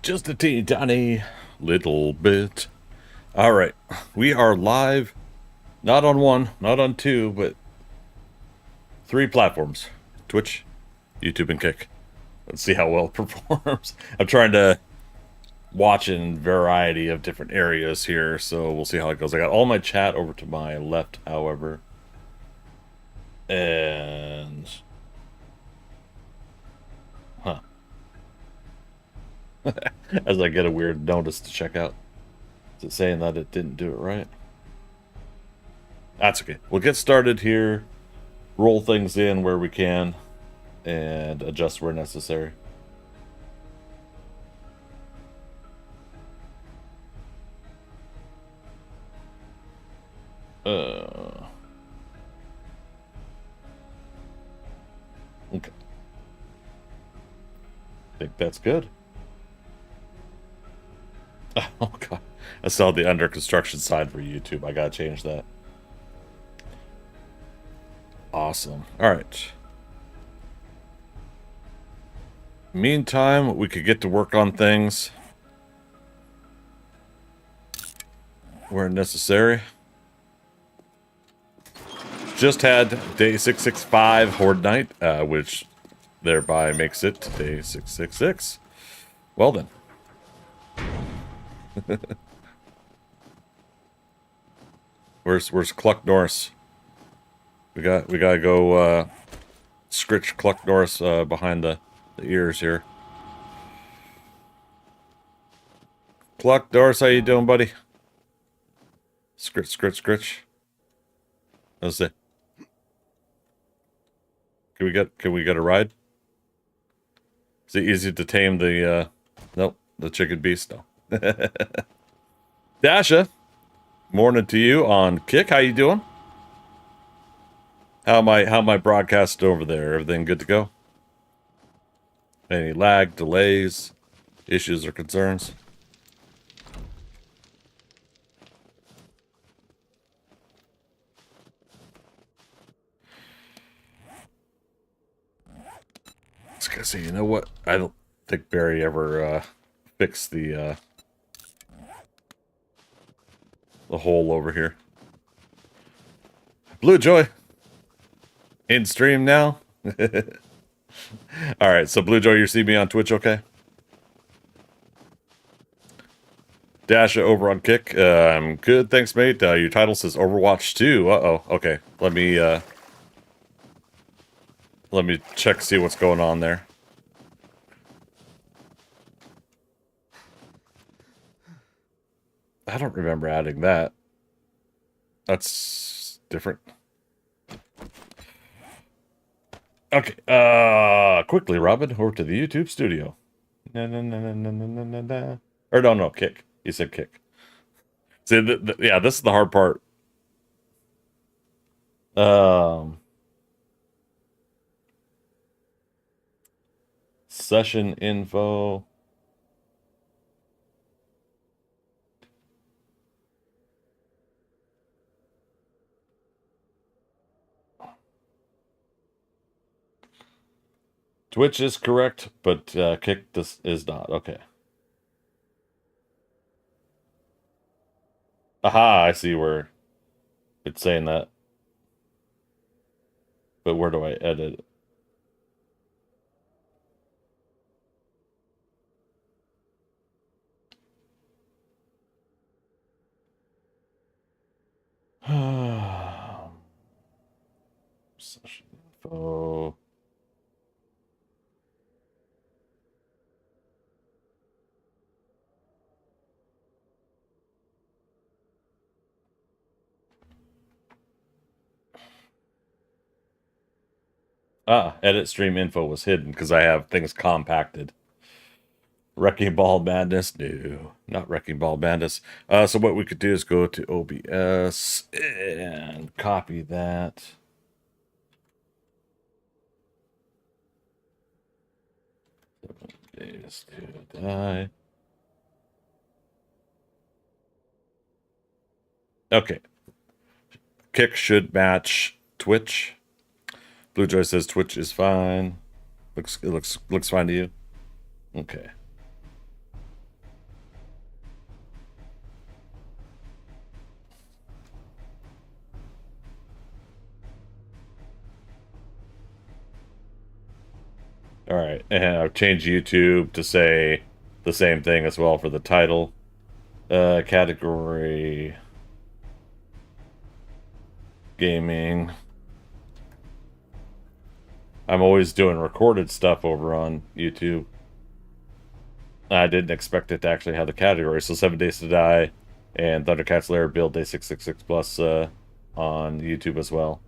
Just a teeny tiny little bit. All right, we are live, not on one, not on two, but three platforms: Twitch, YouTube, and Kick. Let's see how well it performs. I'm trying to watch in variety of different areas here, so we'll see how it goes. I got all my chat over to my left, however, and as I get a weird notice to check out. Is it saying that it didn't do it right? That's okay. We'll get started here, roll things in where we can, and adjust where necessary. Okay. I think that's good. Oh god. I saw the under construction side for YouTube. I gotta change that. Awesome. Alright. Meantime, we could get to work on things where necessary. Just had day 665 Horde Night, which thereby makes it day 666. Well then. Where's Cluck Norris? We gotta go scritch Cluck Norris behind the ears here. Cluck Norris, how you doing, buddy? Scritch. How's it? Can we get a ride? Is it easy to tame the nope, the chicken beast? No. Dasha, morning to you on Kick. How you doing? How my broadcast over there? Everything good to go? Any lag, delays, issues, or concerns? I was gonna say, you know what? I don't think Barry ever fixed the hole over here. Blue Joy in stream now. All right, so Blue Joy, you see me on Twitch, okay? Dasha over on Kick. I'm good, thanks, mate. Your title says Overwatch 2. Uh-oh. Okay, let me check, see what's going on there. I don't remember adding that. That's different. Okay, quickly, Robin, over to the YouTube studio. Or no, Kick. You said Kick. See, yeah, this is the hard part. Session info. Twitch is correct, but Kick this is not. Okay. Aha, I see where it's saying that. But where do I edit it? Session info. Edit stream info was hidden because I have things compacted. Wrecking Ball Madness? No, not Wrecking Ball Madness. So what we could do is go to OBS and copy that. Days to die. Okay. Kick should match Twitch. Blue Joy says Twitch is fine. Looks fine to you. Okay. All right, and I've changed YouTube to say the same thing as well for the title. Category gaming. I'm always doing recorded stuff over on YouTube. I didn't expect it to actually have the category. So 7 Days to Die and ThunderCats Lair Build Day 666 Plus on YouTube as well.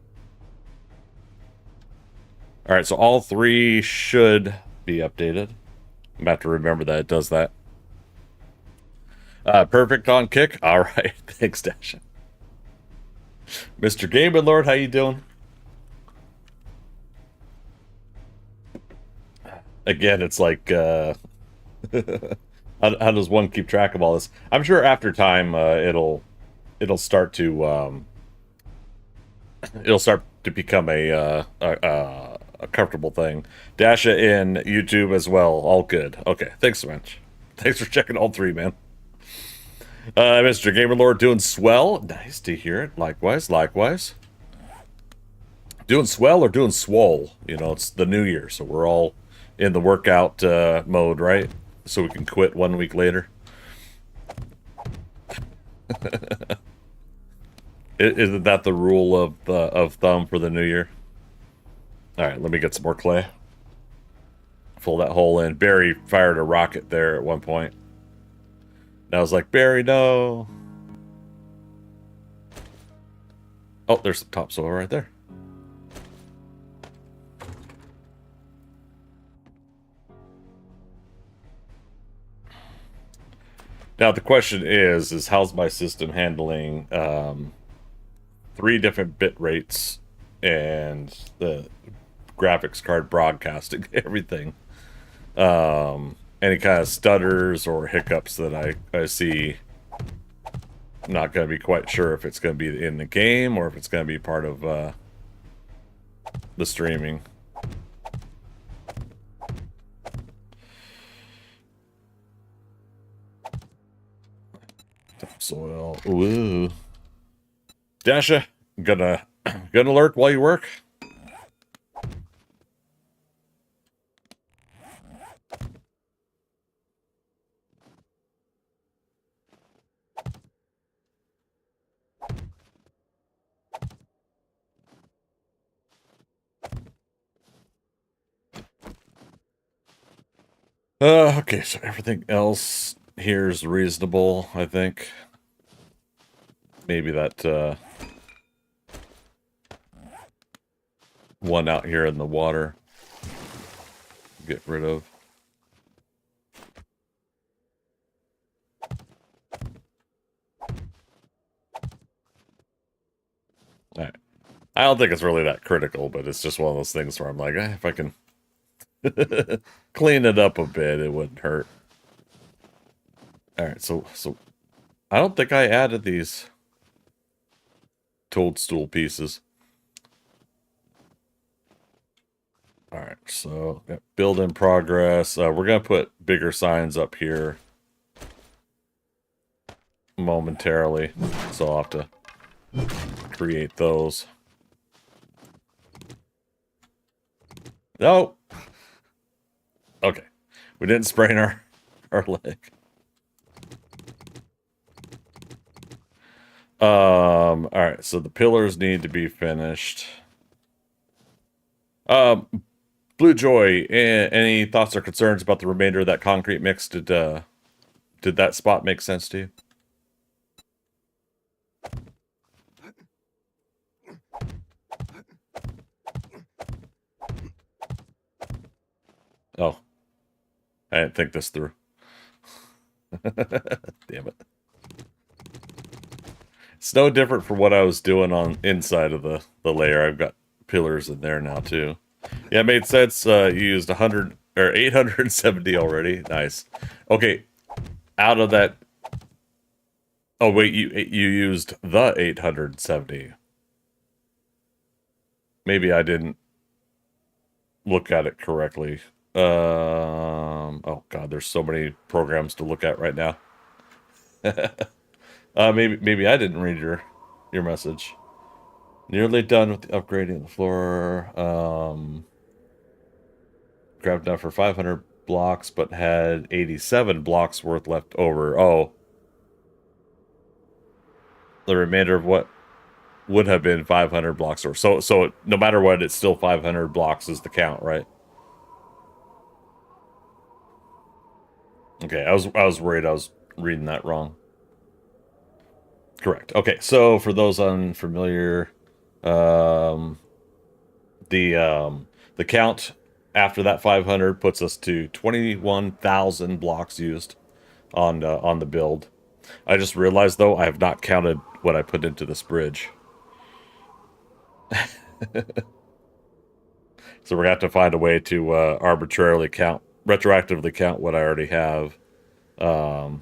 All right, so all three should be updated. I'm about to remember that it does that. Perfect on kick. All right, thanks, Dash. Mr. Game Lord, how you doing? Again, it's like, how does one keep track of all this? I'm sure after time, it'll start to become a comfortable thing. Dasha in YouTube as well. All good. Okay, thanks so much. Thanks for checking all three, man. Mr. Gamerlord doing swell. Nice to hear it. Likewise, likewise. Doing swell or doing swole? You know, it's the new year, so we're all in the workout mode, right? So we can quit 1 week later. Isn't that the rule of thumb for the new year? All right, let me get some more clay. Fill that hole in. Barry fired a rocket there at one point. And I was like, Barry, no. Oh, there's some topsoil right there. Now the question is how's my system handling 3 different bit rates and the graphics card broadcasting everything? Any kind of stutters or hiccups that I see. I'm not going to be quite sure if it's going to be in the game or if it's going to be part of the streaming. Topsoil. Ooh. Dasha, gonna alert while you work? Okay, so everything else here is reasonable, I think. Maybe that one out here in the water. Get rid of. All right. I don't think it's really that critical, but it's just one of those things where I'm like, if I can clean it up a bit, it wouldn't hurt. All right, so I don't think I added these toadstool pieces. All right, so build in progress. We're gonna put bigger signs up here momentarily, so I'll have to create those. No. Okay, we didn't sprain our leg. All right, so the pillars need to be finished. Blue Joy, any thoughts or concerns about the remainder of that concrete mix? Did that spot make sense to you? Oh, I didn't think this through. Damn it. It's no different from what I was doing on inside of the layer. I've got pillars in there now too. Yeah, it made sense. You used 100 or 870 already. Nice. Okay, out of that. Oh wait, you used the 870. Maybe I didn't look at it correctly. Oh god, there's so many programs to look at right now. Maybe I didn't read your message. Nearly done with the upgrading of the floor. Grabbed enough for 500 blocks, but had 87 blocks worth left over. Oh. The remainder of what would have been 500 blocks or so no matter what, it's still 500 blocks is the count, right? Okay, I was worried I was reading that wrong. Correct. Okay, so for those unfamiliar, um, the count after that 500 puts us to 21,000 blocks used on the build. I just realized though I have not counted what I put into this bridge. So we're gonna have to find a way to arbitrarily count, retroactively count what I already have. All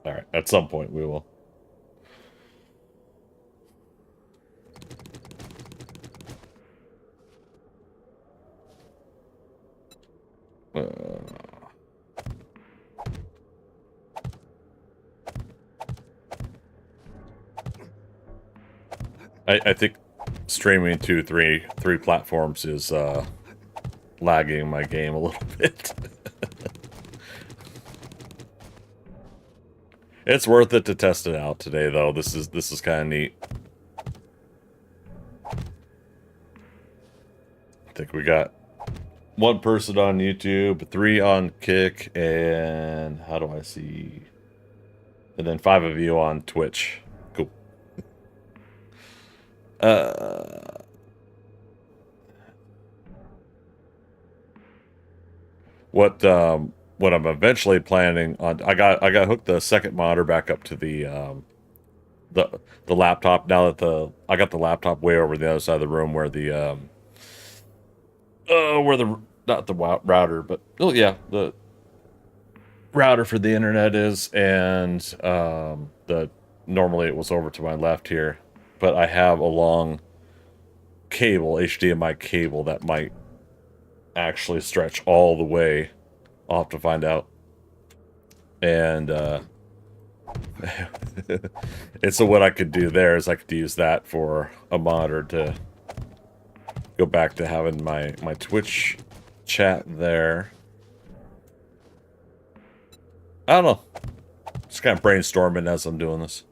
right, at some point we will. I think streaming to three platforms is lagging my game a little bit. It's worth it to test it out today, though. This is kind of neat. I think we got one person on YouTube, 3 on Kick, and how do I see? And then 5 of you on Twitch. Cool. What I'm eventually planning on, I got hooked the second monitor back up to the laptop. Now that I got the laptop way over the other side of the room where the not the router, but oh yeah, the router for the internet is, and the normally it was over to my left here, but I have a long cable, HDMI cable that might actually stretch all the way. I'll have to find out. And and so what I could do there is I could use that for a monitor to go back to having my Twitch chat there. I don't know. Just kind of brainstorming as I'm doing this.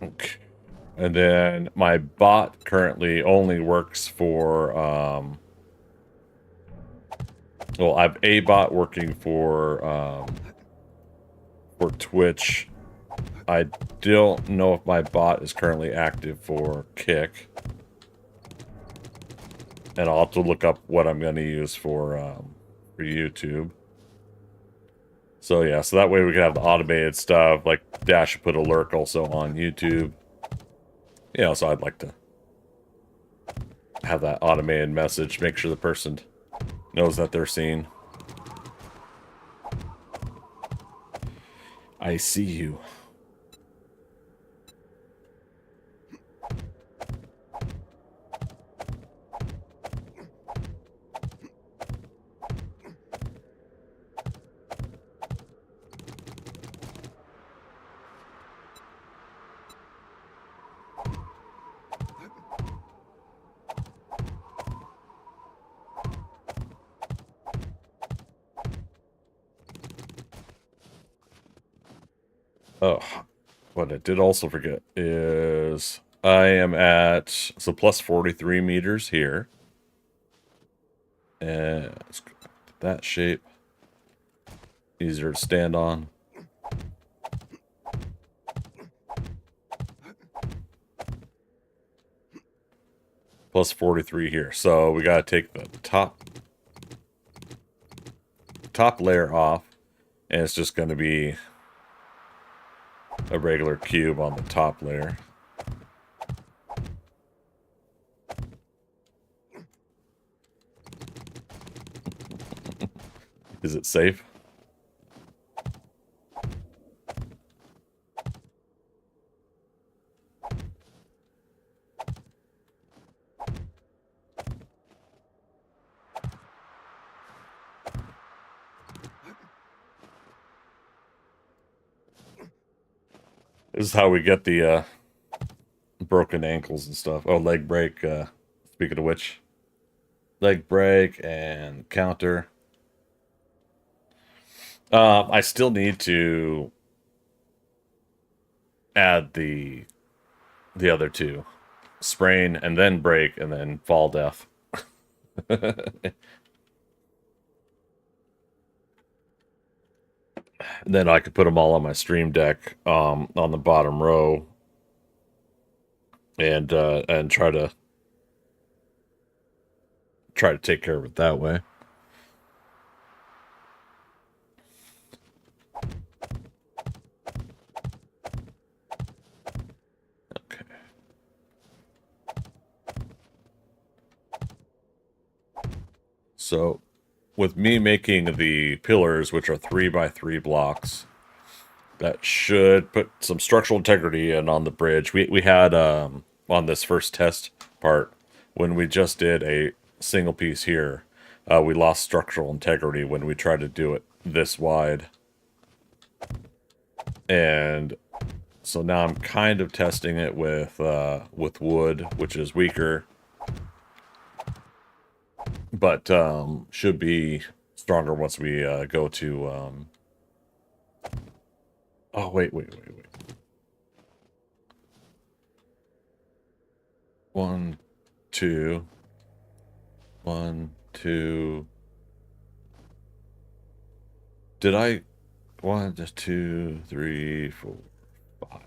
Okay. And then my bot currently only works for, well, I have a bot working for Twitch. I don't know if my bot is currently active for Kick. And I'll have to look up what I'm going to use for YouTube. So yeah, so that way we can have the automated stuff, like Dash put a lurk also on YouTube. You know, so I'd like to have that automated message, make sure the person knows that they're seen. I see you. Oh, what I did also forget is I am at, so plus 43 meters here. And let's go to that shape. Easier to stand on. Plus 43 here. So we got to take the top layer off. And it's just going to be a regular cube on the top layer. Is it safe? This is how we get the broken ankles and stuff. Oh, leg break. Speaking of which, leg break and counter. I still need to add the other two, sprain and then break and then fall death. Then I could put them all on my stream deck on the bottom row and try to take care of it that way. Okay. So with me making the pillars, which are 3x3 blocks, that should put some structural integrity in on the bridge. We had on this first test part, when we just did a single piece here, we lost structural integrity when we tried to do it this wide. And so now I'm kind of testing it with wood, which is weaker, but should be stronger once we go to oh, wait. 1, 2, 1, 2. Did I 1, 2, 3, 4, 5?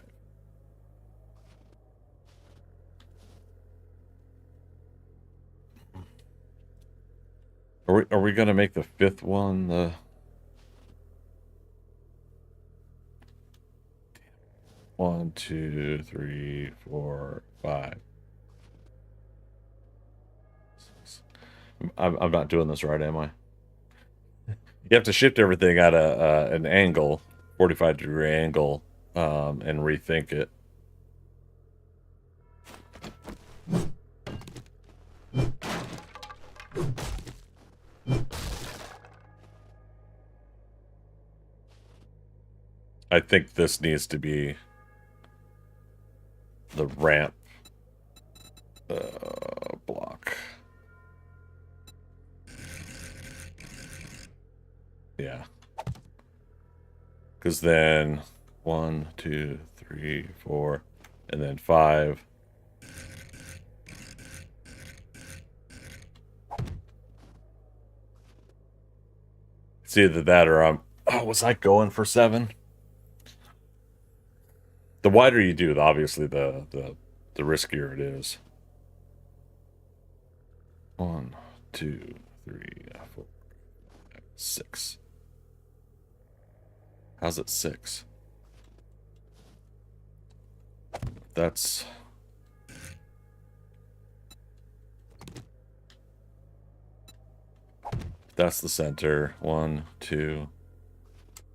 Are we gonna make the fifth one the 1, 2, 3, 4, 5? I'm not doing this right, am I? You have to shift everything at an angle, 45-degree angle, and rethink it. I think this needs to be the ramp block. Yeah. Because then 1, 2, 3, 4, and then 5. It's either that or I'm... Oh, was I going for 7? The wider you do, obviously, the riskier it is. 1, 2, 3, 4, 6. How's it 6? That's the center. 1, 2,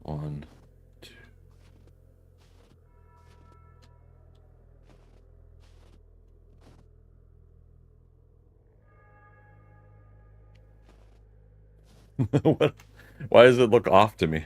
1, 2. What? Why does it look off to me?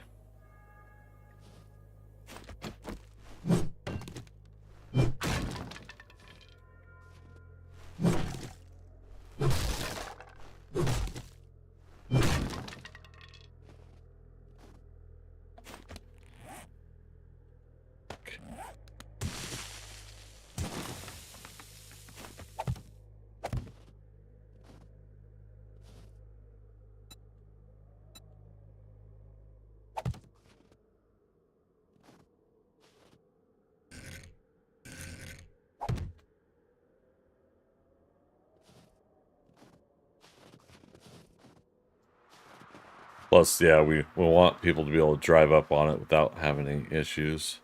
Plus, yeah, we want people to be able to drive up on it without having any issues.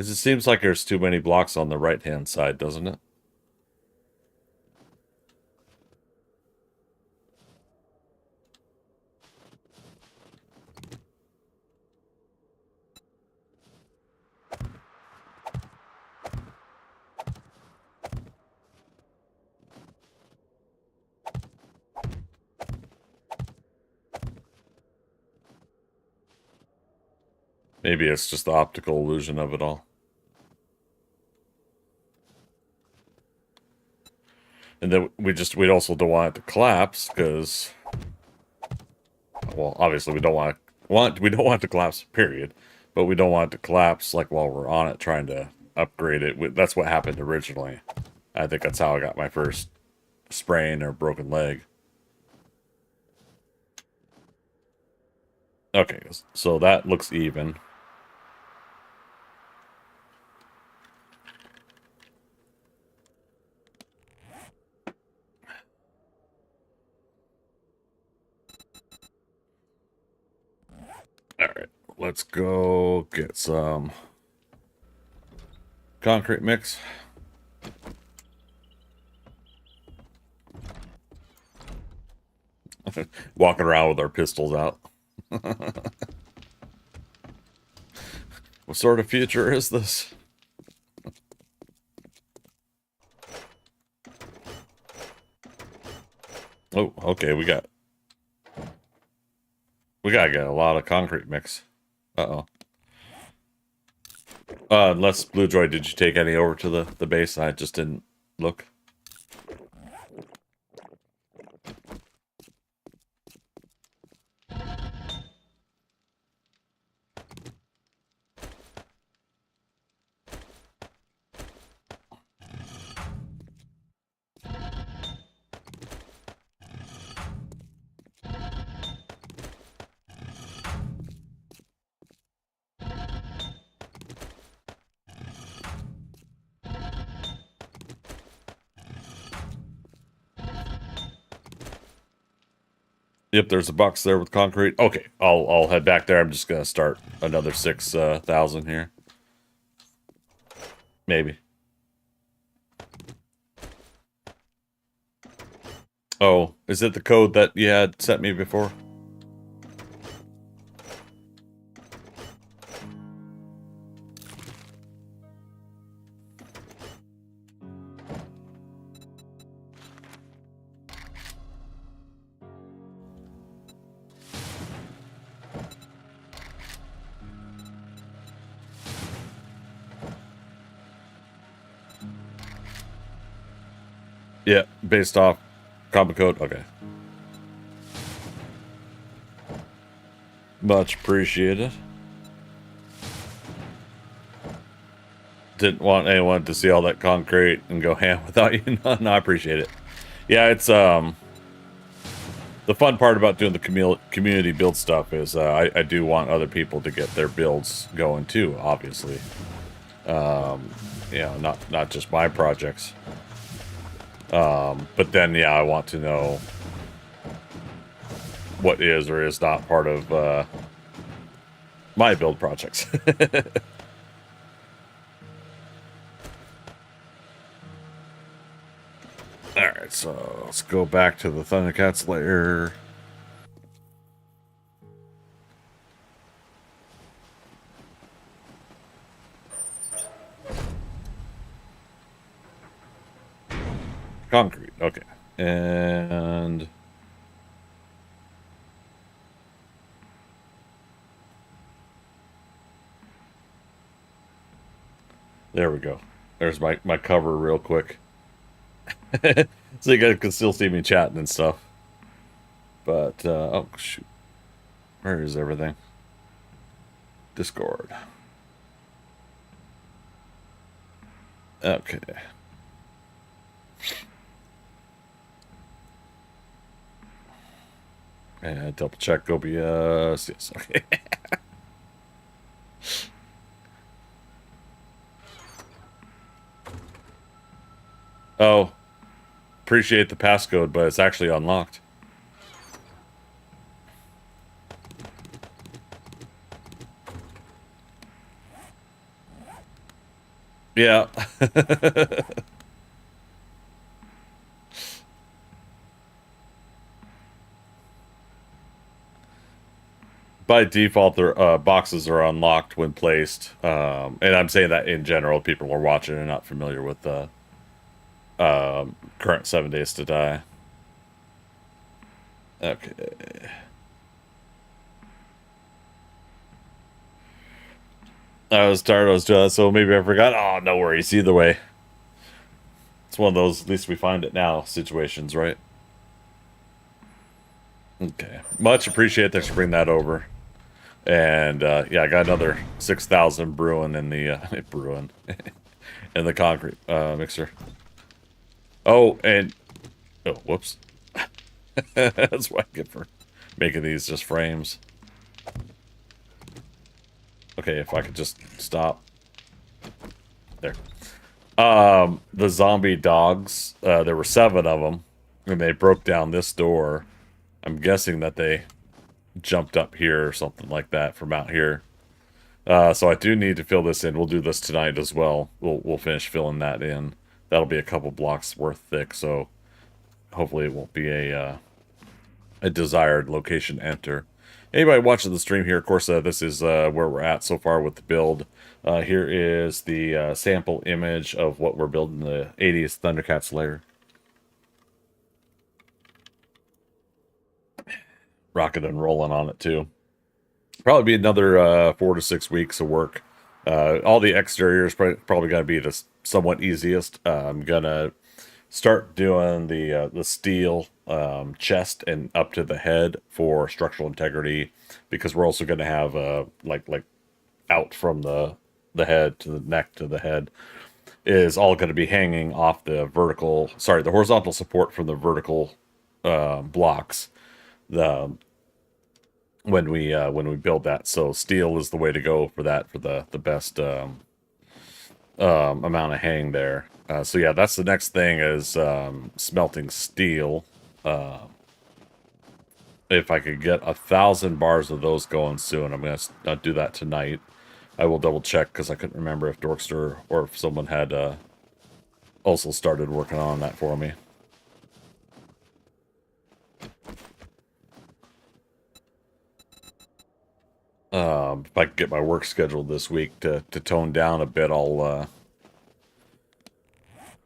Because it seems like there's too many blocks on the right-hand side, doesn't it? Maybe it's just the optical illusion of it all. And then we also don't want it to collapse because, well, obviously we don't want it to collapse, period. But we don't want it to collapse like while we're on it trying to upgrade it. That's what happened originally. I think that's how I got my first sprain or broken leg. Okay, so that looks even. Alright, let's go get some concrete mix. Walking around with our pistols out. What sort of future is this? Oh, okay, we gotta get a lot of concrete mix. Uh-oh. Unless Blue Droid, did you take any over to the base? I just didn't look. Yep, there's a box there with concrete. Okay, I'll head back there. I'm just gonna start another 6,000 here. Maybe. Oh, is it the code that you had sent me before? Yeah, based off common code. Okay. Much appreciated. Didn't want anyone to see all that concrete and go ham without you. No, I appreciate it. Yeah, it's the fun part about doing the community build stuff is I do want other people to get their builds going too, obviously. You know, not just my projects. But then, yeah, I want to know what is or is not part of my build projects. Alright, so let's go back to the ThunderCats Lair. Concrete, okay. And there we go. There's my cover real quick. So you guys can still see me chatting and stuff. But, oh, shoot. Where is everything? Discord. Okay. And double check OBS. Yes, okay. Oh. Appreciate the passcode, but it's actually unlocked. Yeah. By default, their boxes are unlocked when placed. And I'm saying that in general, people who are watching are not familiar with the current 7 Days to Die. Okay. I was tired, I was doing that, so maybe I forgot. Oh, no worries. Either way. It's one of those, at least we find it now situations, right? Okay. Much appreciate. Thanks for bringing that over. And yeah, I got another 6,000 brewing in the brewing in the concrete mixer. Oh, and oh, whoops. That's what I get for making these just frames. Okay, if I could just stop. There. The zombie dogs, there were 7 of them, and they broke down this door. I'm guessing that they jumped up here or something like that from out here. So I do need to fill this in. We'll do this tonight as well. We'll finish filling that in. That'll be a couple blocks worth thick, so hopefully it won't be a desired location enter. Anybody watching the stream here, of course, this is where we're at so far with the build. Here is the sample image of what we're building, the 80s ThunderCats Lair. Rocking and rolling on it, too. Probably be another 4 to 6 weeks of work. All the exterior is probably going to be the somewhat easiest. I'm going to start doing the steel chest and up to the head for structural integrity, because we're also going to have like out from the head to the neck to the head is all going to be hanging off the the horizontal support from the vertical blocks the when we build that. So steel is the way to go for that, for the best amount of hang there. So yeah, that's the next thing is smelting steel. If I could get 1,000 bars of those going soon, I'm gonna do that tonight. I will double check because I couldn't remember if Dorkster or if someone had also started working on that for me. If I could get my work scheduled this week to tone down a bit, I'll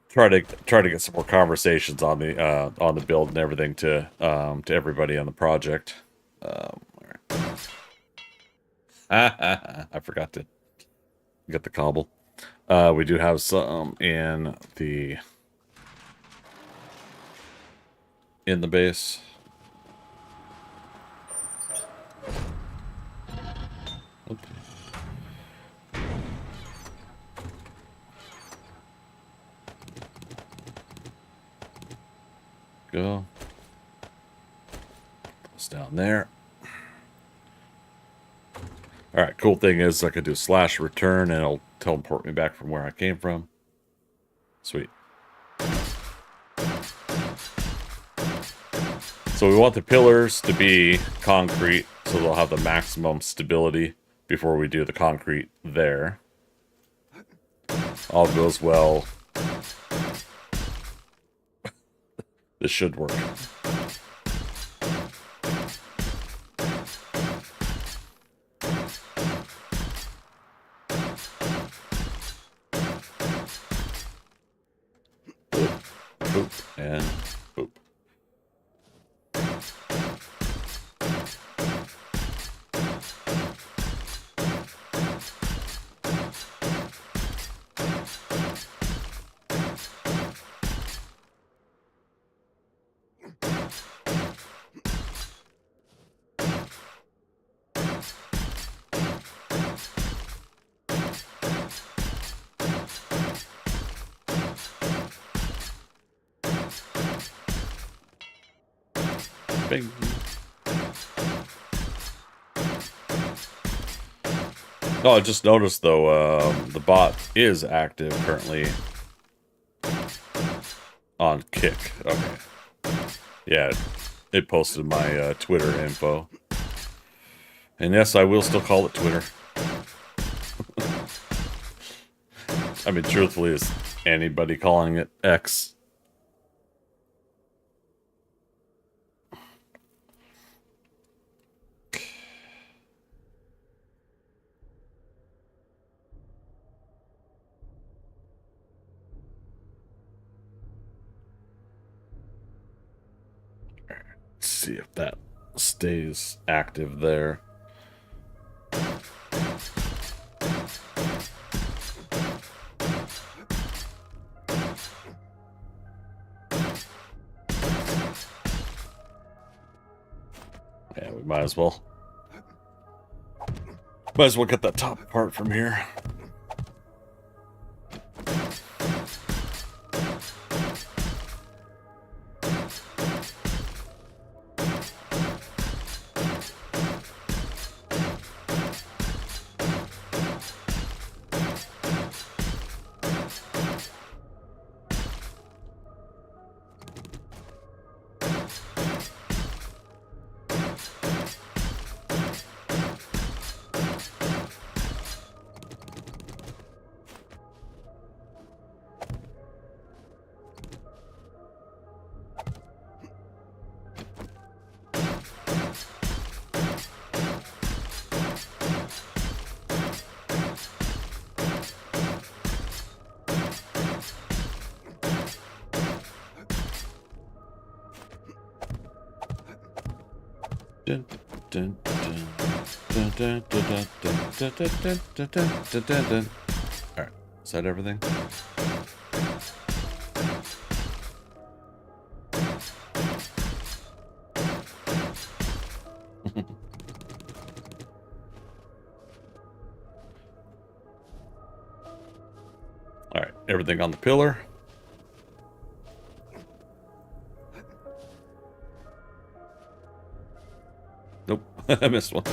try to get some more conversations on the build and everything to everybody on the project. I forgot to get the cobble. We do have some in the base. Okay. Go. It's down there. All right, cool thing is I could do /return and it'll teleport me back from where I came from. Sweet. So we want the pillars to be concrete, so they'll have the maximum stability before we do the concrete there. All goes well. This should work. Boop, boop, and boop. Bing. Oh, I just noticed though, the bot is active currently on Kick. Okay. Yeah, it posted my Twitter info. And yes, I will still call it Twitter. I mean, truthfully, is anybody calling it X? Let's see if that stays active there. Yeah, we might as well. Might as well get that top part from here. Dun, dun, dun, dun, dun, dun, dun, dun, dun, dun, dun, dun, dun, dun. All right, is that everything? All right, everything on the pillar. Nope, I missed one.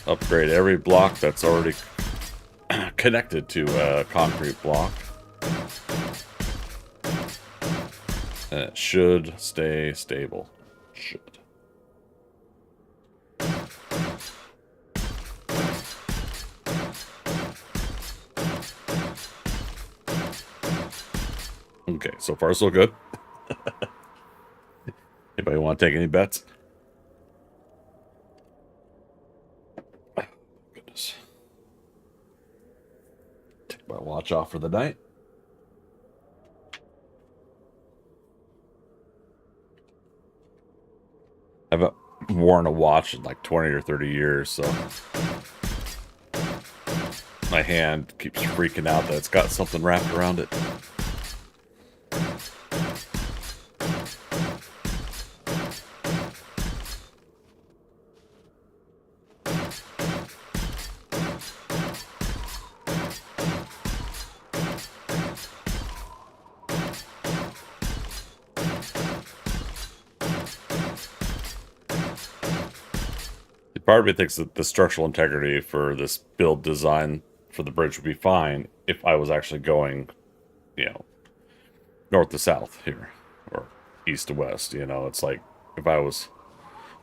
Upgrade every block that's already connected to a concrete block. And it should stay stable. Should. Okay, so far so good. Anybody want to take any bets? Oh, goodness. Take my watch off for the night. I haven't worn a watch in like 20 or 30 years, so my hand keeps freaking out that it's got something wrapped around it. Part of me thinks that the structural integrity for this build design for the bridge would be fine if I was actually going, you know, north to south here, or east to west. You know, it's like if I was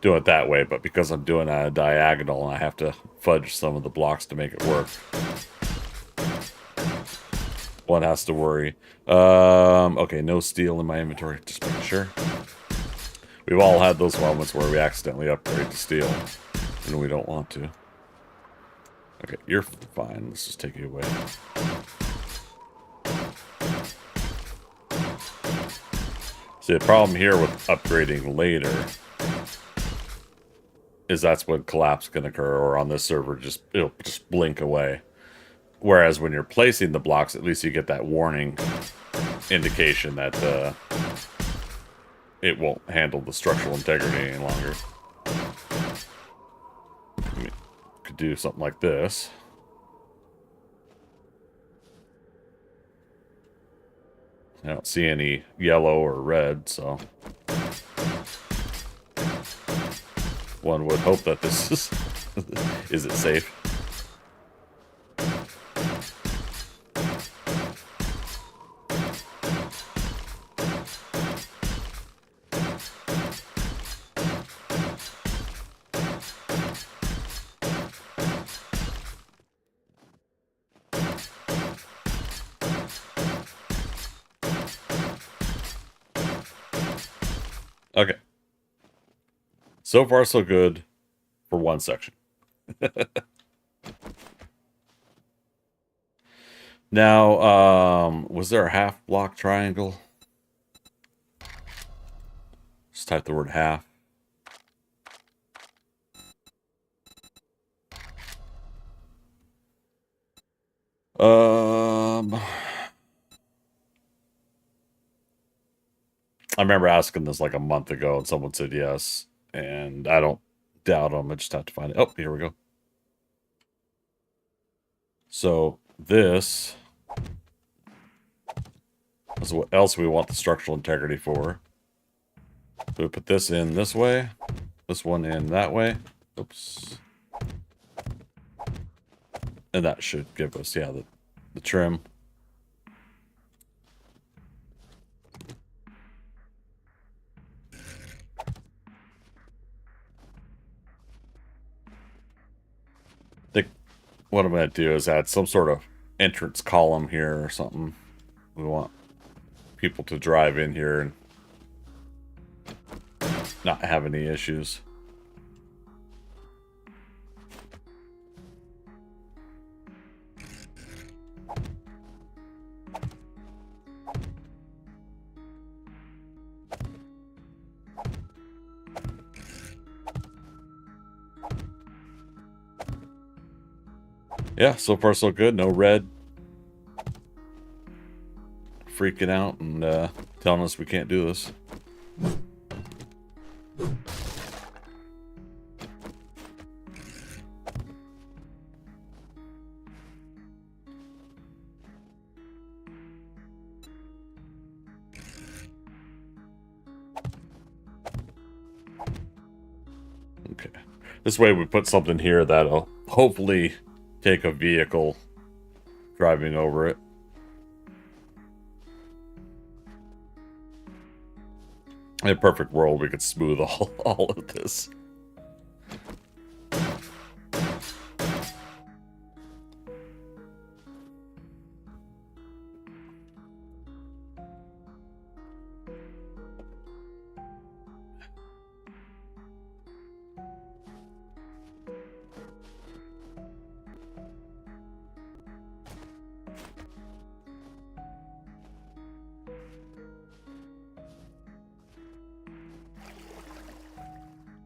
doing it that way, but because I'm doing a diagonal and I have to fudge some of the blocks to make it work, one has to worry. Okay, no steel in my inventory, just making sure. We've all had those moments where we accidentally upgrade to steel and we don't want to. Okay, you're fine. Let's just take you away. See, the problem here with upgrading later is that's when collapse can occur, or on this server, it'll just blink away. Whereas when you're placing the blocks, at least you get that warning indication that it won't handle the structural integrity any longer. I mean, could do something like this. I don't see any yellow or red, so one would hope that this is it safe? Okay. So far, so good for one section. Now, was there a half block triangle? Just type the word half. I remember asking this like a month ago, and someone said yes, and I don't doubt them. I just have to find it. Oh, here we go. So this is what else we want the structural integrity for. So we put this in this way, this one in that way. Oops. And that should give us, yeah, the trim. I think what I'm going to do is add some sort of entrance column here or something. We want people to drive in here and not have any issues. Yeah, so far so good. No red freaking out and telling us we can't do this. Okay. This way we put something here that'll hopefully take a vehicle driving over it. In a perfect world, we could smooth all of this.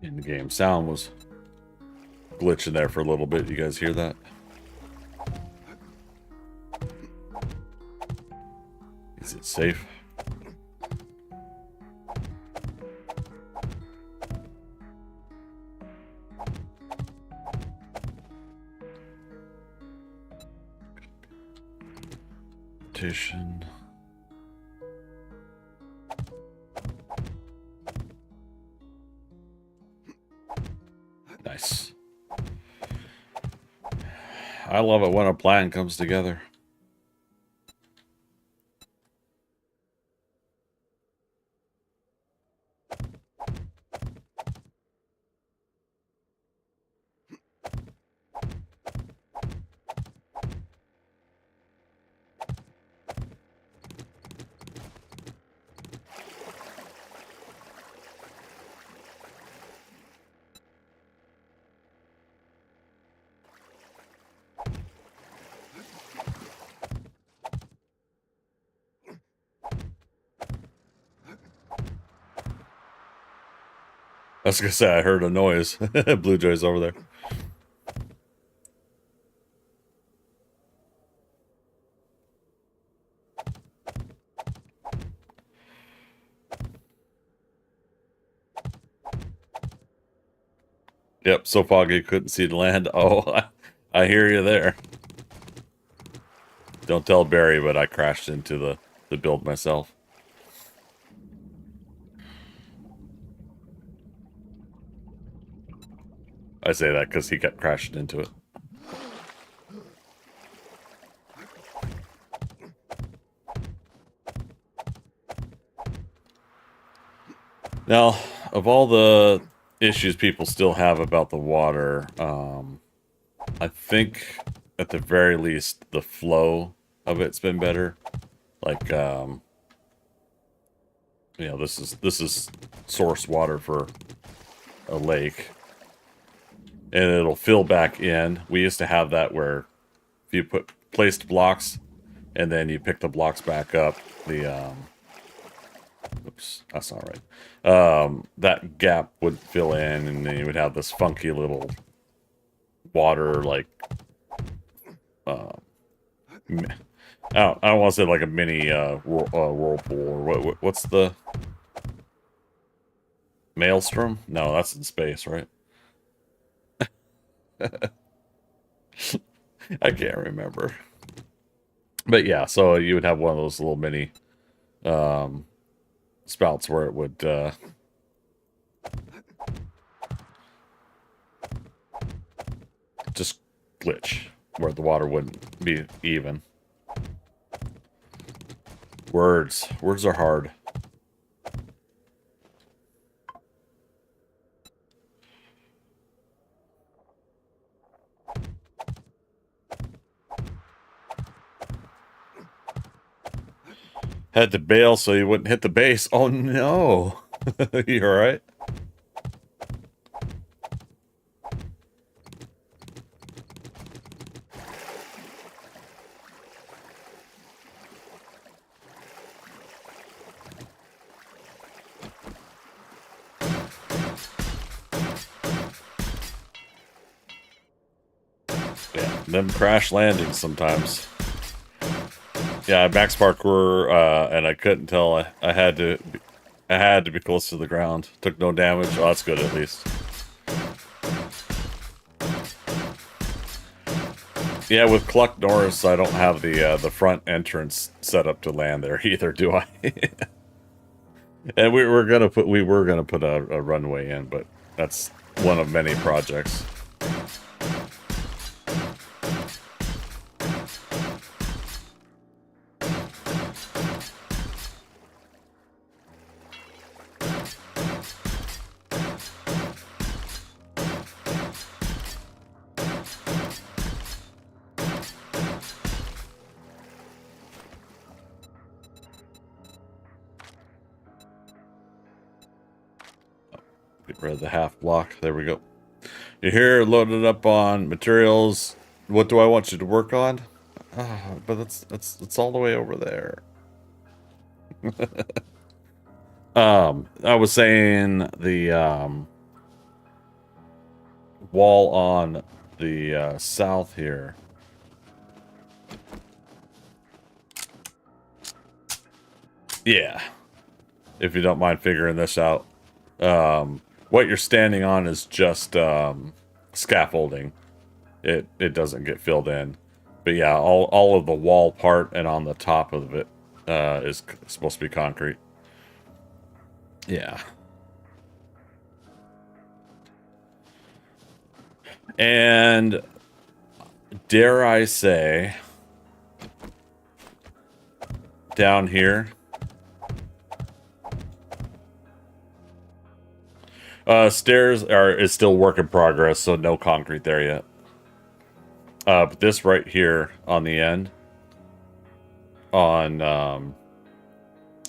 In-game sound was glitching there for a little bit. You guys hear that? Is it safe? Petition. Nice. I love it when a plan comes together. I was gonna say I heard a noise. Blue Jay's over there. Yep, so foggy couldn't see the land. Oh, I hear you there. Don't tell Barry, but I crashed into the build myself. I say that because he kept crashing into it. Now, of all the issues people still have about the water, I think at the very least the flow of it's been better. Like, You know, this is source water for a lake, and it'll fill back in. We used to have that where if you placed blocks and then you pick the blocks back up, the oops, that's not right. That gap would fill in, and then you would have this funky little water, like, I don't want to say like a mini whirlpool, or what's the maelstrom? No, that's in space, right? I can't remember. But yeah, so you would have one of those little mini um, spouts where it would just glitch, where the water wouldn't be even. Words. Words are hard. Had to bail so you wouldn't hit the base. Oh no. You alright? Yeah, them crash landings sometimes. Yeah, max parkour, and I couldn't tell. I had to be close to the ground. Took no damage. Oh, that's good at least. Yeah, with Cluck Norris, I don't have the front entrance set up to land there either, do I? And we were gonna put a runway in, but that's one of many projects. Get rid of the half block. There we go. You're here, loaded up on materials. What do I want you to work on? Oh, but it's all the way over there. I was saying the wall on the south here. Yeah, if you don't mind figuring this out. What you're standing on is just scaffolding. It doesn't get filled in, but yeah, all of the wall part and on the top of it is supposed to be concrete. Yeah. And dare I say, down here, stairs is still work in progress, so no concrete there yet. But this right here on the end, on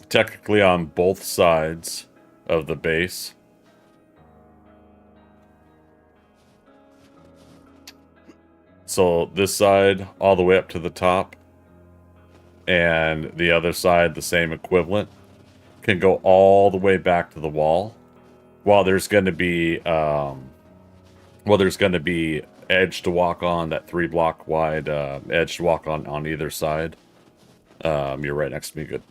technically on both sides of the base. So this side all the way up to the top, and the other side the same equivalent, can go all the way back to the wall. While there's going to be edge to walk on, that 3-block wide edge to walk on either side. You're right next to me. Good.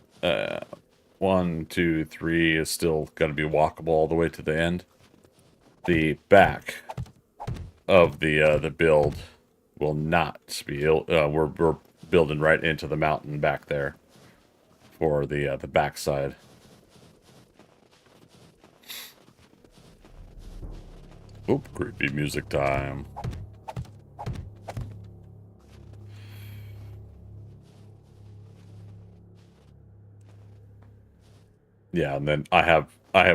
1, 2, 3 is still going to be walkable all the way to the end. The back of the build will not be. We're building right into the mountain back there for the back side. Oop, creepy music time. Yeah, and then I have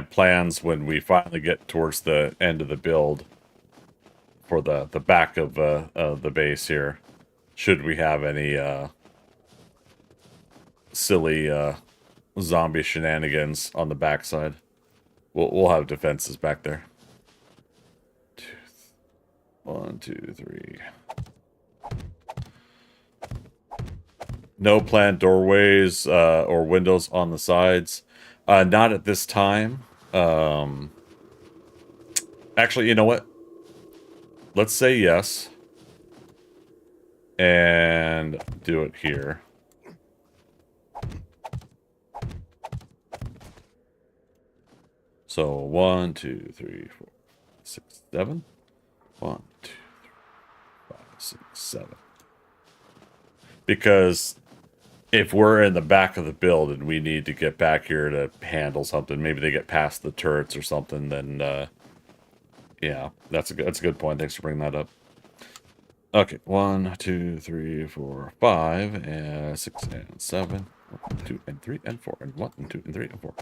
plans when we finally get towards the end of the build for the back of the base here. Should we have any silly zombie shenanigans on the backside. We'll have defenses back there. 1, 2, 3. No planned doorways or windows on the sides. Not at this time. Actually, you know what? Let's say yes. And do it here. So 1, 2, 3, 4, 6, 7. 1, 2, 3, 5, 6, 7. Because if we're in the back of the build and we need to get back here to handle something, maybe they get past the turrets or something, then yeah, that's a good point. Thanks for bringing that up. Okay, 1, 2, 3, 4, 5, and 6 and 7. 1, 2, and 3, and 4, and 1, and 2, and 3, and 4.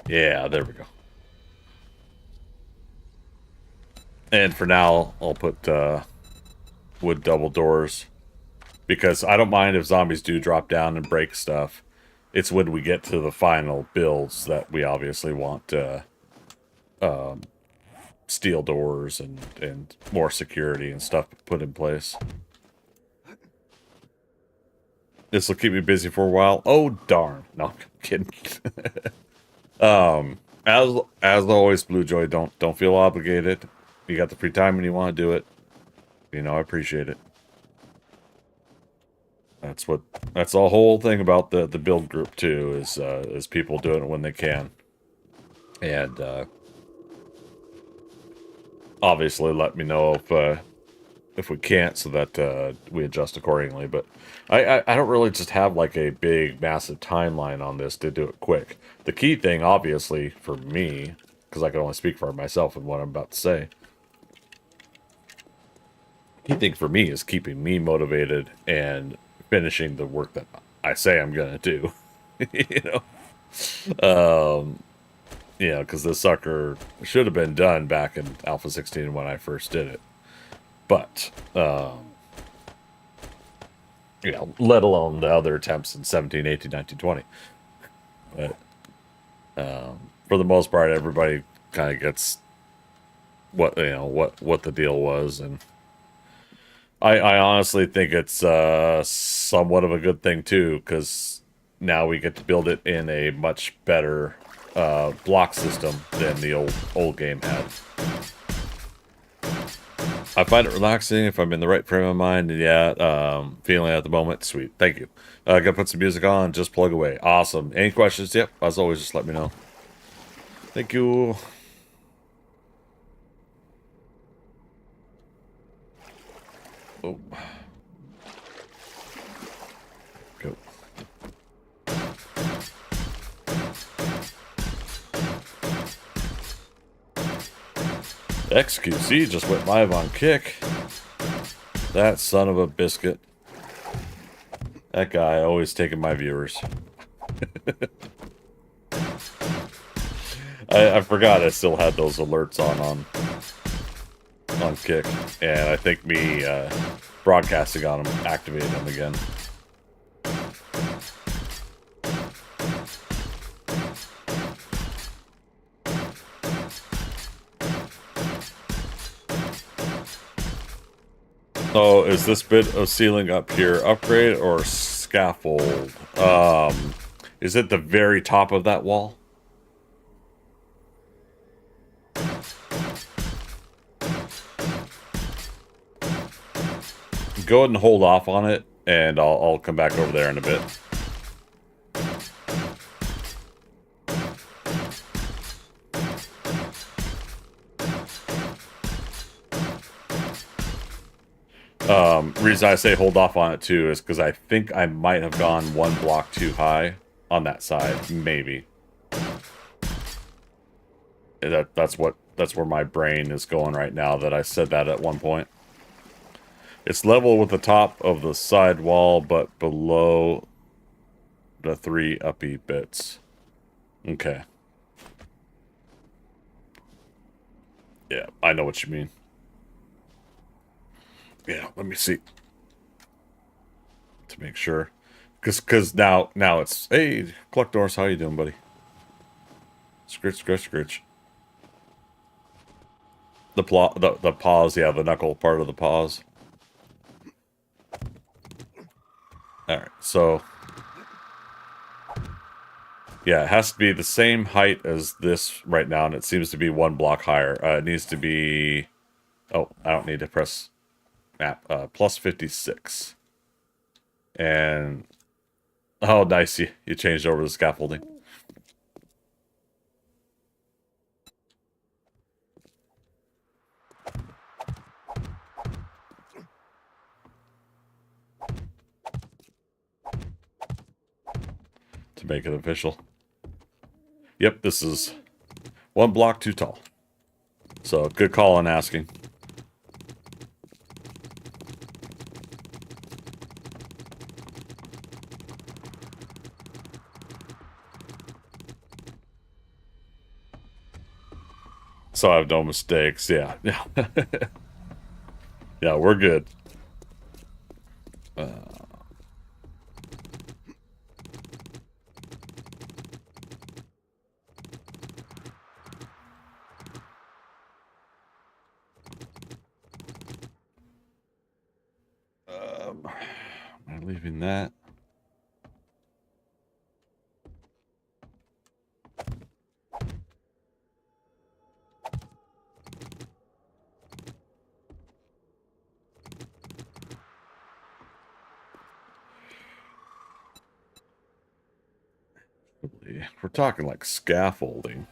Yeah, there we go. And for now, I'll put wood double doors. Because I don't mind if zombies do drop down and break stuff. It's when we get to the final builds that we obviously want steel doors and more security and stuff put in place. This will keep me busy for a while. Oh, darn. No, I'm kidding. As always, Blue Joy, don't feel obligated. You got the free time and you want to do it. You know, I appreciate it. That's the whole thing about the build group too, is people doing it when they can. And obviously let me know if we can't, so that we adjust accordingly. But I don't really just have like a big massive timeline on this to do it quick. The key thing, obviously, for me, because I can only speak for myself and what I'm about to say, key thing for me is keeping me motivated and finishing the work that I say I'm gonna do. You know, because this sucker should have been done back in Alpha 16 when I first did it. But, let alone the other attempts in 17, 18, 19, 20. But, for the most part, everybody kind of gets what the deal was, and I honestly think it's somewhat of a good thing too, because now we get to build it in a much better block system than the old game had. I find it relaxing if I'm in the right frame of mind, and yeah, feeling at the moment. Sweet, thank you. Gonna put some music on, just plug away. Awesome. Any questions? Yep, as always, just let me know. Thank you. Oh. Go. XQC just went live on Kick. That son of a biscuit. That guy always taking my viewers. I forgot I still had those alerts on Kick, and I think me broadcasting on them activated them again. Oh, is this bit of ceiling up here upgrade or scaffold? Is it the very top of that wall? Go ahead and hold off on it, and I'll come back over there in a bit. Reason I say hold off on it too is because I think I might have gone one block too high on that side, maybe. That's where my brain is going right now, that I said that at one point. It's level with the top of the side wall, but below the 3 uppy bits. Okay. Yeah, I know what you mean. Yeah, let me see. to make sure. Because now it's, hey, Cluck Norris, how you doing, buddy? Scritch, scritch, scritch. The paws, yeah, the knuckle part of the paws. Alright, so... yeah, it has to be the same height as this right now, and it seems to be one block higher. It needs to be... oh, I don't need to press map. Plus 56. And... oh, nice, you changed over the scaffolding. To make it official. Yep, this is one block too tall. So, good call on asking. So I have no mistakes, yeah. Yeah, yeah, we're good. Am I leaving that? We're talking like scaffolding.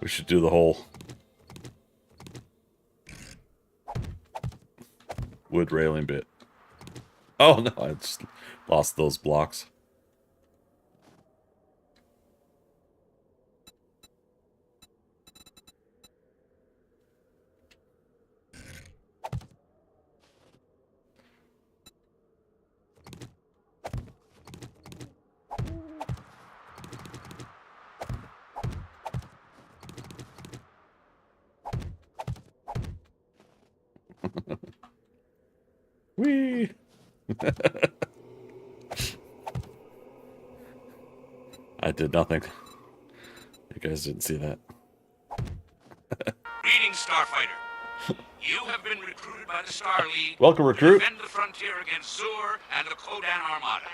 We should do the whole wood railing bit. Oh no, I just lost those blocks. Whee! I did nothing. You guys didn't see that. Greetings, Starfighter. You have been recruited by the Star League. Welcome, recruit. To defend the frontier against Zur and the Kodan Armada.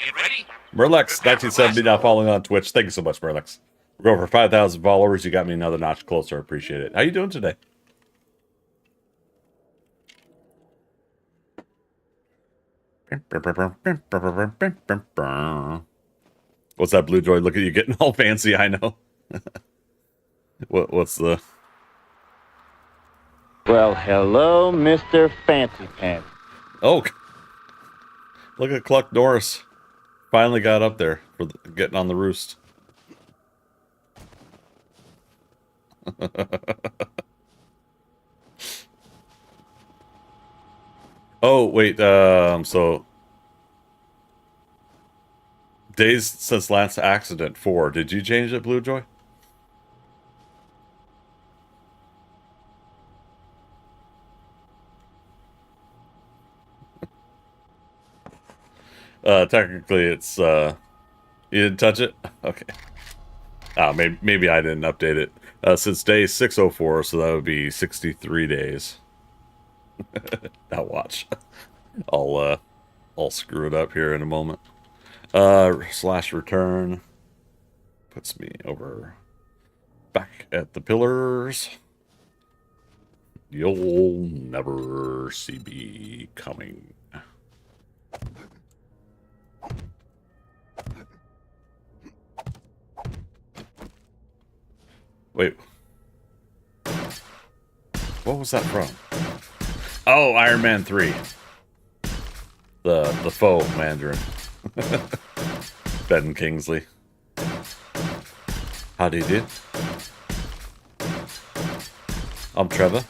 Get ready? Merlex 1970 now following on Twitch. Thank you so much, Merlex. We're over 5,000 followers. You got me another notch closer. I appreciate it. How you doing today? What's that, Blue Joy? Look at you getting all fancy. I know. What's the... well, hello, Mr. Fancy Pants. oh, look at Cluck Norris. Finally got up there for getting on the roost. Oh, wait, so... days since last accident, 4. Did you change it, Blue Joy? Technically, it's, you didn't touch it? Okay. Maybe I didn't update it. Since day 604, so that would be 63 days. Now watch. I'll screw it up here in a moment. Slash return. Puts me over back at the pillars. You'll never see me coming. Wait. What was that from? Oh, Iron Man 3. The faux Mandarin. Ben Kingsley. How do you do? I'm Trevor.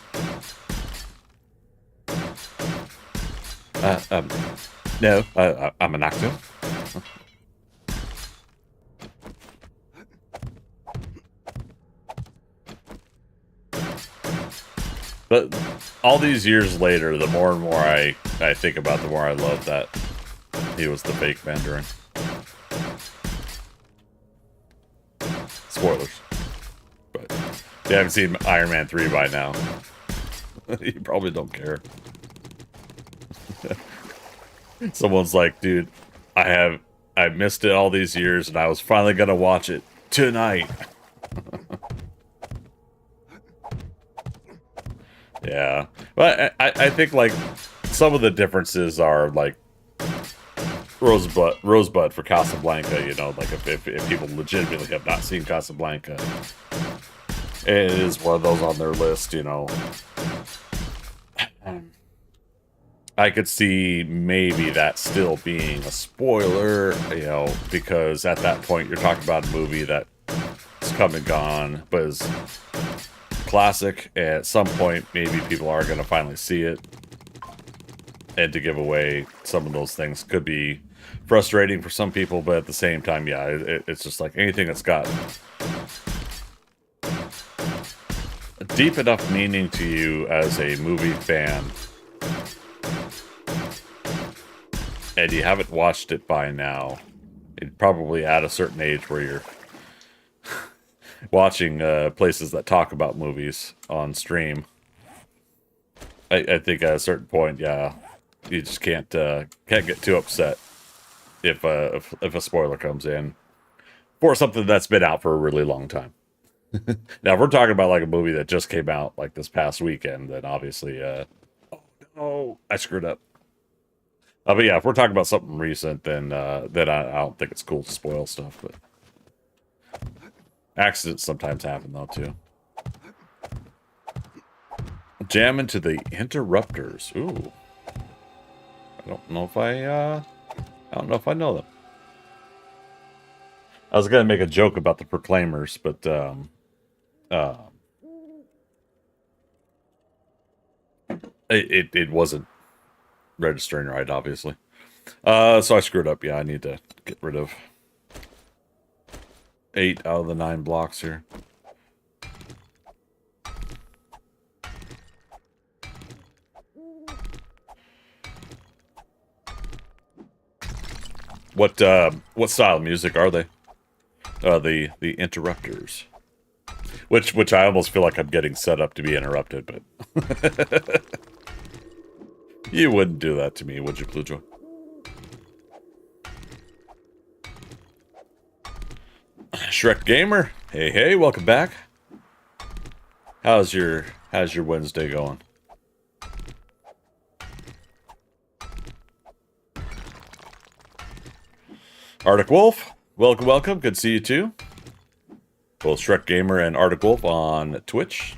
No, I'm an actor. But all these years later, the more and more I think about, the more I love that he was the fake Mandarin. Spoilers. But if you haven't seen Iron Man 3 by now, you probably don't care. Someone's like, dude, I missed it all these years, and I was finally gonna watch it tonight. Yeah, but I think like some of the differences are like Rosebud for Casablanca. You know, like if people legitimately have not seen Casablanca, it is one of those on their list. You know, I could see maybe that still being a spoiler. You know, because at that point you're talking about a movie that is come and gone, but is classic. At some point, maybe people are going to finally see it, and to give away some of those things could be frustrating for some people. But at the same time, yeah, it's just like anything that's got a deep enough meaning to you as a movie fan, and you haven't watched it by now, it's probably at a certain age where you're watching places that talk about movies on stream. I think at a certain point, yeah, you just can't get too upset if a spoiler comes in for something that's been out for a really long time. Now, if we're talking about like a movie that just came out like this past weekend, then obviously, oh no, I screwed up. But yeah, if we're talking about something recent, then I don't think it's cool to spoil stuff. But accidents sometimes happen though too. Jam into the interrupters. Ooh, I don't know if I know them. I was gonna make a joke about the Proclaimers, but it wasn't registering right, obviously. So I screwed up. Yeah, I need to get rid of 8 out of the 9 blocks here. What style of music are they? The interrupters. Which I almost feel like I'm getting set up to be interrupted, but you wouldn't do that to me, would you, Plujo? Shrek Gamer, hey, welcome back. How's your Wednesday going? Arctic Wolf, welcome. Good to see you too. Both Shrek Gamer and Arctic Wolf on Twitch.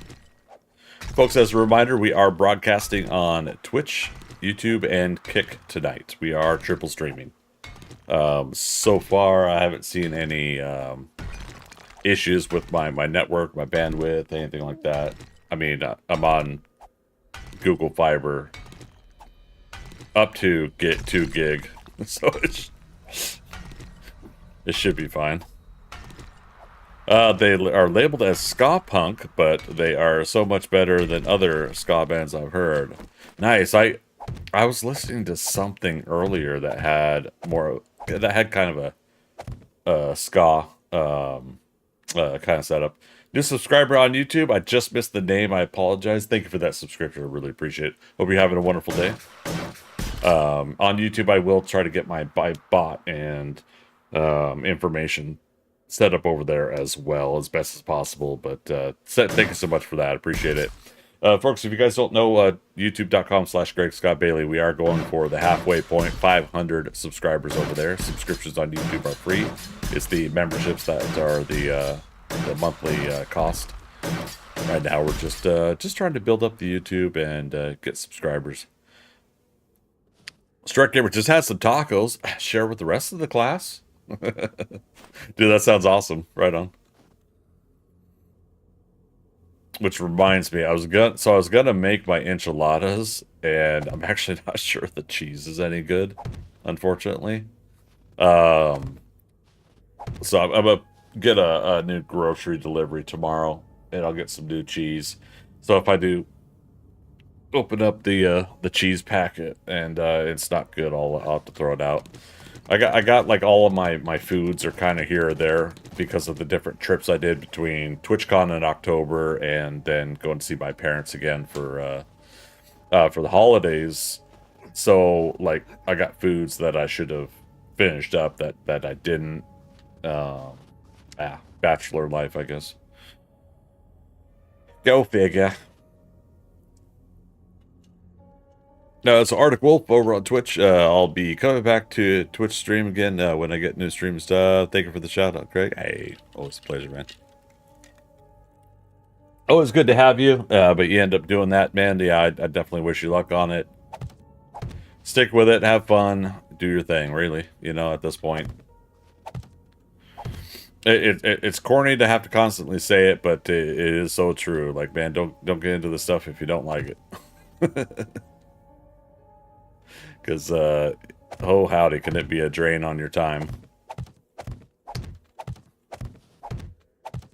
Folks, as a reminder, we are broadcasting on Twitch, YouTube, and Kick tonight. We are triple streaming. So far, I haven't seen any issues with my network, my bandwidth, anything like that. I mean, I'm on Google Fiber up to get 2 gig, so it should be fine. They are labeled as ska punk, but they are so much better than other ska bands I've heard. Nice. I was listening to something earlier that had kind of a ska kind of setup. New subscriber on YouTube. I just missed the name. I apologize. Thank you for that subscription. I really appreciate it. Hope you're having a wonderful day. On YouTube, I will try to get my bot and information set up over there as well as best as possible. But thank you so much for that. I appreciate it. Folks, if you guys don't know, youtube.com/Greg Scott Bailey, we are going for the halfway point, 500 subscribers over there. Subscriptions on YouTube are free. It's the memberships that are the monthly cost. Right now, we're just trying to build up the YouTube and get subscribers. Strike Gamer just had some tacos. Share with the rest of the class. Dude, that sounds awesome. Right on. Which reminds me, I was gonna make my enchiladas, and I'm actually not sure the cheese is any good, unfortunately. So I'm gonna get a new grocery delivery tomorrow, and I'll get some new cheese. So if I do open up the cheese packet, and it's not good. I'll have to throw it out. I got like all of my foods are kind of here or there because of the different trips I did between TwitchCon in October and then going to see my parents again for the holidays. So like I got foods that I should have finished up that I didn't. Bachelor life, I guess. Go figure. No, it's Arctic Wolf over on Twitch. I'll be coming back to Twitch stream again when I get new stream stuff. Thank you for the shout out, Craig. Hey, always a pleasure, man. Always good to have you, but you end up doing that, man. Yeah, I definitely wish you luck on it. Stick with it, have fun, do your thing, really. You know, at this point. It's corny to have to constantly say it, but it is so true. Like, man, don't get into the stuff if you don't like it. Because, oh howdy, can it be a drain on your time.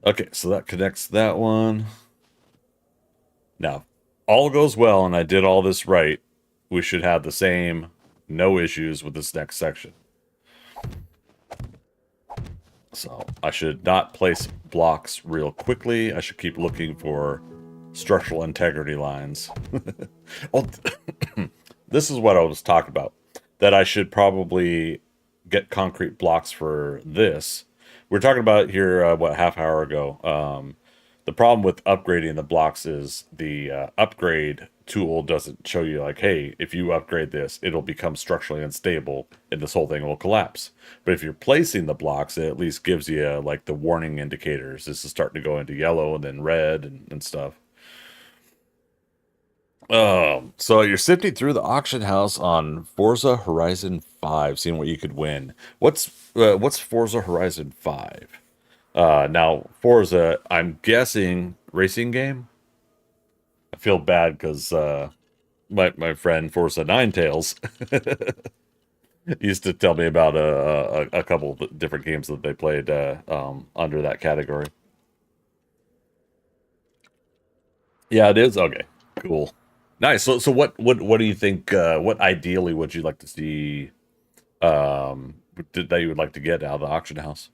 Okay, so that connects that one. Now, all goes well and I did all this right, we should have the same, no issues with this next section. So, I should not place blocks real quickly. I should keep looking for structural integrity lines. Oh, this is what I was talking about. That I should probably get concrete blocks for this. We were talking about here, what, half hour ago. The problem with upgrading the blocks is the upgrade tool doesn't show you like, hey, if you upgrade this, it'll become structurally unstable and this whole thing will collapse. But if you're placing the blocks, it at least gives you like the warning indicators. This is starting to go into yellow and then red and stuff. So you're sifting through the auction house on Forza Horizon 5, seeing what you could win. What's Forza Horizon 5? Now Forza, I'm guessing racing game. I feel bad because my friend Forza Ninetales used to tell me about a couple of different games that they played under that category. Yeah, it is. Okay, cool. Nice. So what do you think? What ideally would you like to see? That you would like to get out of the auction house?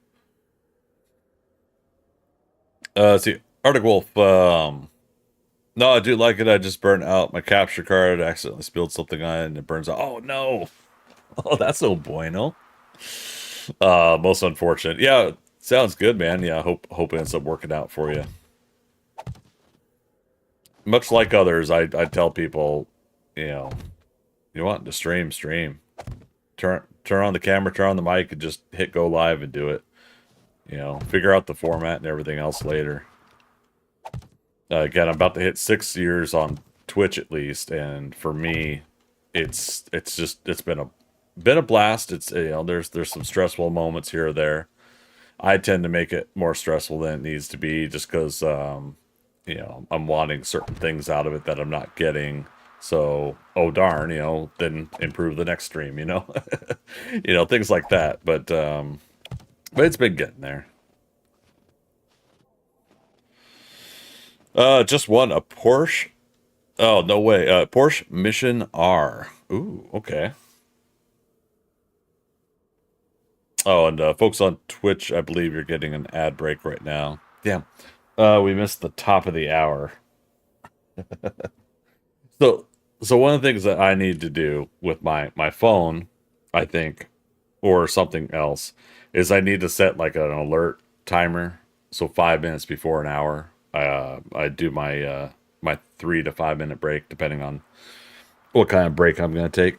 Let's see, Arctic Wolf. No, I do like it. I just burned out my capture card. I accidentally spilled something on it, and it burns out. Oh no! Oh, that's no bueno. Most unfortunate. Yeah, sounds good, man. Yeah, hope it ends up working out for you. Much like others, I tell people, you know, you want to stream. Turn on the camera, turn on the mic, and just hit go live and do it. You know, figure out the format and everything else later. Again, I'm about to hit 6 years on Twitch at least, and for me, it's been a blast. It's, you know, there's some stressful moments here or there. I tend to make it more stressful than it needs to be, just because you know, I'm wanting certain things out of it that I'm not getting. So, oh darn, you know, then improve the next stream, you know, you know, things like that. But it's been getting there. Just won a Porsche. Oh, no way. Porsche Mission R. Ooh, okay. Oh, and folks on Twitch, I believe you're getting an ad break right now. Damn. We missed the top of the hour. So one of the things that I need to do with my phone, I think, or something else, is I need to set like an alert timer. So 5 minutes before an hour, I do my my 3 to 5 minute break, depending on what kind of break I'm gonna take.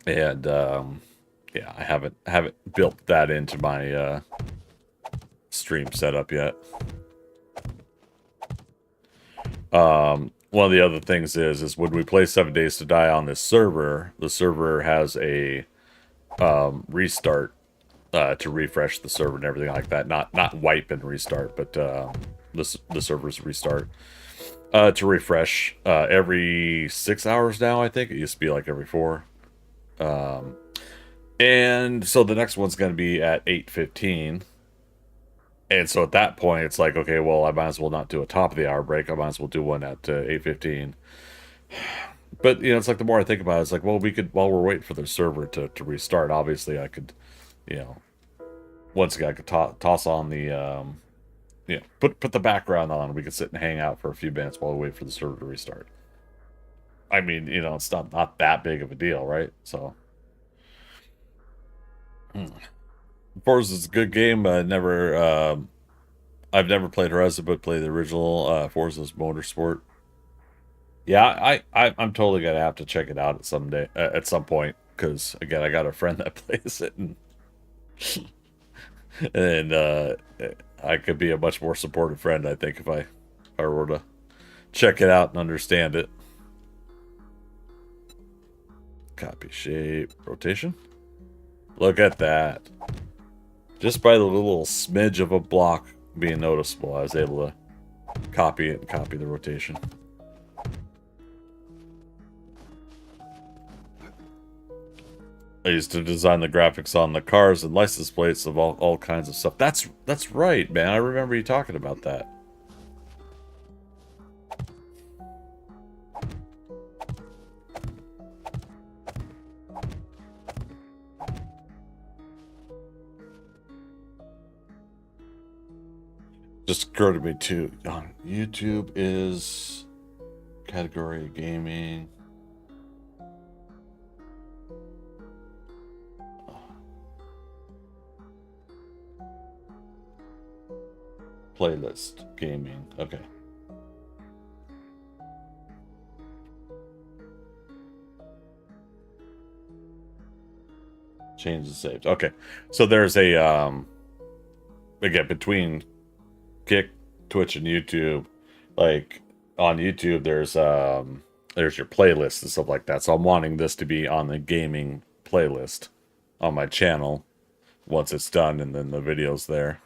And yeah, I haven't built that into my stream setup yet. One of the other things is when we play 7 Days to Die on this server, the server has a restart to refresh the server and everything like that. Not wipe and restart, but the server's restart to refresh every 6 hours now. I think it used to be like every 4. And so the next one's going to be at 8:15. And so at that point, it's like, okay, well, I might as well not do a top of the hour break. I might as well do one at 8:15. But you know, it's like the more I think about it, it's like, well, we could, while we're waiting for the server to restart, obviously I could, you know, once again I could toss on the you know, put the background on. We could sit and hang out for a few minutes while we wait for the server to restart. I mean, you know, it's not that big of a deal, right? So, Forza is a good game. I've never played Horizon, but played the original Forza's Motorsport. Yeah, I'm totally gonna have to check it out at some point, because again, I got a friend that plays it, and I could be a much more supportive friend, I think, if I were to check it out and understand it. Copy, shape, rotation. Look at that. Just by the little smidge of a block being noticeable, I was able to copy it and copy the rotation. I used to design the graphics on the cars and license plates of all kinds of stuff. That's right, man. I remember you talking about that. Just occurred to me too. On YouTube is category gaming. Playlist gaming. Okay. Change the saved. Okay. So there's a again, between Kick, Twitch, and YouTube, like on YouTube there's your playlist and stuff like that. So I'm wanting this to be on the gaming playlist on my channel once it's done, and then the video's there.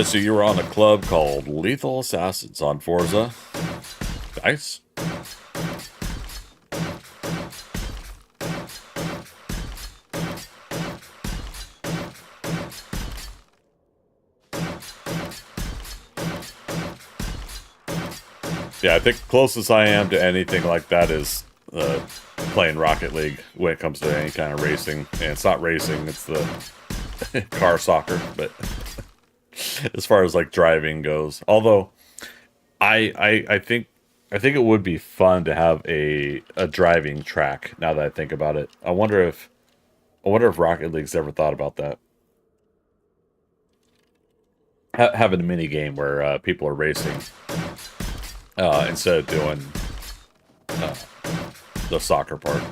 So you were on a club called Lethal Assassins on Forza. Nice. Yeah, I think closest I am to anything like that is playing Rocket League when it comes to any kind of racing. And it's not racing, it's the car soccer, but as far as like driving goes. Although I think it would be fun to have a driving track now that I think about it. I wonder if Rocket League's ever thought about that. Having a mini game where people are racing instead of doing the soccer part.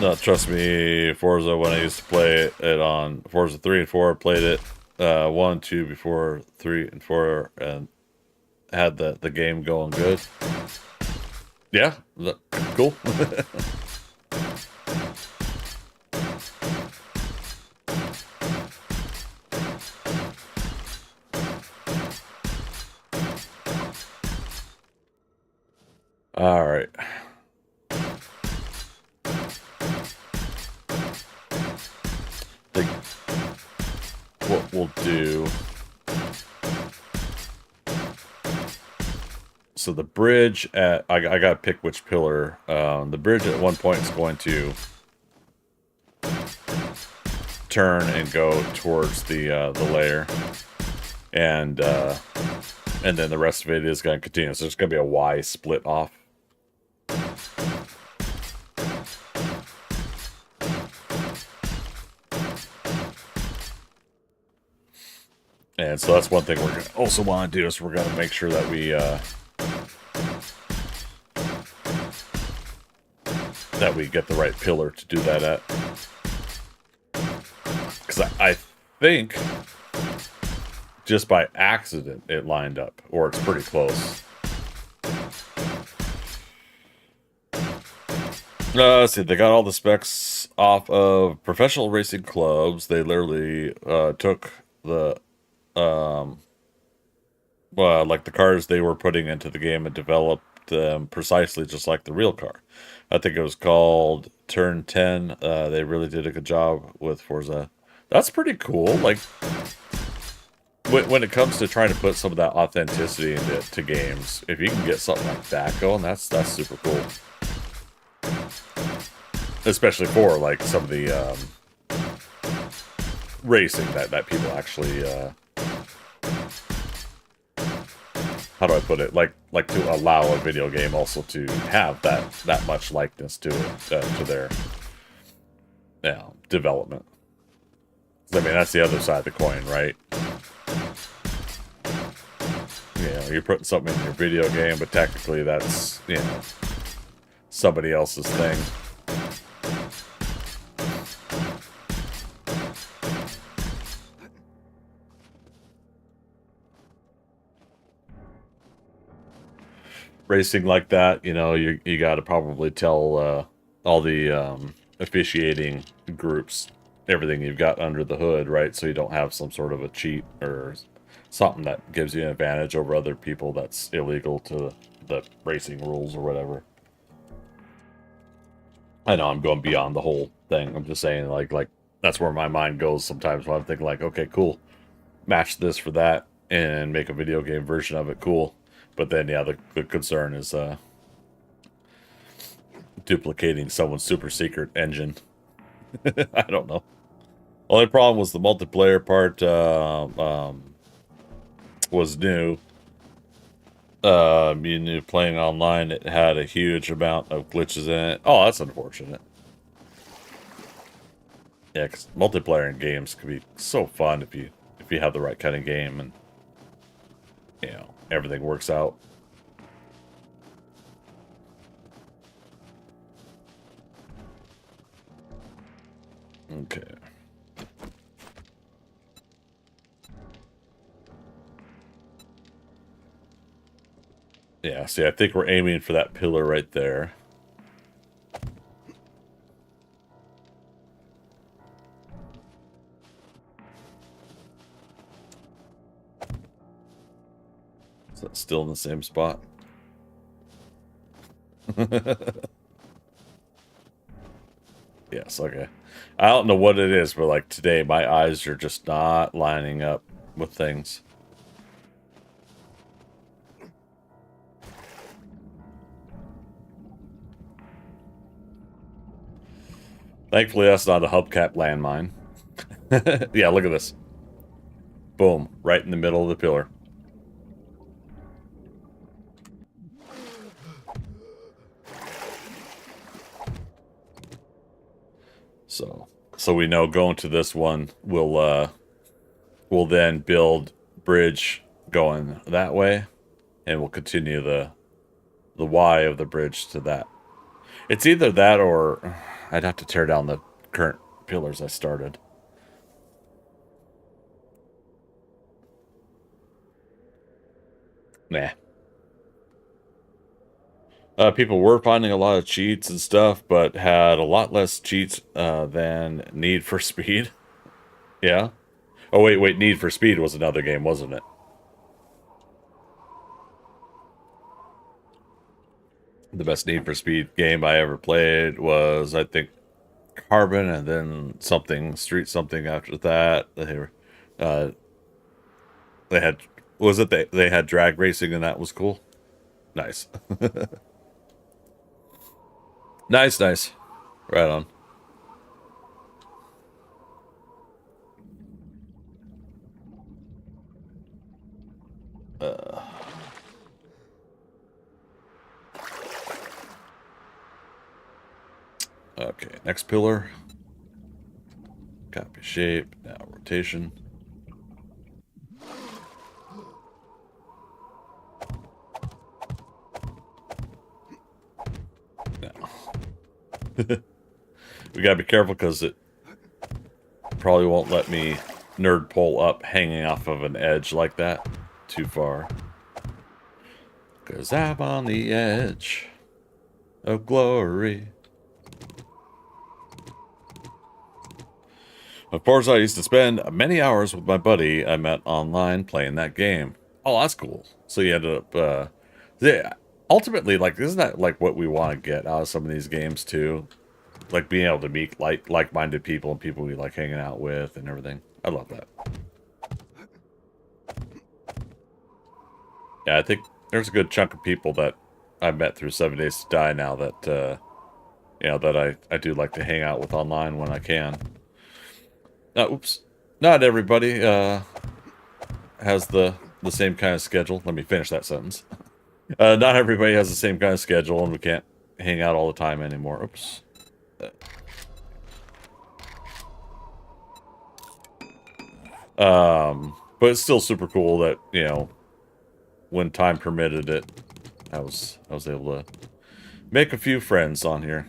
No, trust me, Forza, when I used to play it on Forza 3 and 4, I played it 1, 2 before 3 and 4, and had the game going good. Yeah, cool. All right. What we'll do. So the bridge at I gotta pick which pillar. The bridge at one point is going to turn and go towards the layer, and then the rest of it is going to continue. So there's going to be a Y split off. And so that's one thing we're going to also want to do, is we're going to make sure that we get the right pillar to do that at. Because I think just by accident it lined up, or it's pretty close. Let's see, they got all the specs off of professional racing clubs. They literally took the like the cars they were putting into the game and developed them precisely just like the real car. I think it was called Turn 10. They really did a good job with Forza That's pretty cool. Like, when it comes to trying to put some of that authenticity into games, if you can get something like that going, that's super cool. Especially for, like, some of the racing that people actually, how do I put it? Like to allow a video game also to have that much likeness to it, to their development. I mean, that's the other side of the coin, right? You know, you're putting something in your video game, but technically that's, you know, somebody else's thing. Racing like that, you know, you got to probably tell all the officiating groups everything you've got under the hood, right? So you don't have some sort of a cheat or something that gives you an advantage over other people that's illegal to the racing rules or whatever. I know I'm going beyond the whole thing. I'm just saying, like that's where my mind goes sometimes when I'm thinking, like, okay, cool, match this for that and make a video game version of it, cool. But then, yeah, the concern is duplicating someone's super secret engine. I don't know. Only problem was the multiplayer part was new. You knew playing online, it had a huge amount of glitches in it. Oh, that's unfortunate. Yeah, because multiplayer in games can be so fun if you have the right kind of game and, you know, everything works out. Okay. Yeah, see, I think we're aiming for that pillar right there. Is that still in the same spot? Yes, okay. I don't know what it is, but like today, my eyes are just not lining up with things. Thankfully, that's not a hubcap landmine. Yeah, look at this. Boom, right in the middle of the pillar. So we know going to this one, we'll then build bridge going that way, and we'll continue the Y of the bridge to that. It's either that or I'd have to tear down the current pillars I started. Nah. People were finding a lot of cheats and stuff, but had a lot less cheats than Need for Speed. Yeah. Oh, wait. Need for Speed was another game, wasn't it? The best Need for Speed game I ever played was, I think, Carbon, and then something, Street something after that. Uh, they had, was it they had drag racing, and that was cool? Nice. Nice. Right on. Okay, next pillar. Copy shape, now rotation. Now. We gotta be careful because it probably won't let me nerd pole up hanging off of an edge like that too far. Because I'm on the edge of glory. Of course, I used to spend many hours with my buddy I met online playing that game. Oh, that's cool. So you ended up, yeah, ultimately, like, isn't that like what we want to get out of some of these games too? like being able to meet like-minded people and people we like hanging out with and everything. I love that. Yeah, I think there's a good chunk of people that I've met through 7 Days to Die now that you know, that I do like to hang out with online when I can. Oops. Not everybody has the same kind of schedule. Let me finish that sentence. Not everybody has the same kind of schedule, and we can't hang out all the time anymore. Oops. But it's still super cool that, you know, when time permitted it, I was able to make a few friends on here.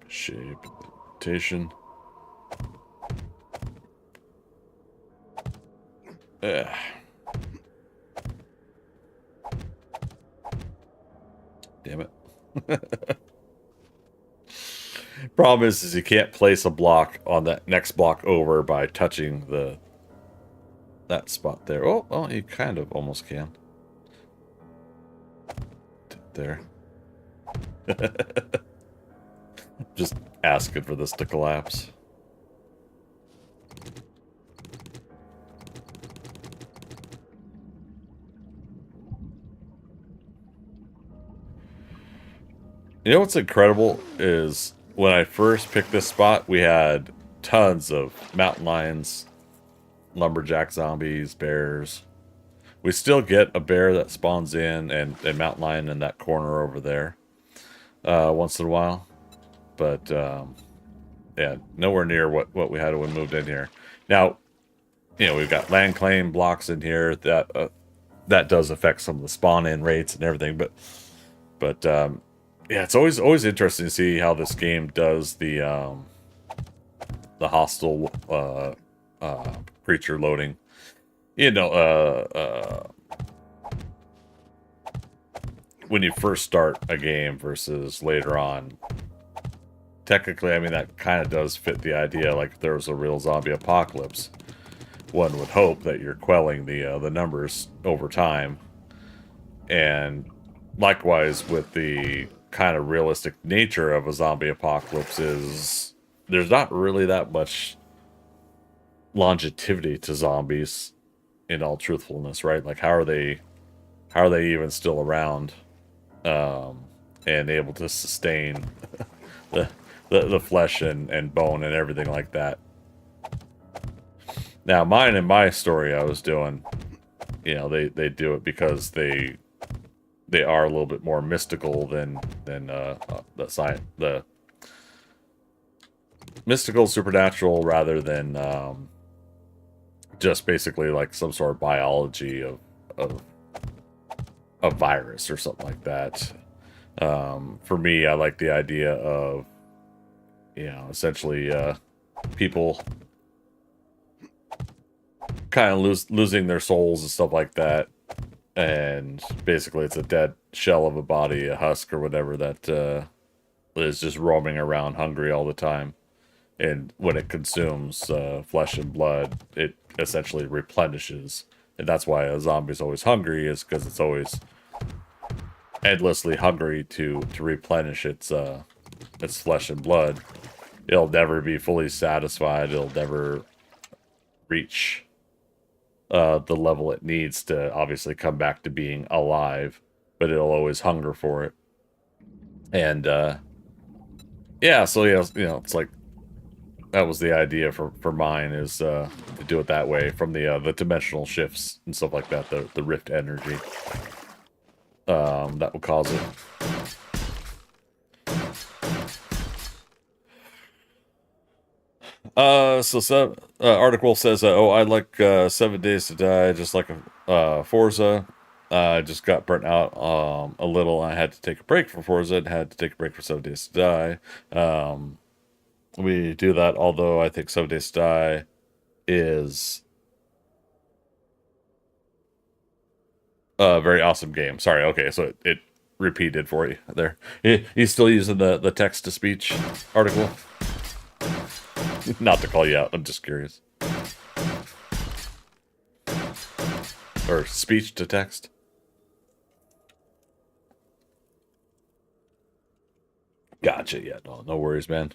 Shape, indentation. Damn it. Problem is you can't place a block on that next block over by touching that spot there. Oh, well, you kind of almost can. There. Just asking for this to collapse. You know what's incredible is when I first picked this spot, we had tons of mountain lions, lumberjack zombies, bears. We still get a bear that spawns in and a mountain lion in that corner over there once in a while. But, yeah, nowhere near what we had when we moved in here. Now, you know, we've got land claim blocks in here that does affect some of the spawn-in rates and everything. But yeah, it's always interesting to see how this game does the hostile creature loading. You know, when you first start a game versus later on. Technically, I mean, that kind of does fit the idea. Like, if there was a real zombie apocalypse, one would hope that you're quelling the numbers over time. And likewise, with the kind of realistic nature of a zombie apocalypse, is there's not really that much longevity to zombies. In all truthfulness, right? Like, how are they even still around, and able to sustain the flesh and bone and everything like that? Now, mine and my story I was doing, you know, they do it because they are a little bit more mystical than the mystical supernatural rather than just basically like some sort of biology of a virus or something like that. For me, I like the idea of, you know, essentially people kind of losing their souls and stuff like that, and basically it's a dead shell of a body, a husk or whatever, that is just roaming around hungry all the time. And when it consumes flesh and blood, it essentially replenishes. And that's why a zombie's always hungry, is because it's always endlessly hungry to replenish its flesh and blood. It'll never be fully satisfied. It'll never reach the level it needs to obviously come back to being alive, but it'll always hunger for it. And yeah, so yeah, you know, it's like that was the idea for mine, is to do it that way, from the dimensional shifts and stuff like that, the rift energy that will cause it. So article says, oh, I like 7 Days to Die just like Forza. I just got burnt out a little. I had to take a break from Forza and had to take a break for 7 Days to Die. We do that, although I think 7 Days to Die is a very awesome game. Sorry, okay, so it repeated for you there. He's still using the text-to-speech article? Not to call you out, I'm just curious. Or speech-to-text? Gotcha, yeah, no worries, man.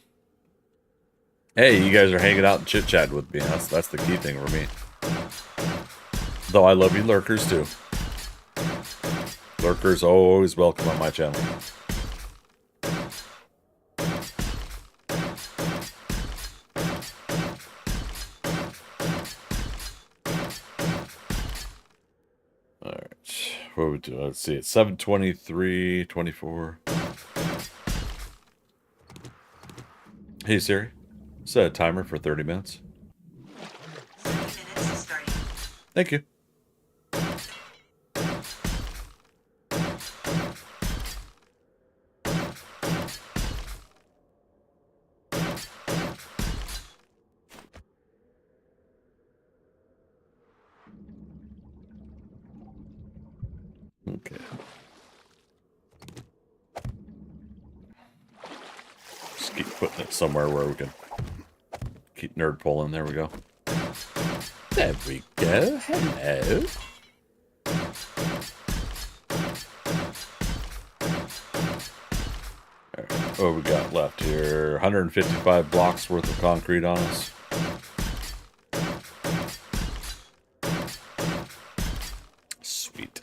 Hey, you guys are hanging out and chit-chatting with me. That's the key thing for me. Though I love you lurkers, too. Lurkers always welcome on my channel. Alright, what we do? Let's see, it's 7:23:24. Hey Siri, set a timer for 30 minutes. 30 minutes starting. Thank you. Okay. Just keep putting it somewhere where we can keep nerd pulling. There we go. There we go. Hello. Alright, what we got left here? 155 blocks worth of concrete on us. Sweet.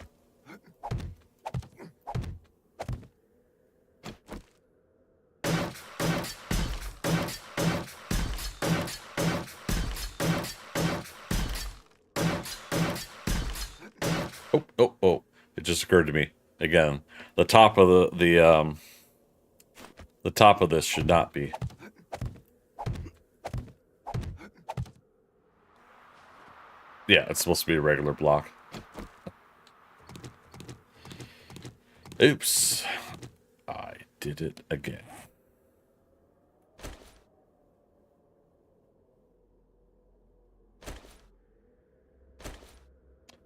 Oh. It just occurred to me. Again, the top of the top of this should not be. Yeah, it's supposed to be a regular block. Oops. I did it again.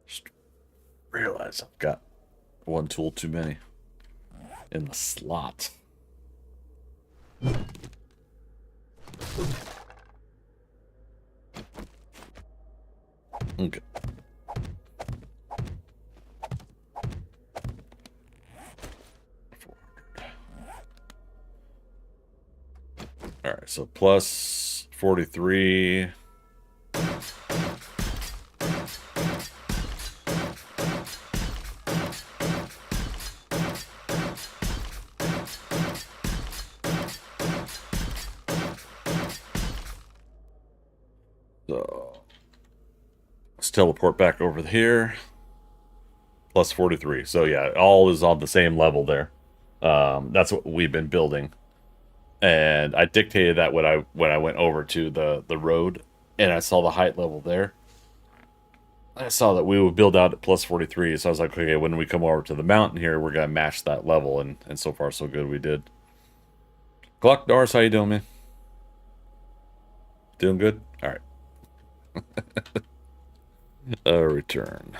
Just realize I've got one tool too many in the slot. Okay. All right, so plus 43. So let's teleport back over here. Plus 43. So yeah, all is on the same level there. That's what we've been building. And I dictated that when I went over to the road and I saw the height level there. I saw that we would build out at plus 43, so I was like, okay, when we come over to the mountain here, we're gonna match that level, and so far so good, we did. Gluck Norris, how you doing, man? Doing good? Alright. A return.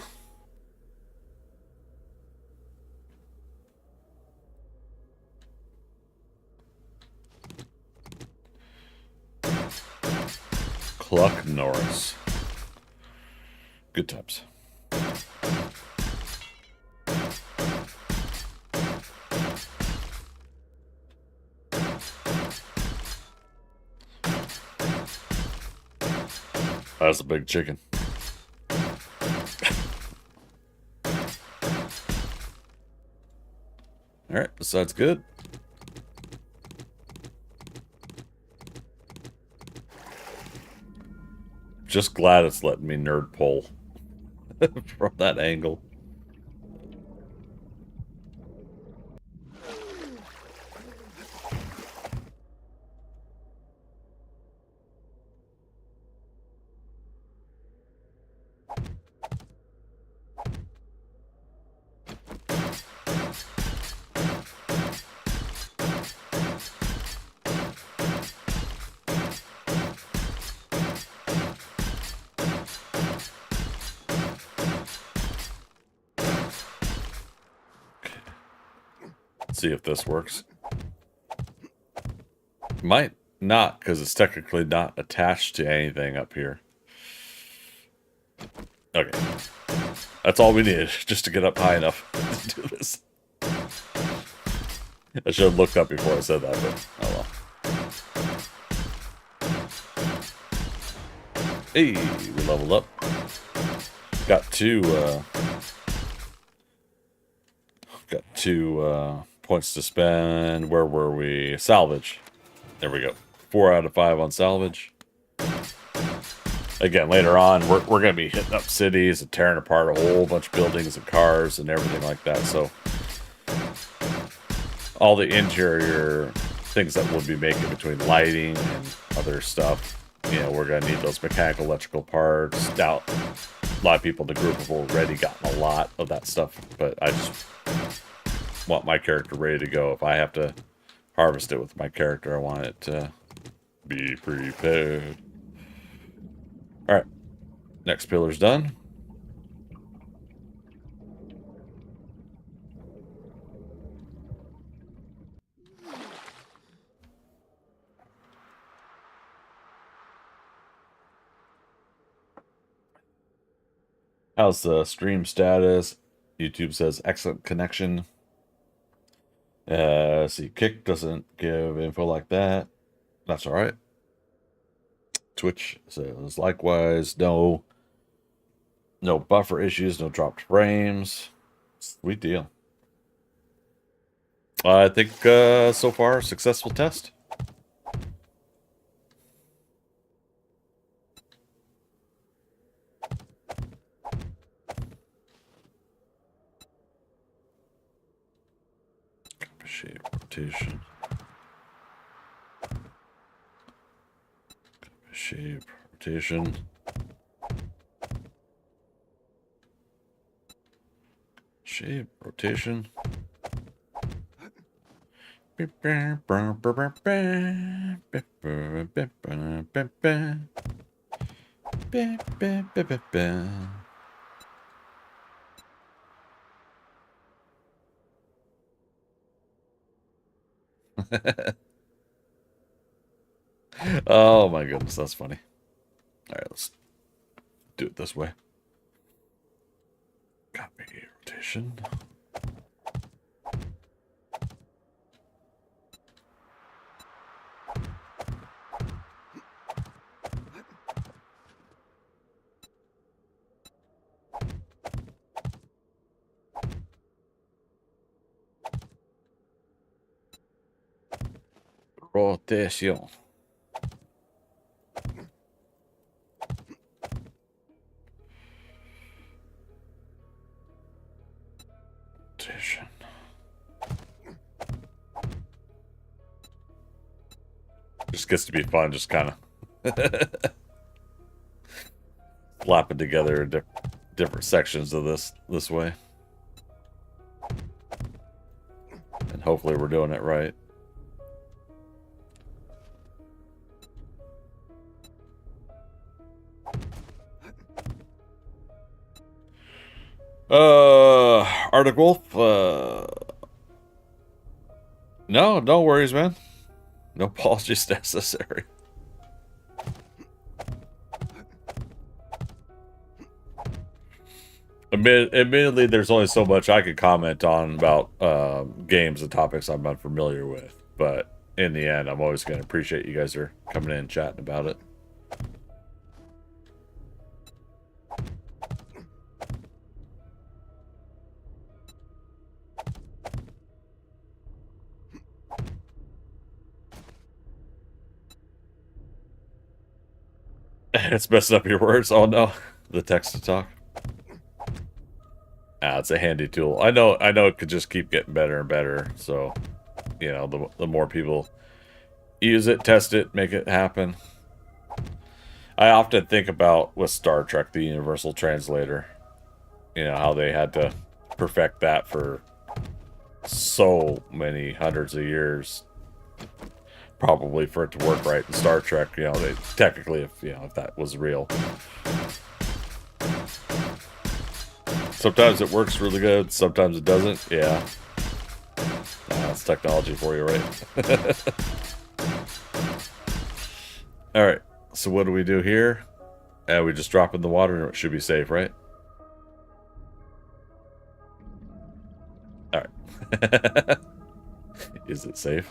Cluck Norris. Good times. That's a big chicken. Alright, so that's good. Just glad it's letting me nerd pull from that angle. See if this works. Might not, because it's technically not attached to anything up here. Okay. That's all we needed, just to get up high enough to do this. I should have looked up before I said that, but oh well. Hey, we leveled up. Got two points to spend. Where were we? Salvage. There we go. 4 out of 5 on salvage. Again, later on, we're going to be hitting up cities and tearing apart a whole bunch of buildings and cars and everything like that. So all the interior things that we'll be making between lighting and other stuff, you know, we're going to need those mechanical, electrical parts. Now, a lot of people in the group have already gotten a lot of that stuff, but I just want my character ready to go. If I have to harvest it with my character, I want it to be prepared. Alright, next pillar's done. How's the stream status? YouTube says excellent connection. See, Kick doesn't give info like that. That's alright. Twitch says likewise, no buffer issues, no dropped frames. Sweet deal. I think so far, successful test. Shape rotation. Shape rotation. Shape rotation. Oh my goodness, that's funny. Alright, let's do it this way. Copy rotation. Rotation. Rotation. Just gets to be fun, just kind of slapping together different sections of this way. And hopefully we're doing it right. Arctic Wolf, no worries, man. No apologies necessary. Admittedly, there's only so much I could comment on about games and topics I'm unfamiliar with, but in the end, I'm always going to appreciate you guys are coming in and chatting about it. It's messing up your words. Oh no, the text to talk. It's a handy tool. I know it could just keep getting better and better. So, you know, the more people use it, test it, make it happen. I often think about with Star Trek, the Universal Translator. You know, how they had to perfect that for so many hundreds of years. Probably for it to work right in Star Trek, you know, technically, if that was real. Sometimes it works really good, sometimes it doesn't. Yeah, advanced technology for you, right? All right. So what do we do here? We just drop in the water and it should be safe, right? All right. Is it safe?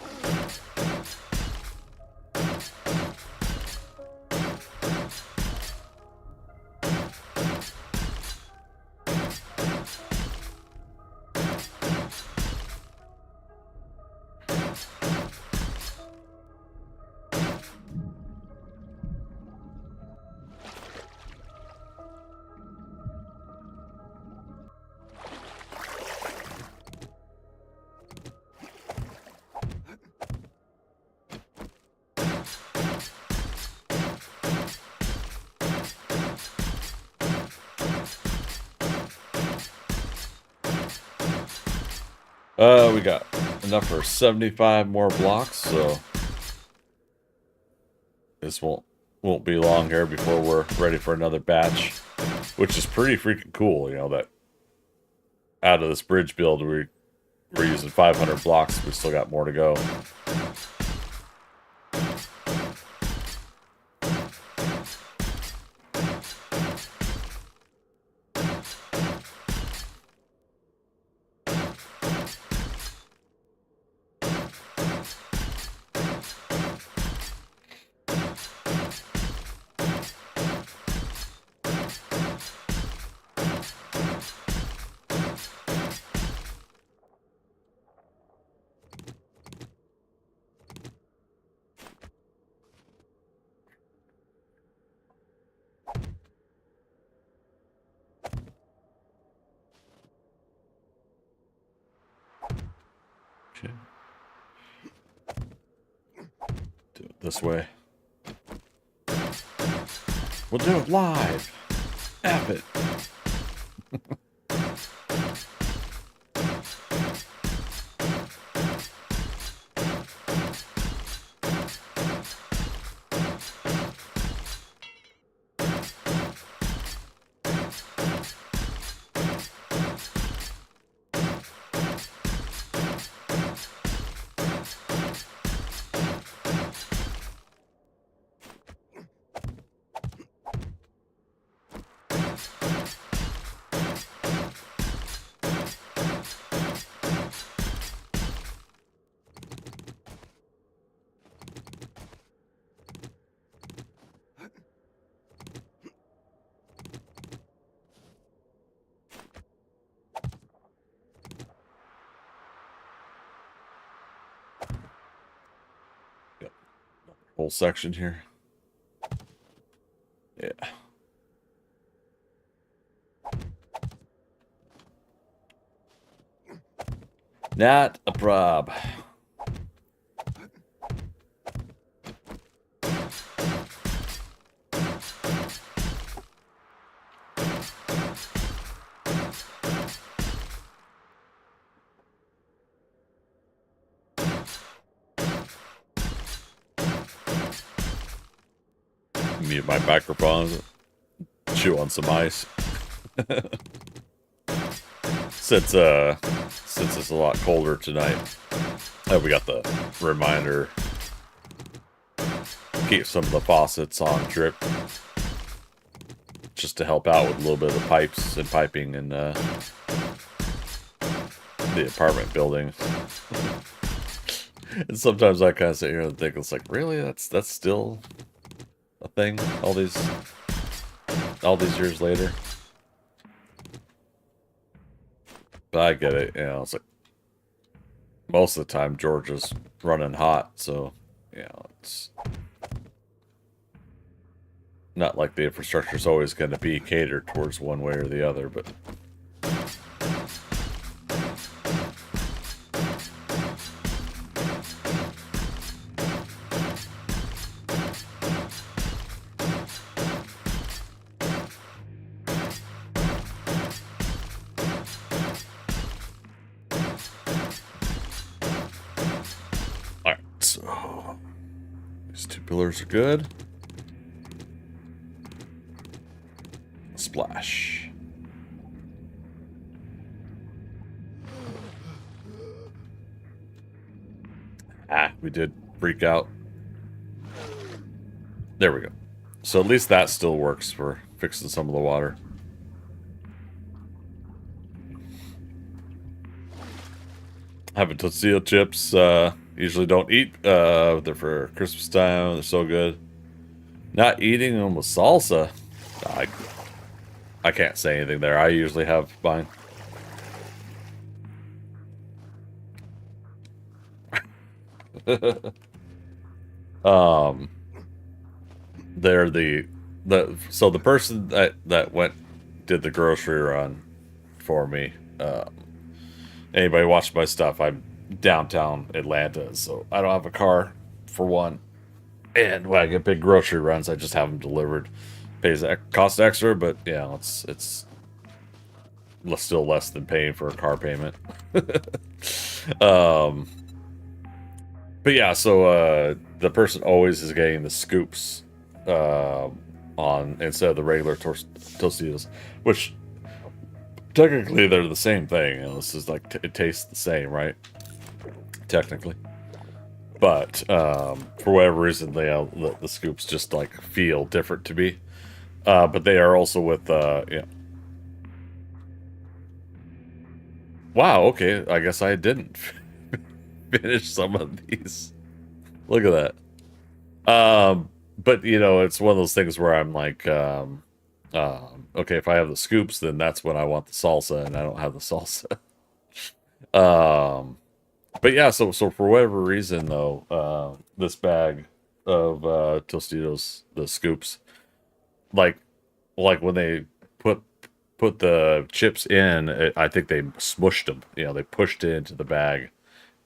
We got enough for 75 more blocks, so this won't be long here before we're ready for another batch, which is pretty freaking cool. You know that out of this bridge build we're using 500 blocks. We still got more to go. Okay. Do it this way. We'll do it live. F it. Yep. Whole section here. Yeah. Not a prob. Mute my microphone. Chew on some ice. Since it's a lot colder tonight, we got the reminder. Keep some of the faucets on drip, just to help out with a little bit of the pipes and piping in the apartment building. And sometimes I kind of sit here and think, it's like, really, that's still a thing all these years later. But I get it, you know. It's like most of the time Georgia's running hot, so you know it's not like the infrastructure is always going to be catered towards one way or the other. But so these two pillars are good. Splash. We did freak out. There we go. So at least that still works for fixing some of the water. Having tortilla chips, usually don't eat. They're for Christmas time. They're so good. Not eating them with salsa. I can't say anything there. I usually have mine. They're so the person that did the grocery run for me. Anybody watch my stuff? I'm downtown Atlanta, so I don't have a car for one. And when I get big grocery runs, I just have them delivered. Cost extra, but yeah, it's still less than paying for a car payment. But yeah, so the person always is getting the scoops on instead of the regular Tostitos, which technically they're the same thing. This is like it tastes the same, right? Technically, but for whatever reason, the scoops just like feel different to me. But they are also with yeah. Wow. Okay. I guess I didn't finish some of these. Look at that. But you know, it's one of those things where I'm like, okay, if I have the scoops, then that's when I want the salsa, and I don't have the salsa. But yeah, so for whatever reason though, this bag of Tostitos, the scoops, like when they put the chips in, I think they smushed them. You know, they pushed it into the bag,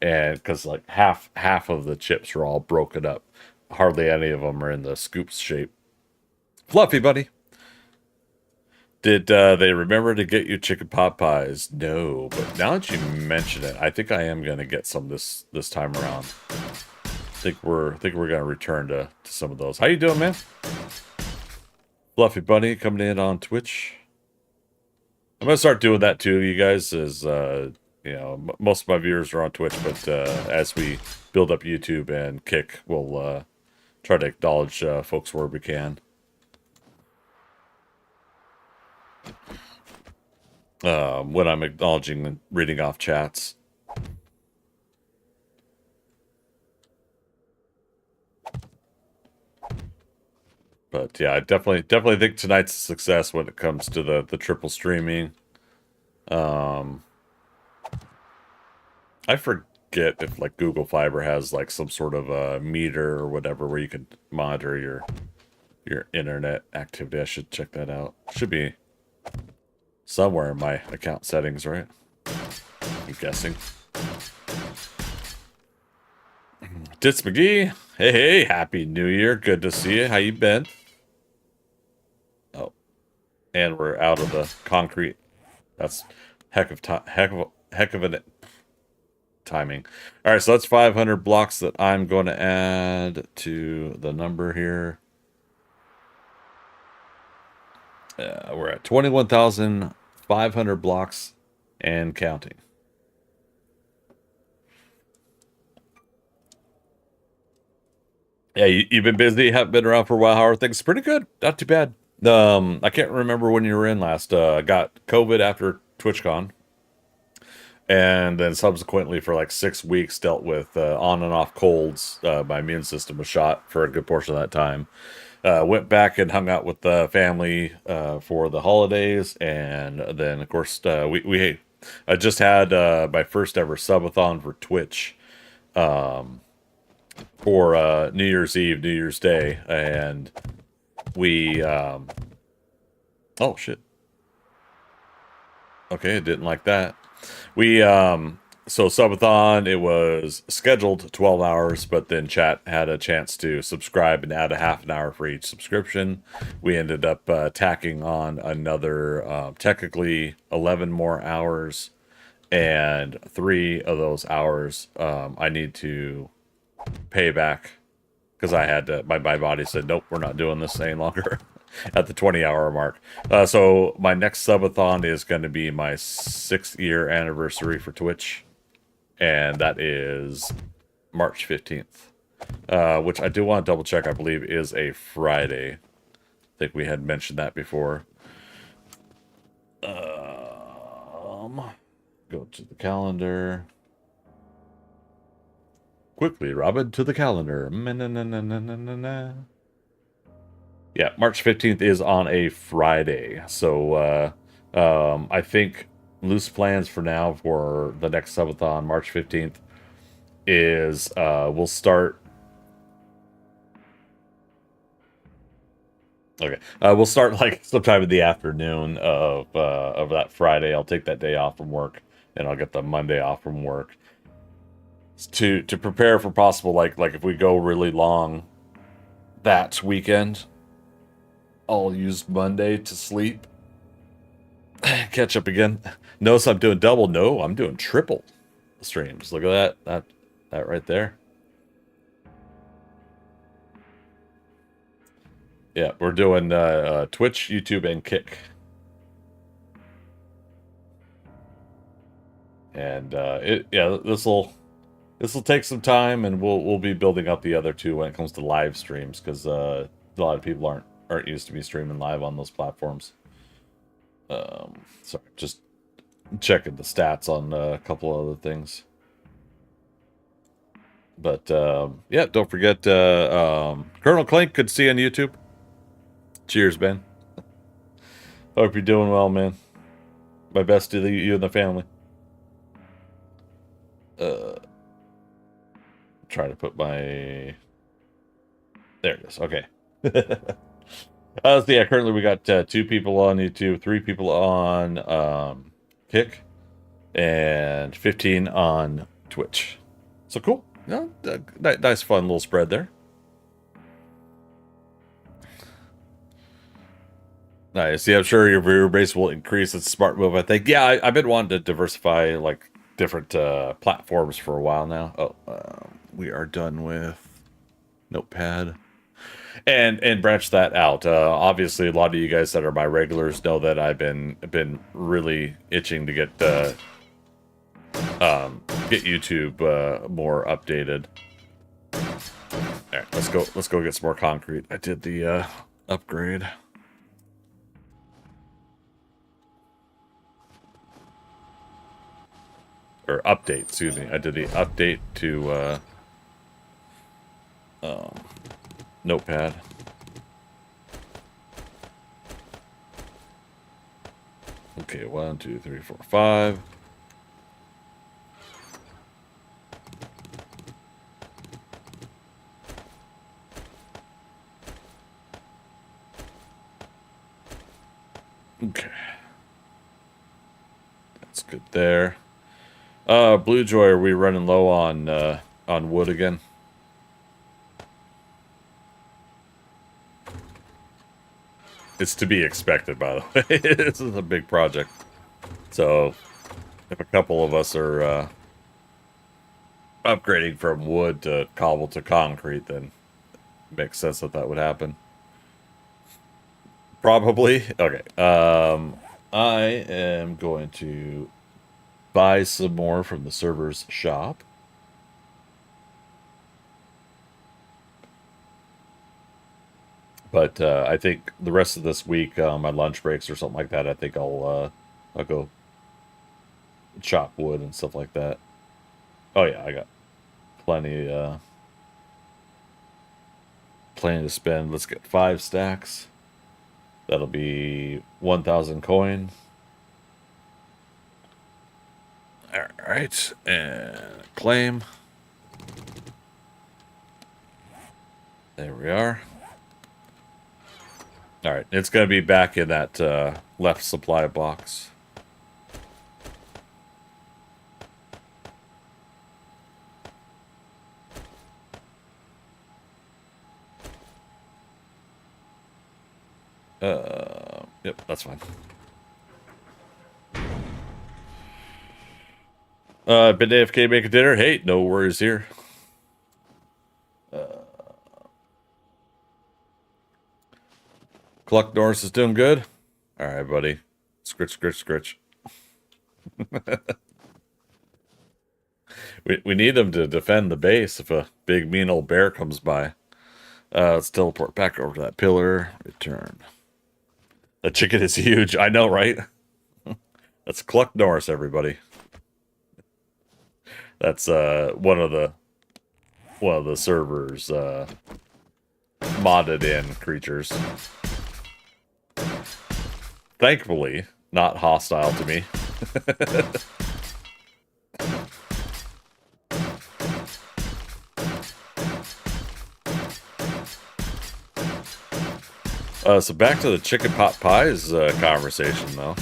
and because like half of the chips are all broken up, hardly any of them are in the scoops shape. Fluffy buddy, did they remember to get you chicken pot pies? No, but now that you mention it, I think I am gonna get some this time around. Think we're gonna return to some of those. How you doing, man? Fluffy bunny coming in on Twitch. I'm gonna start doing that too, you guys. As you know, most of my viewers are on Twitch, but as we build up YouTube and Kick, we'll try to acknowledge folks where we can. When I'm acknowledging and reading off chats. But yeah, I definitely think tonight's a success when it comes to the triple streaming. I forget if like Google Fiber has like some sort of a meter or whatever where you can monitor your internet activity. I should check that out. Should be somewhere in my account settings, right? I'm guessing. Tits McGee, hey, happy New Year. Good to see you. How you been? Oh, and we're out of the concrete. That's heck of an timing. All right, so that's 500 blocks that I'm going to add to the number here. We're at 21,500 blocks and counting. Yeah, you've been busy, haven't been around for a while. How are things? Pretty good, not too bad. I can't remember when you were in last. Got COVID after TwitchCon, and then subsequently for like 6 weeks dealt with on and off colds. My immune system was shot for a good portion of that time. Went back and hung out with the family for the holidays, and then of course I just had my first ever subathon for Twitch for New Year's Eve, New Year's Day, and we oh shit. Okay, I didn't like that. We so subathon, it was scheduled 12 hours, but then chat had a chance to subscribe and add a half an hour for each subscription. We ended up tacking on another technically 11 more hours, and 3 of those hours I need to pay back because I had to, my body said, nope, we're not doing this any longer at the 20-hour mark. So my next subathon is going to be my 6th year anniversary for Twitch, and that is March 15th, which I do want to double check. I believe is a Friday. I think we had mentioned that before. Go to the calendar. Quickly, Robin, to the calendar. Yeah, March 15th is on a Friday. So I think loose plans for now for the next subathon, March 15th, is we'll start. Okay, we'll start like sometime in the afternoon of that Friday. I'll take that day off from work, and I'll get the Monday off from work to prepare for possible like if we go really long that weekend. I'll use Monday to sleep, catch up again. Notice I'm doing double. No, I'm doing triple streams. Look at that right there. Yeah, we're doing Twitch, YouTube, and Kick. And this will take some time, and we'll be building up the other two when it comes to live streams, because a lot of people aren't used to me streaming live on those platforms. Sorry, just checking the stats on a couple other things. But yeah, don't forget Colonel Clink, good to see you on YouTube. Cheers, Ben. Hope you're doing well, man. My best to you and the family. Try to put my... There it is. Okay. So yeah, currently we got 2 people on YouTube, 3 people on Kick, and 15 on Twitch. So cool. Yeah, nice, fun little spread there. Nice. Yeah, I'm sure your viewer base will increase. It's a smart move, I think. Yeah, I've been wanting to diversify like different platforms for a while now. Oh, we are done with Notepad. And branch that out. Obviously, a lot of you guys that are my regulars know that I've been really itching to get YouTube more updated. All right, let's go get some more concrete. I did the upgrade. Or update, excuse me. I did the update to Notepad. Okay, 1, 2, 3, 4, 5. Okay. That's good there. Blue Joy, are we running low on wood again? It's to be expected, by the way. This is a big project. So, if a couple of us are upgrading from wood to cobble to concrete, then it makes sense that would happen. Probably. Okay. I am going to buy some more from the server's shop. But I think the rest of this week, my lunch breaks or something like that, I think I'll go chop wood and stuff like that. Oh yeah, I got plenty to spend. Let's get 5 stacks. That'll be 1,000 coin. All right, and claim. There we are. All right, it's going to be back in that left supply box. Yep, that's fine. Been AFK making dinner. Hey, no worries here. Cluck Norris is doing good. All right, buddy. Scritch, scritch, scritch. We need them to defend the base if a big mean old bear comes by. Let's teleport back over to that pillar. Return. The chicken is huge. I know, right? That's Cluck Norris, everybody. That's one of the servers modded in creatures. Thankfully, not hostile to me. So back to the chicken pot pies conversation, though.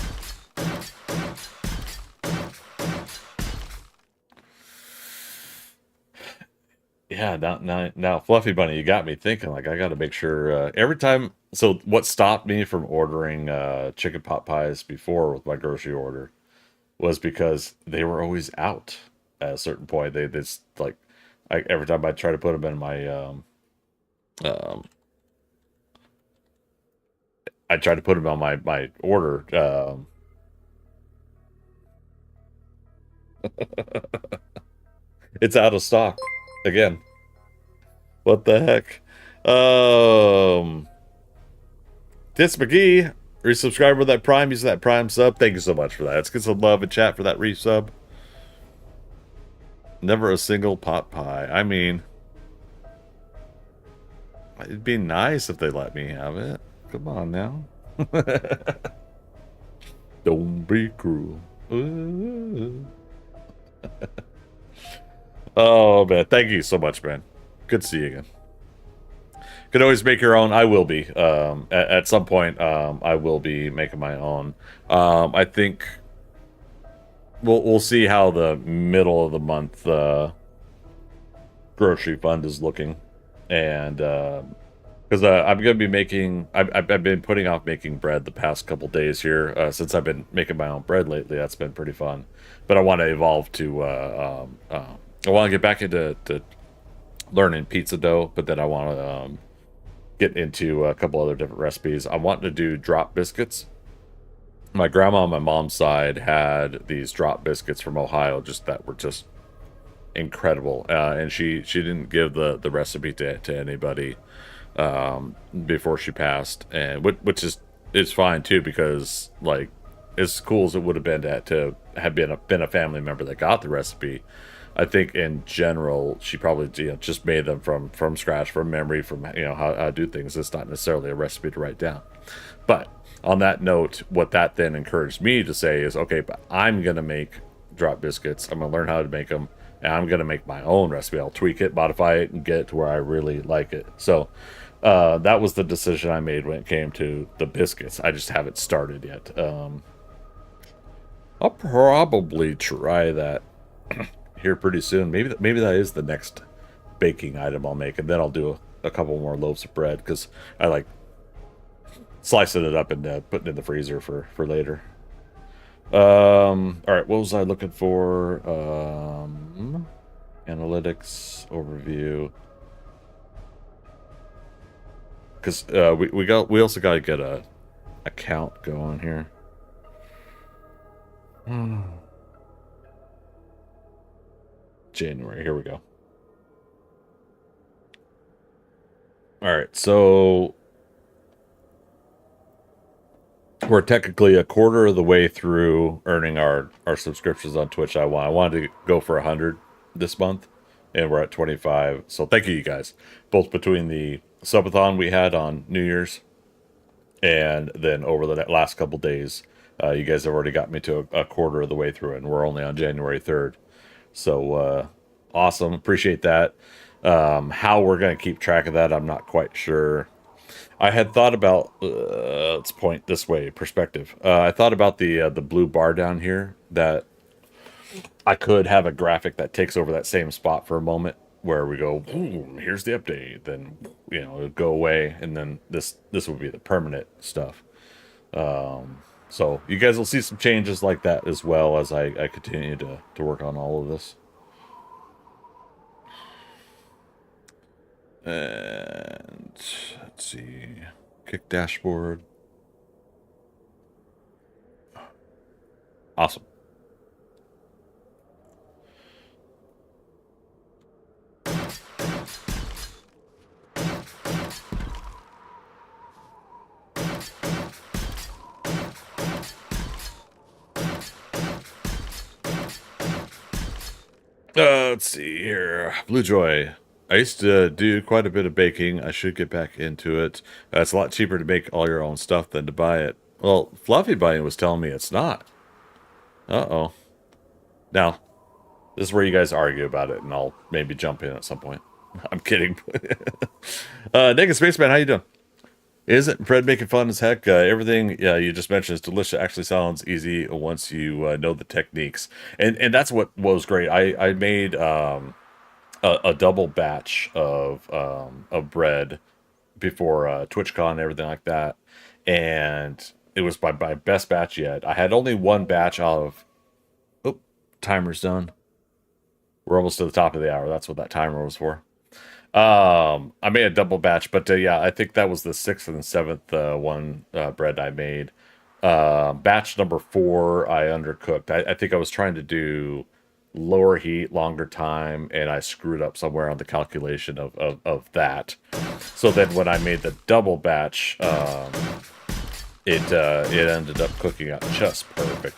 Yeah, now, Fluffy Bunny, you got me thinking. Like, I got to make sure every time. So, what stopped me from ordering chicken pot pies before with my grocery order was because they were always out at a certain point. They just like, every time I try to put them in my um, I tried to put them on my order. It's out of stock again. What the heck? Tits McGee, resubscribe with that Prime, using that Prime sub. Thank you so much for that. Let's get some love and chat for that resub. Never a single pot pie. I mean, it'd be nice if they let me have it. Come on now. Don't be cruel. Oh, man. Thank you so much, man. Good to see you again. Could always make your own. I will be. At some point, I will be making my own. I think we'll see how the middle of the month grocery fund is looking, and because I'm gonna be making. I've been putting off making bread the past couple days here since I've been making my own bread lately. That's been pretty fun, but I want to evolve to. I want to get back into learning pizza dough, but then I want to get into a couple other different recipes. I'm wanting to do drop biscuits. My grandma on my mom's side had these drop biscuits from Ohio, just that were just incredible. And she didn't give the recipe to anybody before she passed, and which is fine too, because like as cool as it would have been to have been a family member that got the recipe. I think in general, she probably just made them from scratch, from memory, from how to do things. It's not necessarily a recipe to write down. But on that note, what that then encouraged me to say is, okay, but I'm gonna make drop biscuits. I'm gonna learn how to make them, and I'm gonna make my own recipe. I'll tweak it, modify it, and get it to where I really like it. So that was the decision I made when it came to the biscuits. I just haven't started yet. I'll probably try that here pretty soon. Maybe that is the next baking item I'll make, and then I'll do a couple more loaves of bread, because I like slicing it up and putting it in the freezer for later. All right, what was I looking for? Analytics overview, because we also got to get a count going here. January. Here we go. All right, so we're technically a quarter of the way through earning our subscriptions on Twitch. I wanted to go for 100 this month, and we're at 25. So thank you guys, both between the subathon we had on New Year's and then over the last couple days. You guys have already got me to a quarter of the way through it, and we're only on January 3rd. So awesome. Appreciate that. How we're going to keep track of that, I'm not quite sure. I had thought about, let's point this way, perspective. I thought about the blue bar down here, that I could have a graphic that takes over that same spot for a moment, where we go, boom, here's the update. Then, it'll go away, and then this would be the permanent stuff. So you guys will see some changes like that as well as I continue to work on all of this. And let's see, kick dashboard. Awesome. Let's see here. Blue Joy. I used to do quite a bit of baking. I should get back into it. It's a lot cheaper to make all your own stuff than to buy it. Well, Fluffy Bunny was telling me it's not. Uh-oh. Now, this is where you guys argue about it, and I'll maybe jump in at some point. I'm kidding. Naked Spaceman, how you doing? Isn't bread making fun as heck? Everything you just mentioned is delicious. Actually sounds easy once you know the techniques. And that's what was great. I made a double batch of bread before TwitchCon and everything like that. And it was my best batch yet. I had only one batch out of... Oh, timer's done. We're almost to the top of the hour. That's what that timer was for. I made a double batch, but yeah, I think that was the 6th and 7th one bread I made. Batch number 4, I undercooked. I think I was trying to do lower heat, longer time, and I screwed up somewhere on the calculation of that. So then when I made the double batch, it ended up cooking out just perfect.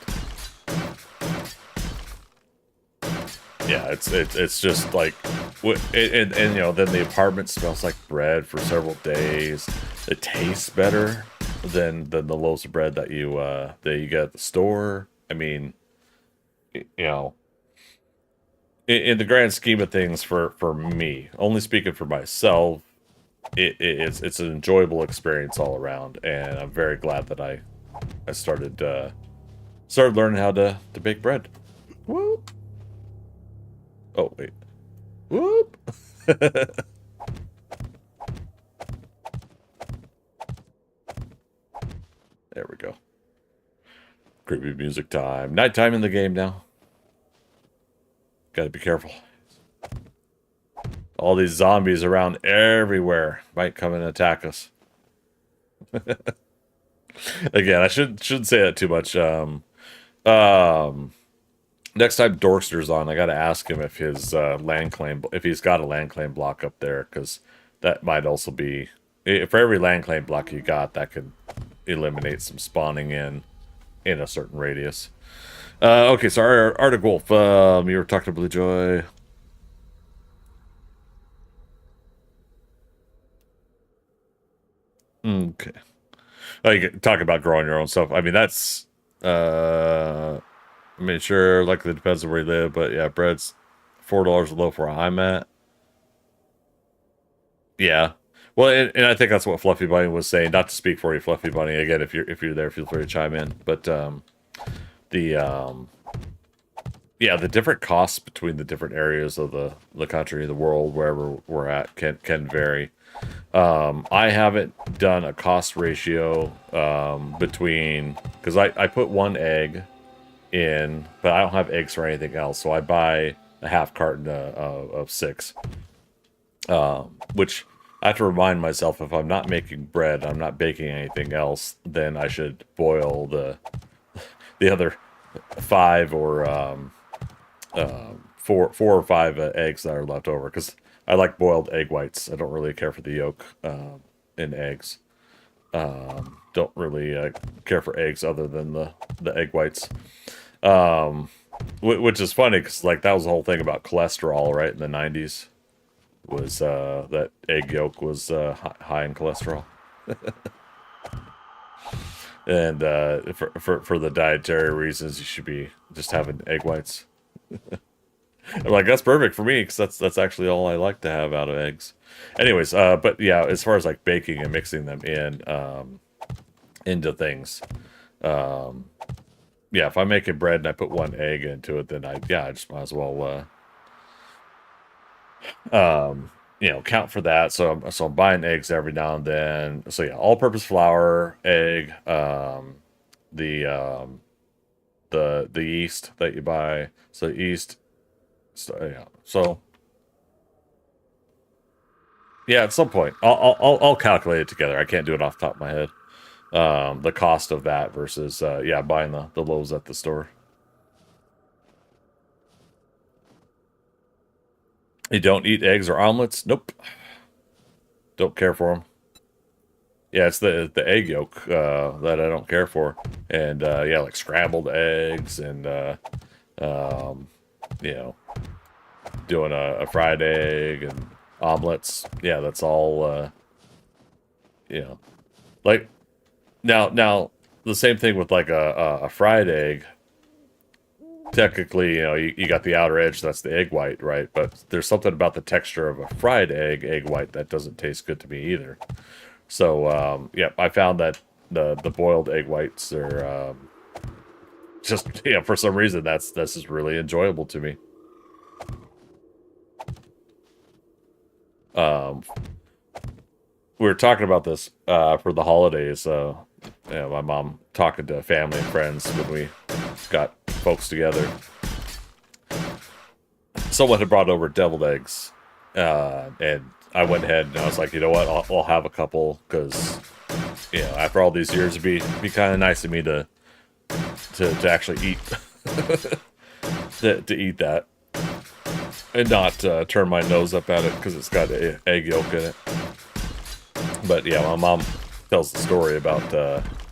Yeah, it's just like, and you know, then the apartment smells like bread for several days. It tastes better than the loaves of bread that you get at the store. I mean, you know, in the grand scheme of things, for me, only speaking for myself, it's an enjoyable experience all around, and I'm very glad that I started learning how to bake bread. Woo! Oh, wait. Whoop! There we go. Creepy music time. Nighttime in the game now. Gotta be careful. All these zombies around everywhere might come and attack us. Again, I shouldn't say that too much. Next time Dorkster's on, I gotta ask him if his land claim, if he's got a land claim block up there, because that might also be, for every land claim block you got, that could eliminate some spawning in a certain radius. Okay, so Arctic Wolf, you were talking to Blue Joy. Okay. Oh, you talk about growing your own stuff. I mean, that's I mean, sure, likely depends on where you live, but yeah, bread's $4 a loaf where I'm at. Yeah. Well, and I think that's what Fluffy Bunny was saying. Not to speak for you, Fluffy Bunny. Again, if you're there, feel free to chime in. But the yeah, the different costs between the different areas of the country, the world, wherever we're at, can vary. I haven't done a cost ratio between, because I put one egg in, but I don't have eggs or anything else, so I buy a half carton of 6. Which I have to remind myself, if I'm not making bread, I'm not baking anything else, then I should boil the other 5 or 4 or 5 eggs that are left over, because I like boiled egg whites. I don't really care for the yolk in eggs. Don't really care for eggs other than the egg whites. Which is funny, because like that was the whole thing about cholesterol, right, in the 90s, was that egg yolk was high in cholesterol. And for the dietary reasons, you should be just having egg whites. I'm like, that's perfect for me, because that's actually all I like to have out of eggs. Anyways, but yeah, as far as like baking and mixing them in into things, yeah, if I'm making bread and I put one egg into it, then I just might as well you know, count for that. So I'm buying eggs every now and then. So yeah, all-purpose flour, egg, the yeast that you buy. So yeast. So yeah. So yeah, at some point I'll calculate it together. I can't do it off the top of my head. The cost of that versus yeah, buying the loaves at the store. You don't eat eggs or omelets? Nope. Don't care for them. Yeah, it's the egg yolk that I don't care for. And yeah, like scrambled eggs and you know, doing a fried egg and omelets. Yeah, that's all, you know, like now the same thing with like a fried egg. Technically, you got the outer edge, that's the egg white, right? But there's something about the texture of a fried egg white, that doesn't taste good to me either. So, yeah, I found that the boiled egg whites are just, yeah, for some reason, this is really enjoyable to me. We were talking about this for the holidays. My mom talking to family and friends when we got folks together. Someone had brought over deviled eggs, and I went ahead and I was like, you know what, I'll have a couple because, after all these years, it'd be kind of nice of me to actually eat to eat that and not turn my nose up at it because it's got egg yolk in it. But yeah, my mom tells the story about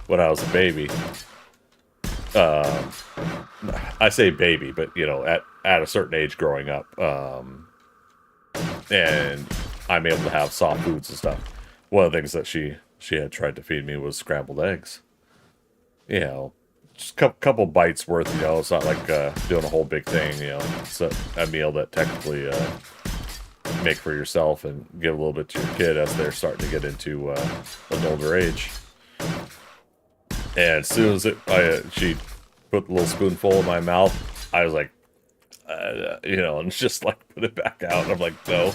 when I was a baby. I say baby, but at a certain age growing up, and I'm able to have soft foods and stuff. One of the things that she had tried to feed me was scrambled eggs. Just a couple bites worth. It's not like doing a whole big thing. It's a meal that technically make for yourself and give a little bit to your kid as they're starting to get into an older age. And as soon as she put a little spoonful in my mouth, I was like, and just like put it back out. And I'm like, no.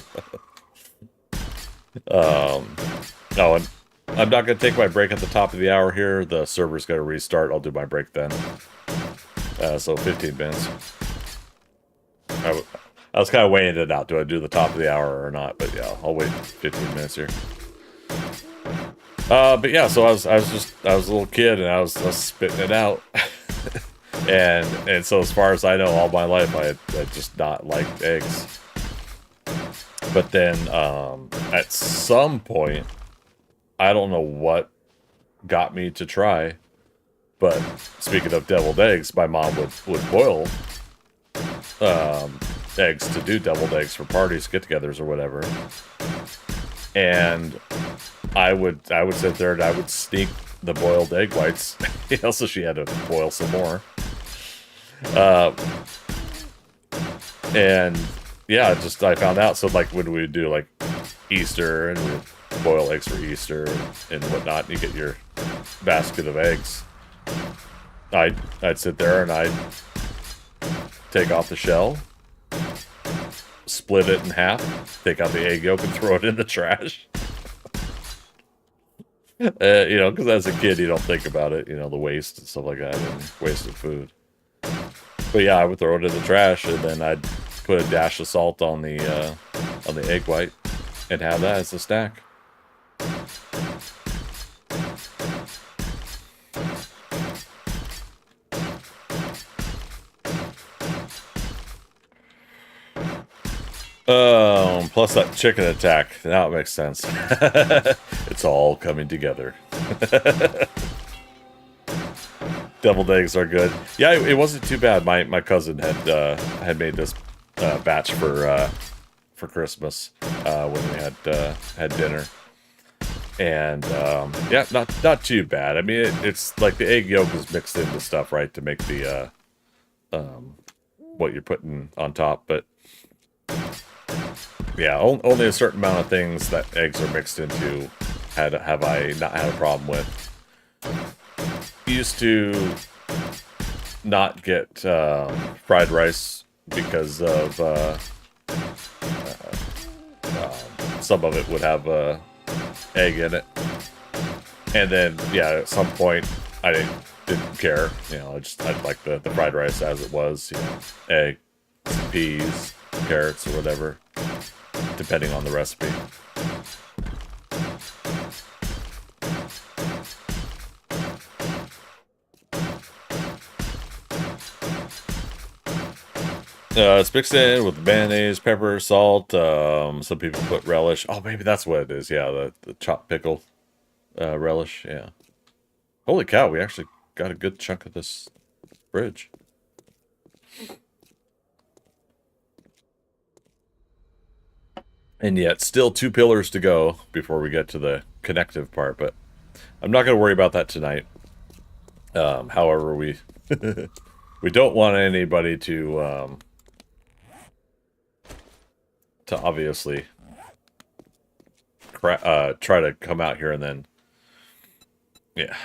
No, and I'm not going to take my break at the top of the hour here. The server's going to restart. I'll do my break then. So 15 minutes. I was kind of weighing it out. Do I do the top of the hour or not? But yeah, I'll wait 15 minutes here. But yeah, so I was a little kid and I was spitting it out. and so as far as I know, all my life I just not liked eggs. But then at some point, I don't know what got me to try, but speaking of deviled eggs, my mom would boil eggs to do deviled eggs for parties, get-togethers, or whatever. And I would sit there and I would sneak the boiled egg whites, so she had to boil some more. And yeah, I found out. So like when we do like Easter and we boil eggs for Easter and whatnot, and you get your basket of eggs, I'd sit there and I'd take off the shell, split it in half, take out the egg yolk and throw it in the trash. Because as a kid you don't think about it, the waste and stuff like that, and wasted food. But yeah, I would throw it in the trash, and then I'd put a dash of salt on the egg white and have that as a snack. Plus that chicken attack. Now it makes sense. It's all coming together. Deviled eggs are good. Yeah, it wasn't too bad. My cousin had made this batch for Christmas when we had dinner, and yeah, not too bad. I mean, it's like the egg yolk is mixed into stuff, right, to make the what you're putting on top, but yeah, only a certain amount of things that eggs are mixed into have I not had a problem with. Used to not get fried rice because of some of it would have egg in it, and then yeah, at some point I didn't care. I'd like the fried rice as it was. Egg, peas, carrots, or whatever, depending on the recipe. It's mixed in with mayonnaise, pepper, salt. Some people put relish. Oh, maybe that's what it is. Yeah, the chopped pickle relish. Yeah. Holy cow, we actually got a good chunk of this fridge. And yet, still 2 pillars to go before we get to the connective part, but I'm not going to worry about that tonight. However, we we don't want anybody to obviously try to come out here and then, yeah.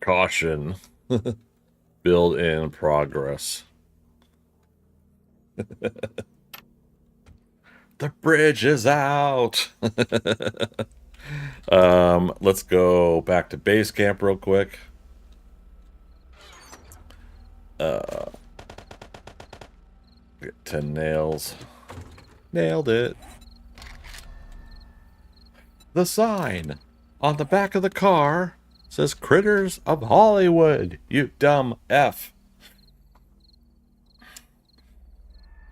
Caution. Build in progress. The bridge is out. Let's go back to base camp real quick. Get 10 nails. Nailed it. The sign on the back of the car says Critters of Hollywood, you dumb F.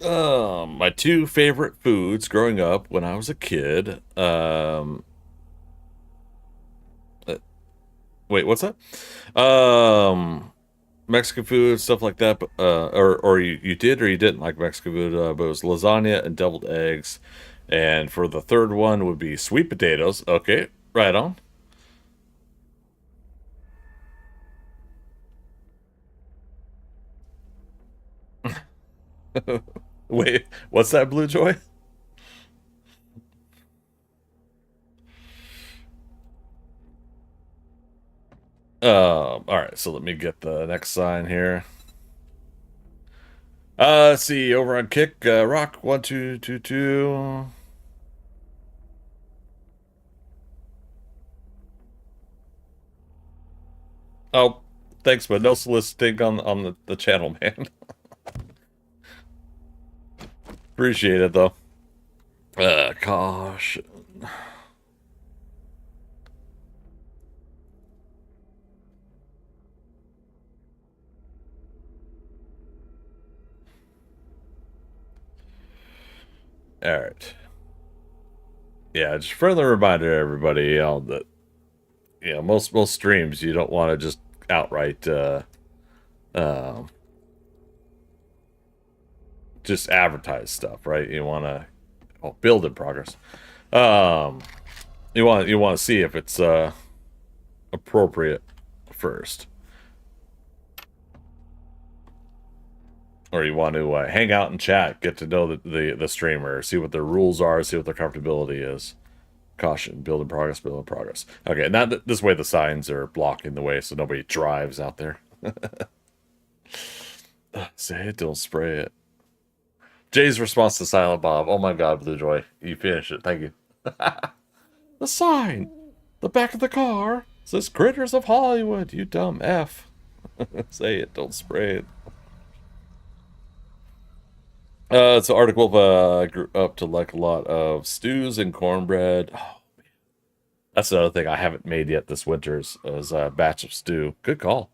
My 2 favorite foods growing up when I was a kid. Wait, what's that? Mexican food, stuff like that. But, or you did or you didn't like Mexican food, but it was lasagna and deviled eggs. And for the third one would be sweet potatoes. Okay, right on. Wait, what's that, Blue Joy? All right, so let me get the next sign here. Let's see, over on Kick, Rock 1222. Oh, thanks, but no soliciting on the channel, man. Appreciate it though. Gosh. All right. Yeah, just friendly reminder to everybody, that most streams you don't want to just outright um just advertise stuff, right? You want to build in progress. Um you want to see if it's appropriate first. Or you want to hang out and chat, get to know the streamer, see what their rules are, see what their comfortability is. Caution, build in progress, build in progress. Okay, and this way the signs are blocking the way so nobody drives out there. Say it, don't spray it. Jay's response to Silent Bob. Oh my god, Blue Joy. You finished it. Thank you. The sign! The back of the car says Critters of Hollywood, you dumb F. Say it, don't spray it. So Article grew up to like a lot of stews and cornbread. Oh, man. That's another thing I haven't made yet this winter is a batch of stew. Good call.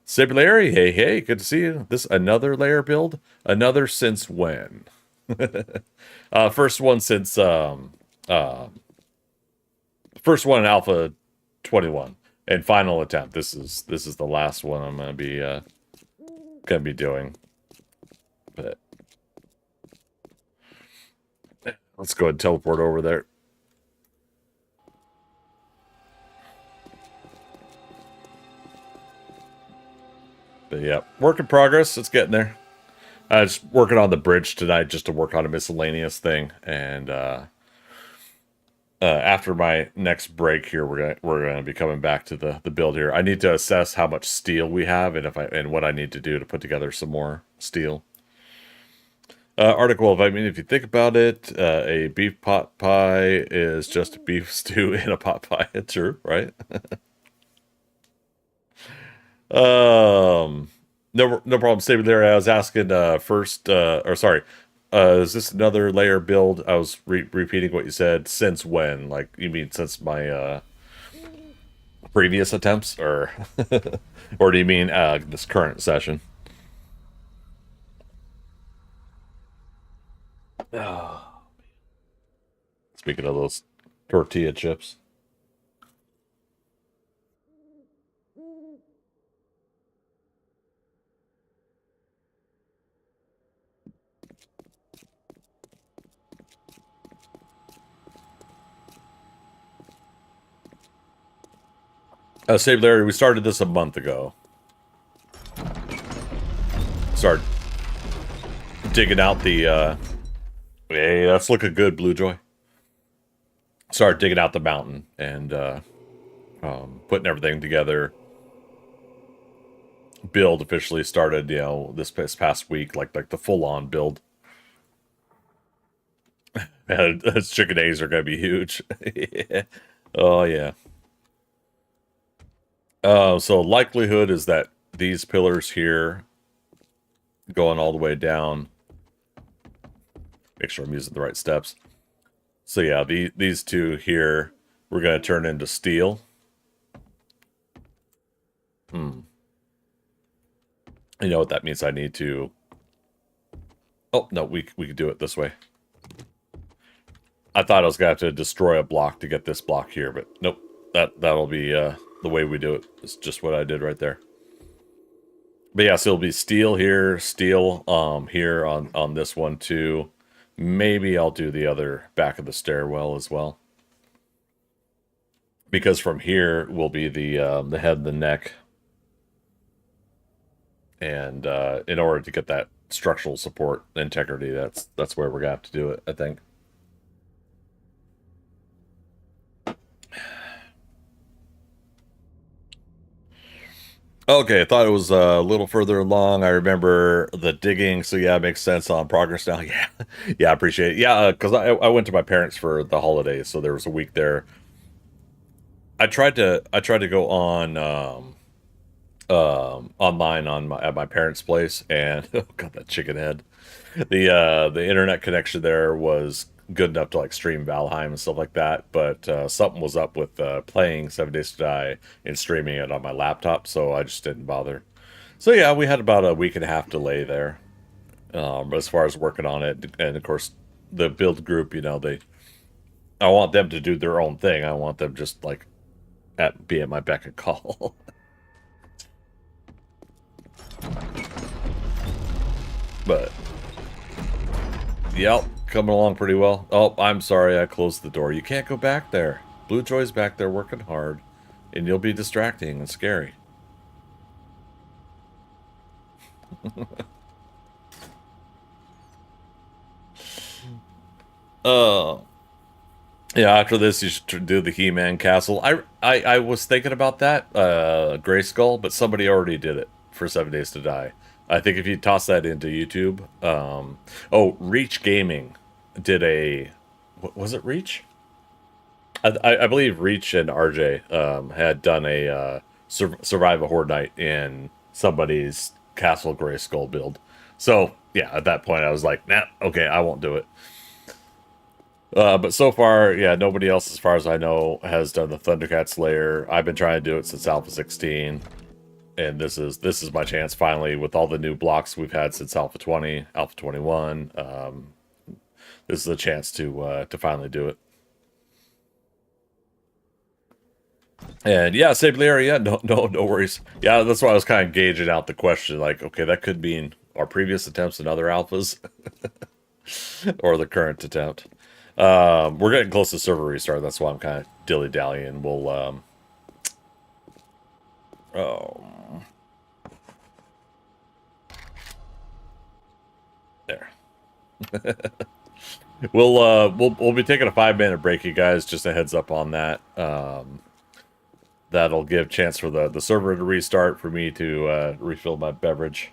Saber Larry, hey, good to see you. This another layer build? Another since when? First one since first one in Alpha 21 and final attempt. This is the last one I'm gonna be doing. But let's go ahead and teleport over there. But yeah, work in progress. It's getting there. I was working on the bridge tonight just to work on a miscellaneous thing, and after my next break here, we're gonna be coming back to the build here. I need to assess how much steel we have and what I need to do to put together some more steel. Article, if you think about it, a beef pot pie is just a beef stew in a pot pie. It's true, right? No problem. Stay there. I was asking first, or sorry, is this another layer build? I was repeating what you said. Since when? Like, you mean since my previous attempts, or or do you mean this current session? Oh. Speaking of those tortilla chips. Save Larry, we started this a month ago. Start digging out the, hey, that's looking good, Blue Joy. Start digging out the mountain and, putting everything together. Build officially started, you know, this past week, like the full-on build. Man, those chicken eggs are gonna be huge. Yeah. Oh yeah. So likelihood is that these pillars here, going all the way down. Make sure I'm using the right steps. So yeah, these two here, we're gonna turn into steel. You know what that means? I need to. Oh no, we could do it this way. I thought I was gonna have to destroy a block to get this block here, but nope. That'll be the way we do it. It's just what I did right there. But yeah, so it'll be steel here, steel here on this one too. Maybe I'll do the other back of the stairwell as well. Because from here will be the head and the neck. And in order to get that structural support integrity, that's where we're gonna have to do it, I think. Okay, I thought it was a little further along. I remember the digging, so yeah, it makes sense on progress now. Yeah, yeah, I appreciate it. Yeah, because I went to my parents for the holidays, so there was a week there. I tried to go on online on at my parents' place, and oh god, that chicken head. The internet connection there was good enough to like stream Valheim and stuff like that, but something was up with playing 7 Days to Die and streaming it on my laptop, so I just didn't bother. So yeah, we had about a week and a half delay there, as far as working on it, and of course the build group, you know, I want them to do their own thing. I want them just like be at my beck and call. But yep, coming along pretty well. Oh, I'm sorry, I closed the door. You can't go back there. Blue Joy's back there working hard, and you'll be distracting and scary. Uh, yeah, after this, you should do the He-Man castle. I was thinking about that, Grayskull, but somebody already did it for 7 Days to Die. I think if you toss that into YouTube, oh, Reach Gaming did a, was it Reach? I believe Reach and RJ had done a survive a horde night in somebody's Castle Grayskull build. So yeah, at that point I was like, nah, okay, I won't do it. But so far, yeah, nobody else, as far as I know, has done the ThunderCats Lair. I've been trying to do it since Alpha 16, and this is my chance finally with all the new blocks we've had since Alpha 20, Alpha 21. This is a chance to finally do it. And yeah, save the area. No worries. Yeah, that's why I was kind of gauging out the question. Like, okay, that could mean our previous attempts and other alphas, or the current attempt. We're getting close to server restart. That's why I'm kind of dilly dallying. We'll oh, there. We'll be taking a 5-minute break, you guys. Just a heads up on that. That'll give chance for the server to restart, for me to refill my beverage,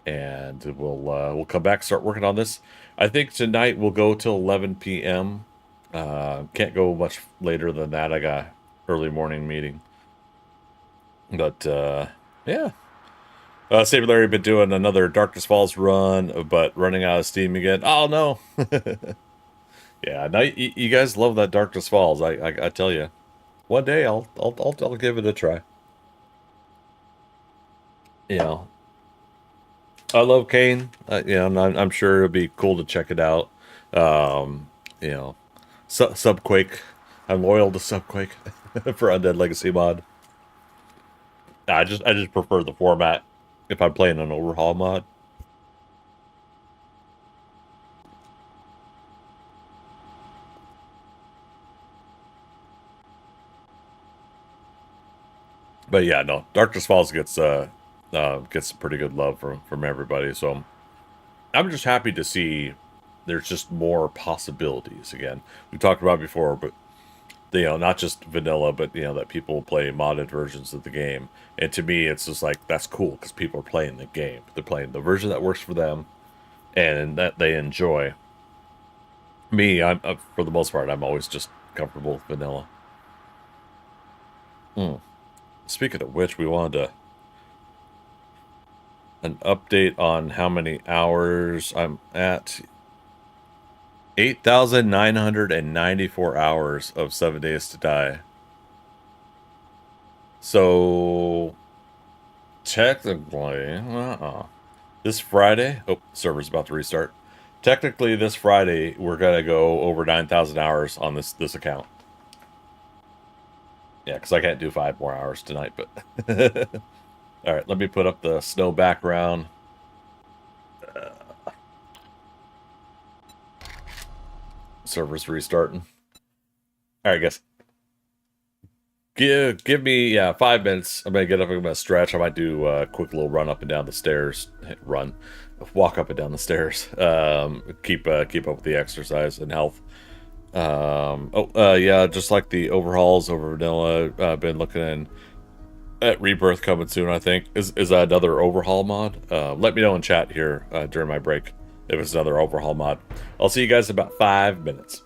and we'll come back, start working on this. I think tonight we'll go till 11 p.m. Can't go much later than that. I got early morning meeting, but yeah. Saber Larry been doing another Darkness Falls run, but running out of steam again. Oh no. Yeah, now you guys love that Darkness Falls. I tell you, one day I'll give it a try. You know, I love Kane. You know, I'm sure it'll be cool to check it out. You know, Subquake. I'm loyal to Subquake for Undead Legacy mod. I just prefer the format if I'm playing an overhaul mod. But yeah, no, Darkness Falls gets some pretty good love from everybody. So I'm just happy to see there's just more possibilities again. We talked about it before, but not just vanilla, but that people play modded versions of the game. And to me, it's just like that's cool because people are playing the game. They're playing the version that works for them and that they enjoy. Me, I'm for the most part, I'm always just comfortable with vanilla. Hmm. Speaking of which, we wanted an update on how many hours I'm at. 8,994 hours of 7 Days to Die. So technically, this Friday, oh, server's about to restart. Technically, this Friday we're gonna go over 9,000 hours on this account. Yeah, because I can't do 5 more hours tonight. But all right, let me put up the snow background. Server's restarting. All right, guys. Give me 5 minutes. I'm gonna get up. I'm gonna stretch. I might do a quick little run up and down the stairs. Walk up and down the stairs. Keep up with the exercise and health. Yeah, just like the overhauls over vanilla. I've been looking at Rebirth coming soon. I think is that another overhaul mod? Let me know in chat here during my break if it's another overhaul mod. I'll see you guys in about 5 minutes.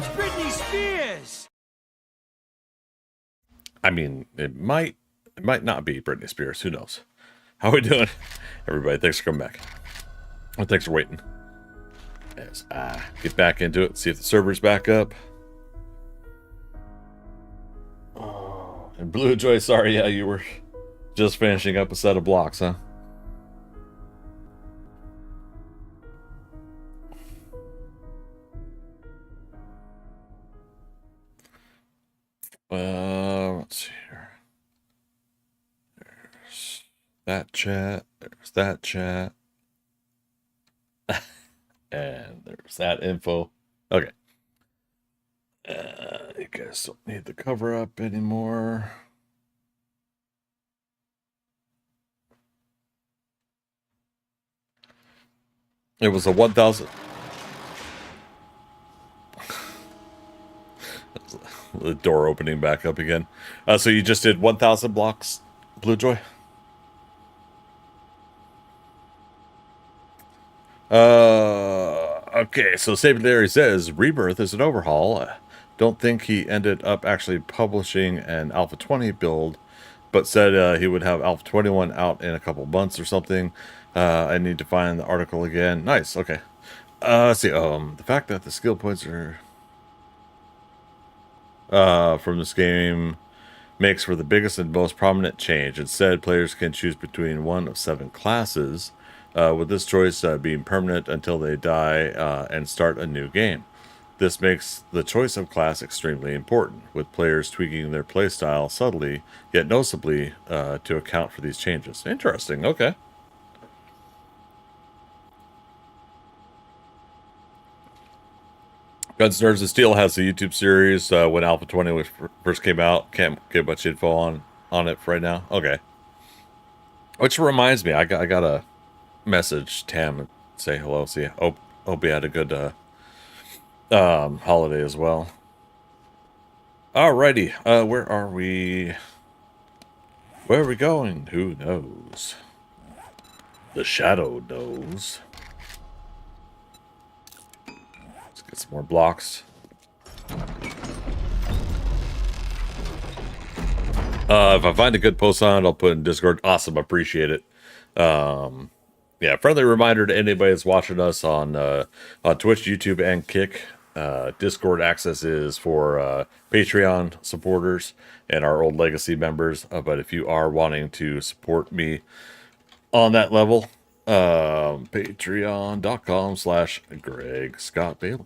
Britney Spears! I mean, it might not be Britney Spears. Who knows? How we doing, everybody? Thanks for coming back. Well, thanks for waiting. As I get back into it, see if the server's back up. Oh, and Blue Joy, sorry, yeah, you were just finishing up a set of blocks, huh? Let's see here. There's that chat. There's that chat. And there's that info. Okay. You guys don't need the cover up anymore. It was a 1,000. The door opening back up again. So you just did 1,000 blocks, Blue Joy? Okay, so Saber Larry says Rebirth is an overhaul. Don't think he ended up actually publishing an Alpha 20 build, but said he would have Alpha 21 out in a couple months or something. I need to find the article again. Nice, okay. Let's see, the fact that the skill points are from this game makes for the biggest and most prominent change. Instead, players can choose between one of 7 classes, with this choice being permanent until they die and start a new game. This makes the choice of class extremely important, with players tweaking their playstyle subtly, yet noticeably, to account for these changes. Interesting, okay. Guns, Nerds, and Steel has a YouTube series when Alpha 20 first came out. Can't get much info on it right now. Okay. Which reminds me, I got a message Tam and say hello. See, hope you had a good holiday as well. Alrighty, where are we? Where are we going? Who knows? The shadow knows. Let's get some more blocks. If I find a good post on it, I'll put it in Discord. Awesome, appreciate it. Yeah, friendly reminder to anybody that's watching us on Twitch, YouTube, and Kick. Discord access is for Patreon supporters and our old legacy members. But if you are wanting to support me on that level, patreon.com/Greg Scott Bailey.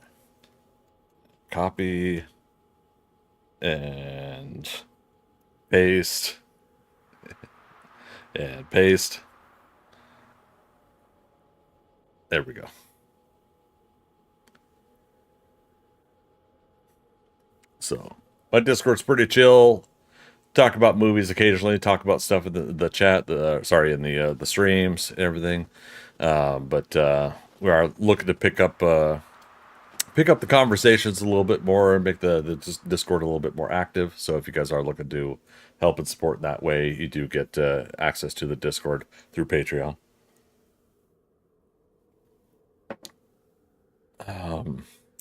Copy and paste and paste. There we go. So my Discord's pretty chill. Talk about movies occasionally. Talk about stuff in the chat. In the streams and everything. But we are looking to pick up the conversations a little bit more and make the Discord a little bit more active. So if you guys are looking to help and support in that way, you do get access to the Discord through Patreon.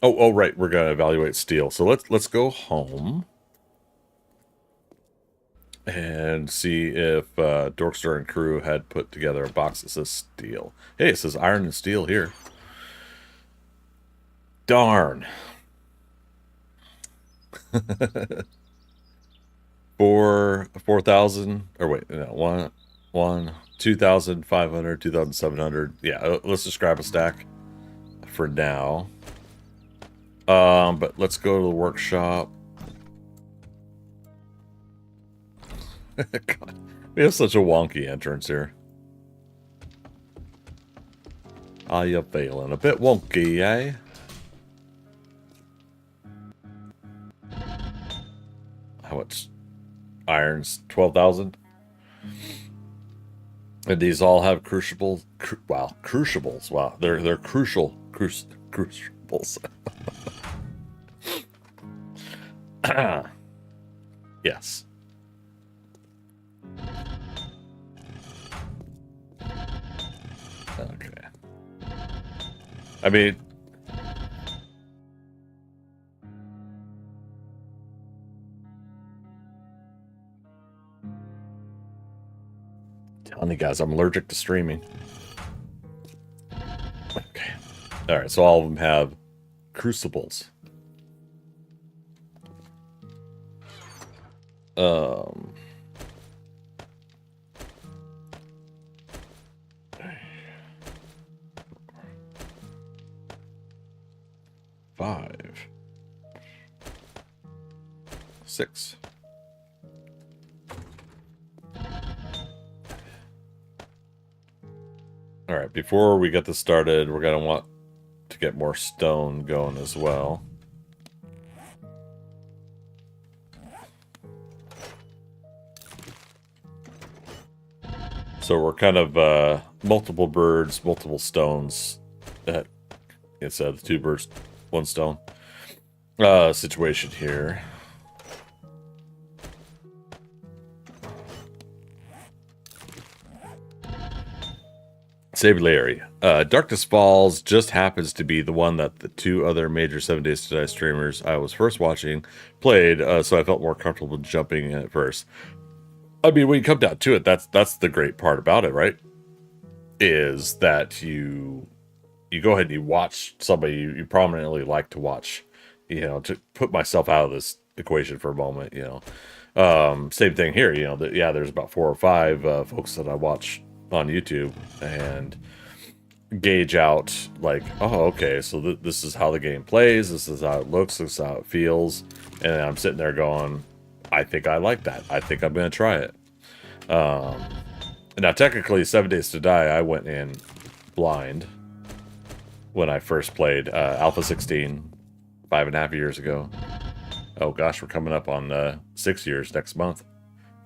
Oh, right. We're gonna evaluate steel. So let's go home and see if Dorkster and crew had put together a box that says steel. Hey, it says iron and steel here. Darn. 4,000 or wait, no, 2,500, 2,700. Yeah, let's just grab a stack for now. But let's go to the workshop. God, we have such a wonky entrance here. Are you feeling a bit wonky, eh? How much? Irons, 12,000. And these all have crucibles. Wow, crucibles. Wow, they're crucial. Crucibles. Yes. Okay. I mean, Funny guys, I'm allergic to streaming. Okay. Alright, so all of them have crucibles. Five. 6. All right, before we get this started, we're going to want to get more stone going as well. So we're kind of multiple birds, multiple stones. Instead of 2 birds, 1 stone situation here. Save Larry. Darkness Falls just happens to be the one that the 2 other major 7 Days to Die streamers I was first watching played, so I felt more comfortable jumping in at first. I mean, when you come down to it, that's the great part about it, right? Is that you go ahead and you watch somebody you prominently like to watch, you know, to put myself out of this equation for a moment, you know. Same thing here, you know, there's about 4 or 5 folks that I watch on YouTube and gauge out like, oh, okay, so this is how the game plays, this is how it looks, this is how it feels, and I'm sitting there going, I think I like that. I think I'm going to try it. Now, technically, 7 Days to Die, I went in blind when I first played Alpha 16 5.5 years ago. Oh gosh, we're coming up on 6 years next month,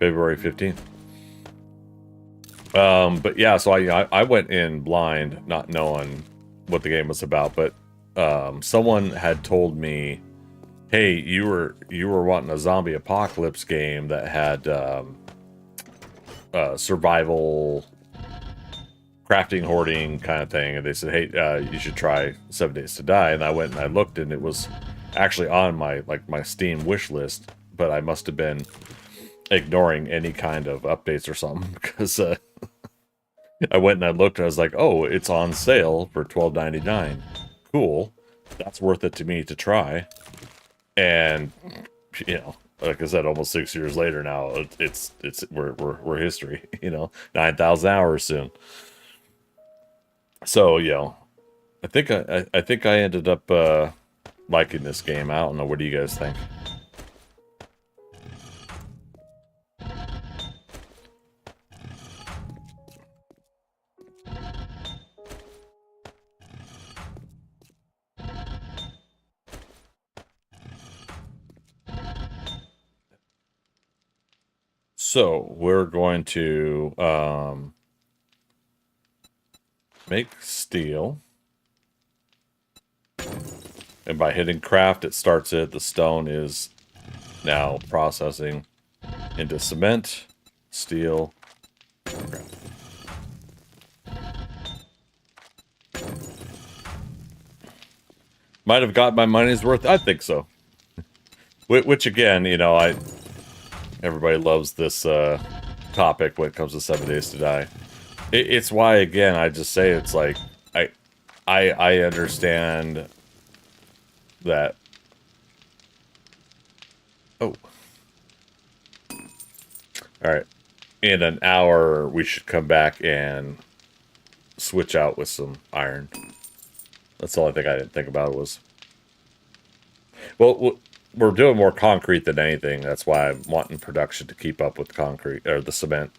February 15th. But yeah, so I went in blind, not knowing what the game was about. But someone had told me, "Hey, you were wanting a zombie apocalypse game that had survival, crafting, hoarding kind of thing." And they said, "Hey, you should try 7 Days to Die." And I went and I looked, and it was actually on my Steam wish list, but I must have been ignoring any kind of updates or something because I went and I looked and I was like, oh, it's on sale for $12.99. Cool. That's worth it to me to try. And, you know, like I said, almost 6 years later now, we're history, you know, 9,000 hours soon. So, you know, I think I ended up liking this game. I don't know. What do you guys think? So we're going to make steel. And by hitting craft, it starts it. The stone is now processing into cement, steel, craft. Might have got my money's worth. I think so. Which again, you know, everybody loves this topic when it comes to 7 Days to Die. It's why, again, I just say it's like I understand that. Oh, all right. In an hour, we should come back and switch out with some iron. That's all I didn't think about was. Well, we're doing more concrete than anything. That's why I'm wanting production to keep up with concrete or the cement.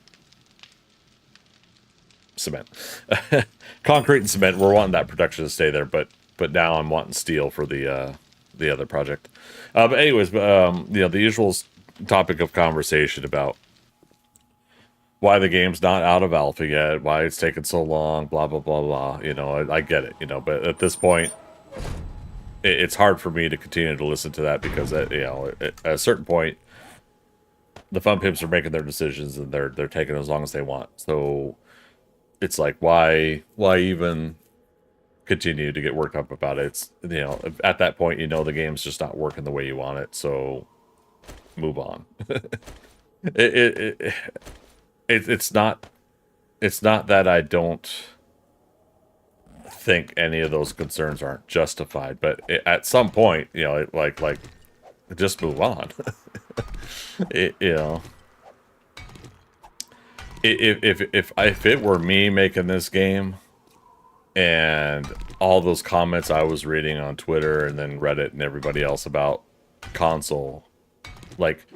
Concrete and cement. We're wanting that production to stay there, but now I'm wanting steel for the other project. But anyways, you know, the usual topic of conversation about why the game's not out of alpha yet, why it's taken so long, blah blah blah blah. You know, I get it. You know, but at this point, it's hard for me to continue to listen to that because, you know, at a certain point, the fun pimps are making their decisions and they're taking as long as they want. So it's like, why even continue to get worked up about it? It's, you know, at that point, you know, the game's just not working the way you want it. So move on. It's not it's not that I don't think any of those concerns aren't justified, but at some point, you know, like just move on. You know, if it were me making this game, and all those comments I was reading on Twitter and then Reddit and everybody else about console, like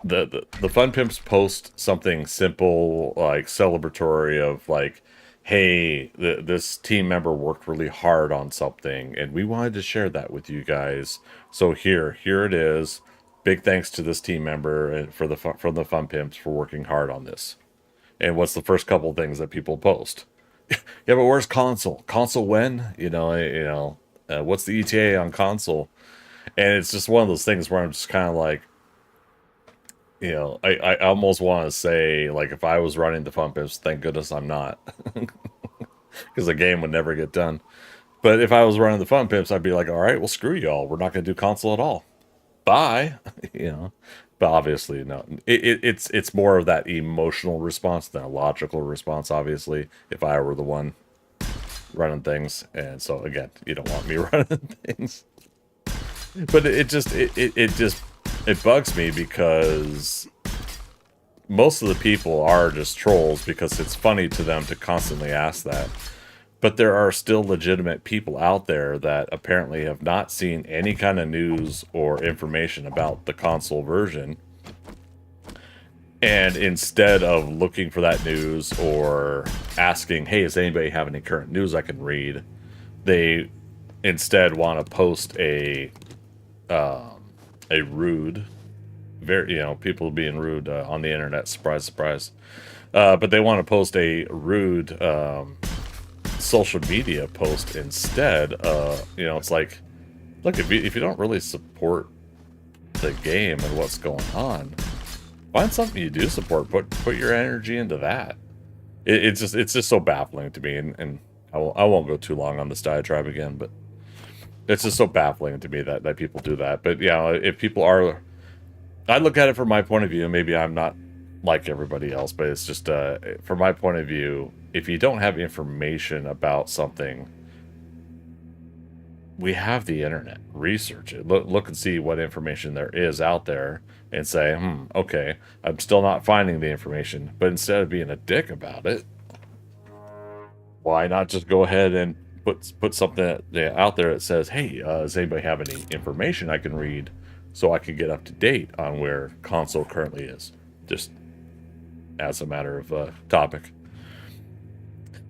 the Fun Pimps post something simple, like celebratory of like, hey, this team member worked really hard on something and we wanted to share that with you guys. So here it is. Big thanks to this team member and from the Fun Pimps for working hard on this. And what's the first couple things that people post? Yeah, but where's console? Console when? What's the ETA on console? And it's just one of those things where I'm just kind of like, you know, I almost want to say, like, if I was running the Fun Pimps, thank goodness I'm not. Because the game would never get done. But if I was running the Fun Pimps, I'd be like, all right, well, screw y'all. We're not going to do console at all. Bye. You know. But obviously, no. It's more of that emotional response than a logical response, obviously, if I were the one running things. And so, again, you don't want me running things. But it bugs me because most of the people are just trolls because it's funny to them to constantly ask that. But there are still legitimate people out there that apparently have not seen any kind of news or information about the console version. And instead of looking for that news or asking, hey, does anybody have any current news I can read? They instead want to post a rude, people being rude on the internet. Surprise, surprise. But they want to post a rude social media post instead. It's like, look, if you don't really support the game and what's going on, find something you do support. Put your energy into that. It's just so baffling to me, and I won't go too long on this diatribe again, but it's just so baffling to me that people do that. But yeah, if people are, I look at it from my point of view. Maybe I'm not like everybody else, but it's just from my point of view. If you don't have information about something, we have the internet. Research it. Look and see what information there is out there, and say, okay, I'm still not finding the information. But instead of being a dick about it, why not just go ahead and put something out there that says, hey, does anybody have any information I can read so I can get up to date on where console currently is? Just as a matter of topic.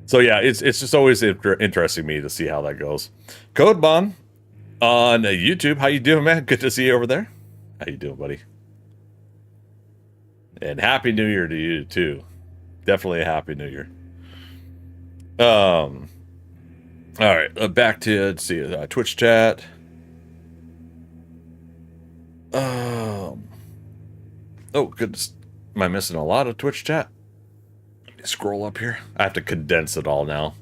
So yeah, it's just always interesting to me to see how that goes. Codebon on YouTube, how you doing, man? Good to see you over there. How you doing, buddy? And Happy New Year to you too. Definitely a Happy New Year. All right, back to let's see, Twitch chat. Oh goodness, am I missing a lot of Twitch chat? Let me scroll up here. I have to condense it all now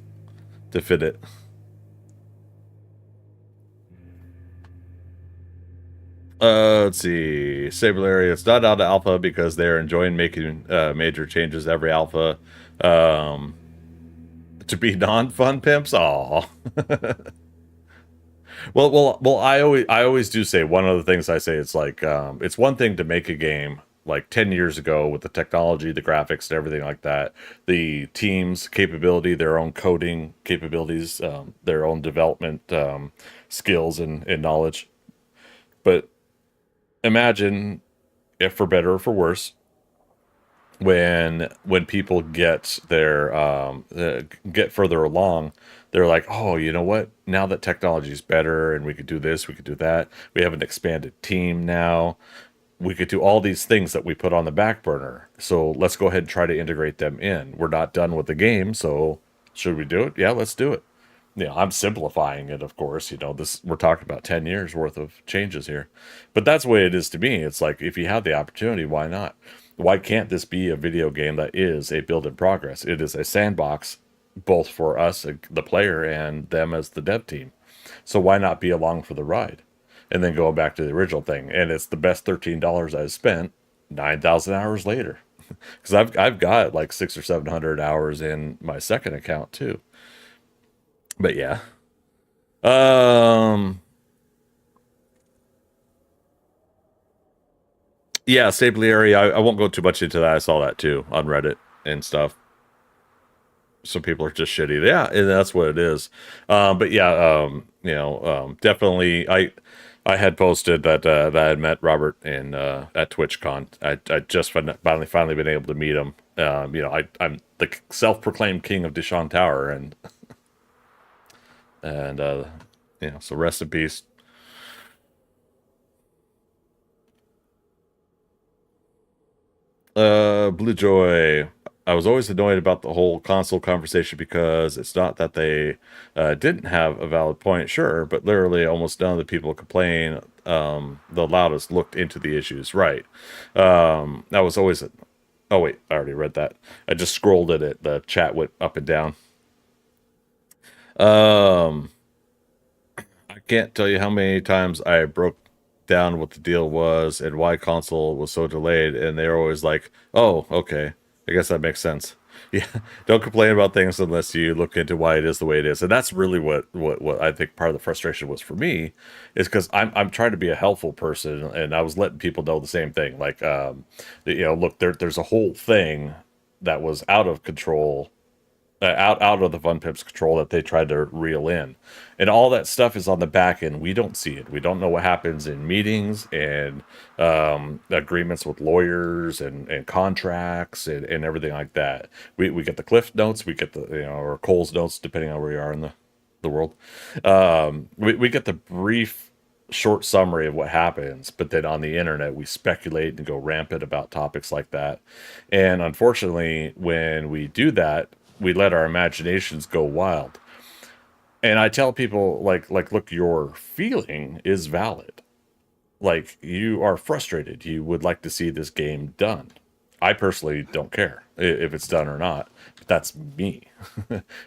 to fit it. Let's see. Saberlary, it's not out of alpha because they're enjoying making major changes every alpha. To be non-fun pimps? Aw. Well, I always do say, one of the things I say, it's like, it's one thing to make a game like 10 years ago with the technology, the graphics, and everything like that, the team's capability, their own coding capabilities, their own development skills and knowledge. But imagine, if for better or for worse, when people get get further along, they're like, oh, you know what? Now that technology is better and we could do this, we could do that. We have an expanded team now. We could do all these things that we put on the back burner. So let's go ahead and try to integrate them in. We're not done with the game, so should we do it? Yeah, let's do it. I'm simplifying it, of course. We're talking about 10 years worth of changes here. But that's the way it is to me. It's like, if you have the opportunity, why not? Why can't this be a video game that is a build in progress? It is a sandbox, both for us, the player, and them as the dev team. So why not be along for the ride? And then going back to the original thing, and it's the best $13 I've spent 9,000 hours later. because I've got like 600 or 700 hours in my second account too. But yeah, um, yeah, Stablieri. I won't go too much into that. I saw that too on Reddit and stuff. Some people are just shitty. Yeah, and that's what it is. But yeah, definitely. I had posted that that I had met Robert in at TwitchCon. I just finally been able to meet him. I'm the self-proclaimed king of Deshaun Tower, and so rest in peace. Blue Joy. I was always annoyed about the whole console conversation because it's not that they didn't have a valid point, sure, but literally almost none of the people complain the loudest looked into the issues. Right. That was always a. Oh wait, I already read that. I just scrolled at it. The chat went up and down. Um, I can't tell you how many times I broke down what the deal was and why console was so delayed, and they're always like, "Oh, okay, I guess that makes sense." Yeah, don't complain about things unless you look into why it is the way it is, and that's really what I think part of the frustration was for me, is because I'm trying to be a helpful person, and I was letting people know the same thing, like, look, there's a whole thing that was out of control, out of the Fun Pips control that they tried to reel in, and all that stuff is on the back end. We don't see it. We don't know what happens in meetings and agreements with lawyers and contracts and everything like that. We get the Cliff Notes, we get the or Cole's Notes, depending on where you are in the world. We get the brief short summary of what happens, but then on the internet we speculate and go rampant about topics like that. And unfortunately, when we do that, we let our imaginations go wild. And I tell people, look, your feeling is valid. Like, you are frustrated, you would like to see this game done. I personally don't care if it's done or not, but that's me.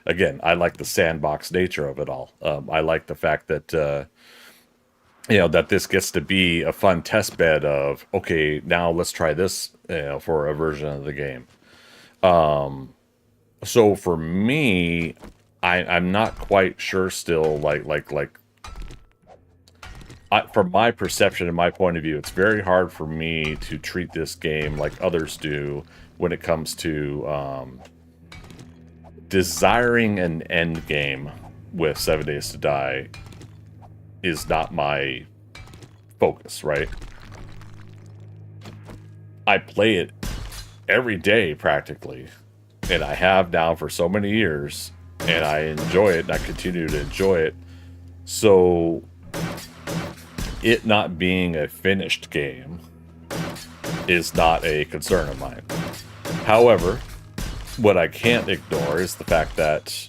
Again, I like the sandbox nature of it all. I like the fact that that this gets to be a fun test bed of, okay, now let's try this for a version of the game. So for me, I'm not quite sure still, from my perception and my point of view, it's very hard for me to treat this game like others do when it comes to desiring an end game with 7 Days to Die is not my focus, right? I play it every day practically, and I have now for so many years, and I enjoy it, and I continue to enjoy it. So it not being a finished game is not a concern of mine. However, what I can't ignore is the fact that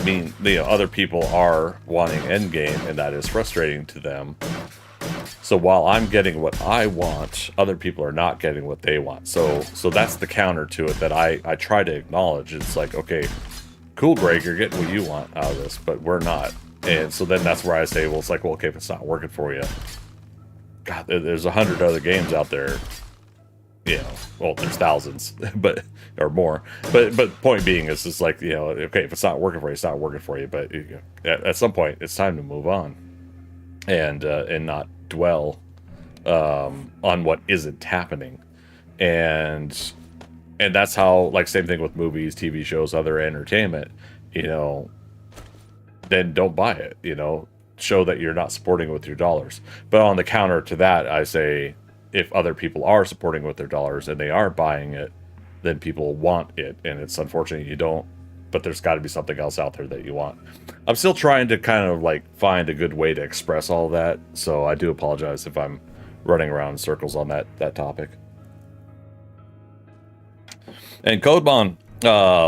means other people are wanting endgame, and that is frustrating to them. So while I'm getting what I want, other people are not getting what they want. So that's the counter to it that I try to acknowledge. It's like, okay, cool, Greg, you're getting what you want out of this, but we're not. And so then that's where I say, well, it's like, well, okay, if it's not working for you, God, there's 100 other games out there. Well, there's thousands, but or more. But point being is just like, okay, if it's not working for you, it's not working for you. But at some point, it's time to move on, and not dwell on what isn't happening. And that's how, like, same thing with movies, TV shows, other entertainment. Then don't buy it. Show that you're not supporting with your dollars. But on the counter to that, I say, if other people are supporting with their dollars and they are buying it, then people want it, and it's unfortunate you don't, but there's got to be something else out there that you want. I'm still trying to kind of find a good way to express all that, so I do apologize if I'm running around in circles on that topic. And Codemon,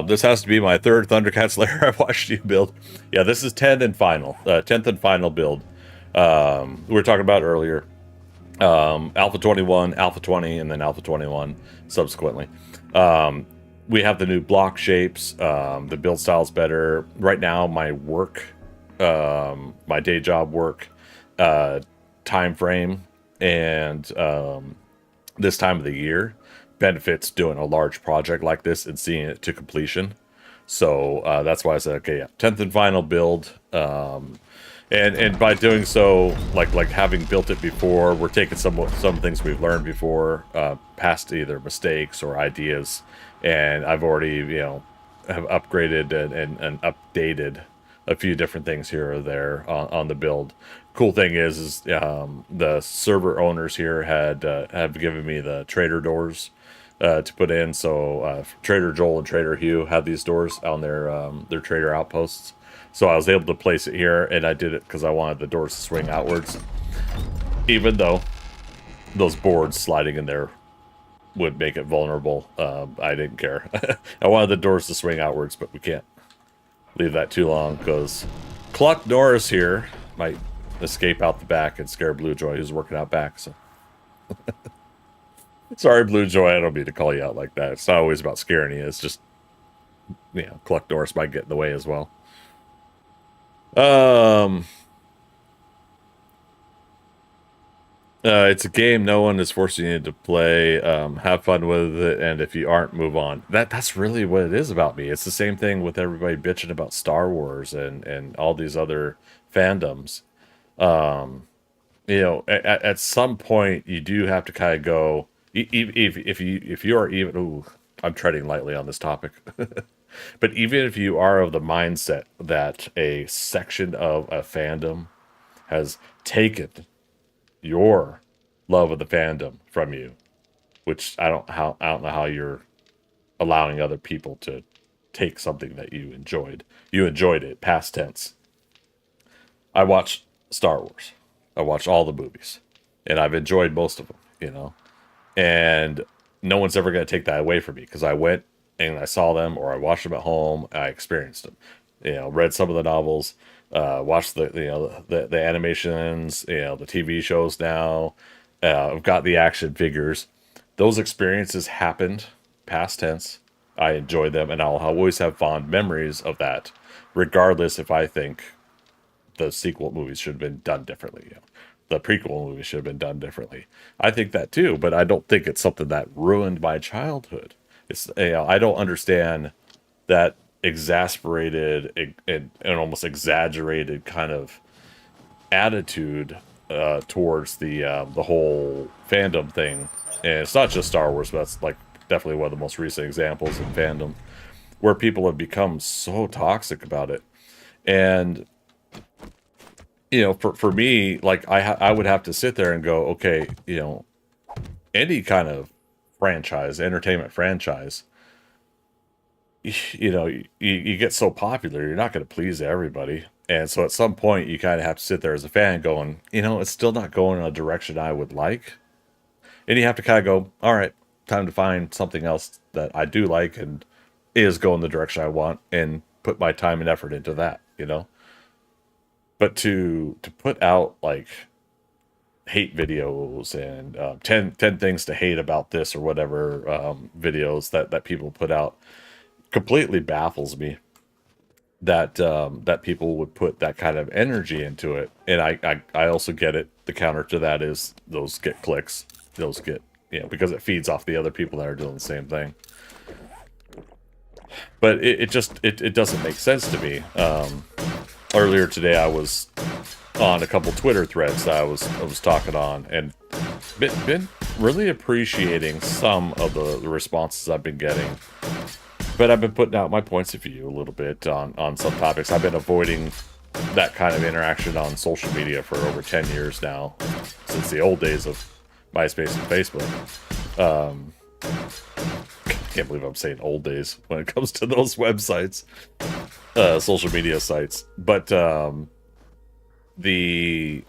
this has to be my third ThunderCats Lair I've watched you build. Yeah, this is 10th and final build. We were talking about earlier. Alpha 21, Alpha 20, and then Alpha 21 subsequently. We have the new block shapes. The build style's better. Right now, my work, my day job work, time frame, and this time of the year benefits doing a large project like this and seeing it to completion. So that's why I said, okay, yeah, 10th and final build. And by doing so, like having built it before, we're taking some things we've learned before, past either mistakes or ideas, and I've already, have upgraded and updated a few different things here or there on the build. Cool thing is the server owners here have given me the trader doors to put in. So Trader Joel and Trader Hugh have these doors on their trader outposts. So I was able to place it here, and I did it because I wanted the doors to swing outwards. Even though those boards sliding in there would make it vulnerable, I didn't care. I wanted the doors to swing outwards, but we can't leave that too long because Cluck Norris here might escape out the back and scare Blue Joy, who's working out back. So sorry, Blue Joy, I don't mean to call you out like that. It's not always about scaring you. It's just, Cluck Norris might get in the way as well. It's a game no one is forcing you to play. Have fun with it, and if you aren't, move on. That's really what it is about me. It's the same thing with everybody bitching about Star Wars and all these other fandoms. At some point you do have to kind of go. If you are even, ooh, I'm treading lightly on this topic. But even if you are of the mindset that a section of a fandom has taken your love of the fandom from you, which I don't know how you're allowing other people to take something that you enjoyed. You enjoyed it, past tense. I watched Star Wars. I watched all the movies, and I've enjoyed most of them, and no one's ever going to take that away from me because I went and I saw them, or I watched them at home. I experienced them, read some of the novels, watched the animations, the TV shows now. I've got the action figures. Those experiences happened, past tense. I enjoyed them, and I'll always have fond memories of that, regardless if I think the sequel movies should have been done differently. The prequel movies should have been done differently. I think that too, but I don't think it's something that ruined my childhood. It's I don't understand that exasperated and almost exaggerated kind of attitude towards the whole fandom thing. And it's not just Star Wars, but that's like definitely one of the most recent examples of fandom where people have become so toxic about it. And for me, like I would have to sit there and go, okay, any kind of franchise, entertainment franchise, you get so popular, you're not going to please everybody. And so at some point you kind of have to sit there as a fan going, it's still not going in a direction I would like. And you have to kind of go, all right, time to find something else that I do like and is going the direction I want and put my time and effort into that, But to put out like hate videos and 10 things to hate about this or whatever videos that people put out completely baffles me that people would put that kind of energy into it. And I also get it. The counter to that is those get clicks. Those get, because it feeds off the other people that are doing the same thing. But it doesn't make sense to me. Earlier today I was on a couple Twitter threads that I was talking on, and been really appreciating some of the responses I've been getting. But I've been putting out my points of view a little bit on some topics. I've been avoiding that kind of interaction on social media for over 10 years now, since the old days of MySpace and Facebook. Can't believe I'm saying old days when it comes to those websites, social media sites. But the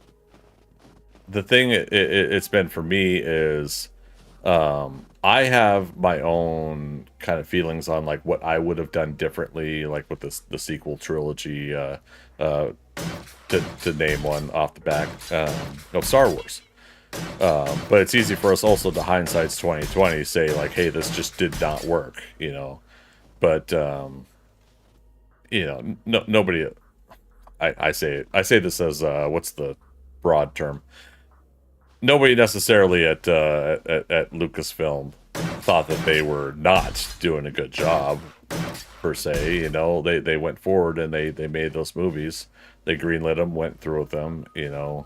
thing it's been for me is I have my own kind of feelings on like what I would have done differently, like with the sequel trilogy, to name one off the back, of Star Wars. But it's easy for us also to hindsight's 2020 say like, hey, this just did not work, But nobody. I say this as what's the broad term? Nobody necessarily at Lucasfilm thought that they were not doing a good job, per se. You know, they went forward and they made those movies. They greenlit them, went through with them, you know.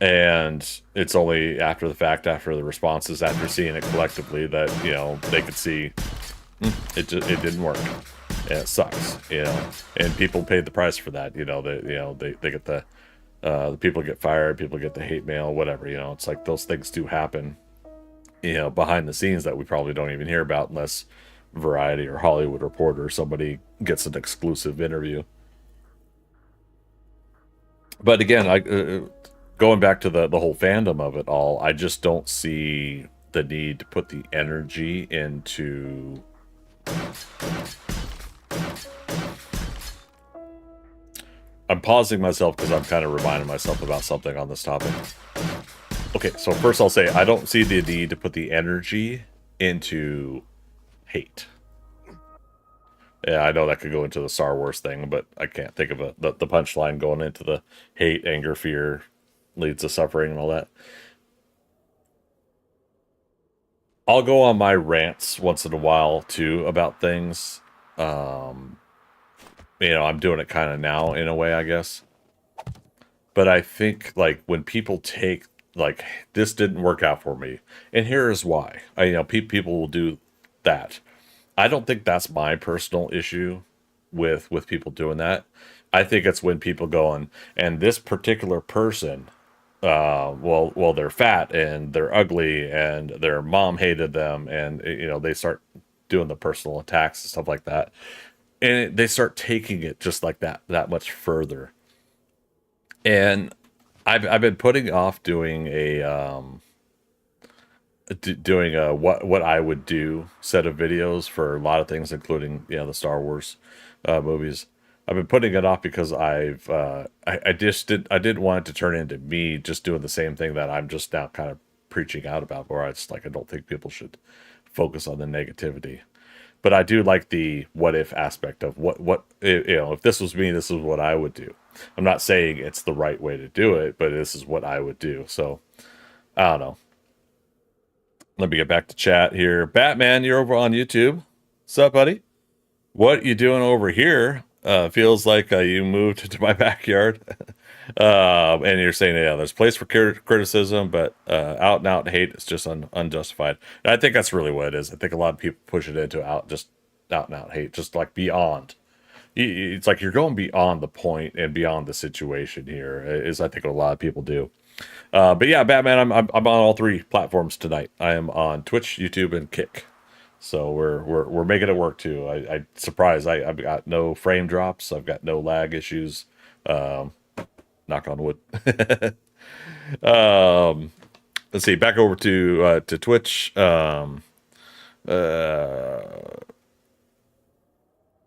And it's only after the fact, after the responses, after seeing it collectively, that, you know, they could see it didn't work. And it sucks, you know. And people paid the price for that, you know. They get the people get fired, people get the hate mail, whatever, you know. It's like those things do happen, you know, behind the scenes that we probably don't even hear about unless Variety or Hollywood Reporter or somebody gets an exclusive interview. But again, going back to the whole fandom of it all, I just don't see the need to put the energy into I'm pausing myself because I'm kind of reminding myself about something on this topic. Okay, so first I'll say I don't see the need to put the energy into hate. Yeah, I know that could go into the Star Wars thing, but I can't think of the punchline going into the hate, anger, fear leads to suffering and all that. I'll go on my rants once in a while too about things. You know, I'm doing it kind of now in a way, I guess. But I think like when people take like this didn't work out for me, and here is why. You know, people will do that. I don't think that's my personal issue with people doing that. I think it's when people go and this particular person, well, they're fat and they're ugly and their mom hated them, and you know they start doing the personal attacks and stuff like that, and they start taking it just like that much further. And I've been putting off doing a what I would do set of videos for a lot of things, including, you know, the Star Wars movies. I've been putting it off because I didn't want it to turn into me just doing the same thing that I'm just now kind of preaching out about, where I just like I don't think people should focus on the negativity. But I do like the what if aspect of what you know, if this was me, this is what I would do. I'm not saying it's the right way to do it, but this is what I would do. So I don't know. Let me get back to chat here. Batman, you're over on YouTube. What's up, buddy? What you doing over here? Feels like you moved to my backyard. And you're saying, yeah, there's place for criticism, but out and out hate is just unjustified. And I think that's really what it is. I think a lot of people push it into out and out hate, just like beyond. It's like you're going beyond the point and beyond the situation here, is I think what a lot of people do. But yeah, Batman, I'm on all three platforms tonight. I am on Twitch, YouTube, and Kick. So we're making it work too. I surprised. I've got no frame drops. I've got no lag issues. Knock on wood. Let's see. Back over to Twitch. Where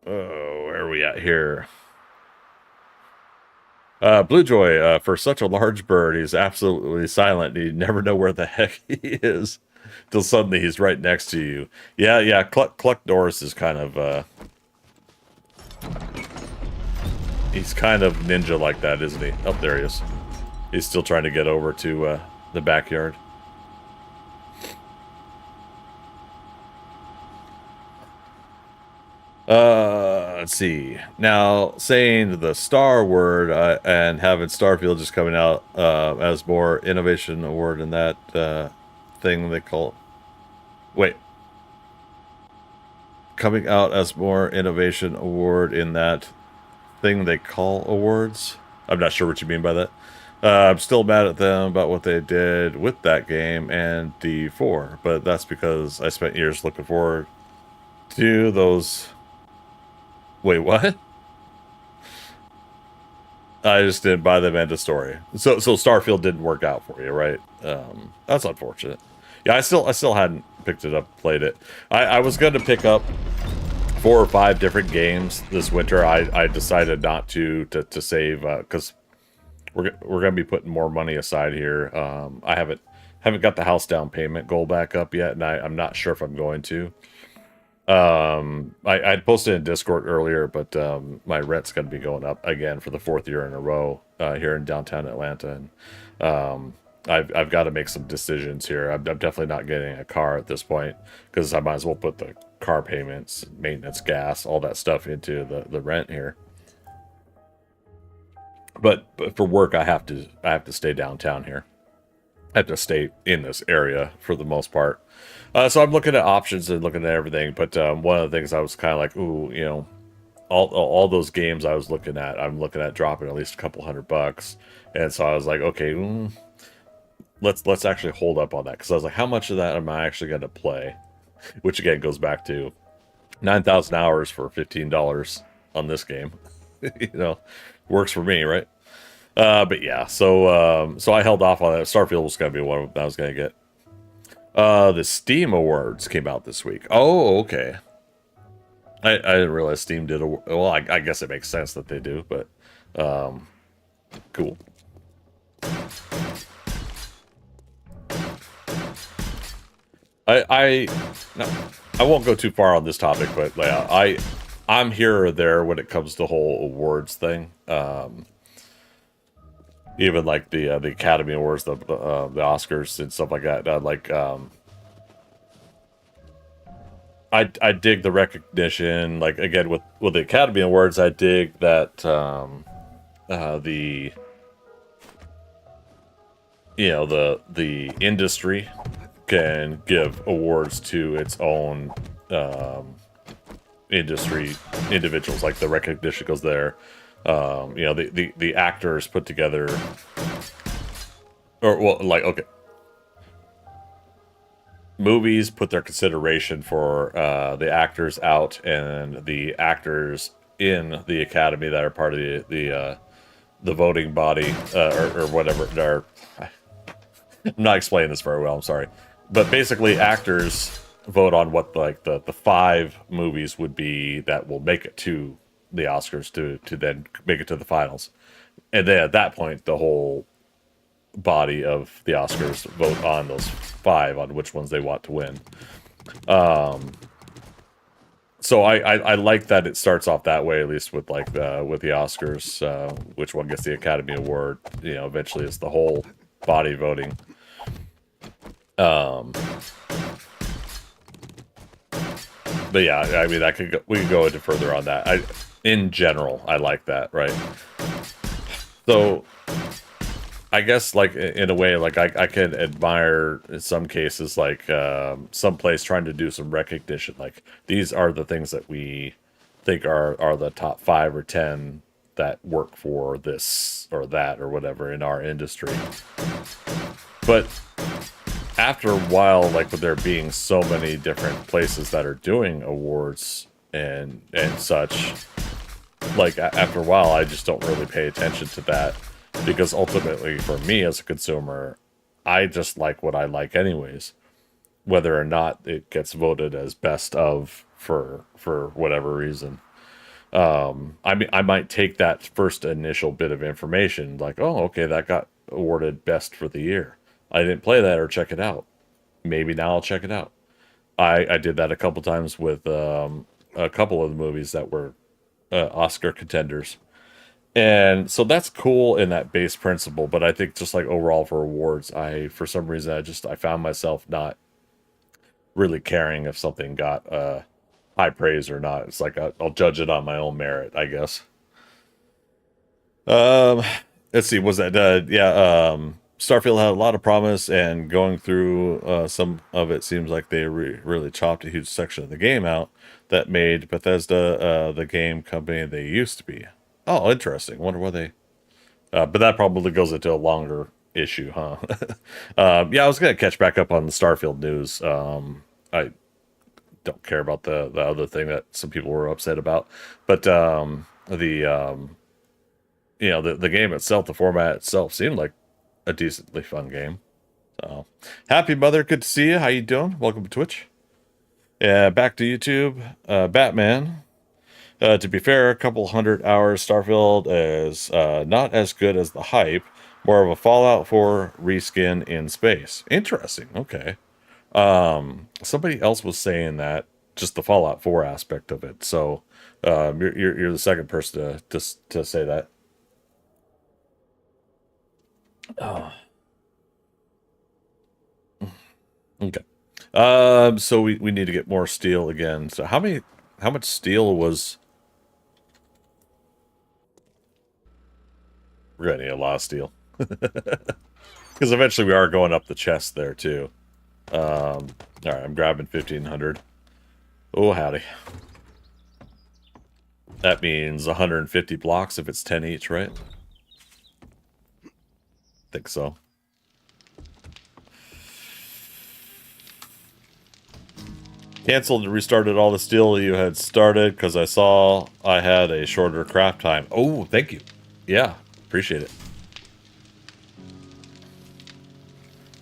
are we at here? Blue Joy, for such a large bird, he's absolutely silent. You never know where the heck he is till suddenly he's right next to you. Yeah. Cluck Norris is kind of he's kind of ninja like that, isn't he? Oh, there he is. He's still trying to get over to the backyard. Let's see. Now, saying the Star word and having Starfield just coming out as more innovation award in that thing they call. Wait. Coming out as more innovation award in that thing they call awards. I'm not sure what you mean by that. I'm still mad at them about what they did with that game and D4, but that's because I spent years looking forward to those. Wait, what? I just didn't buy them end of story. So Starfield didn't work out for you, right? That's unfortunate. Yeah, I still hadn't picked it up, played it. I was going to pick up 4 or 5 different games this winter. I decided not to save because we're gonna be putting more money aside here. I haven't got the house down payment goal back up yet, and I'm not sure if I'm going to. I posted in Discord earlier, but my rent's going to be going up again for the 4th year in a row here in downtown Atlanta, and I've got to make some decisions here. I'm definitely not getting a car at this point because I might as well put the car payments, maintenance, gas, all that stuff into the rent here. But for work, I have to stay downtown here. I have to stay in this area for the most part. So I'm looking at options and looking at everything. But one of the things I was kind of like, ooh, you know, all those games I was looking at, I'm looking at dropping at least a couple $100. And so I was like, okay, let's actually hold up on that, because I was like, how much of that am I actually going to play? Which again goes back to 9,000 hours for $15 on this game. You know, works for me, right? But yeah, so I held off on that. Starfield was going to be one of them I was going to get. The Steam Awards came out this week. Oh, okay. I didn't realize Steam did. Well, I guess it makes sense that they do, but cool. I won't go too far on this topic, but I'm here or there when it comes to the whole awards thing. Even like the Academy Awards, the Oscars and stuff like that. I dig the recognition. Like again with the Academy Awards, I dig that the industry can give awards to its own industry individuals. Like the recognition goes there. The actors put together, or well, like okay, movies put their consideration for the actors out, and the actors in the academy that are part of the voting body or whatever. I'm not explaining this very well. I'm sorry, but basically, actors vote on what like the 5 movies would be that will make it to the Oscars to then make it to the finals, and then at that point, the whole body of the Oscars vote on those 5 on which ones they want to win. So I like that it starts off that way, at least with like with the Oscars, which one gets the Academy Award. You know, eventually it's the whole body voting. But yeah, I mean, we could go into further on that. In general, I like that, right? So I guess like in a way, like I can admire in some cases, like some place trying to do some recognition. Like these are the things that we think are the top 5 or 10 that work for this or that or whatever in our industry. But after a while, like with there being so many different places that are doing awards and such, like after a while, I just don't really pay attention to that, because ultimately for me as a consumer, I just like what I like anyways, whether or not it gets voted as best of for whatever reason. I might take that first initial bit of information, like, oh, okay, that got awarded best for the year. I didn't play that or check it out. Maybe now I'll check it out. I did that a couple times with a couple of the movies that were Oscar contenders. And so that's cool in that base principle, but I think just like overall for awards, for some reason, I found myself not really caring if something got high praise or not. It's like I'll judge it on my own merit, I guess. Um, let's see, was that Starfield had a lot of promise, and going through some of it seems like they really chopped a huge section of the game out that made Bethesda the game company they used to be. Oh, interesting. Wonder why they. But that probably goes into a longer issue, huh? Yeah, I was gonna catch back up on the Starfield news. I don't care about the other thing that some people were upset about, but the game itself, the format itself, seemed like a decently fun game. So, happy mother, good to see you. How you doing? Welcome to Twitch. Yeah, back to YouTube. Batman. To be fair, a couple 100 hours Starfield is not as good as the hype. More of a Fallout 4 reskin in space. Interesting. Okay. Somebody else was saying that, just the Fallout 4 aspect of it. So you're the second person to say that. Oh. Okay. So we need to get more steel again. So how much steel was... We're gonna need a lot of steel. Because eventually we are going up the chest there too. All right, I'm grabbing 1,500. Oh, howdy. That means 150 blocks if it's 10 each, right? Think so. Canceled and restarted all the steel you had started because I saw I had a shorter craft time. Oh, thank you. Yeah, appreciate it.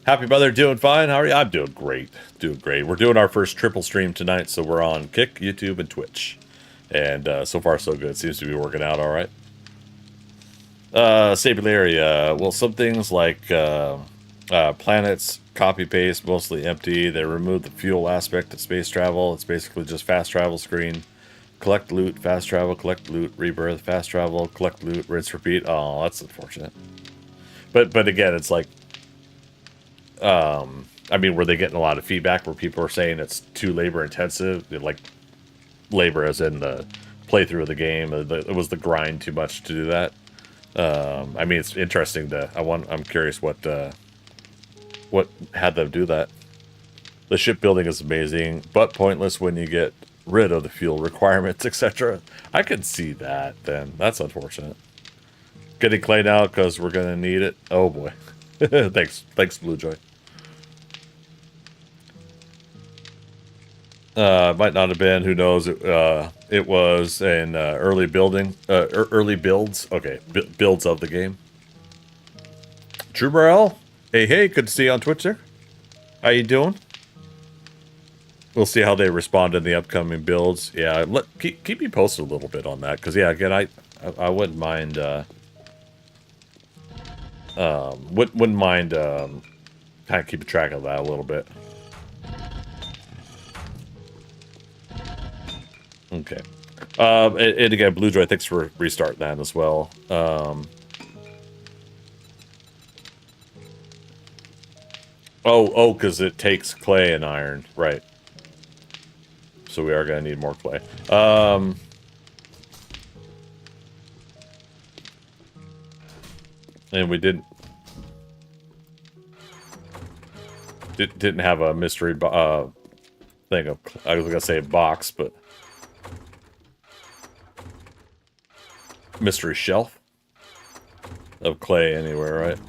Happy brother, doing fine. How are you? I'm doing great. Doing great. We're doing our first triple stream tonight, so we're on Kick, YouTube, and Twitch. And so far, so good. Seems to be working out all right. Sabularia. Well, some things like planets, copy paste, mostly empty. They remove the fuel aspect of space travel. It's basically just fast travel screen. Collect loot, fast travel, collect loot, rebirth, fast travel, collect loot, rinse, repeat. Oh, that's unfortunate. But again, it's like, I mean, were they getting a lot of feedback where people are saying it's too labor intensive? Like labor as in the playthrough of the game. It was the grind too much to do that. I mean, it's interesting to. I'm curious what had them do that. The shipbuilding is amazing, but pointless when you get rid of the fuel requirements, etc. I can see that. Then that's unfortunate. Getting clay now because we're gonna need it. Oh boy. Thanks, Bluejoy. Might not have been. Who knows? It was an early early builds. Okay, builds of the game. True Morel. Hey, good to see you on Twitch there. How you doing? We'll see how they respond in the upcoming builds. Yeah, keep me posted a little bit on that, because yeah, again, I wouldn't mind. Wouldn't mind kind of keeping track of that a little bit. Okay. And again, Bluejoy, thanks for restarting that as well. Because it takes clay and iron, right? So we are gonna need more clay. And we didn't have a mystery thing of, I was gonna say box, but mystery shelf of clay anywhere, right?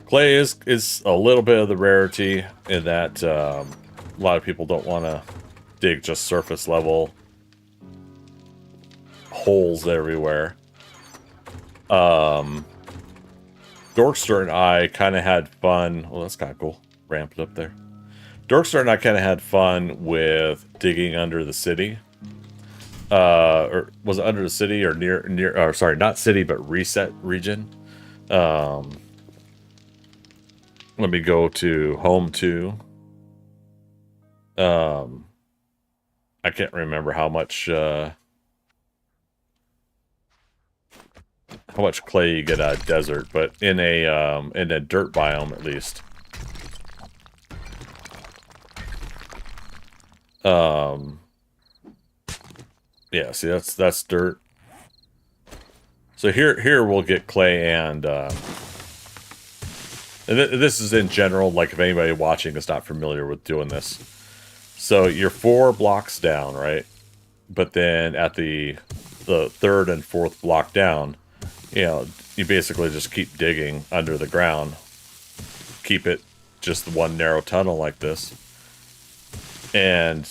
Clay is a little bit of the rarity in that a lot of people don't want to dig just surface level holes everywhere. Dorkster and I kind of had fun. Well, that's kind of cool. Ramp it up there. Dorkster and I kind of had fun with digging under the city. Or was it under the city or near? Or sorry, not city, but reset region. Let me go to home 2. I can't remember how much clay you get out of desert, but in a dirt biome at least. Yeah, see that's dirt. So here we'll get clay and this is in general, like if anybody watching is not familiar with doing this. So you're 4 blocks down, right? But then at the 3rd and 4th block down, you know, you basically just keep digging under the ground. Keep it just one narrow tunnel like this. And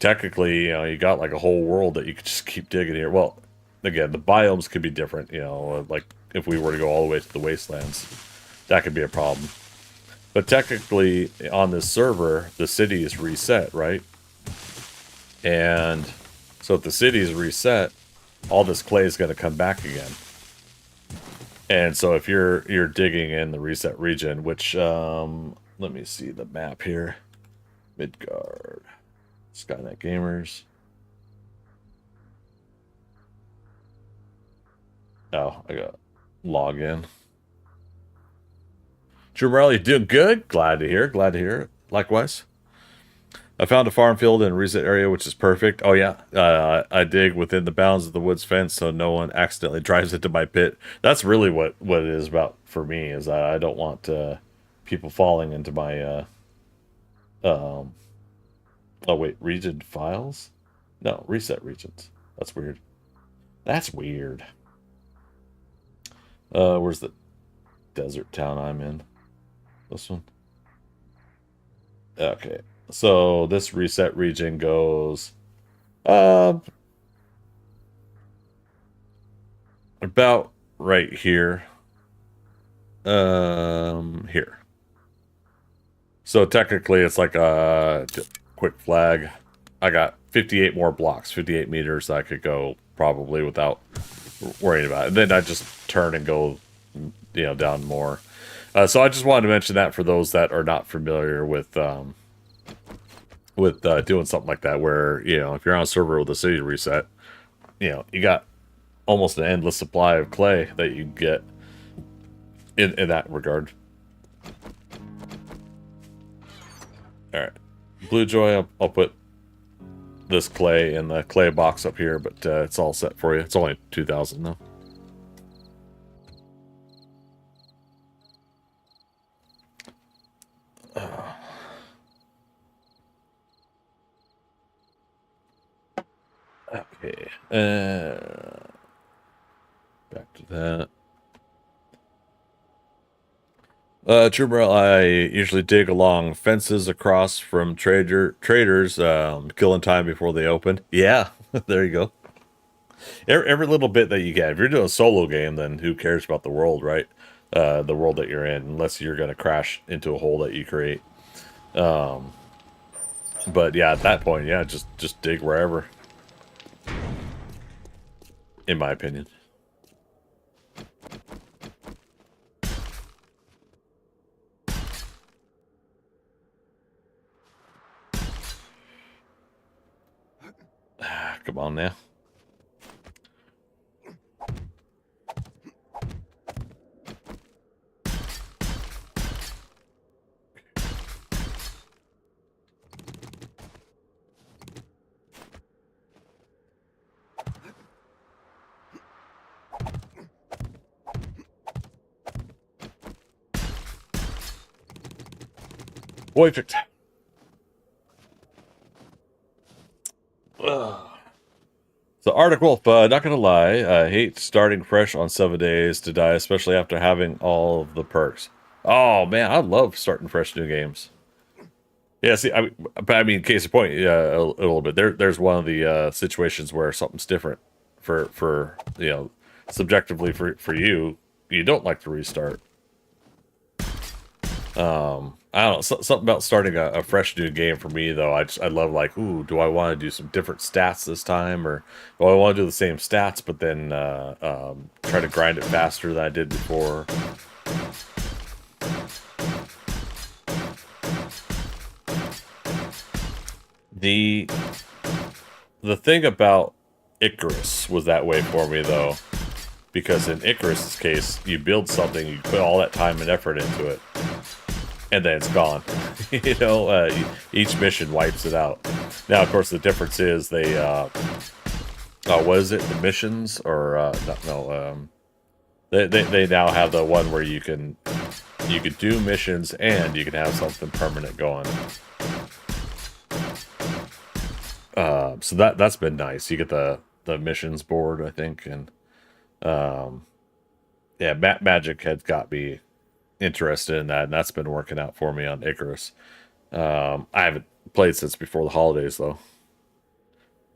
technically, you know, you got like a whole world that you could just keep digging here. Well, again, the biomes could be different, you know, like if we were to go all the way to the wastelands, that could be a problem. But technically, on this server, the city is reset, right? And so if the city is reset, all this clay is going to come back again. And so if you're digging in the reset region, which let me see the map here. Midgard, Skynet Gamers. Oh, I got log in. Drew Morelli, doing good. Glad to hear. Glad to hear. Likewise. I found a farm field in a reset area, which is perfect. Oh yeah, I dig within the bounds of the woods fence, so no one accidentally drives into my pit. That's really what it is about for me. Is I don't want people falling into my. Um, oh wait, region files? No, reset regions. That's weird. That's weird. Where's the desert town I'm in? This one. Okay, so this reset region goes. Uh, About right here. Here. So technically it's like a quick flag. I got 58 more blocks, 58 meters I could go probably without worrying about it. And then I just turn and go, down more. So I just wanted to mention that for those that are not familiar with doing something like that, where, if you're on a server with a city reset, you got almost an endless supply of clay that you get in that regard. All right, Blue Joy, I'll put this clay in the clay box up here, but it's all set for you. It's only 2,000 though. Okay, back to that. Trooper, I usually dig along fences across from traders, killing time before they open. Yeah, there you go. Every little bit that you get. If you're doing a solo game, then who cares about the world, right? The world that you're in, unless you're gonna crash into a hole that you create. But yeah, at that point, yeah, just dig wherever. In my opinion. Come on now. Perfect. So Arctic Wolf, not gonna lie, I hate starting fresh on 7 days to die, especially after having all of the perks. Oh man, I love starting fresh new games. Yeah, see, I mean, case in point, yeah, a little bit. There's one of the situations where something's different for subjectively for you. You don't like to restart. I don't know, something about starting a fresh new game for me though. I love, like, ooh, do I want to do some different stats this time, or do I want to do the same stats but then try to grind it faster than I did before? The thing about Icarus was that way for me though, because in Icarus's case, you build something, you put all that time and effort into it, and then it's gone. Each mission wipes it out. Now, of course, the difference is they, what is it? The missions, or they now have the one where you can do missions and you can have something permanent going. So that's been nice. You get the missions board, I think, and yeah, Magic had got me interested in that, and that's been working out for me on Icarus. I haven't played since before the holidays though,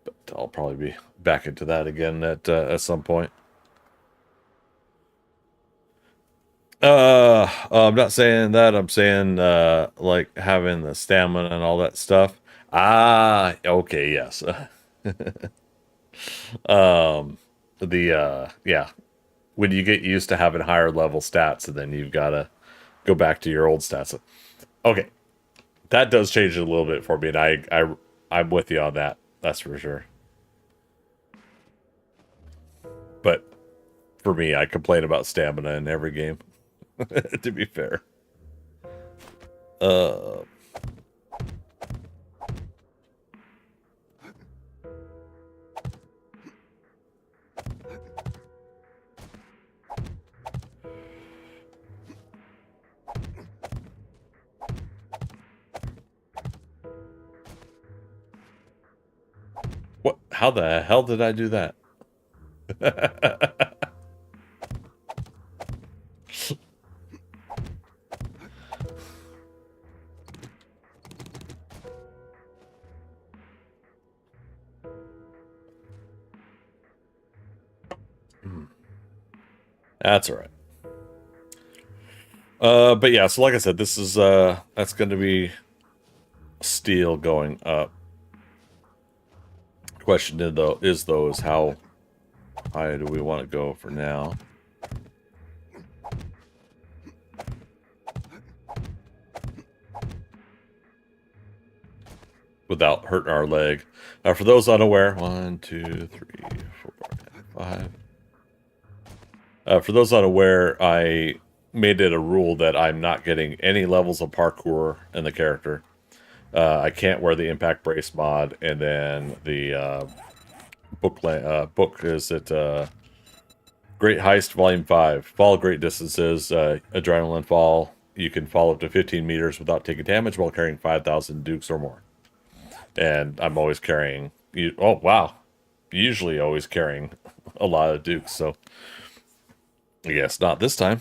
but I'll probably be back into that again at some point. I'm not saying that. I'm saying like having the stamina and all that stuff. Ah, okay, yes. Yeah, when you get used to having higher level stats, and then you've got to go back to your old stats. Okay, that does change it a little bit for me, and I'm with you on that. That's for sure. But for me, I complain about stamina in every game. To be fair. Uh, what? How the hell did I do that? That's all right. But yeah, so like I said, this is that's going to be steel going up. Question is how high do we want to go for now? Without hurting our leg. For those unaware, 1, 2, 3, 4, 5. For those unaware, I made it a rule that I'm not getting any levels of parkour in the character. I can't wear the impact brace mod, and then the book is at Great Heist Volume 5. Fall great distances, adrenaline fall. You can fall up to 15 meters without taking damage while carrying 5,000 dukes or more. And I'm always carrying... Oh, wow. Usually always carrying a lot of dukes, so... I guess not this time.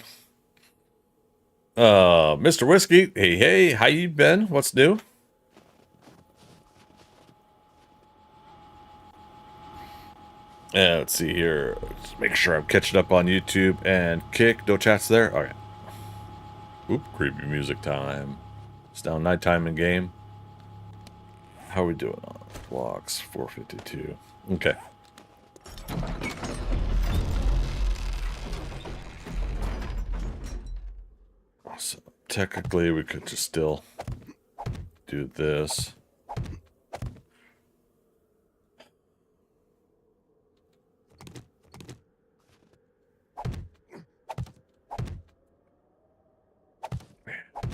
Mr. Whiskey, hey, how you been? What's new? Let's see here. Just make sure I'm catching up on YouTube and Kick. No chats there? All right. Oop, creepy music time. It's now nighttime in game. How are we doing on blocks? 452. Okay. So technically we could just still do this.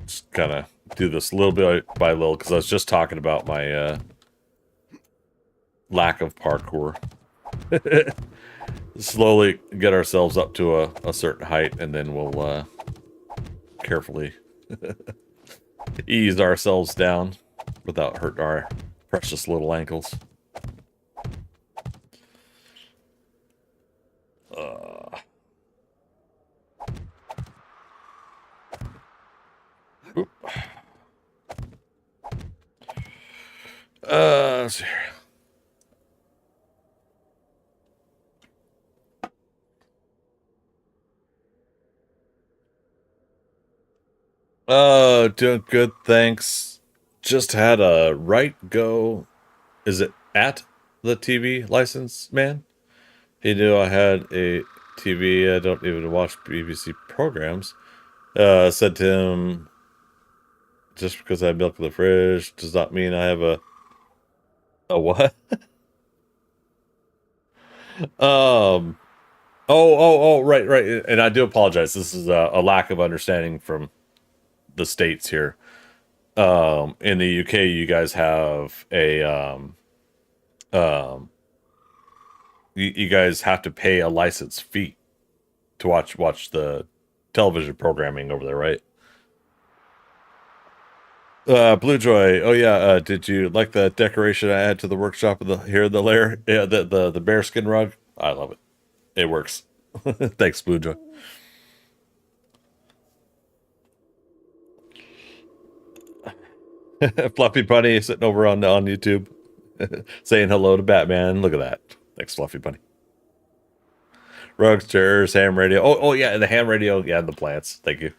Just kind of do this little bit by little, because I was just talking about my lack of parkour. Slowly get ourselves up to a certain height, and then we'll carefully ease ourselves down without hurting our precious little ankles. Oop. Let's see here. Doing good, thanks. Just had a right go. Is it at the TV license man? He knew I had a TV. I don't even watch BBC programs. Said to him, just because I have milk in the fridge does not mean I have a what? Right. And I do apologize. This is a lack of understanding from the States here. In the UK, you guys have a you guys have to pay a license fee to watch the television programming over there, right? Blue Joy. Oh yeah. Did you like the decoration I add to the workshop of the lair? Yeah, the bearskin rug. I love it. It works. Thanks, Blue Joy. Fluffy Bunny sitting over on YouTube saying hello to Batman. Look at that. Thanks, Fluffy Bunny. Rugs, chairs, ham radio. Oh yeah, the ham radio. Yeah, and the plants. Thank you.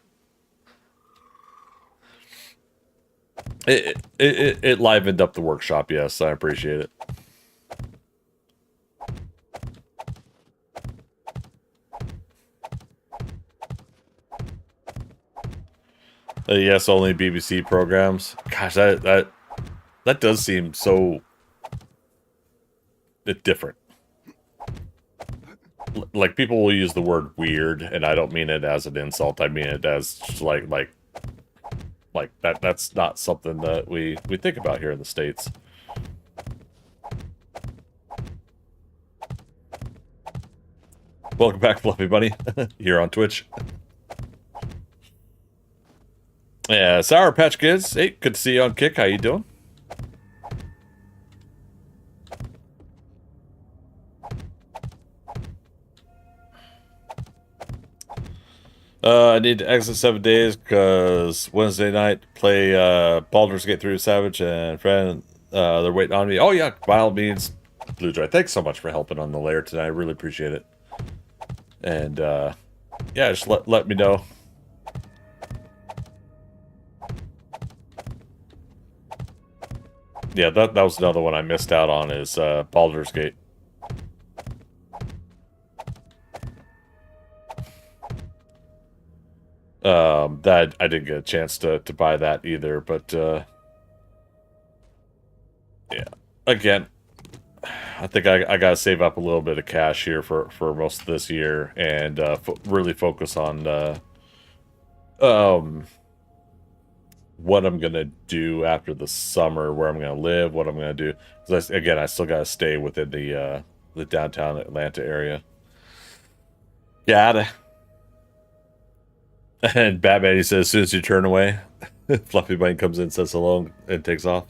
It livened up the workshop. Yes, I appreciate it. Yes, only BBC programs. Gosh, that does seem so different. Like, people will use the word weird, and I don't mean it as an insult. I mean it as just like Like that's not something that we think about here in the States. Welcome back, Fluffy Bunny, here on Twitch. Yeah, Sour Patch Kids. Hey, good to see you on Kick. How you doing? I need to exit 7 days because Wednesday night play Baldur's Gate 3 with Savage and friend. They're waiting on me. Oh yeah, by all means, Blue Joy. Thanks so much for helping on the lair tonight. I really appreciate it. And yeah, just let me know. Yeah, that was another one I missed out on is Baldur's Gate. That I didn't get a chance to buy that either, but yeah. Again, I think I gotta save up a little bit of cash here for most of this year and really focus on what I'm gonna do after the summer, where I'm gonna live, what I'm gonna do. Because again, I still gotta stay within the downtown Atlanta area. Gotta. And Batman, he says, as soon as you turn away, Fluffy Bunny comes in, says hello, and takes off.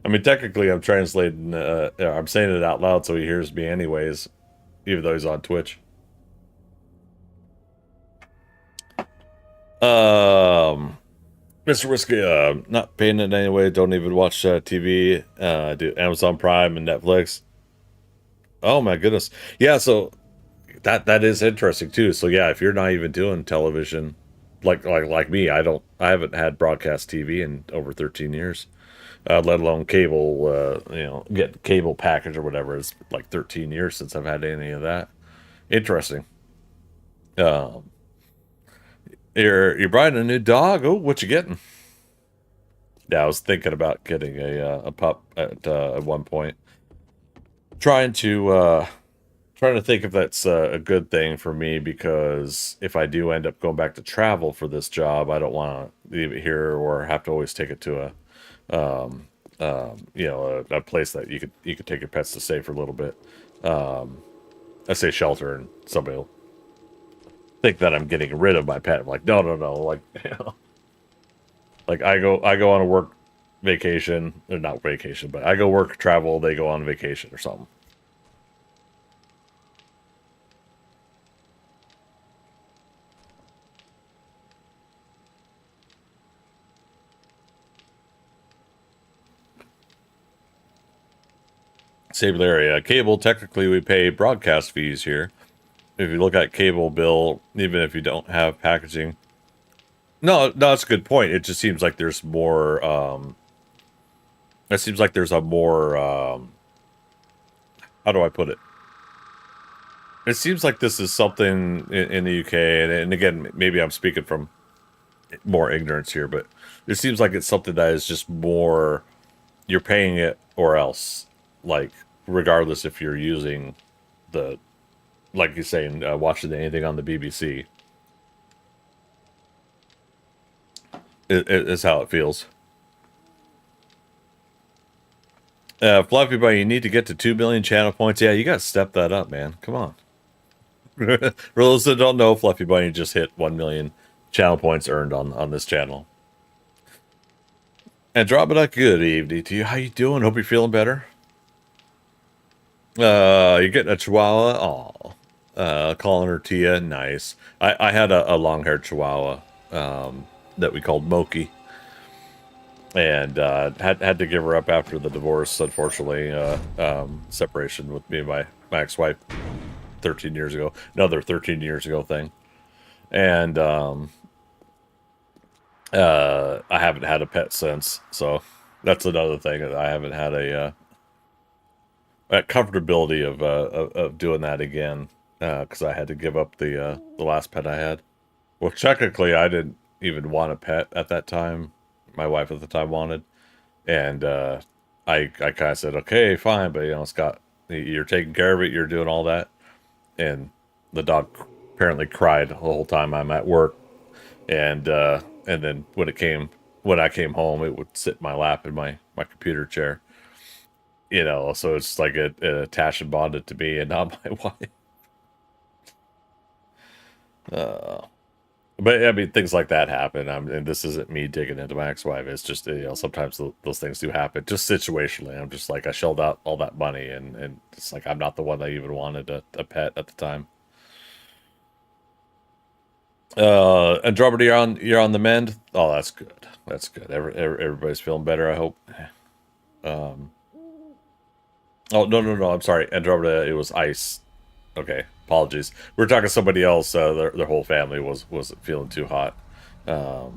I mean, technically, I'm translating, I'm saying it out loud so he hears me anyways, even though he's on Twitch. Mr. Whiskey, not paying it anyway, don't even watch TV, do Amazon Prime and Netflix. Oh my goodness. Yeah, so that is interesting too. So yeah, if you're not even doing television, like me, I haven't had broadcast TV in over 13 years, let alone cable. Get the cable package or whatever. It's like 13 years since I've had any of that. Interesting. Um, you're buying a new dog. Oh, what you getting? Yeah, I was thinking about getting a pup at one point. Trying to think if that's a good thing for me, because if I do end up going back to travel for this job, I don't want to leave it here or have to always take it to a place that you could take your pets to stay for a little bit. I say shelter, and somebody will think that I'm getting rid of my pet. I'm like, no, like, like I go on a work vacation, or not vacation, but I go work, travel, they go on vacation or something. Sable area. Cable, technically we pay broadcast fees here. If you look at cable bill, even if you don't have packaging. No, that's a good point. It just seems like there's more, it seems like there's a more, how do I put it? It seems like this is something in the UK, and again, maybe I'm speaking from more ignorance here, but it seems like it's something that is just more, you're paying it or else. Like, regardless if you're using the, like you're saying, watching anything on the BBC. It's how it feels. Fluffy Bunny, you need to get to 2 million channel points. Yeah, you got to step that up, man. Come on. For those that don't know, Fluffy Bunny just hit 1 million channel points earned on this channel. And drop it a good evening to you. How you doing? Hope you're feeling better. You're getting a Chihuahua. Aw. Calling her Tia. Nice. I had a long-haired Chihuahua that we called Moki. And had to give her up after the divorce, unfortunately. Separation with me and my ex-wife 13 years ago. Another 13 years ago thing. And I haven't had a pet since. So that's another thing. I haven't had a comfortability of doing that again, because I had to give up the last pet I had. Well, technically, I didn't even want a pet at that time. My wife at the time wanted, and I kind of said, okay, fine, but Scott, you're taking care of it, you're doing all that, and the dog apparently cried the whole time I'm at work, and and then when I came home, it would sit in my lap in my computer chair. You know, so it's like it attached and bonded to me and not my wife. But I mean, things like that happen. And this isn't me digging into my ex-wife. It's just, you know, sometimes those things do happen. Just situationally, I'm just like, I shelled out all that money, and it's like I'm not the one that even wanted a pet at the time. Andromeda, you're on the mend. Oh, that's good. That's good. Everybody's feeling better, I hope. Oh, no. I'm sorry. Andromeda, it was ice. Okay, apologies. We were talking to somebody else. Their whole family wasn't feeling too hot. I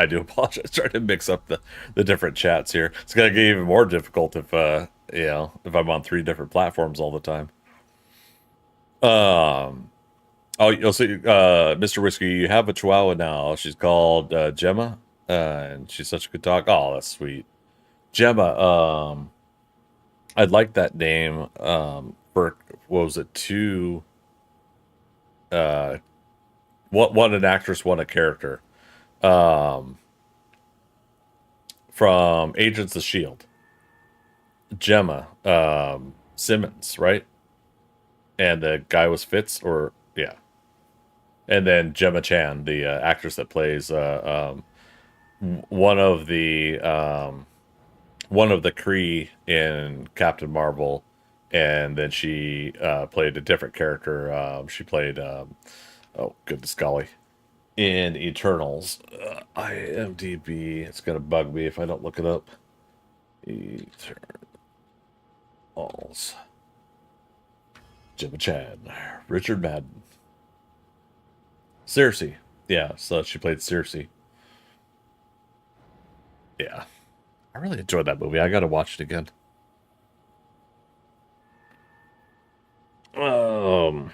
do apologize. Trying to mix up the different chats here. It's gonna get even more difficult if you know, if I'm on 3 different platforms all the time. Oh, you'll see, Mr. Whiskey, you have a Chihuahua now. She's called Gemma, and she's such a good dog. Oh, that's sweet, Gemma. I'd like that name. For what was it? Two. Uh, one an actress, one a character. Um, from Agents of Shield. Gemma, Simmons, right? And the guy was Fitz, or yeah. And then Gemma Chan, the actress that plays one of the one of the Kree in Captain Marvel, and then she played a different character. She played oh goodness golly, in Eternals. IMDb. It's gonna bug me if I don't look it up. Eternals. Gemma Chan, Richard Madden, Cersei. Yeah, so she played Cersei. Yeah, I really enjoyed that movie. I gotta watch it again. Um,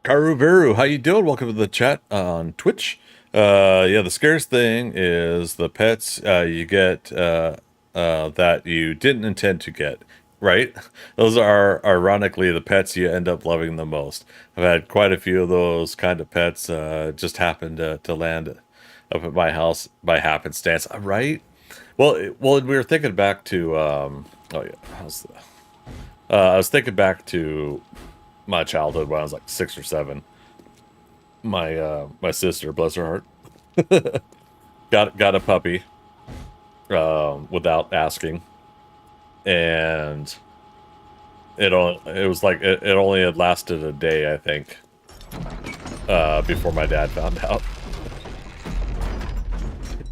Karuveru, how you doing? Welcome to the chat on Twitch. Yeah, the scariest thing is the pets you get that you didn't intend to get, right? Those are ironically the pets you end up loving the most. I've had quite a few of those kind of pets. Just happened to land up at my house by happenstance, right? Well, we were thinking back to oh yeah, I was thinking back to my childhood when I was like 6 or 7. My sister, bless her heart, got a puppy without asking, and it was like it only had lasted a day, I think, before my dad found out.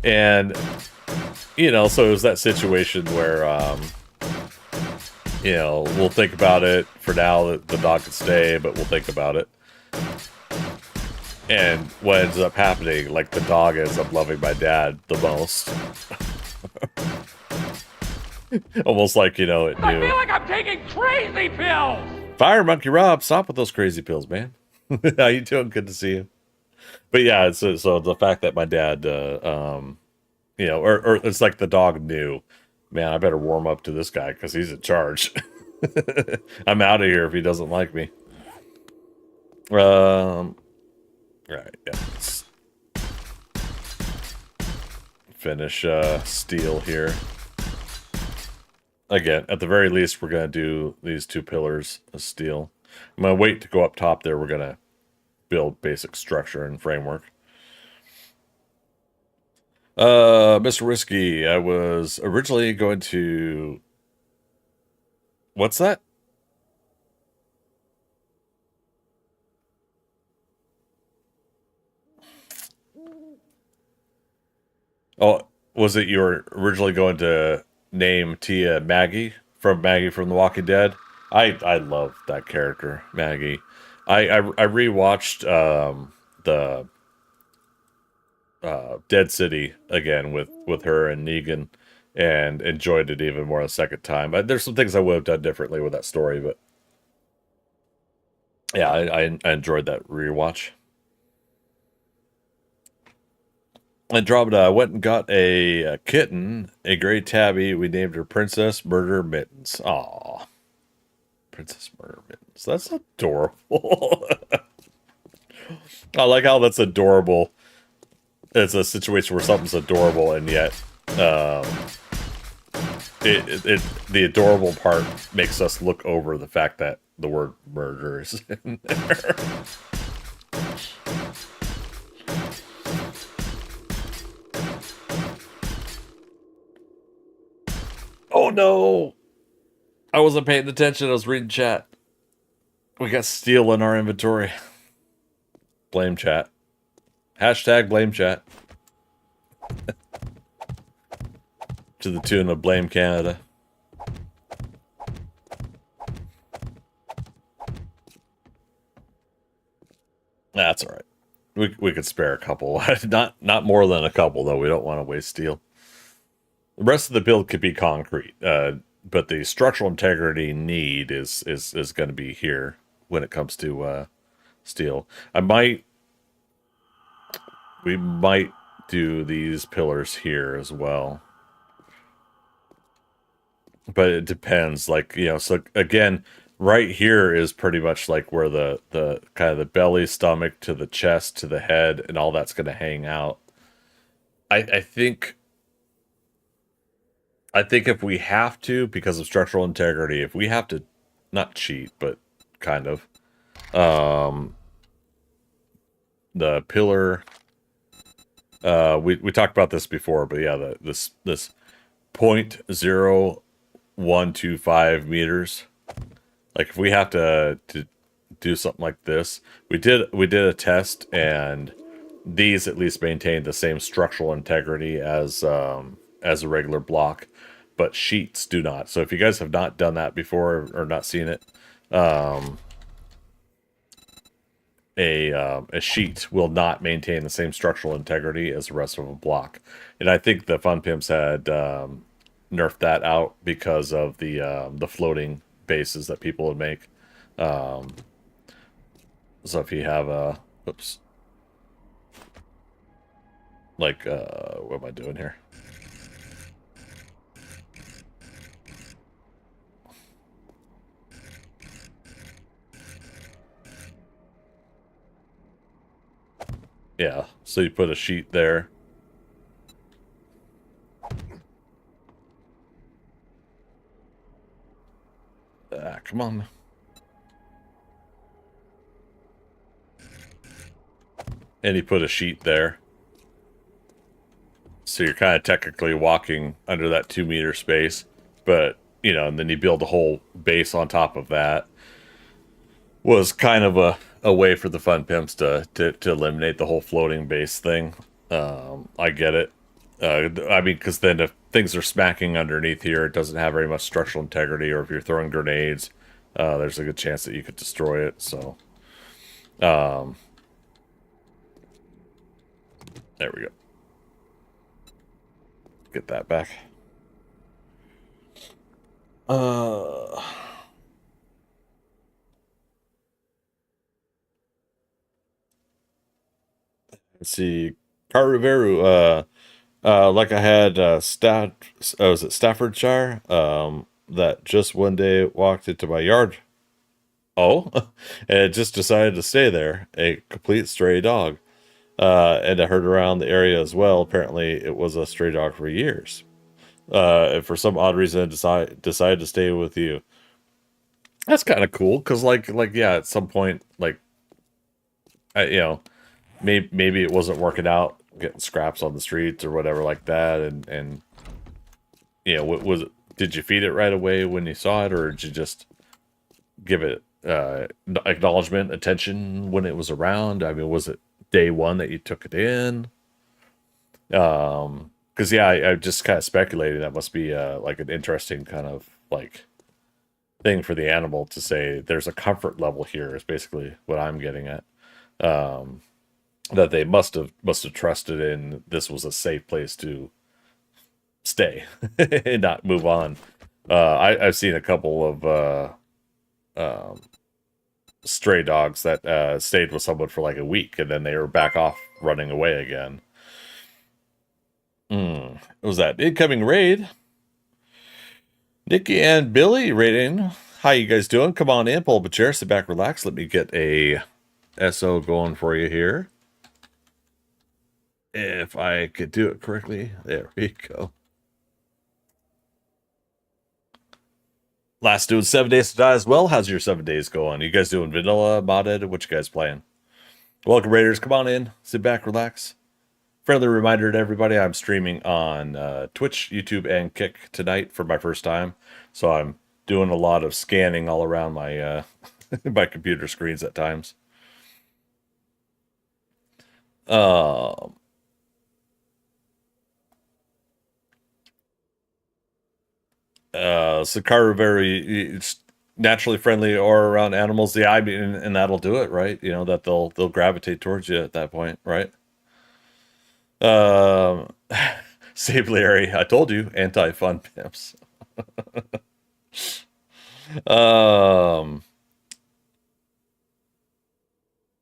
And you know, so it was that situation where you know, we'll think about it for now. The dog can stay, but we'll think about it. And what ends up happening, like the dog ends up loving my dad the most. Almost like, you know, it knew. I feel like I'm taking crazy pills! Fire Monkey Rob, stop with those crazy pills, man. How you doing? Good to see you. But yeah, so the fact that my dad, you know, or it's like the dog knew, man, I better warm up to this guy because he's in charge. I'm out of here if he doesn't like me. Right, yeah. Let's finish steel here. Again, at the very least, we're going to do these 2 pillars of steel. I'm going to wait to go up top there. We're going to build basic structure and framework. Mr. Whiskey, I was originally going to... What's that? Oh, was it you were originally going to name Tia Maggie from The Walking Dead? I love that character, Maggie. I rewatched the Dead City again with her and Negan, and enjoyed it even more a second time. There's some things I would have done differently with that story, but yeah, I enjoyed that rewatch. Andromeda, I went and got a kitten, a gray tabby. We named her Princess Murder Mittens. Aw. Princess Murder Mittens. That's adorable. I like how that's adorable. It's a situation where something's adorable, and yet the adorable part makes us look over the fact that the word murder is in there. Oh no! I wasn't paying attention. I was reading chat. We got steel in our inventory. Blame chat. Hashtag blame chat. To the tune of blame Canada. That's all right. We could spare a couple. not more than a couple, though. We don't want to waste steel. The rest of the build could be concrete, but the structural integrity need is going to be here when it comes to steel. We might do these pillars here as well, but it depends. Like, you know, so again, right here is pretty much like where the kind of the belly, stomach to the chest to the head and all that's going to hang out. I think if we have to, because of structural integrity, if we have to not cheat, but kind of, the pillar, we talked about this before, but yeah, this 0.0125 meters. Like if we have to do something like this, we did a test, and these at least maintain the same structural integrity as a regular block, but sheets do not. So if you guys have not done that before or not seen it, a sheet will not maintain the same structural integrity as the rest of a block. And I think the Fun Pimps had nerfed that out because of the floating bases that people would make. So if you have a, oops, like what am I doing here? Yeah, so you put a sheet there. Come on. And you put a sheet there. So you're kind of technically walking under that 2 meter space, but, you know, and then you build a whole base on top of that. Was kind of a way for the Fun Pimps to eliminate the whole floating base thing. I get it. I mean, because then if things are smacking underneath here, it doesn't have very much structural integrity, or if you're throwing grenades, there's a good chance that you could destroy it. So, there we go. Get that back. Let's see. Karuveru, like I had was it Staffordshire? That just one day walked into my yard. Oh, and it just decided to stay there. A complete stray dog. And I heard around the area as well. Apparently, it was a stray dog for years. And for some odd reason, it decided to stay with you. That's kind of cool, because like yeah, at some point, like, you know, maybe it wasn't working out, getting scraps on the streets or whatever like that, and you know, what was it? Did you feed it right away when you saw it, or did you just give it acknowledgement, attention when it was around? I mean, was it day one that you took it in? Because yeah, I just kind of speculating that must be like an interesting kind of like thing for the animal to say. There's a comfort level here is basically what I'm getting at. That they must have trusted in this was a safe place to stay and not move on. I've seen a couple of stray dogs that stayed with someone for like a week, and then they were back off running away again. Was that incoming raid? Nikki and Billy raiding. How you guys doing? Come on in, pull up a chair, sit back, relax. Let me get a SO going for you here. If I could do it correctly. There we go. Last doing 7 Days to Die as well. How's your 7 days going? You guys doing vanilla, modded? What you guys playing? Welcome, Raiders. Come on in. Sit back, relax. Friendly reminder to everybody, I'm streaming on Twitch, YouTube, and Kick tonight for my first time. So I'm doing a lot of scanning all around my my computer screens at times. Sakara very it's naturally friendly or around animals. Yeah, I mean, and that'll do it, right? You know that they'll gravitate towards you at that point, right? Um, Save Larry, I told you, anti-fun pimps. um,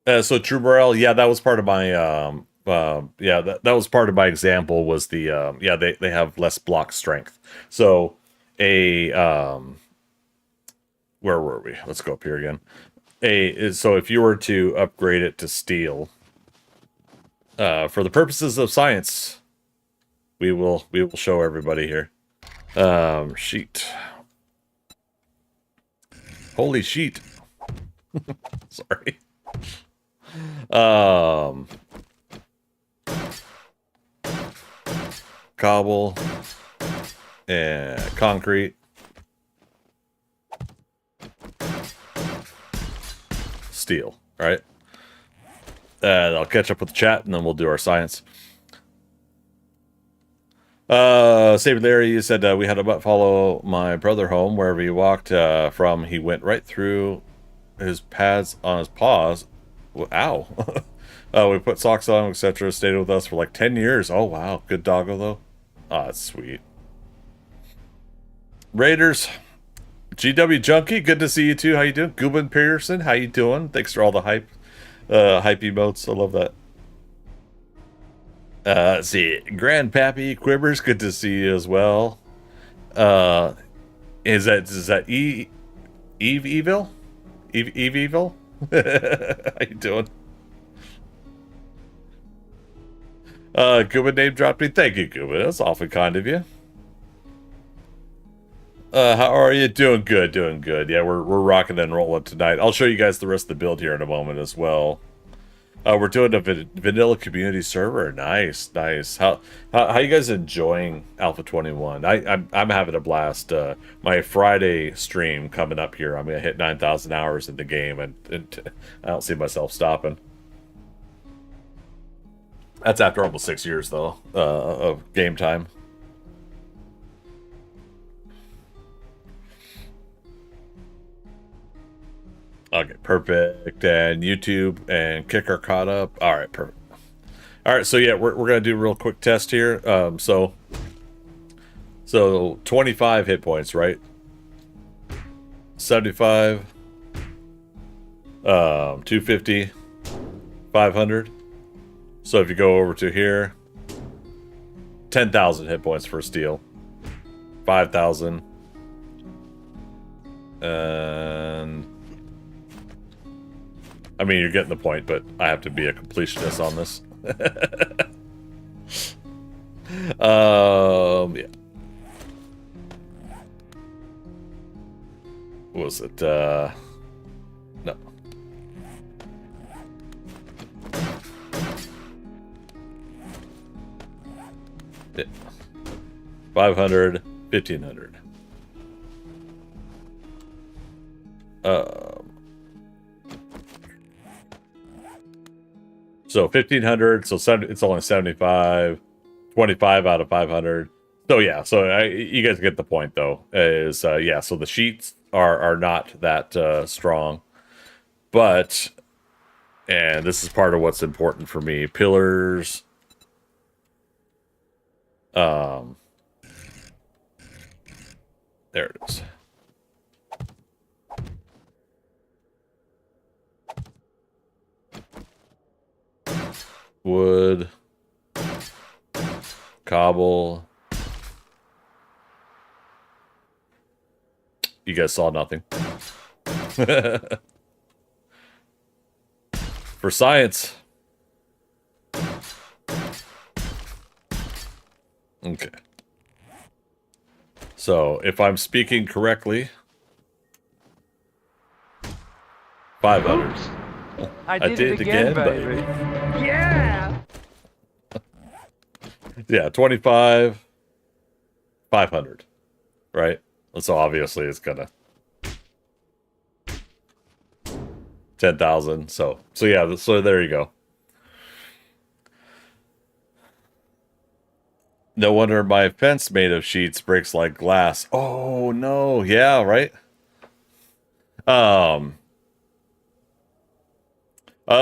so True Morale, yeah, that was part of my yeah, that was part of my example was the yeah, they have less block strength. So a where were we? Let's go up here again. So if you were to upgrade it to steel, for the purposes of science, we will show everybody here. Sheet. Holy sheet. Sorry. Cobble and concrete. Steel, right? I'll catch up with the chat and then we'll do our science. Save Larry, you said we had to follow my brother home wherever he walked from. He went right through his pads on his paws. Ow. We put socks on, etc. Stayed with us for like 10 years. Oh, wow. Good doggo, though. Oh, that's sweet. Raiders. GW Junkie, good to see you too. How you doing? Gubin Pearson, how you doing? Thanks for all the hype emotes. I love that. Let's see. Grandpappy Quivers, good to see you as well. Is that Eve Evil? Eve Evil? How you doing? Gubin name dropped me. Thank you, Gubin. That's awfully kind of you. How are you? Doing good, doing good. Yeah, we're rocking and rolling tonight. I'll show you guys the rest of the build here in a moment as well. We're doing a vanilla community server. Nice, nice. How you guys enjoying Alpha 21? I'm having a blast. My Friday stream coming up here. I'm gonna hit 9,000 hours in the game, and I don't see myself stopping. That's after almost 6 years though of game time. Okay, perfect. And YouTube and Kick are caught up. All right, perfect. All right, so yeah, we're gonna do a real quick test here. So 25 hit points, right? 75, 250, 500. So if you go over to here, 10,000 hit points for steel, 5,000, and I mean, you're getting the point, but I have to be a completionist on this. Yeah. What was it? No. Yeah. 500, 1,500. So 1,500, so it's only 75, 25 out of 500. So yeah, so you guys get the point though. Is yeah, so the sheets are not that strong, but and this is part of what's important for me. Pillars. There it is. Wood, cobble. You guys saw nothing. For science. Okay. So, if I'm speaking correctly, 500. Oops. I did it again, baby. Yeah. Yeah, 25, 500. Right? So obviously it's gonna 10,000. So yeah, so there you go. No wonder my fence made of sheets breaks like glass. Oh no, yeah, right. Um.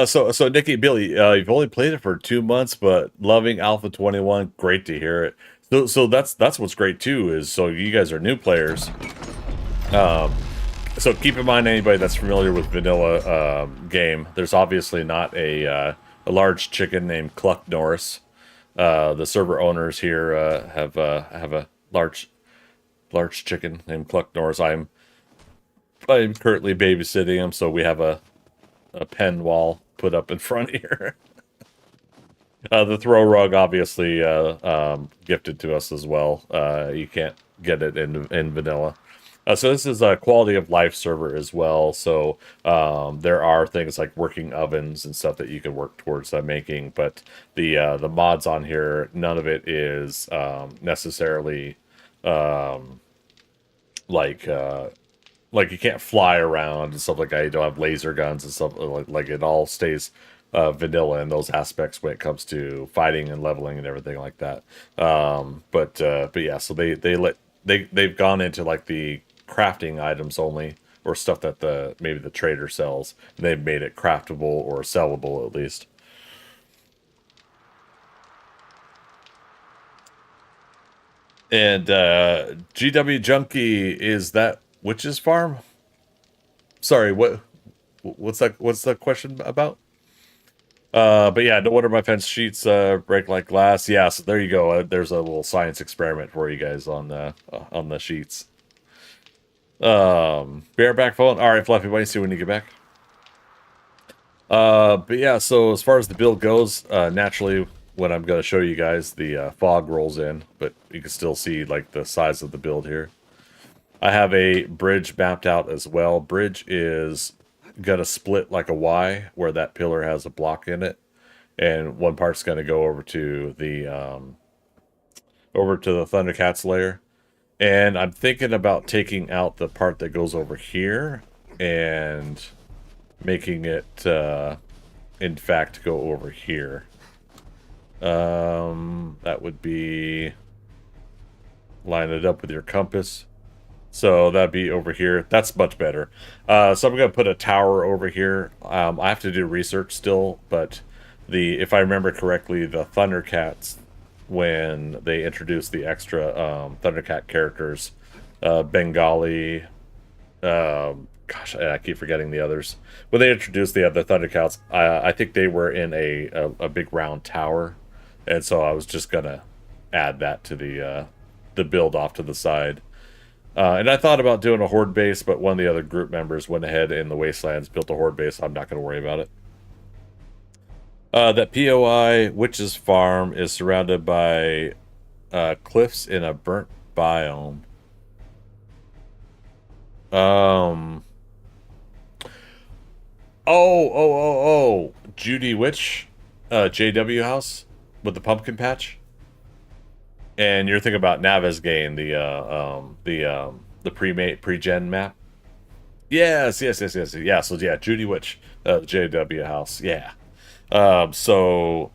So Nikki, Billy, you've only played it for 2 months, but loving Alpha 21. Great to hear it. So that's what's great too is so you guys are new players. So keep in mind anybody that's familiar with vanilla game. There's obviously not a large chicken named Cluck Norris. The server owners here have a large chicken named Cluck Norris. I'm currently babysitting him, so we have a pen wall put up in front here. The throw rug obviously gifted to us as well. You can't get it in vanilla. So this is a quality of life server as well. So there are things like working ovens and stuff that you can work towards making. But the mods on here, none of it is necessarily like you can't fly around and stuff like that. You don't have laser guns and stuff like it all stays vanilla in those aspects when it comes to fighting and leveling and everything like that. But yeah, so they've gone into like the crafting items only or stuff that maybe the trader sells. They've made it craftable or sellable at least. And GW Junkie, is that Witch's Farm? Sorry, what's the question about? But yeah, no wonder my fence sheets break like glass. Yeah, so there you go. There's a little science experiment for you guys on the sheets. Bareback phone. All right, Fluffy, why don't you see when you get back? But yeah, so as far as the build goes, naturally, when I'm going to show you guys, the fog rolls in, but you can still see like the size of the build here. I have a bridge mapped out as well. Bridge is gonna split like a Y, where that pillar has a block in it, and one part's gonna go over to the ThunderCats Lair. And I'm thinking about taking out the part that goes over here and making it, in fact, go over here. That would be line it up with your compass. So that'd be over here. That's much better. So I'm going to put a tower over here. I have to do research still, but if I remember correctly, the ThunderCats, when they introduced the extra ThunderCat characters, Bengali, gosh, I keep forgetting the others. When they introduced the other ThunderCats, I think they were in a big round tower, and so I was just going to add that to the build off to the side. And I thought about doing a horde base, but one of the other group members went ahead in the Wastelands, built a horde base. I'm not going to worry about it. That POI Witch's Farm is surrounded by cliffs in a burnt biome. Oh. Judy Witch, JW house with the pumpkin patch. And you're thinking about Navezgane, the pre-gen map. Yes. Yeah, so yeah, Judy Witch, the JW house. Yeah. So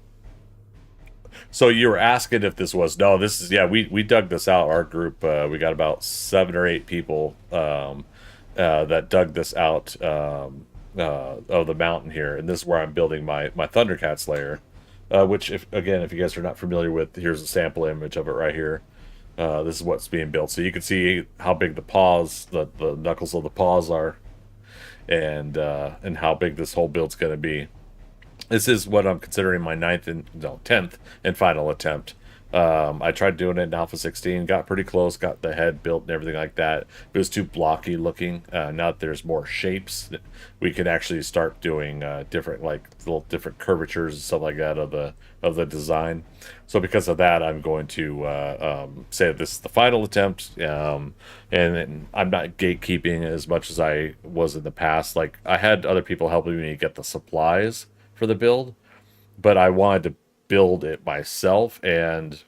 you were asking if this was this is we dug this out. Our group we got about 7 or 8 people that dug this out of the mountain here, and this is where I'm building my ThunderCats Lair. Which, if you guys are not familiar with, here's a sample image of it right here. This is what's being built. So you can see how big the paws, the knuckles of the paws are, and how big this whole build's going to be. This is what I'm considering my 10th and final attempt I tried doing it in Alpha 16, got pretty close, got the head built and everything like that. It was too blocky looking. Now that there's more shapes, we can actually start doing different, like little different curvatures and stuff like that of the design. So because of that, I'm going to say that this is the final attempt, and I'm not gatekeeping as much as I was in the past. Like I had other people helping me get the supplies for the build, but I wanted to build it myself. And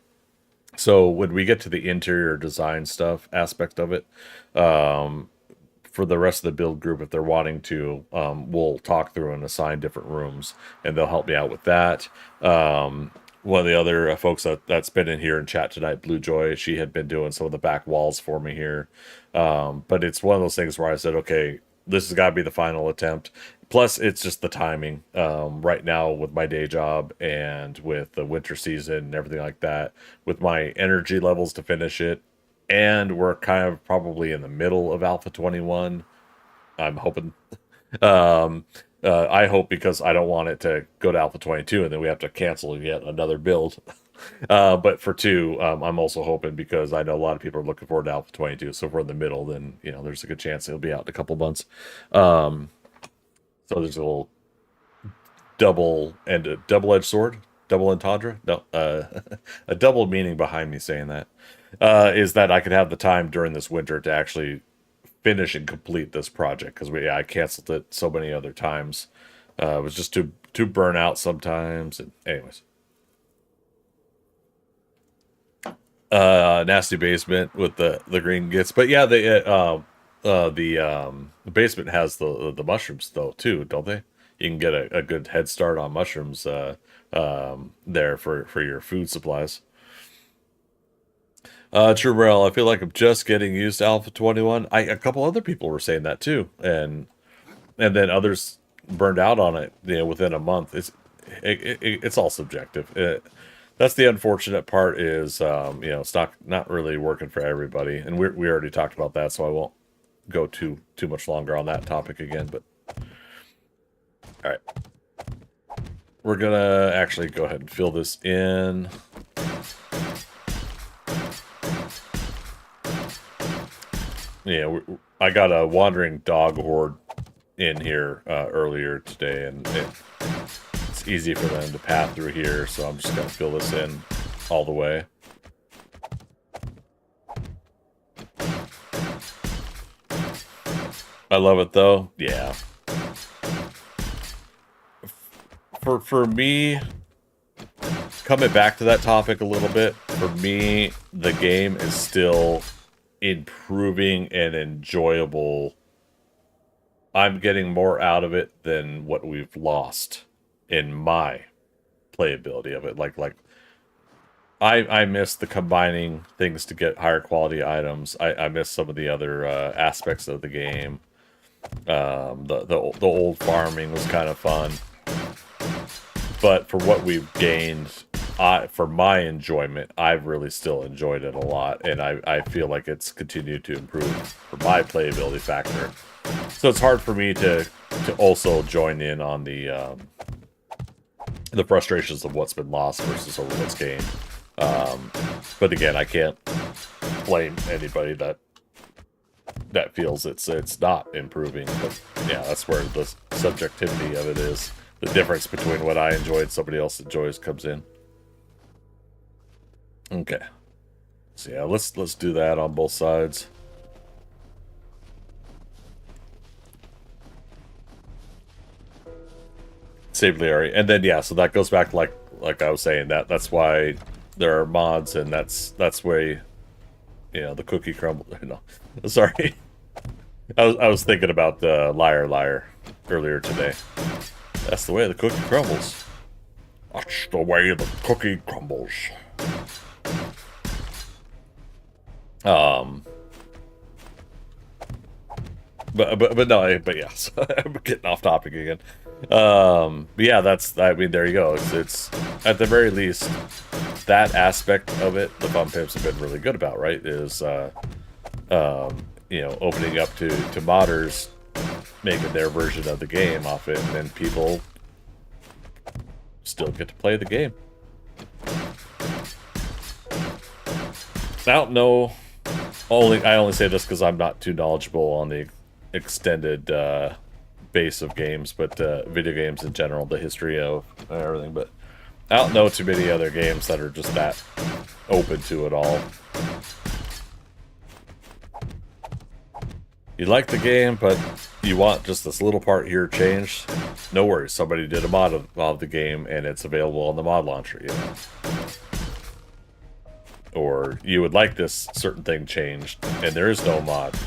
so when we get to the interior design stuff aspect of it, for the rest of the build group, if they're wanting to, we'll talk through and assign different rooms, and they'll help me out with that. One of the other folks that's been in here in chat tonight, Blue Joy, she had been doing some of the back walls for me here. But it's one of those things where I said, okay, this has got to be the final attempt. Plus, it's just the timing. Right now, with my day job and with the winter season and everything like that, with my energy levels to finish it, and we're kind of probably in the middle of Alpha 21. I'm hoping. I hope, because I don't want it to go to Alpha 22 and then we have to cancel yet another build. But for 2, I'm also hoping, because I know a lot of people are looking forward to Alpha 22. So if we're in the middle, then there's a good chance it'll be out in a couple months. So there's a little double-edged sword, double entendre. No, a double meaning behind me saying that is that I could have the time during this winter to actually finish and complete this project, because I canceled it so many other times. It was just too burn out sometimes. And anyways, nasty basement with the green gits, but yeah, the basement has the mushrooms though too, don't they? You can get a good head start on mushrooms there for your food supplies. True, Morel, I feel like I'm just getting used to Alpha 21. A couple other people were saying that too, and then others burned out on it, within a month. It's all subjective. That's the unfortunate part, is it's not really working for everybody, and we already talked about that, so I won't go too much longer on that topic again. But all right, we're gonna actually go ahead and fill this in. Yeah, I got a wandering dog horde in here earlier today, and it's easy for them to path through here, so I'm just going to fill this in all the way. I love it, though. Yeah. For me, coming back to that topic a little bit, for me, the game is still improving and enjoyable. I'm getting more out of it than what we've lost in my playability of it. Like I miss the combining things to get higher quality items. I miss some of the other aspects of the game. The old farming was kind of fun, but for what we've gained, for my enjoyment, I've really still enjoyed it a lot, and I feel like it's continued to improve for my playability factor. So it's hard for me to also join in on the frustrations of what's been lost versus over what's gained. But again, I can't blame anybody that feels it's not improving. But yeah, that's where the subjectivity of it is. The difference between what I enjoy and somebody else enjoys comes in. Okay. So yeah, let's do that on both sides. Save Leary. And then yeah, so that goes back like I was saying, that's why there are mods, and that's why the cookie crumble. No. Sorry. I was thinking about the liar earlier today. That's the way the cookie crumbles. That's the way the cookie crumbles. But no, but yeah, so I'm getting off topic again. But yeah, there you go. It's at the very least, that aspect of it, the Bum Pimps have been really good about, right? Is opening up to modders, making their version of the game off it, and then people still get to play the game. I don't know. I only say this because I'm not too knowledgeable on the extended base of games, but video games in general, the history of everything. But I don't know too many other games that are just that open to it all. You like the game, but you want just this little part here changed. No worries, somebody did a mod of the game, and it's available on the mod launcher. You know. Or you would like this certain thing changed, and there is no mod.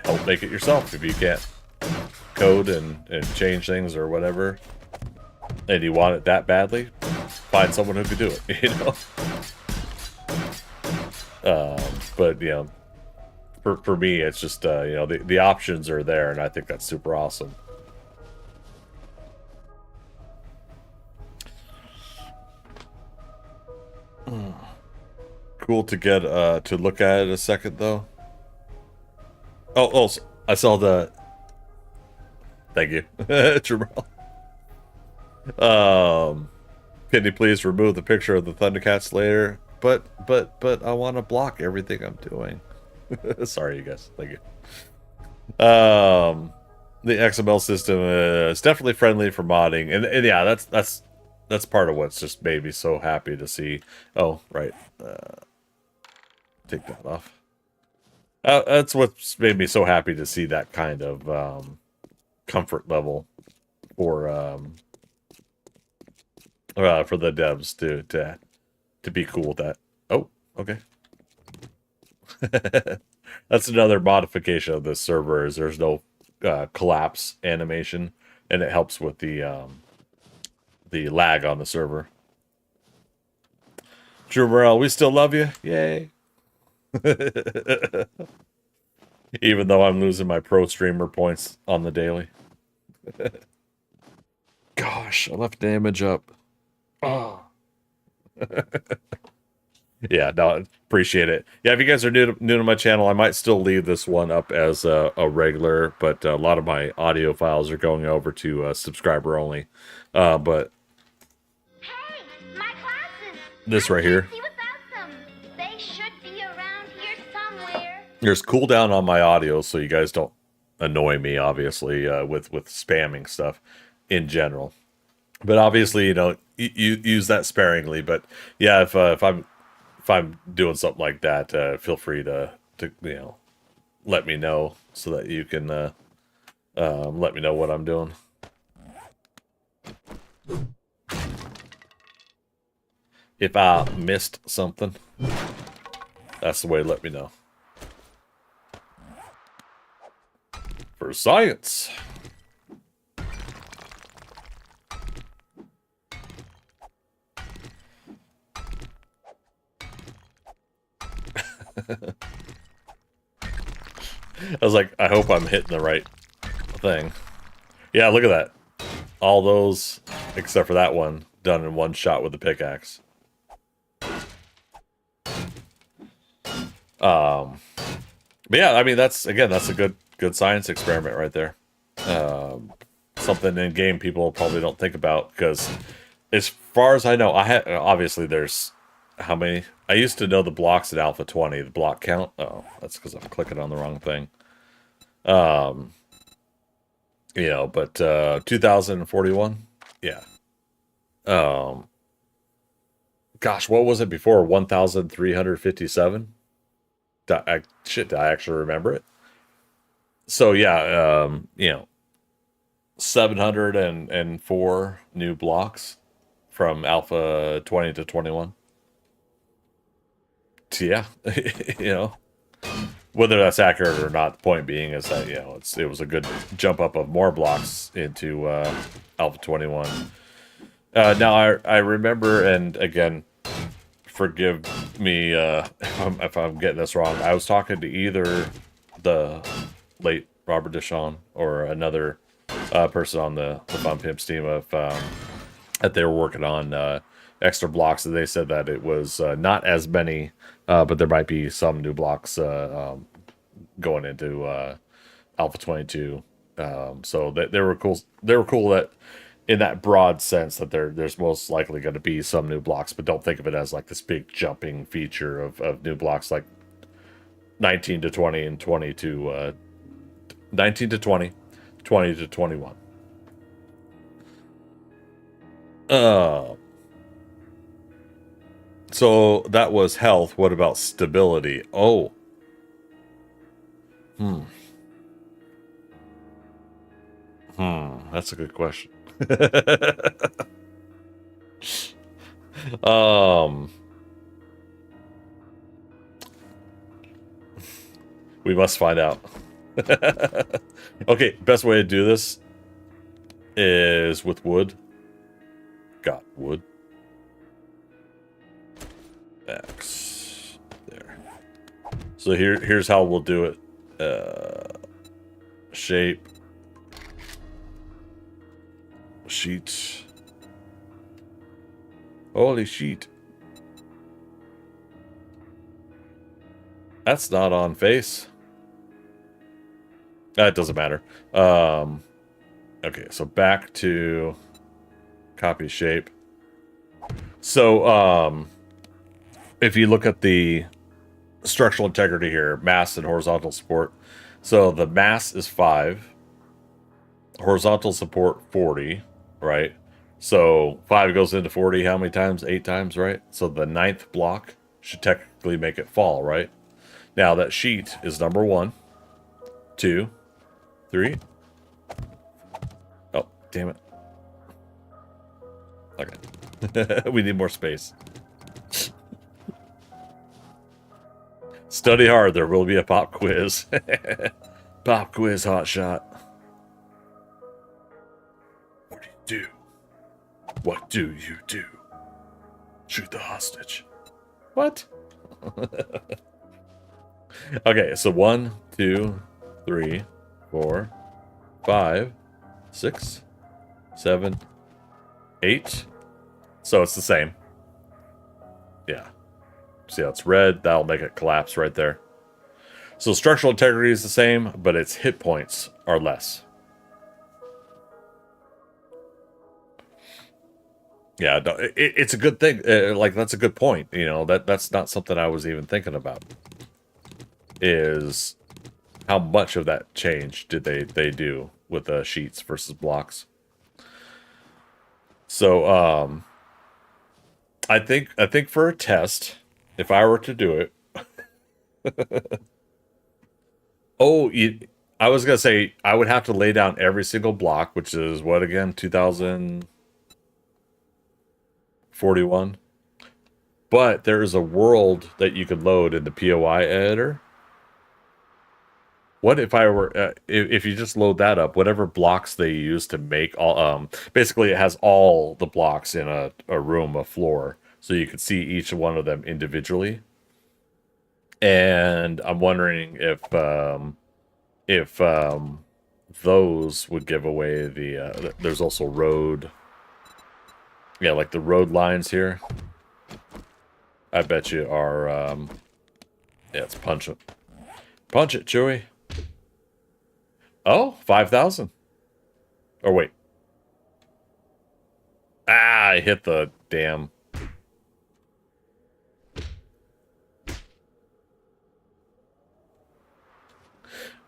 Help make it yourself if you can't code and change things or whatever, and you want it that badly. Find someone who could do it, you know. But you know, for me, it's just you know, the options are there, and I think that's super awesome. Cool to get to look at it a second though. Oh, I saw the. Thank you, Jamal. Can you please remove the picture of the ThunderCats Lair? But I want to block everything I'm doing. Sorry, you guys. Thank you. The XML system is definitely friendly for modding, and yeah, that's part of what's just made me so happy to see. Oh, right. Take that off. That's what's made me so happy to see that kind of comfort level for the devs to be cool with that. Oh, okay. That's another modification of this server. Is there's no collapse animation, and it helps with the lag on the server. Drew Morrell, we still love you. Yay. Even though I'm losing my pro streamer points on the daily. Gosh, I left damage up. Oh. Yeah, no, appreciate it. Yeah, if you guys are new to my channel, I might still leave this one up as a regular, but a lot of my audio files are going over to subscriber only. But hey, my glasses. This right here. See without them. They should be around here somewhere. There's cooldown on my audio, so you guys don't annoy me, obviously, with spamming stuff in general. But obviously, you know, you use that sparingly. But yeah, if I'm doing something like that, feel free to you know, let me know so that you can let me know what I'm doing. If I missed something, that's the way to let me know. For science. I was like, I hope I'm hitting the right thing. Yeah, look at that. All those, except for that one, done in one shot with the pickaxe. But yeah, I mean, that's a good science experiment right there. Something in game people probably don't think about, because as far as I know, obviously there's how many? I used to know the blocks at Alpha 20, the block count. Oh, that's because I'm clicking on the wrong thing. You know, but 2041, yeah. Gosh, what was it before? 1,357. Did I actually remember it? So yeah, you know, 704 new blocks from Alpha 20 to 21. So yeah, you know, whether that's accurate or not, the point being is that, you know, it was a good jump up of more blocks into Alpha 21. Now I remember, and again, forgive me if I'm getting this wrong. I was talking to either the late Robert Deshawn or another person on the Fun Pimps team of that they were working on extra blocks, and they said that it was not as many, but there might be some new blocks going into Alpha 22. So they were cool. They were cool that in that broad sense that there's most likely going to be some new blocks, but don't think of it as like this big jumping feature of new blocks like 19 to 20 and 20 to 19 to 20, 20 to 21. So that was health. What about stability? Oh. That's a good question. We must find out. Okay, best way to do this is with wood. Got wood. X. There. So here's how we'll do it. Shape. Sheet. Holy sheet. That's not on face. That doesn't matter. Okay, so back to copy shape. So if you look at the structural integrity here, mass and horizontal support. So the mass is 5. Horizontal support 40, right? So 5 goes into 40 how many times? 8 times, right? So the 9th block should technically make it fall, right? Now that sheet is number 1, 2, 3. Oh, damn it. Okay. We need more space. Study hard. There will be a pop quiz. Pop quiz hot shot. What do you do? What do you do? Shoot the hostage. What? Okay, so 1, 2, 3, 4, 5, 6, 7, 8. So it's the same. Yeah. See how it's red? That'll make it collapse right there. So structural integrity is the same, but its hit points are less. Yeah, no, it's a good thing. Like, that's a good point. You know, that's not something I was even thinking about. Is how much of that change did they do with sheets versus blocks? So I think for a test, if I were to do it, I was gonna say I would have to lay down every single block, which is what again, 2041. But there is a world that you could load in the POI editor. What if I were, if you just load that up, whatever blocks they use to make all, basically it has all the blocks in a room, a floor, so you could see each one of them individually. And I'm wondering if those would give away the, there's also road, yeah, like the road lines here. I bet you are, yeah, it's punch it. Punch it, Chewy. Oh, 5,000. Or wait. Ah, I hit the damn.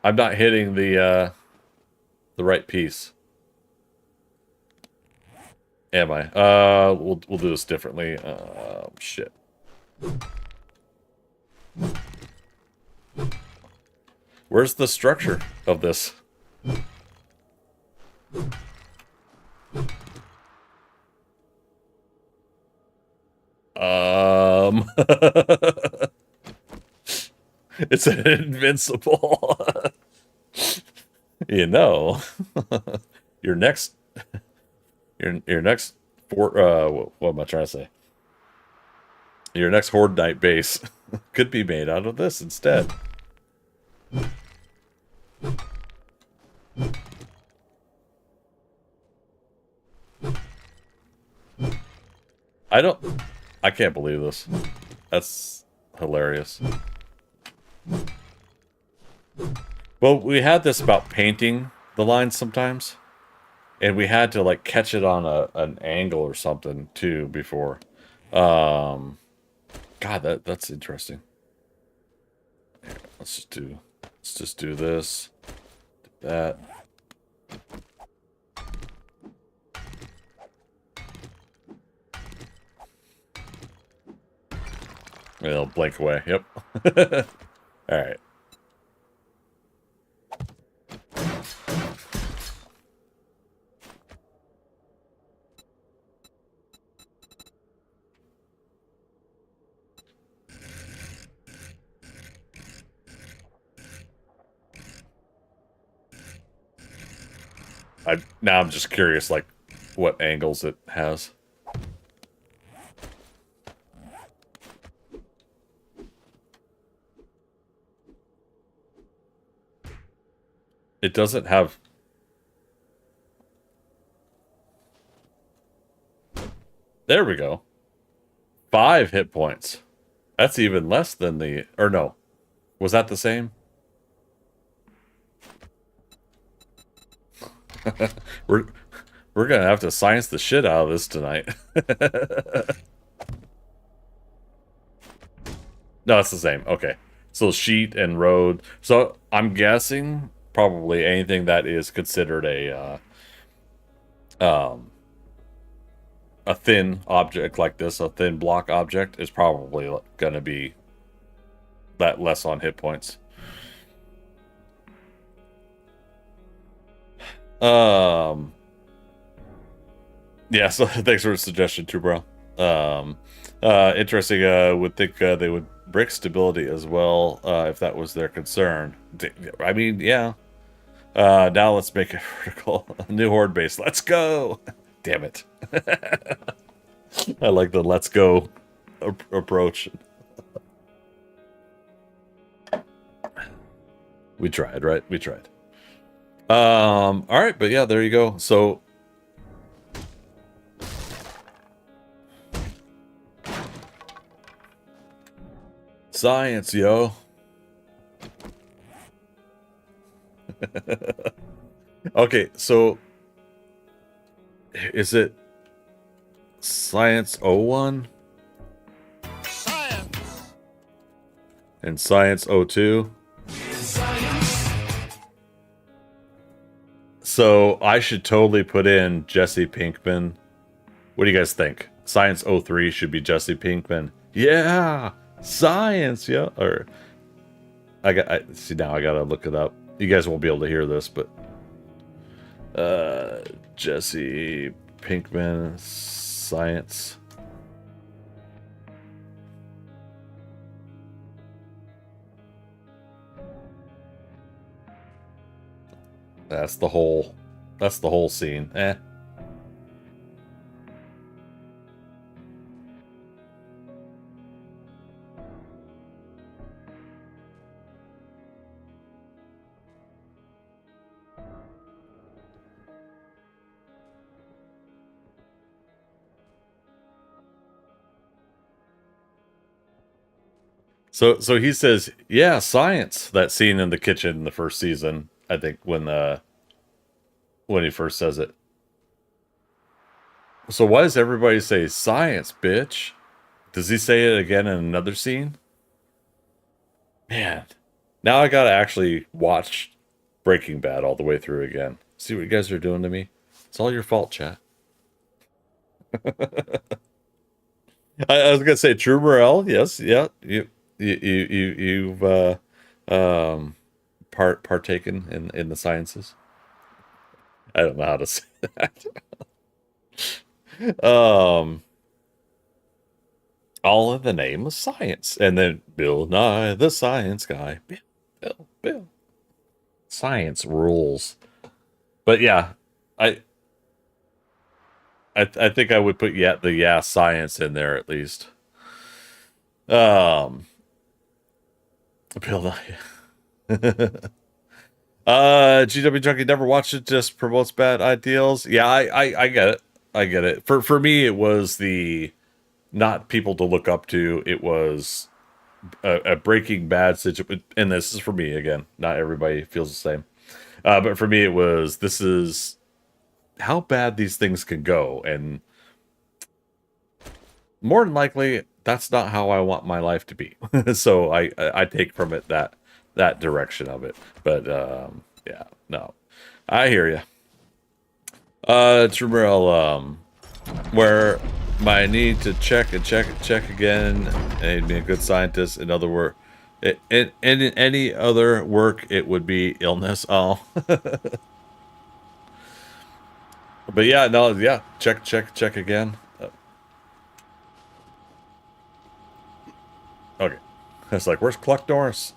I'm not hitting the right piece. Am I? We'll do this differently. Shit. Where's the structure of this? It's an invincible. You know, your next what am I trying to say? Your next Horde Night base could be made out of this instead. I can't believe this. That's hilarious. Well, we had this about painting the lines sometimes. and we had to like catch it on an angle or something too before. God, that's interesting. Here, let's just do this, do that. It'll blink away. Yep. All right. Now I'm just curious, like, what angles it has. It doesn't have... There we go. 5 hit points. That's even less than the... Or no. Was that the same? We're gonna have to science the shit out of this tonight. No, it's the same. Okay. So sheet and road. So I'm guessing probably anything that is considered a thin object like this, a thin block object, is probably gonna be that less on hit points. Yeah, so thanks for the suggestion too, bro. Interesting. Would think they would brick stability as well, if that was their concern. I mean, yeah. Now let's make a vertical, a new horde base. Let's go. Damn it. I like the let's go approach. We tried, right? We tried. All right, but yeah, there you go. So science, yo. Okay, so is it Science 01? Science. And Science 02? So I should totally put in Jesse Pinkman. What do you guys think? Science 03 should be Jesse Pinkman. Yeah, science, yeah. Or see, now I gotta look it up. You guys won't be able to hear this, but Jesse Pinkman, science. That's the whole scene. Eh. So he says, yeah, science. That scene in the kitchen in the first season, I think, when he first says it. So why does everybody say science, bitch? Does he say it again in another scene? Man, now I gotta actually watch Breaking Bad all the way through again. See what you guys are doing to me? It's all your fault, chat. I was gonna say True Morel, yes, yeah. You've partaken in the sciences. I don't know how to say that. All in the name of science. And then Bill Nye, the science guy. Bill. Science rules. But yeah, I think I would put the science in there at least. Bill Nye. GW Junkie never watched it, just promotes bad ideals. Yeah, I get it. I get it. For me, it was the not people to look up to. It was a Breaking Bad situation. And this is for me again. Not everybody feels the same. But for me, it was this is how bad these things can go, and more than likely, that's not how I want my life to be. So I take from it that direction of it. But yeah, no, I hear you. It's real where my need to check and check and check again and be a good scientist. In other words, in any other work, it would be illness. Oh, but yeah, no, yeah, check again. Okay, it's like, where's Cluck Norris?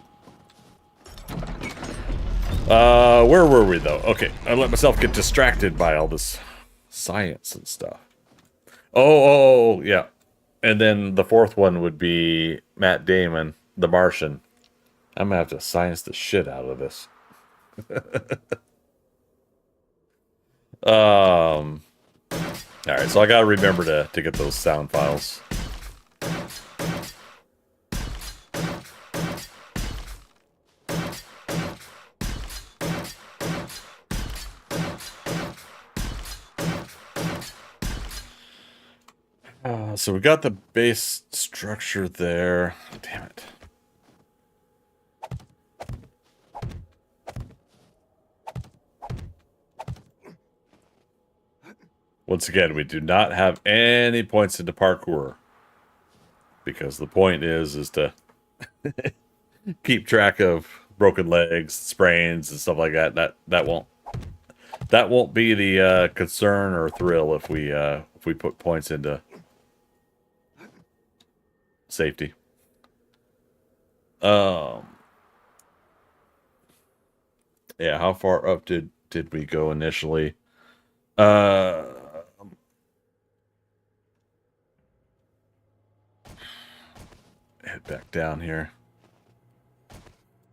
Where were we though? Okay, I let myself get distracted by all this science and stuff. Oh, yeah. And then the fourth one would be Matt Damon, The Martian. I'm gonna have to science the shit out of this. All right, so I gotta remember to get those sound files. So we got the base structure there. Damn it. Once again, we do not have any points into parkour. Because the point is to keep track of broken legs, sprains, and stuff like that. That won't be the concern or thrill if we put points into safety. Yeah, how far up did we go initially? Head back down here.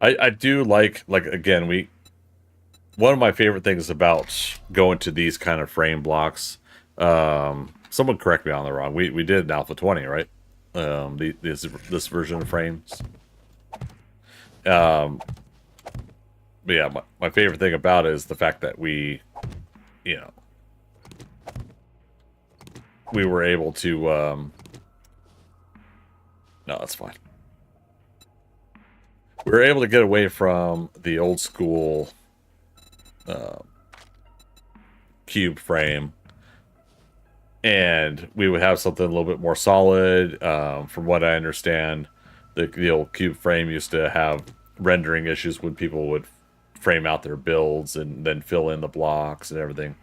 I do like again, one of my favorite things about going to these kind of frame blocks, someone correct me on the wrong. We did an Alpha 20, right? This version of frames. But yeah, my favorite thing about it is the fact that we were able to no, that's fine. We were able to get away from the old school cube frame, and we would have something a little bit more solid. From what I understand, the old cube frame used to have rendering issues when people would frame out their builds and then fill in the blocks and everything.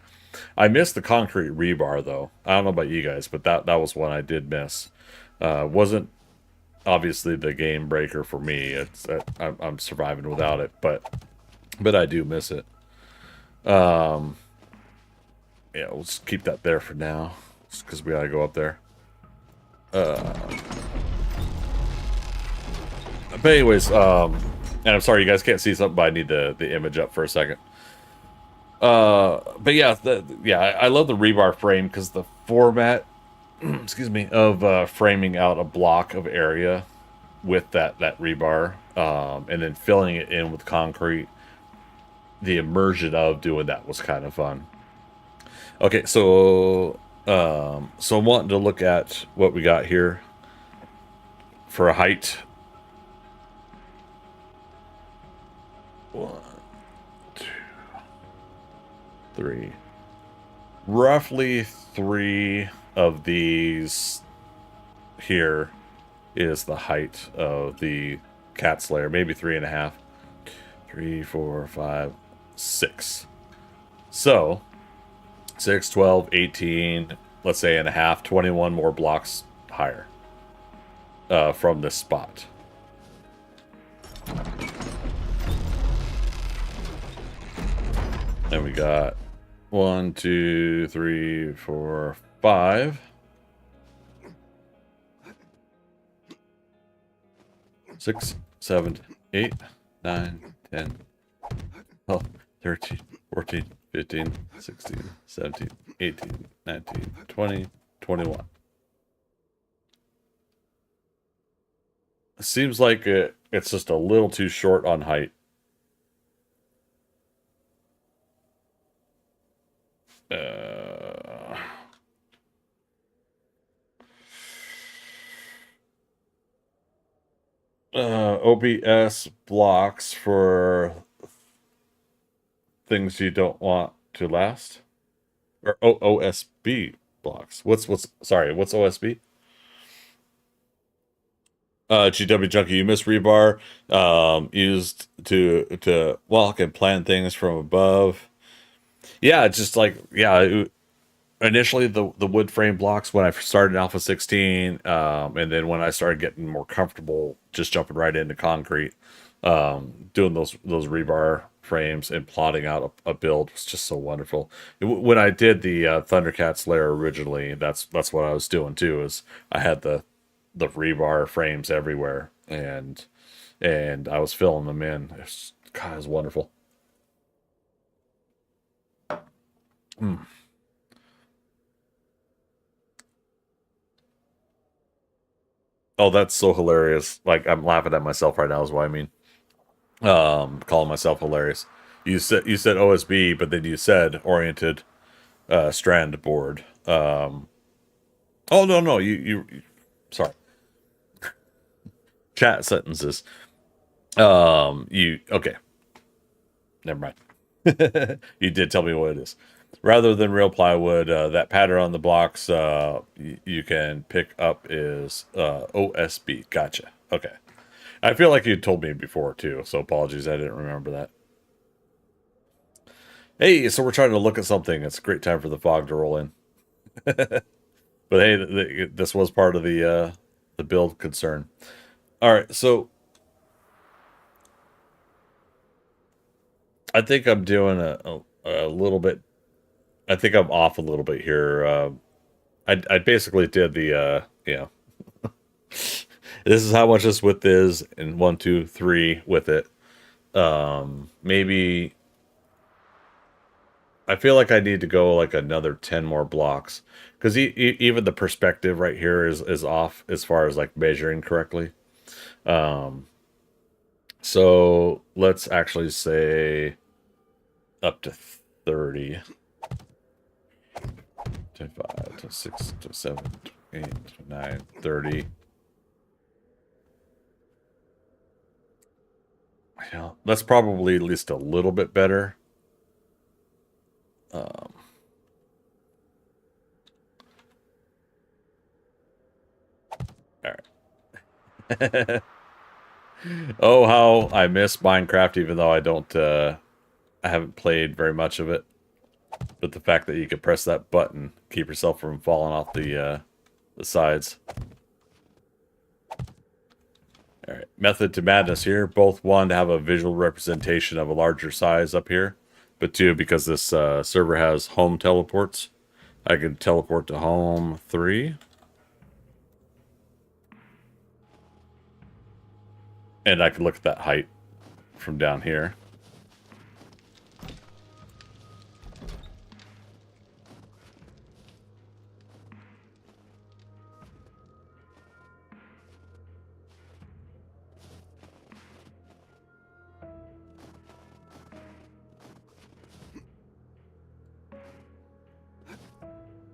I missed the concrete rebar though. I don't know about you guys, but that was one I did miss. Wasn't obviously the game breaker for me. I'm surviving without it, but I do miss it. Yeah, we'll just keep that there for now, just because we gotta go up there. But anyways, and I'm sorry you guys can't see something, but I need the image up for a second. But yeah, I love the rebar frame because the format, excuse me, of framing out a block of area with that rebar, and then filling it in with concrete. The immersion of doing that was kind of fun. Okay, so I'm wanting to look at what we got here for a height. 1, 2, 3. Roughly 3 of these here is the height of the Cat's Lair. Maybe 3.5. 3, 4, 5, 6. So 6, 12, 18, let's say and a half, 21 more blocks higher from this spot. And we got 1, 2, 3, 4, 5. 6, 7, 8, 9, 10, 12, 13, 14, 15, 16, 17, 18, 19, 20, 21. It seems like it's just a little too short on height. OBS blocks for things you don't want to last, or OSB blocks. What's sorry? What's OSB? GW Junkie, you missed rebar. Used to walk and plant things from above. Yeah, just like initially the wood frame blocks when I started in Alpha 16, and then when I started getting more comfortable, just jumping right into concrete, doing those rebar frames and plotting out a build was just so wonderful. When I did the ThunderCats Lair originally, that's what I was doing too. Is I had the rebar frames everywhere, and I was filling them in. God, it was wonderful. Mm. Oh, that's so hilarious. Like I'm laughing at myself right now is what I mean. Calling myself hilarious. You said OSB, but then you said oriented strand board. Oh no, sorry. Chat sentences. You okay. Never mind. You did tell me what it is. Rather than real plywood, that pattern on the blocks you can pick up is OSB. Gotcha. Okay. I feel like you told me before too, so apologies, I didn't remember that. Hey, so we're trying to look at something. It's a great time for the fog to roll in. But hey, this was part of the build concern. All right, so I think I'm doing a little bit. I think I'm off a little bit here. I basically did the this is how much this width is, and 1, 2, 3 with it. Maybe I feel like I need to go like another 10 more blocks because even the perspective right here is off as far as like measuring correctly. So let's actually say up to 30. 25, 26, 27, 28, 29, 30. Yeah, that's probably at least a little bit better. All right. Oh, how I miss Minecraft, even though I haven't played very much of it. But the fact that you could press that button, keep yourself from falling off the sides. All right, method to madness here. Both one, to have a visual representation of a larger size up here, but two, because this server has home teleports, I can teleport to home 3. And I can look at that height from down here.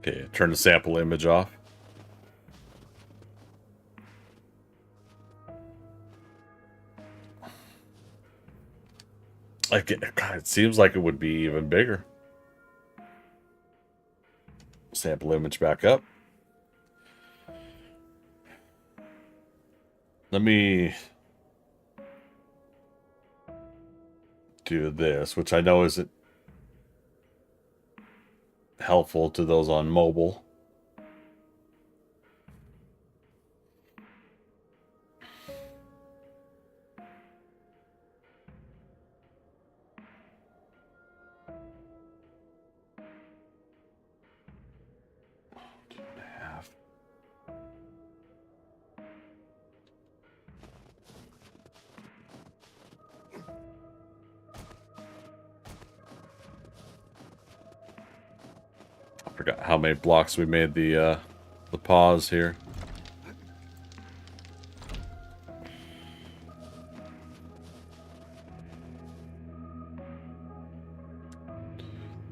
Okay, turn the sample image off. God, it seems like it would be even bigger. Sample image back up. Let me do this, which I know isn't helpful to those on mobile. Forgot how many blocks we made the pause here.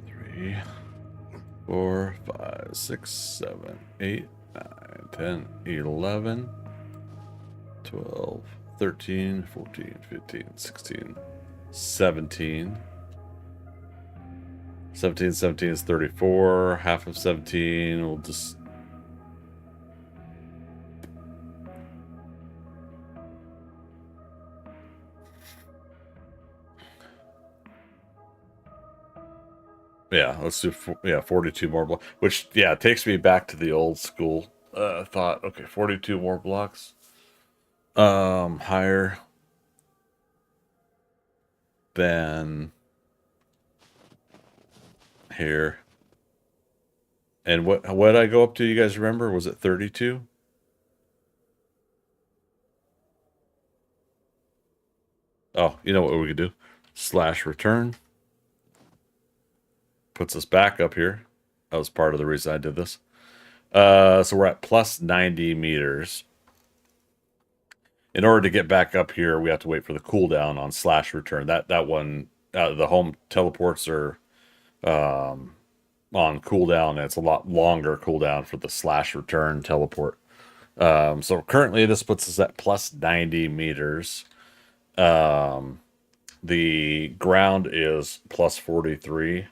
Three, 4, 5, 6, 7, 8, 9, 10, 11, 12, 13, 14, 15, 16, 17. 17 is 34. Half of 17, we'll just... Yeah, let's do 42 more blocks. Which, yeah, takes me back to the old school thought. Okay, 42 more blocks. Higher than here. And what did I go up to? You guys remember? Was it 32? Oh, you know what we could do? Slash return. Puts us back up here. That was part of the reason I did this. So we're at plus 90 meters. In order to get back up here, we have to wait for the cooldown on slash return. That one, the home teleports are on cooldown, and it's a lot longer cooldown for the slash return teleport. So currently this puts us at plus 90 meters. The ground is plus 43.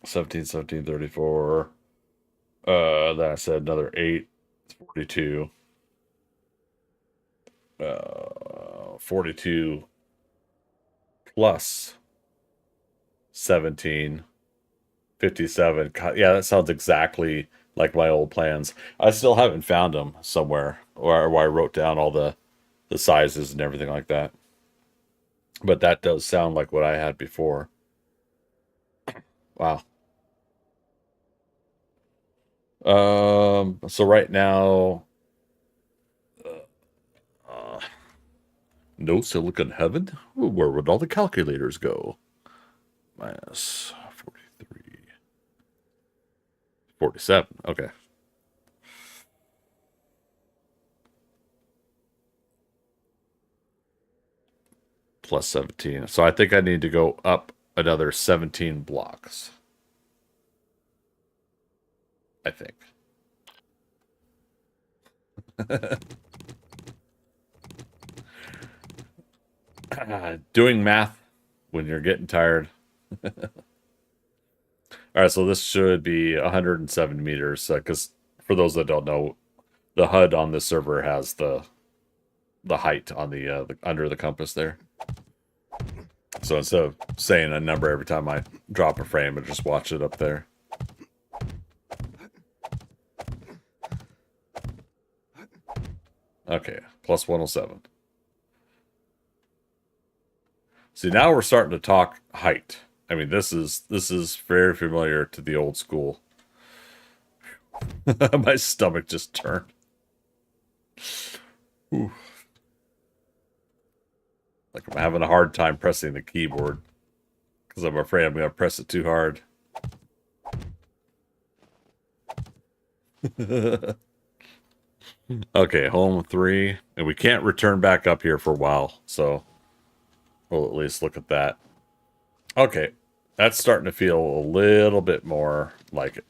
17, 17, 34. Then I said another 8. It's 42. 42 plus 17. 57. Yeah, that sounds exactly like my old plans. I still haven't found them somewhere where I wrote down all the sizes and everything like that. But that does sound like what I had before. Wow. So right now, no silicon heaven? Where would all the calculators go? Minus 43. 47. Okay. Plus 17. So I think I need to go up another 17 blocks. I think. Doing math when you're getting tired. All right, so this should be 107 meters. Because for those that don't know, the HUD on this server has the height on the under the compass there. So instead of saying a number every time I drop a frame, I just watch it up there. Okay, plus 107. See, now we're starting to talk height. I mean, this is very familiar to the old school. My stomach just turned. Ooh. Like I'm having a hard time pressing the keyboard because I'm afraid I'm going to press it too hard. Okay, home 3. And we can't return back up here for a while, so we'll at least look at that. Okay, that's starting to feel a little bit more like it.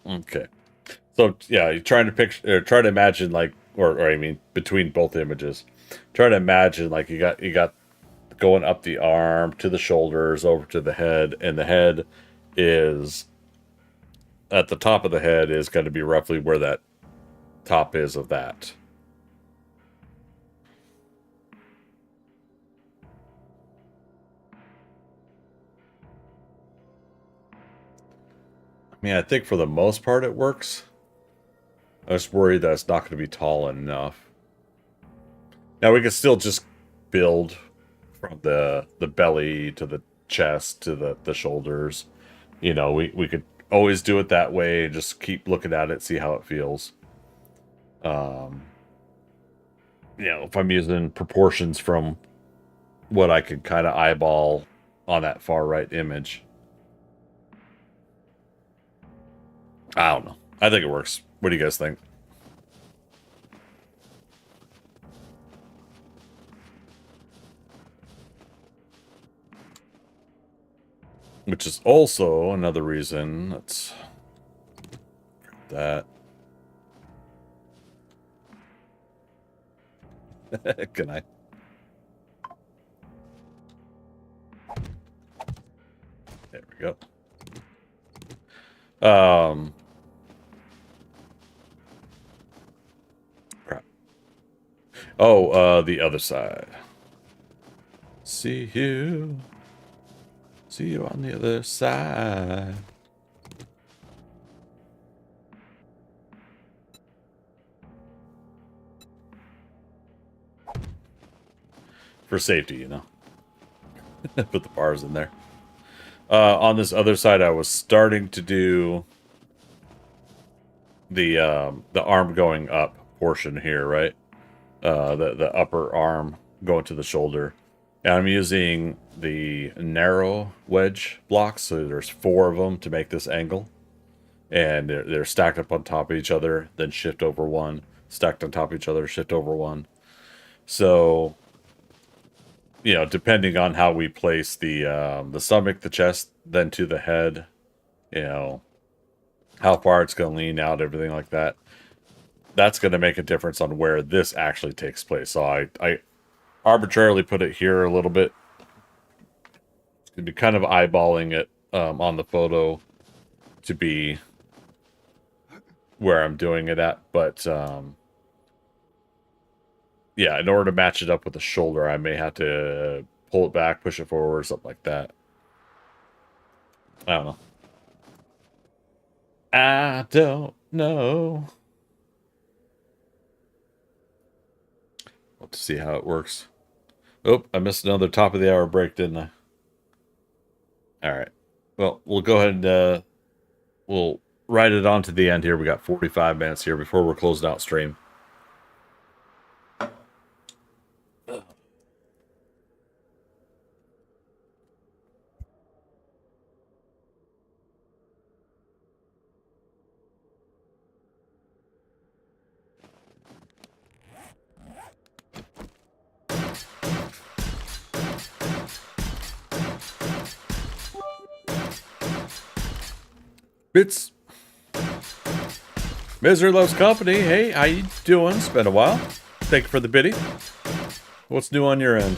Okay. So yeah, you're trying to picture, try to imagine like, or I mean, between both images, try to imagine like you got going up the arm to the shoulders over to the head, and the head is at the top of the head is going to be roughly where that top is of that. I mean, I think for the most part it works. I just worry that it's not going to be tall enough. Now we can still just build from the belly to the chest to the shoulders. You know, we could always do it that way and just keep looking at it, see how it feels. You know, if I'm using proportions from what I could kind of eyeball on that far right image. I don't know. I think it works. What do you guys think? Which is also another reason. Let's that. Can I? There we go. Crap. Oh, the other side. See you. See you on the other side. For safety, you know. Put the bars in there. On this other side, I was starting to do the arm going up portion here, right? The upper arm going to the shoulder. And I'm using the narrow wedge blocks, so there's 4 of them to make this angle. And they're stacked up on top of each other, then shift over one. Stacked on top of each other, shift over one. So, you know, depending on how we place the stomach, the chest, then to the head, you know, how far it's going to lean out, everything like that. That's going to make a difference on where this actually takes place. So I arbitrarily put it here a little bit. It's going to be kind of eyeballing it on the photo to be where I'm doing it at. But, yeah, in order to match it up with the shoulder, I may have to pull it back, push it forward, something like that. I don't know. I don't know. Let's see how it works. Oh, I missed another top of the hour break, didn't I? All right. Well, we'll go ahead and we'll ride it on to the end here. We got 45 minutes here before we're closing out stream. Bits. Misery loves company. Hey, how you doing? It's been a while. Thank you for the biddy. What's new on your end?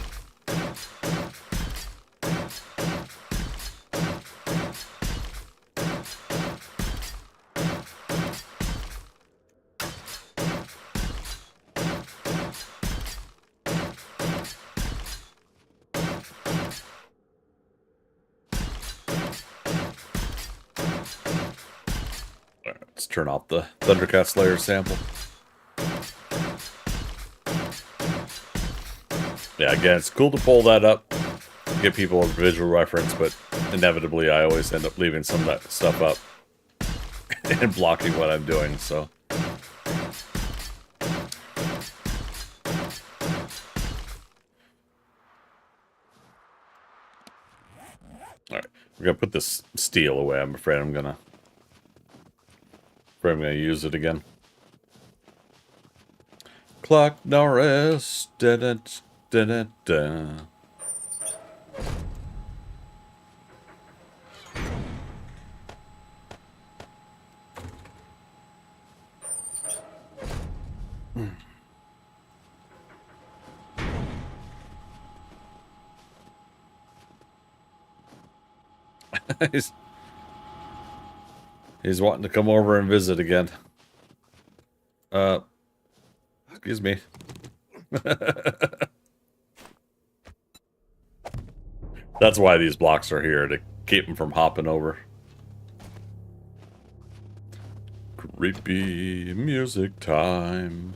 Let's turn off the ThunderCats Lair sample. Yeah, again, it's cool to pull that up, give people a visual reference, but inevitably I always end up leaving some of that stuff up and blocking what I'm doing, so. Alright, we're gonna put this steel away. I'm afraid I'm gonna use it again. Clock Norris. Da -da -da -da -da. He's wanting to come over and visit again. Excuse me. That's why these blocks are here, to keep him from hopping over. Creepy music time.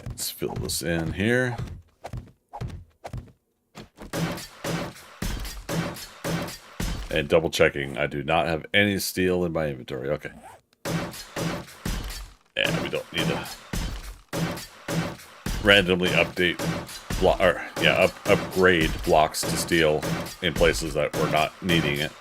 Let's fill this in here. And double checking, I do not have any steel in my inventory. Okay. Yeah, we don't need to randomly update upgrade blocks to steel in places that we're not needing it.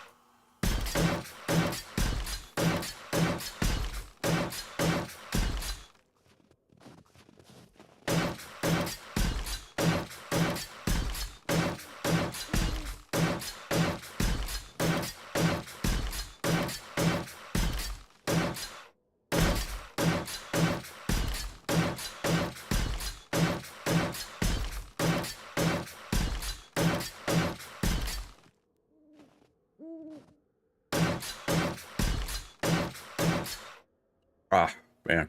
Ah, man.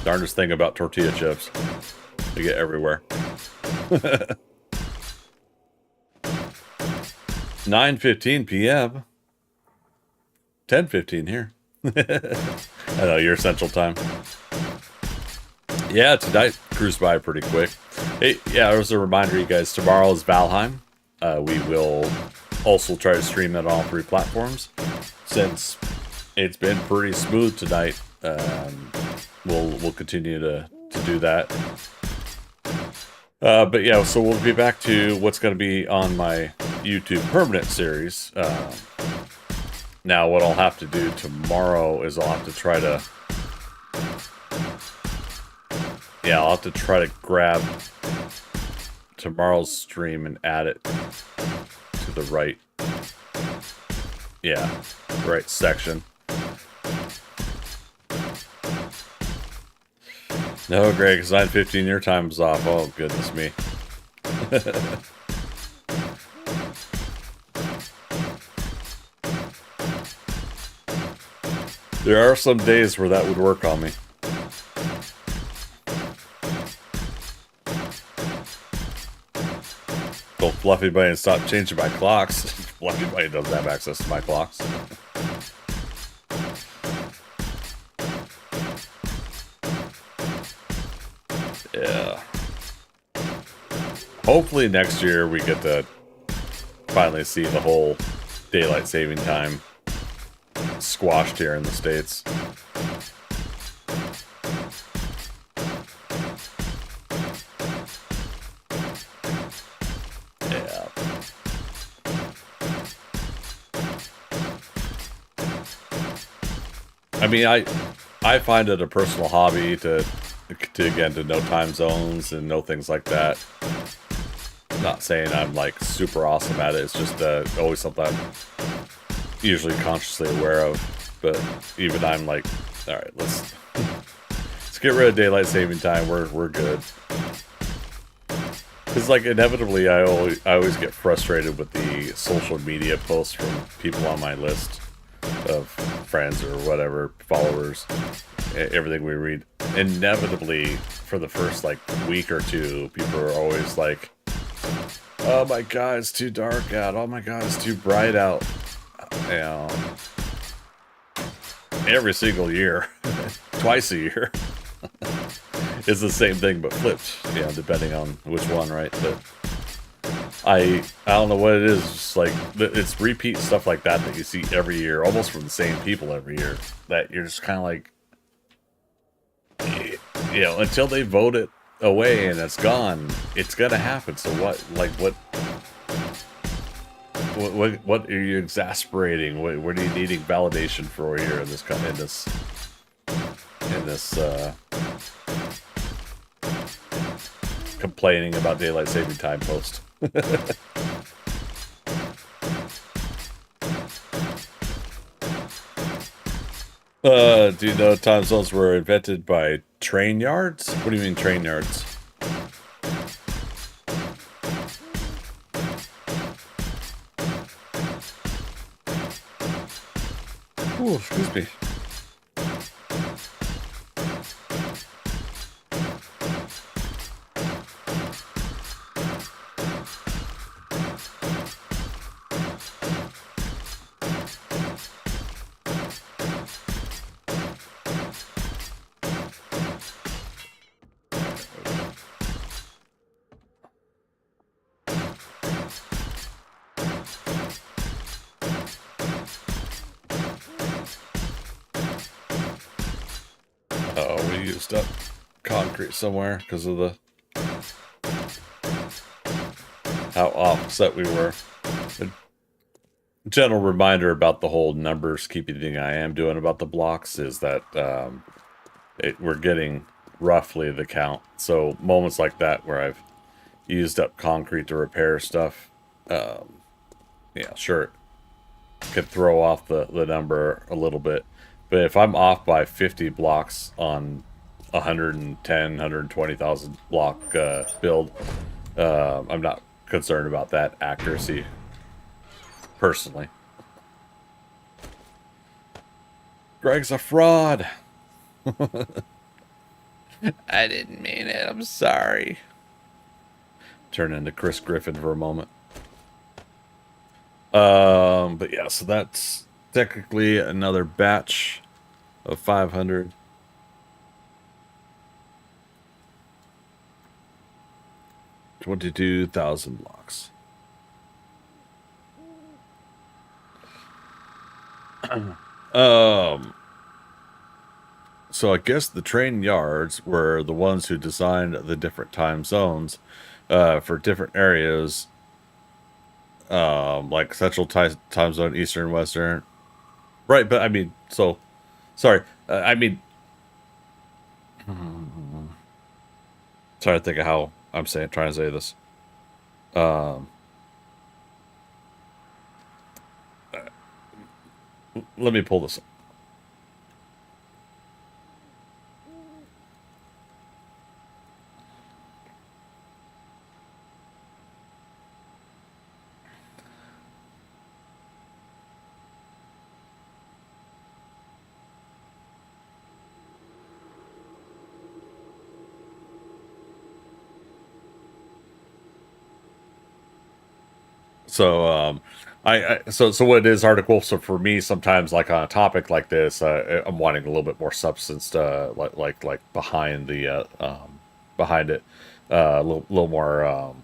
Darndest thing about tortilla chips. They get everywhere. 9:15 p.m. 10:15 here. I know, you're Central Time. Yeah, tonight cruised by pretty quick. Hey, yeah, as a reminder, you guys, tomorrow is Valheim. We will also try to stream it on all 3 platforms. Since it's been pretty smooth tonight, we'll continue to do that. But yeah, so we'll be back to what's going to be on my YouTube permanent series. Now, what I'll have to do tomorrow is I'll have to try to... Yeah, I'll have to try to grab tomorrow's stream and add it to the right... Yeah, right section. No, Greg, it's 9:15, your time's off. Oh, goodness me. There are some days where that would work on me. Told Fluffy Bunny to stop changing my clocks. Fluffy Bunny doesn't have access to my clocks. Yeah. Hopefully next year we get to finally see the whole daylight saving time squashed here in the States. Yeah. I mean, I find it a personal hobby to know time zones and know things like that. Not saying I'm like super awesome at it. It's just always something I'm usually consciously aware of. But even I'm like, all right, let's get rid of daylight saving time. We're good. Because like inevitably, I always get frustrated with the social media posts from people on my list of friends or whatever, followers, everything we read. Inevitably, for the first like week or two, people are always like, oh my god, it's too dark out. Oh my god, it's too bright out. You know, every single year, twice a year, it's the same thing but flipped. You know, depending on which one, right? But I don't know what it is. Just like it's repeat stuff like that you see every year, almost from the same people every year. That you're just kind of like, you know, until they vote it away and it's gone, it's gonna happen. So what? Like what are you exasperating? What are you needing validation for here in this complaining about daylight saving time post? Do you know time zones were invented by train yards? What do you mean train yards? Oh, excuse me. used up concrete somewhere because of the how offset we were. A general reminder about the whole numbers keeping thing I am doing about the blocks is that we're getting roughly the count. So moments like that where I've used up concrete to repair stuff, yeah, sure, could throw off the number a little bit. But if I'm off by 50 blocks on 110, 120,000 block build, I'm not concerned about that accuracy, personally. Greg's a fraud. I didn't mean it. I'm sorry. Turn into Chris Griffin for a moment. But yeah, so that's technically another batch of 500. $22,000 blocks. So I guess the train yards were the ones who designed the different time zones for different areas, like Central time Zone, Eastern, Western. Right, but I mean, so, sorry, I mean, trying to think of how I'm trying to say this. Let me pull this up. So, so what it is, article. So for me, sometimes like on a topic like this, I'm wanting a little bit more substance, like behind the, behind it, a little more,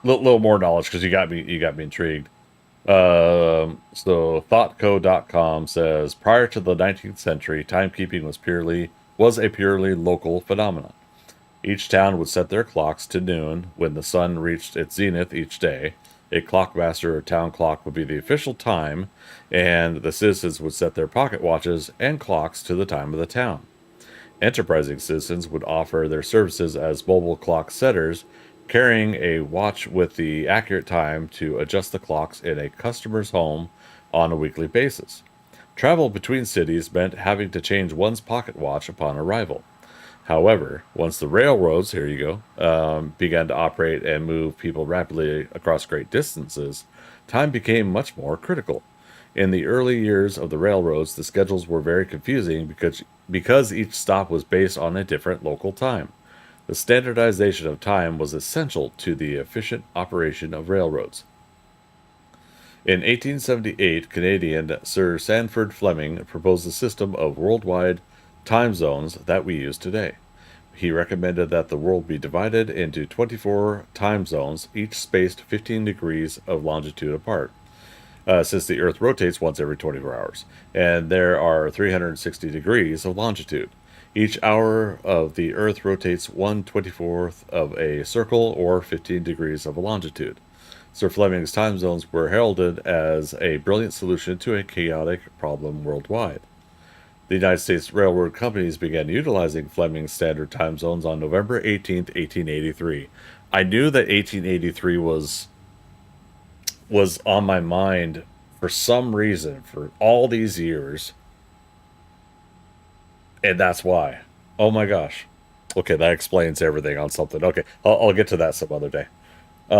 little more knowledge, because you got me intrigued. So thoughtco.com says, prior to the 19th century, timekeeping was a purely local phenomenon. Each town would set their clocks to noon when the sun reached its zenith each day. A clockmaster or town clock would be the official time, and the citizens would set their pocket watches and clocks to the time of the town. Enterprising citizens would offer their services as mobile clock setters, carrying a watch with the accurate time to adjust the clocks in a customer's home on a weekly basis. Travel between cities meant having to change one's pocket watch upon arrival. However, once the railroads, here you go, began to operate and move people rapidly across great distances, time became much more critical. In the early years of the railroads, the schedules were very confusing because each stop was based on a different local time. The standardization of time was essential to the efficient operation of railroads. In 1878, Canadian Sir Sandford Fleming proposed a system of worldwide time zones that we use today. He recommended that the world be divided into 24 time zones, each spaced 15 degrees of longitude apart, since the Earth rotates once every 24 hours, and there are 360 degrees of longitude. Each hour of the Earth rotates 1/24th of a circle, or 15 degrees of longitude. Sir Fleming's time zones were heralded as a brilliant solution to a chaotic problem worldwide. The United States railroad companies began utilizing Fleming's standard time zones on November 18th, 1883. I knew that 1883 was on my mind for some reason for all these years. And that's why. Oh my gosh. Okay, that explains everything on something. Okay, I'll get to that some other day. In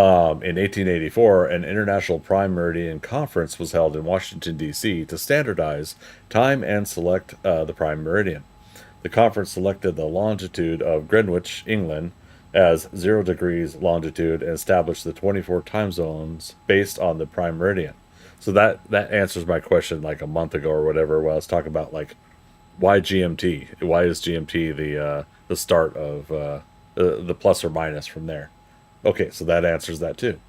1884, an International Prime Meridian Conference was held in Washington, D.C. to standardize time and select the Prime Meridian. The conference selected the longitude of Greenwich, England, as 0 degrees longitude and established the 24 time zones based on the Prime Meridian. So that answers my question like a month ago or whatever, when I was talking about like, why GMT? Why is GMT the start of the plus or minus from there? Okay, so that answers that too.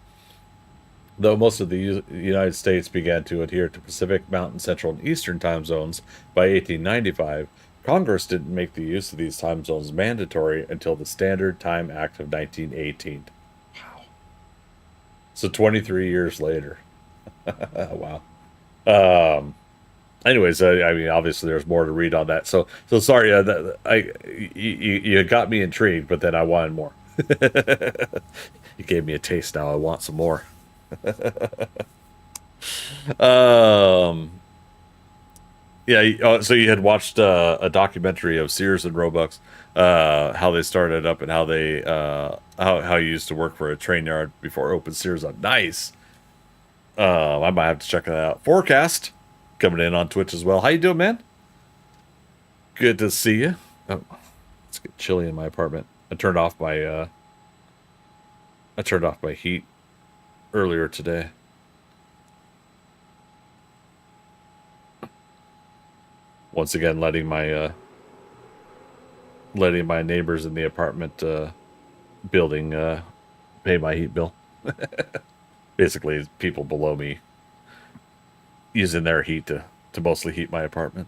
Though most of the United States began to adhere to Pacific, Mountain, Central, and Eastern time zones by 1895, Congress didn't make the use of these time zones mandatory until the Standard Time Act of 1918. Wow. So 23 years later. Wow. Anyways, I mean, obviously, there's more to read on that. So sorry. You got me intrigued, but then I wanted more. You gave me a taste. Now I want some more. Yeah. So you had watched a documentary of Sears and Roebuck's, how they started up and how they how you used to work for a train yard before open Sears up. Nice. I might have to check that out. Forecast coming in on Twitch as well. How you doing, man? Good to see you. Oh, it's get chilly in my apartment. I turned off my heat earlier today. Once again, letting my neighbors in the apartment building pay my heat bill. Basically, people below me using their heat to mostly heat my apartment.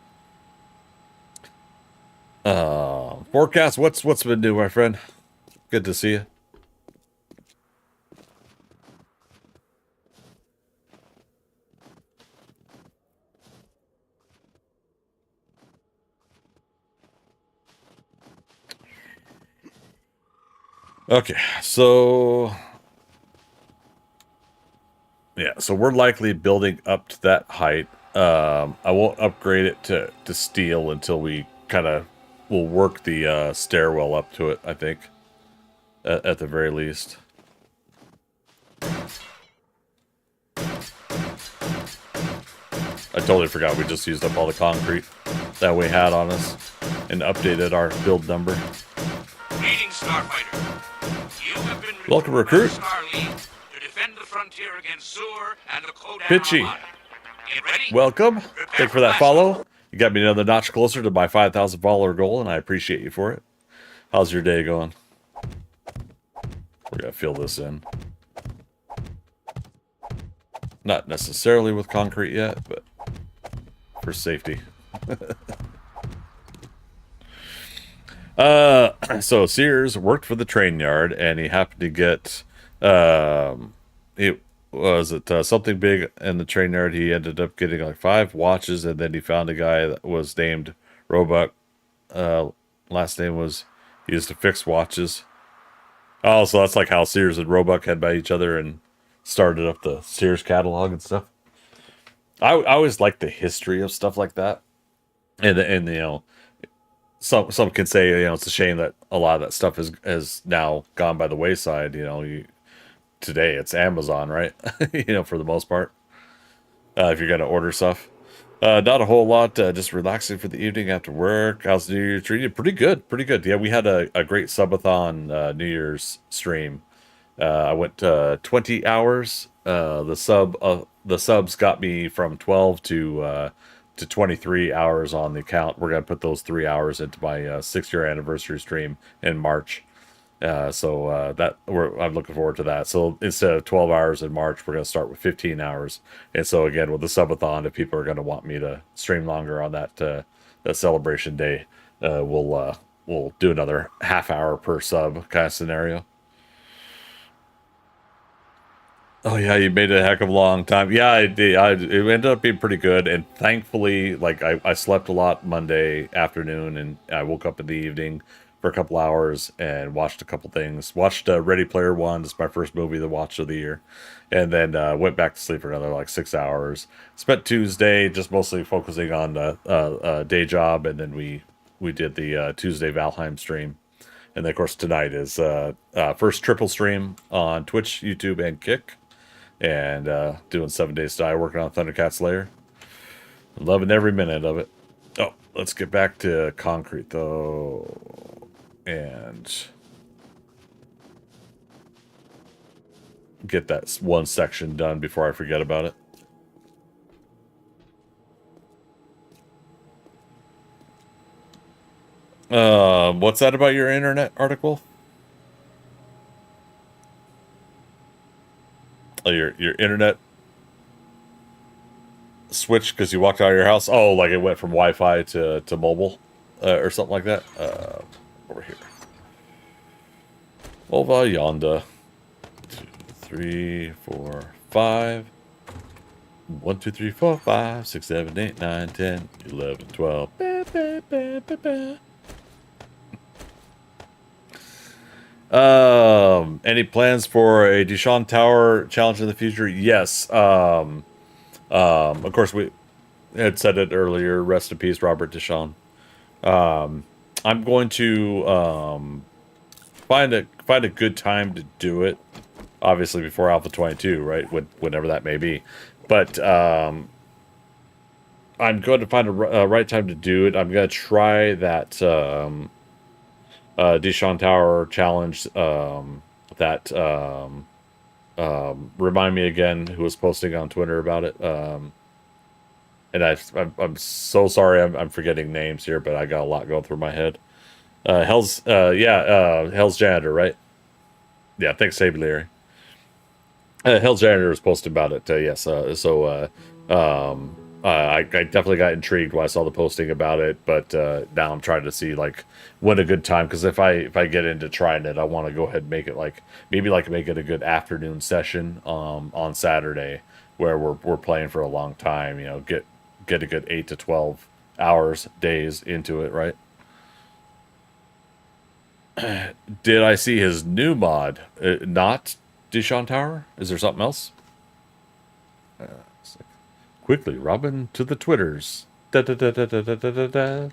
Forecast, what's been new, my friend? Good to see you. Okay, so yeah, so we're likely building up to that height. I won't upgrade it to steel until we kind of will work the stairwell up to it, I think, at the very least. I totally forgot we just used up all the concrete that we had on us and updated our build number. Greetings, Starfighter. You have been Welcome, recruited recruit. by Starleague to defend the frontier against Sur and the Kodan Pitchy. Armada. Get ready? Welcome. Prepare Thank you for that blast follow. off. You got me another notch closer to my 5,000 follower goal, and I appreciate you for it. How's your day going? We're going to fill this in. Not necessarily with concrete yet, but for safety. So Sears worked for the train yard, and he happened to get something big in the train yard. He ended up getting like 5 watches, and then he found a guy that was named Roebuck. Last name was, he used to fix watches. Oh, so that's like how Sears and Roebuck had by each other and started up the Sears catalog and stuff. I always like the history of stuff like that, and you know, some can say, you know, it's a shame that a lot of that stuff has now gone by the wayside. You know, today it's Amazon, right? You know, for the most part, if you're gonna order stuff. Not a whole lot, just relaxing for the evening after work. How's New Year treating you? Pretty good, pretty good. Yeah, we had a great subathon New Year's stream. I went 20 hours. The subs got me from 12 to 23 hours on the account. We're gonna put those 3 hours into my 6-year anniversary stream in March. I'm looking forward to that. So instead of 12 hours in March, we're going to start with 15 hours. And so again, with the subathon, if people are going to want me to stream longer on that celebration day, we'll do another half hour per sub kind of scenario. Oh yeah, you made it a heck of a long time. Yeah, I did. It ended up being pretty good, and thankfully, like I slept a lot Monday afternoon, and I woke up in the evening for a couple hours and watched a couple things. Watched Ready Player One. It's my first movie to watch of the year, and then went back to sleep for another like 6 hours. Spent Tuesday just mostly focusing on day job, and then we did the Tuesday Valheim stream. And then, of course, tonight is first triple stream on Twitch, YouTube, and Kick. And doing 7 Days to Die, working on ThunderCats Lair. Loving every minute of it. Oh, let's get back to concrete, though. And get that one section done before I forget about it. What's that about your internet article? Oh, your internet switched because you walked out of your house? Oh, like it went from Wi-Fi to mobile? or something like that. Over here. Over yonder. 2, 3, 4, 5. 1, 2, 3, 4, 5, 6, 7, 8, 9, 10, 11, 12. Ba, ba, ba, ba, ba. Any plans for a Deshaun Tower challenge in the future? Yes. Of course, we had said it earlier. Rest in peace, Robert Deshaun. I'm going to find a good time to do it. Obviously, before Alpha 22, right? Whenever that may be. But I'm going to find a right time to do it. I'm going to try that Deshaun Tower challenge. Remind me again who was posting on Twitter about it. And I'm so sorry I'm forgetting names here, but I got a lot going through my head. Hell's Janitor, right? Yeah, thanks, Save Larry. Hell's Janitor was posting about it. Yes. I definitely got intrigued when I saw the posting about it, but now I'm trying to see like when a good time, because if I get into trying it, I want to go ahead and make it make it a good afternoon session on Saturday where we're playing for a long time. You know, get a good 8 to 12 hours days into it, right? Did I see his new mod? Not Deshaun Tower? Is there something else? Quickly, Robin, to the Twitters. Da, da, da, da, da, da, da, da.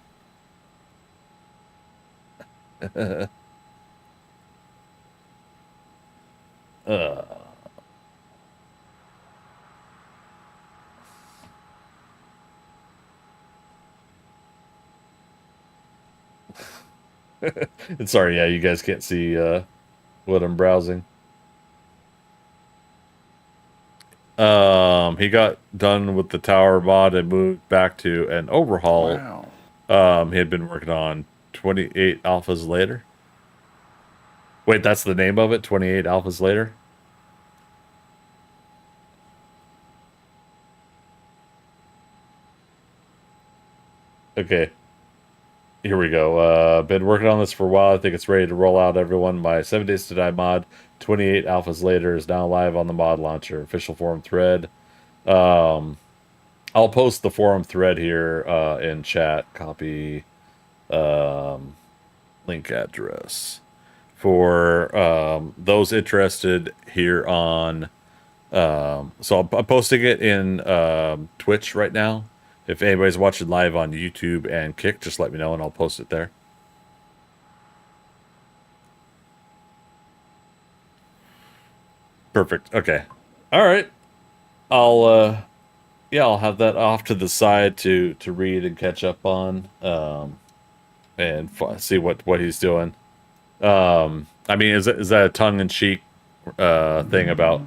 Sorry, yeah, you guys can't see what I'm browsing. He got done with the tower mod and moved back to an overhaul. Wow. He had been working on 28 alphas later. Wait, that's the name of it? 28 alphas later? Okay. Here we go. Been working on this for a while. I think it's ready to roll out, everyone. My 7 Days to Die mod, 28 alphas later, is now live on the mod launcher. Official forum thread. I'll post the forum thread here in chat. Copy link address for those interested here on. So I'm posting it in Twitch right now. If anybody's watching live on YouTube and Kick, just let me know and I'll post it there. Perfect. Okay. All right. I'll have that off to the side to read and catch up on, and see what he's doing. I mean, is that a tongue-in-cheek thing about?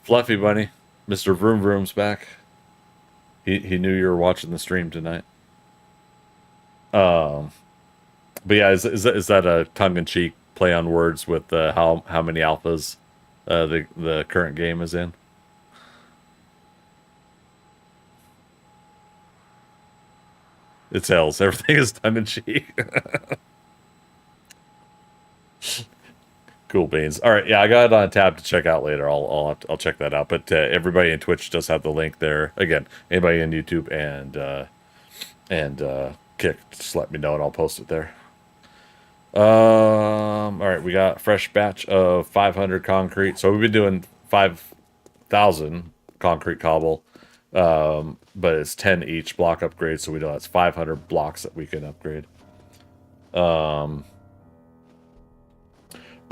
Fluffy Bunny, Mr. Vroom Vroom's back. He knew you were watching the stream tonight. But yeah, is that a tongue-in-cheek play on words with how many alphas the current game is in? It's Hells. Everything is tongue-in-cheek. Cool beans. All right, yeah, I got it on a tab to check out later. I'll check that out. But everybody in Twitch does have the link there. Again, anybody in YouTube and Kick, just let me know and I'll post it there. All right, we got a fresh batch of 500 concrete. So we've been doing 5,000 concrete cobble, but it's 10 each block upgrade. So we know that's 500 blocks that we can upgrade.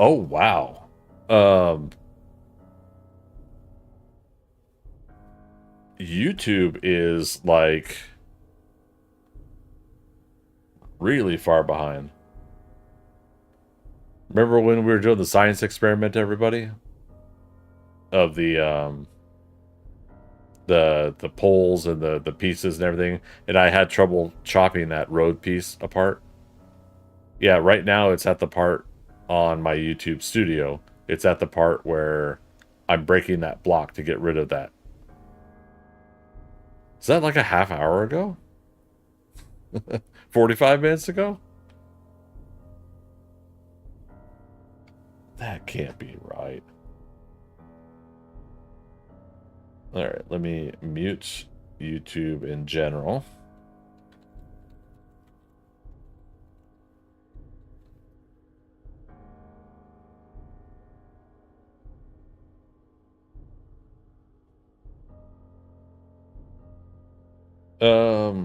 Oh, wow. YouTube is like really far behind. Remember when we were doing the science experiment, everybody? Of the poles and the pieces and everything, and I had trouble chopping that road piece apart. Yeah, right now it's at the part on my YouTube studio. It's at the part where I'm breaking that block to get rid of that. Is that like a half hour ago? 45 minutes ago? That can't be right. Alright, let me mute YouTube in general.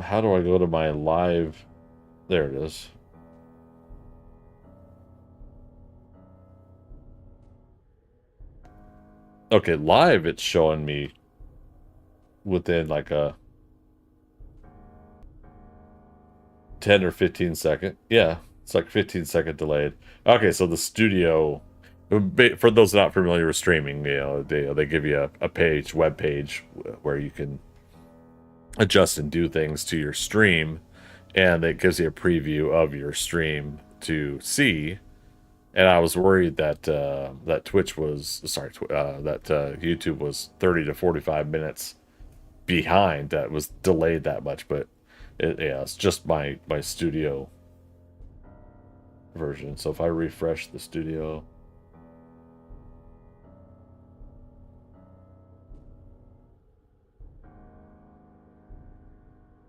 How do I go to my live? There it is. Okay, live it's showing me within like a 10 or 15 second. Yeah, it's like 15-second delayed. Okay, so the studio, for those not familiar with streaming, you know, they give you a page, web page, where you can adjust and do things to your stream, and it gives you a preview of your stream to see. And I was worried that that Twitch was YouTube was 30 to 45 minutes behind, that was delayed that much, but yeah, it's just my studio version. So if I refresh the studio,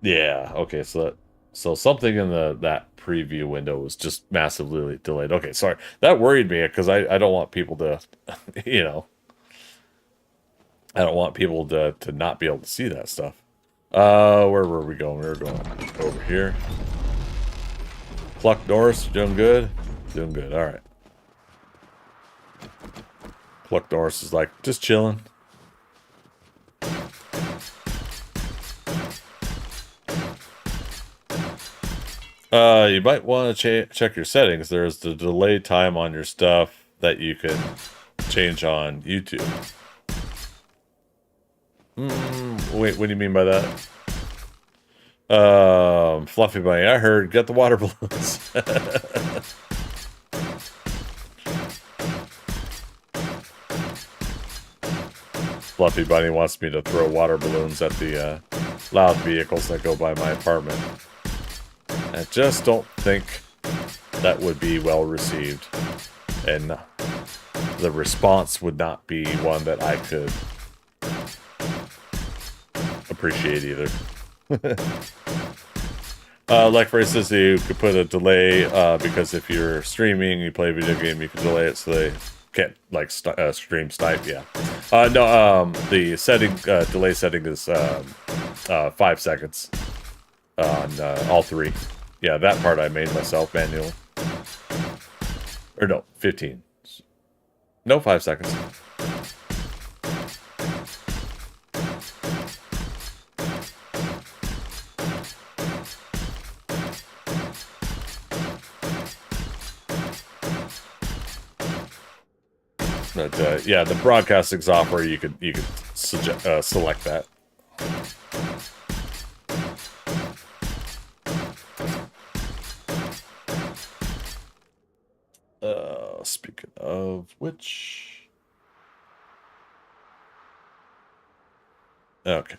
yeah, okay, so something in that preview window was just massively delayed. Okay, sorry, that worried me because I don't want people to you know, I don't want people to not be able to see that stuff. Where were we going? We were going over here. Pluck Norris, doing good? Doing good, alright. Pluck Norris is like, just chilling. You might want to check your settings. There's the delay time on your stuff that you can change on YouTube. Wait, what do you mean by that? Fluffy Bunny, I heard, get the water balloons. Fluffy Bunny wants me to throw water balloons at the loud vehicles that go by my apartment. I just don't think that would be well received, and the response would not be one that I could appreciate either. Like for instance, you could put a delay because if you're streaming, you play a video game, you can delay it so they can't like stream snipe. Yeah. No. The setting delay setting is 5 seconds on all three. Yeah, that part I made myself manually. Or no, 15. No, 5 seconds. But yeah, the broadcasting software, you could select that. Speaking of which, okay.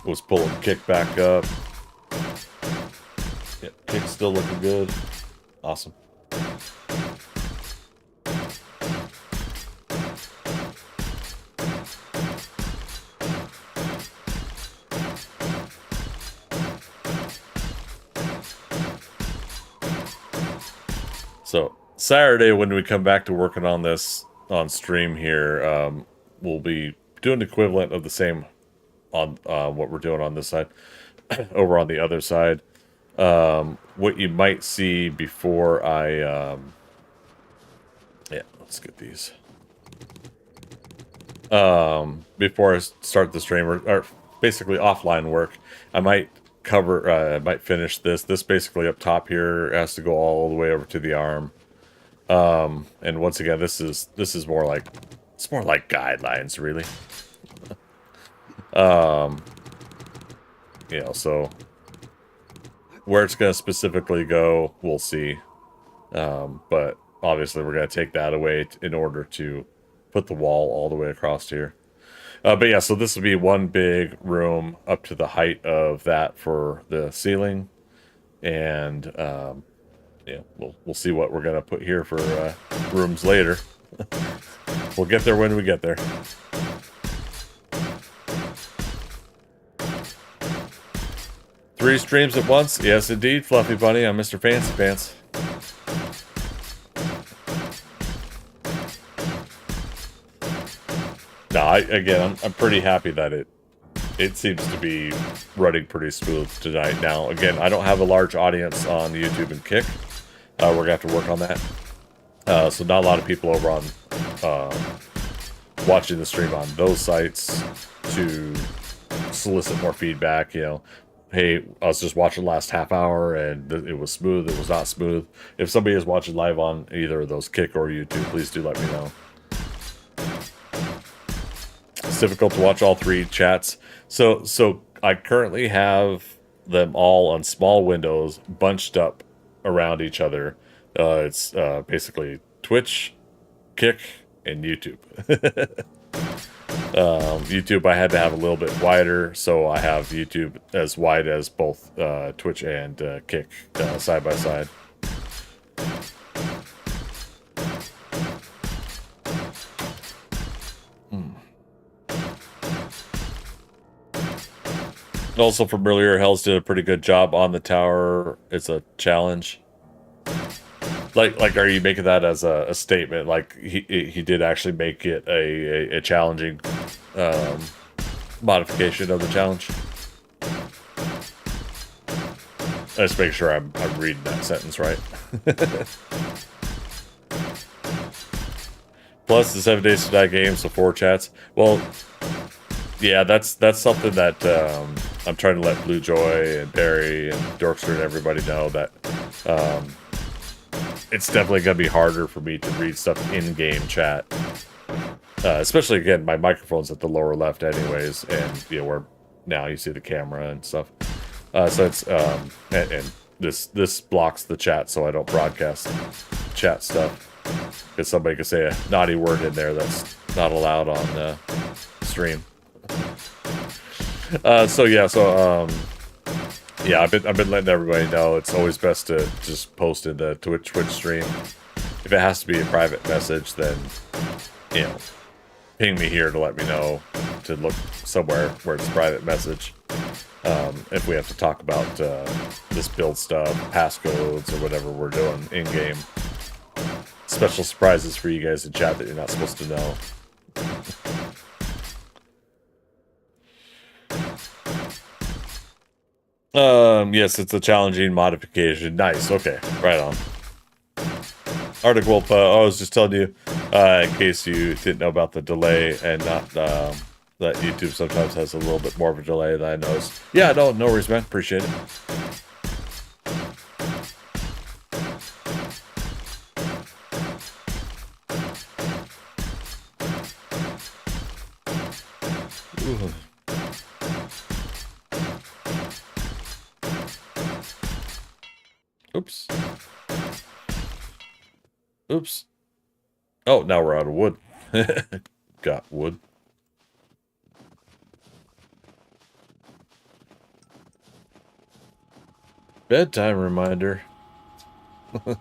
Was pulling kick back up. Yeah, kick's still looking good. Awesome. So Saturday, when we come back to working on this on stream here, we'll be doing the equivalent of the same on what we're doing on this side. Over on the other side, what you might see before I yeah, let's get these before I start the stream, or basically offline work, I might cover I might finish this basically up top here has to go all the way over to the arm. And once again, this is more like, it's more like guidelines, really. You know, so where it's going to specifically go, we'll see. But obviously we're going to take that away in order to put the wall all the way across here. But yeah, so this will be one big room up to the height of that for the ceiling, and yeah, we'll see what we're gonna put here for rooms later. We'll get there when we get there. Three streams at once? Yes, indeed, Fluffy Bunny. I'm Mr. Fancy Pants. No, I'm pretty happy that it seems to be running pretty smooth tonight. Now, again, I don't have a large audience on YouTube and Kick. We're gonna have to work on that. So not a lot of people over on watching the stream on those sites to solicit more feedback. You know, hey, I was just watching the last half hour and it was smooth, it was not smooth. If somebody is watching live on either of those, Kick or YouTube, please do let me know. It's difficult to watch all three chats. So I currently have them all on small windows bunched up around each other. It's basically Twitch, Kick, and YouTube. YouTube I had to have a little bit wider, so I have YouTube as wide as both Twitch and Kick side by side. Also from earlier, Hells did a pretty good job on the tower. It's a challenge. Like, are you making that as a statement? Like, he did actually make it a challenging modification of the challenge? Let's make sure I'm reading that sentence right. Plus the 7 Days to Die game, so 4 chats. Well, yeah, that's something that I'm trying to let Blue Joy and Barry and Dorkster and everybody know that it's definitely going to be harder for me to read stuff in-game chat. Especially, again, my microphone's at the lower left anyways, and, you know, where now you see the camera and stuff. So it's, and this blocks the chat so I don't broadcast chat stuff. Because somebody could say a naughty word in there that's not allowed on stream. Yeah, I've been letting everybody know it's always best to just post in the Twitch stream. If it has to be a private message, then, you know, ping me here to let me know to look somewhere where it's a private message. If we have to talk about this build stuff, passcodes, or whatever we're doing in-game. Special surprises for you guys in chat that you're not supposed to know. Yes, it's a challenging modification. Nice, okay, right on. Arctic Wolf, I was just telling you, in case you didn't know about the delay and not, that YouTube sometimes has a little bit more of a delay than I noticed. Yeah, no worries, man, appreciate it. Ooh. Oops. Oops. Oh, now we're out of wood. Got wood. Bedtime reminder. There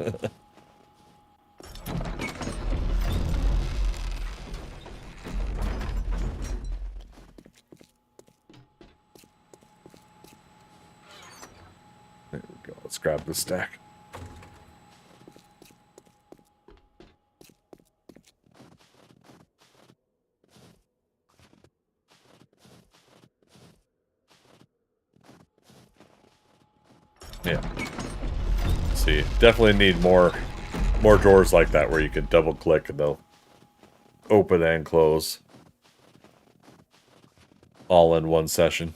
we go. Let's grab the stack. Yeah. See, definitely need more drawers like that where you can double click and they'll open and close all in one session.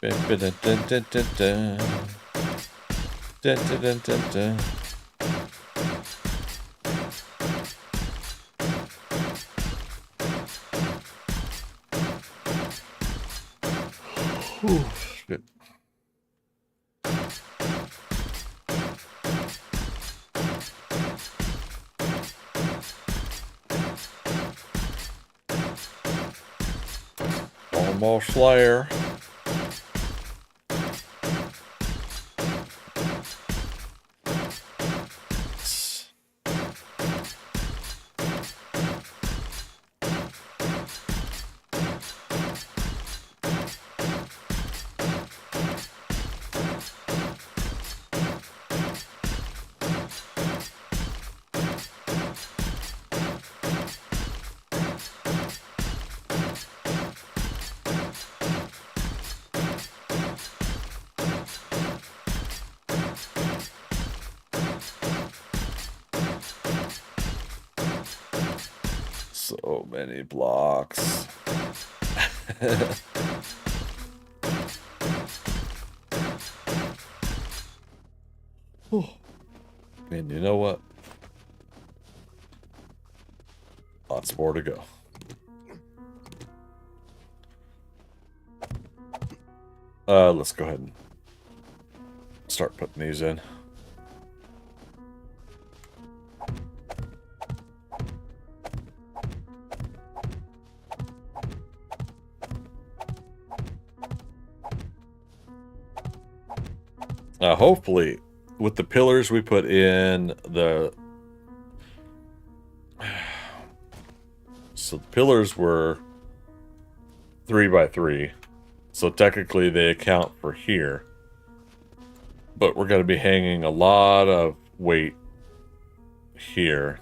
Dun, dun, dun, dun, dun. Good. Almost Lair. So many blocks. And you know what? Lots more to go. Let's go ahead and start putting these in. Hopefully, with the pillars we put in the... So the pillars were 3x3. So technically they account for here. But we're going to be hanging a lot of weight here.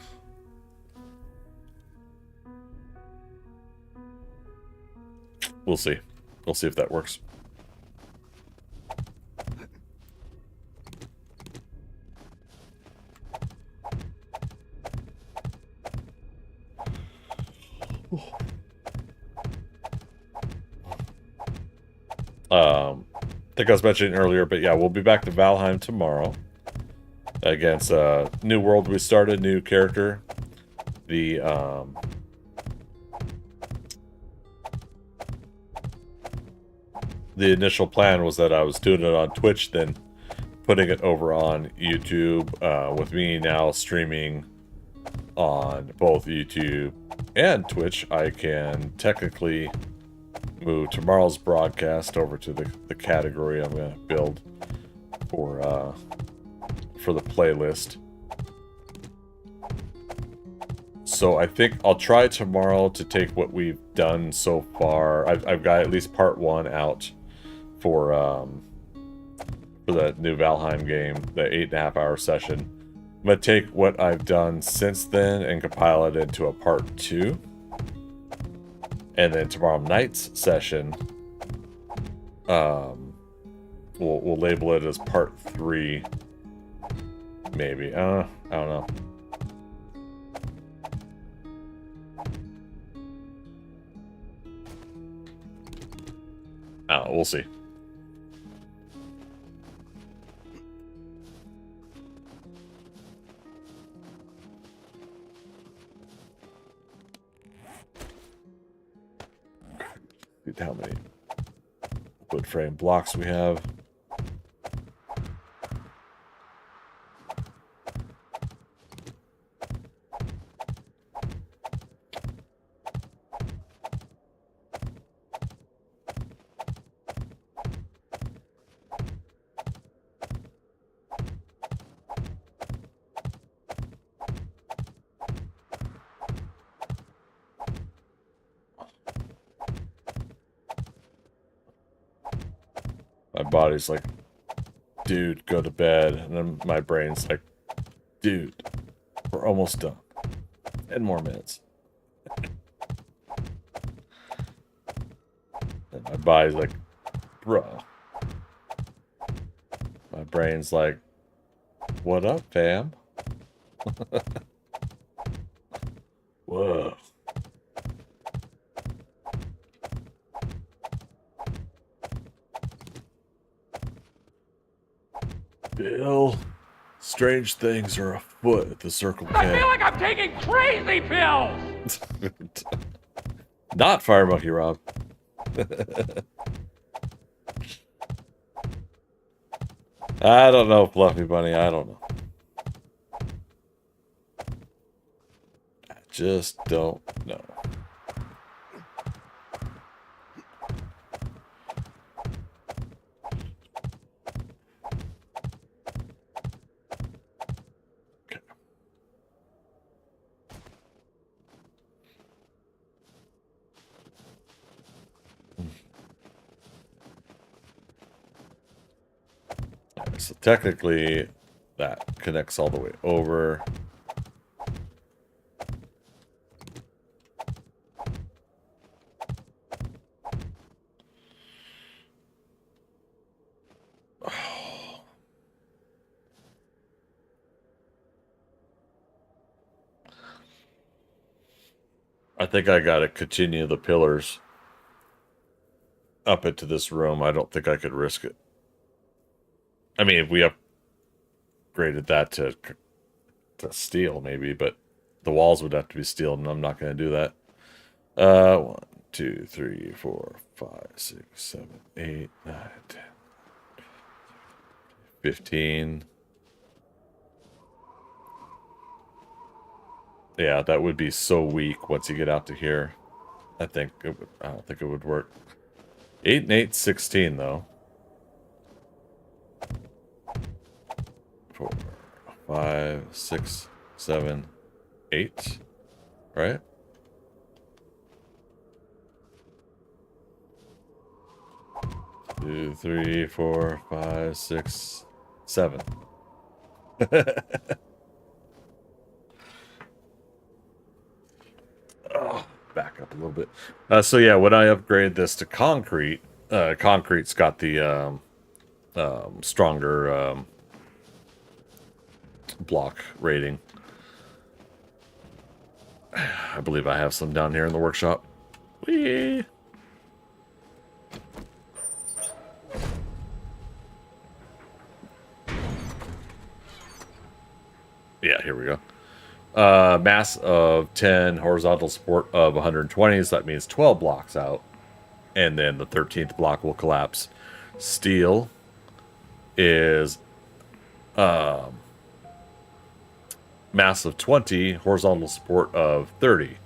We'll see. We'll see if that works. I think I was mentioning earlier, but yeah, we'll be back to Valheim tomorrow against new world we started, new character. The initial plan was that I was doing it on Twitch, then putting it over on YouTube, with me now streaming on both YouTube and Twitch. I can technically move tomorrow's broadcast over to the category I'm going to build for the playlist. So I think I'll try tomorrow to take what we've done so far. I've got at least part 1 out for the new Valheim game, the 8.5-hour session. I'm going to take what I've done since then and compile it into a part 2. And then tomorrow night's session, we'll label it as part 3, maybe. I don't know. We'll see. How many wood frame blocks we have. My body's like, dude, go to bed. And then my brain's like, dude, we're almost done. 10 more minutes. And my body's like, bro. My brain's like, what up, fam? Whoa. Bill, strange things are afoot at the Circle K. I feel like I'm taking crazy pills! Not Fire Monkey Rob. I don't know, Fluffy Bunny. I don't know. I just don't know. So technically, that connects all the way over. I think I gotta continue the pillars up into this room. I don't think I could risk it. I mean, if we upgraded that to steel, maybe, but the walls would have to be steel, and I'm not going to do that. 1, 2, 3, 4, 5, 6, 7, 8, 9, 10, 15. Yeah, that would be so weak once you get out to here. I don't think it would work. 8 and 8, 16 though. 4, 5, 6, 7, 8. Right? Two, 3, 4, 5, 6, 7. Oh, back up a little bit. So yeah, when I upgrade this to concrete, concrete's got the stronger block rating. I believe I have some down here in the workshop. Whee! Yeah, here we go. Mass of 10, horizontal support of 120, so that means 12 blocks out. And then the 13th block will collapse. Steel is mass of 20, horizontal support of 30.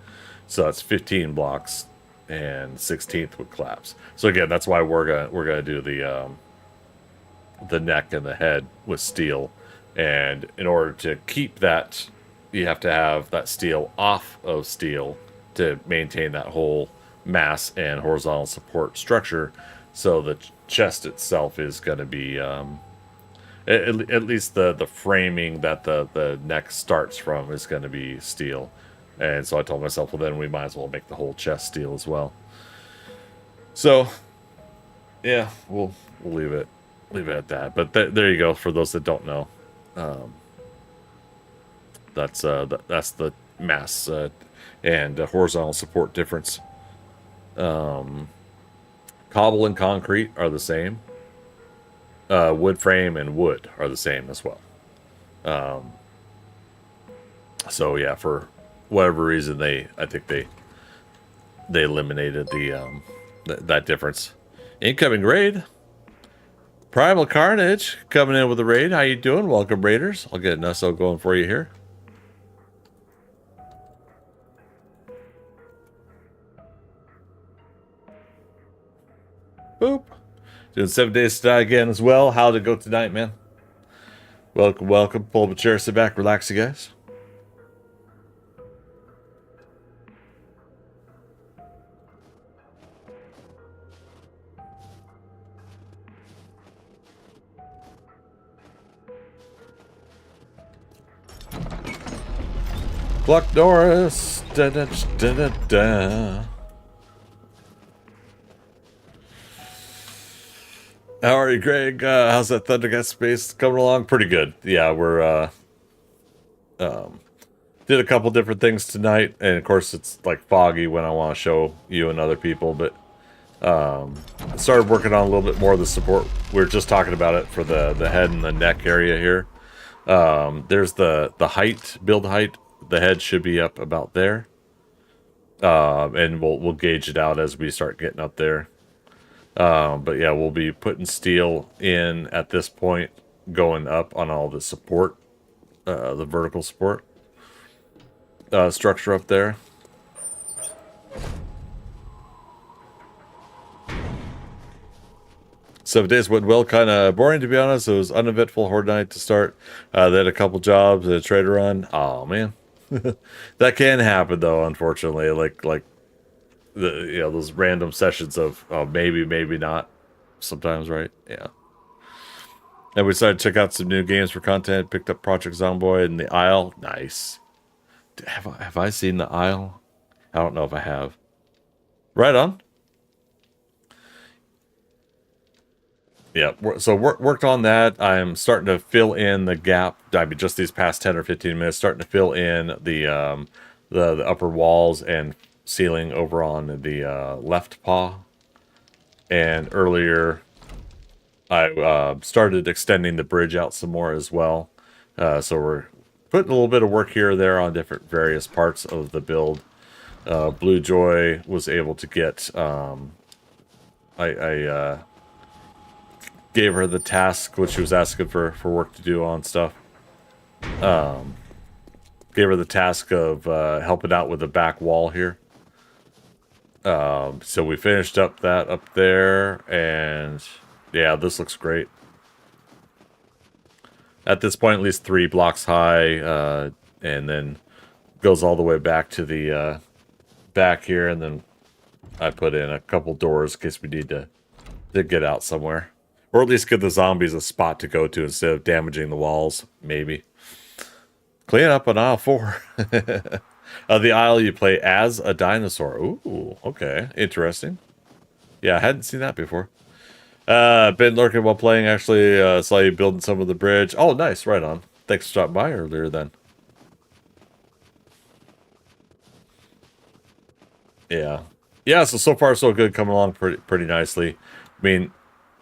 So that's 15 blocks, and 16th would collapse. So again, that's why we're gonna do the neck and the head with steel. And in order to keep that, you have to have that steel off of steel to maintain that whole mass and horizontal support structure. So the chest itself is going to be, at least the framing that the neck starts from is going to be steel. And so I told myself, well, then we might as well make the whole chest steel as well. So, yeah, we'll leave it at that. But there you go. For those that don't know. That's the mass and horizontal support difference. Cobble and concrete are the same. Wood frame and wood are the same as well. So yeah, for whatever reason, I think they eliminated that difference. Incoming raid. Primal Carnage coming in with a raid. How you doing? Welcome, Raiders. I'll get an SO going for you here. Boop. Doing 7 days to die again as well. How'd it go tonight, man? Welcome, welcome. Pull up a chair, sit back, relax, you guys. Pluck Norris. Da, da, da, da, da. How are you, Greg? How's that ThunderCats space coming along? Pretty good. Yeah, we're did a couple different things tonight, and of course it's like foggy when I want to show you and other people, but I started working on a little bit more of the support. We were just talking about it for the head and the neck area here. There's the height, build height. The head should be up about there. And we'll gauge it out as we start getting up there. But yeah, we'll be putting steel in at this point going up on all the support, the vertical support structure up there. Seven days went well, kind of boring to be honest. It was uneventful horde night to start. They had a couple jobs, a trader run. Oh man, that can happen though. Unfortunately, like the those random sessions of maybe not. Sometimes, right? Yeah. And we decided to check out some new games for content. Picked up Project Zomboid and The Isle. Nice. Have I seen The Isle? I don't know if I have. Right on. Yeah, so worked on that. I'm starting to fill in the gap. I mean, just these past 10 or 15 minutes, starting to fill in the upper walls and ceiling over on the left paw. And earlier, I started extending the bridge out some more as well. So we're putting a little bit of work here or there on different various parts of the build. Blue Joy was able to get... I gave her the task, which she was asking for work to do on stuff. Gave her the task of helping out with the back wall here. So we finished up that up there, and yeah, this looks great. At this point, at least 3 blocks high, and then goes all the way back to the back here, and then I put in a couple doors in case we need to get out somewhere. Or at least give the zombies a spot to go to instead of damaging the walls, maybe. Clean up on aisle 4. The aisle you play as a dinosaur. Ooh, okay. Interesting. Yeah, I hadn't seen that before. Been lurking while playing, actually. Saw you building some of the bridge. Oh, nice. Right on. Thanks for stopping by earlier then. Yeah. Yeah, so far so good. Coming along pretty nicely. I mean,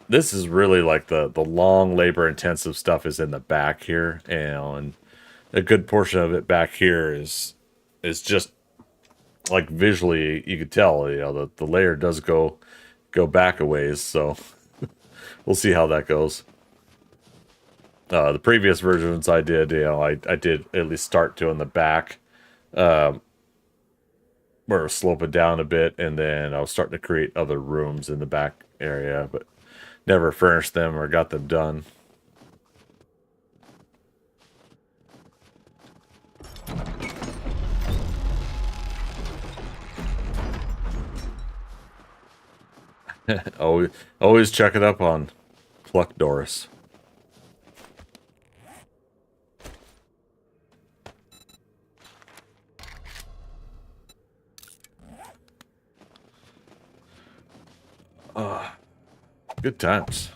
this is really like the long labor intensive stuff is in the back here, and a good portion of it back here is just like visually you could tell, the layer does go back a ways, so we'll see how that goes. The previous versions I did, I did at least start to in the back, where it was sloping down a bit, and then I was starting to create other rooms in the back area, but never furnished them or got them done. always check it up on Pluck Doris. Good times.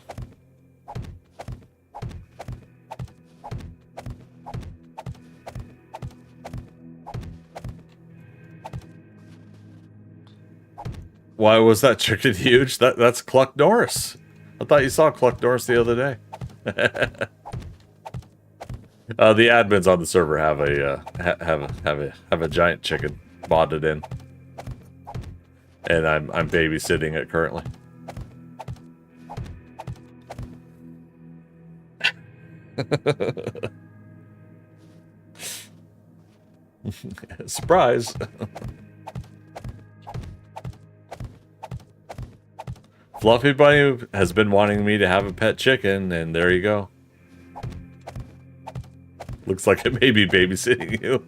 Why was that chicken huge? That's Cluck Norris. I thought you saw Cluck Norris the other day. The admins on the server have a giant chicken bonded in, and I'm babysitting it currently. Surprise. Fluffy Bunny has been wanting me to have a pet chicken, and there you go. Looks like it may be babysitting you.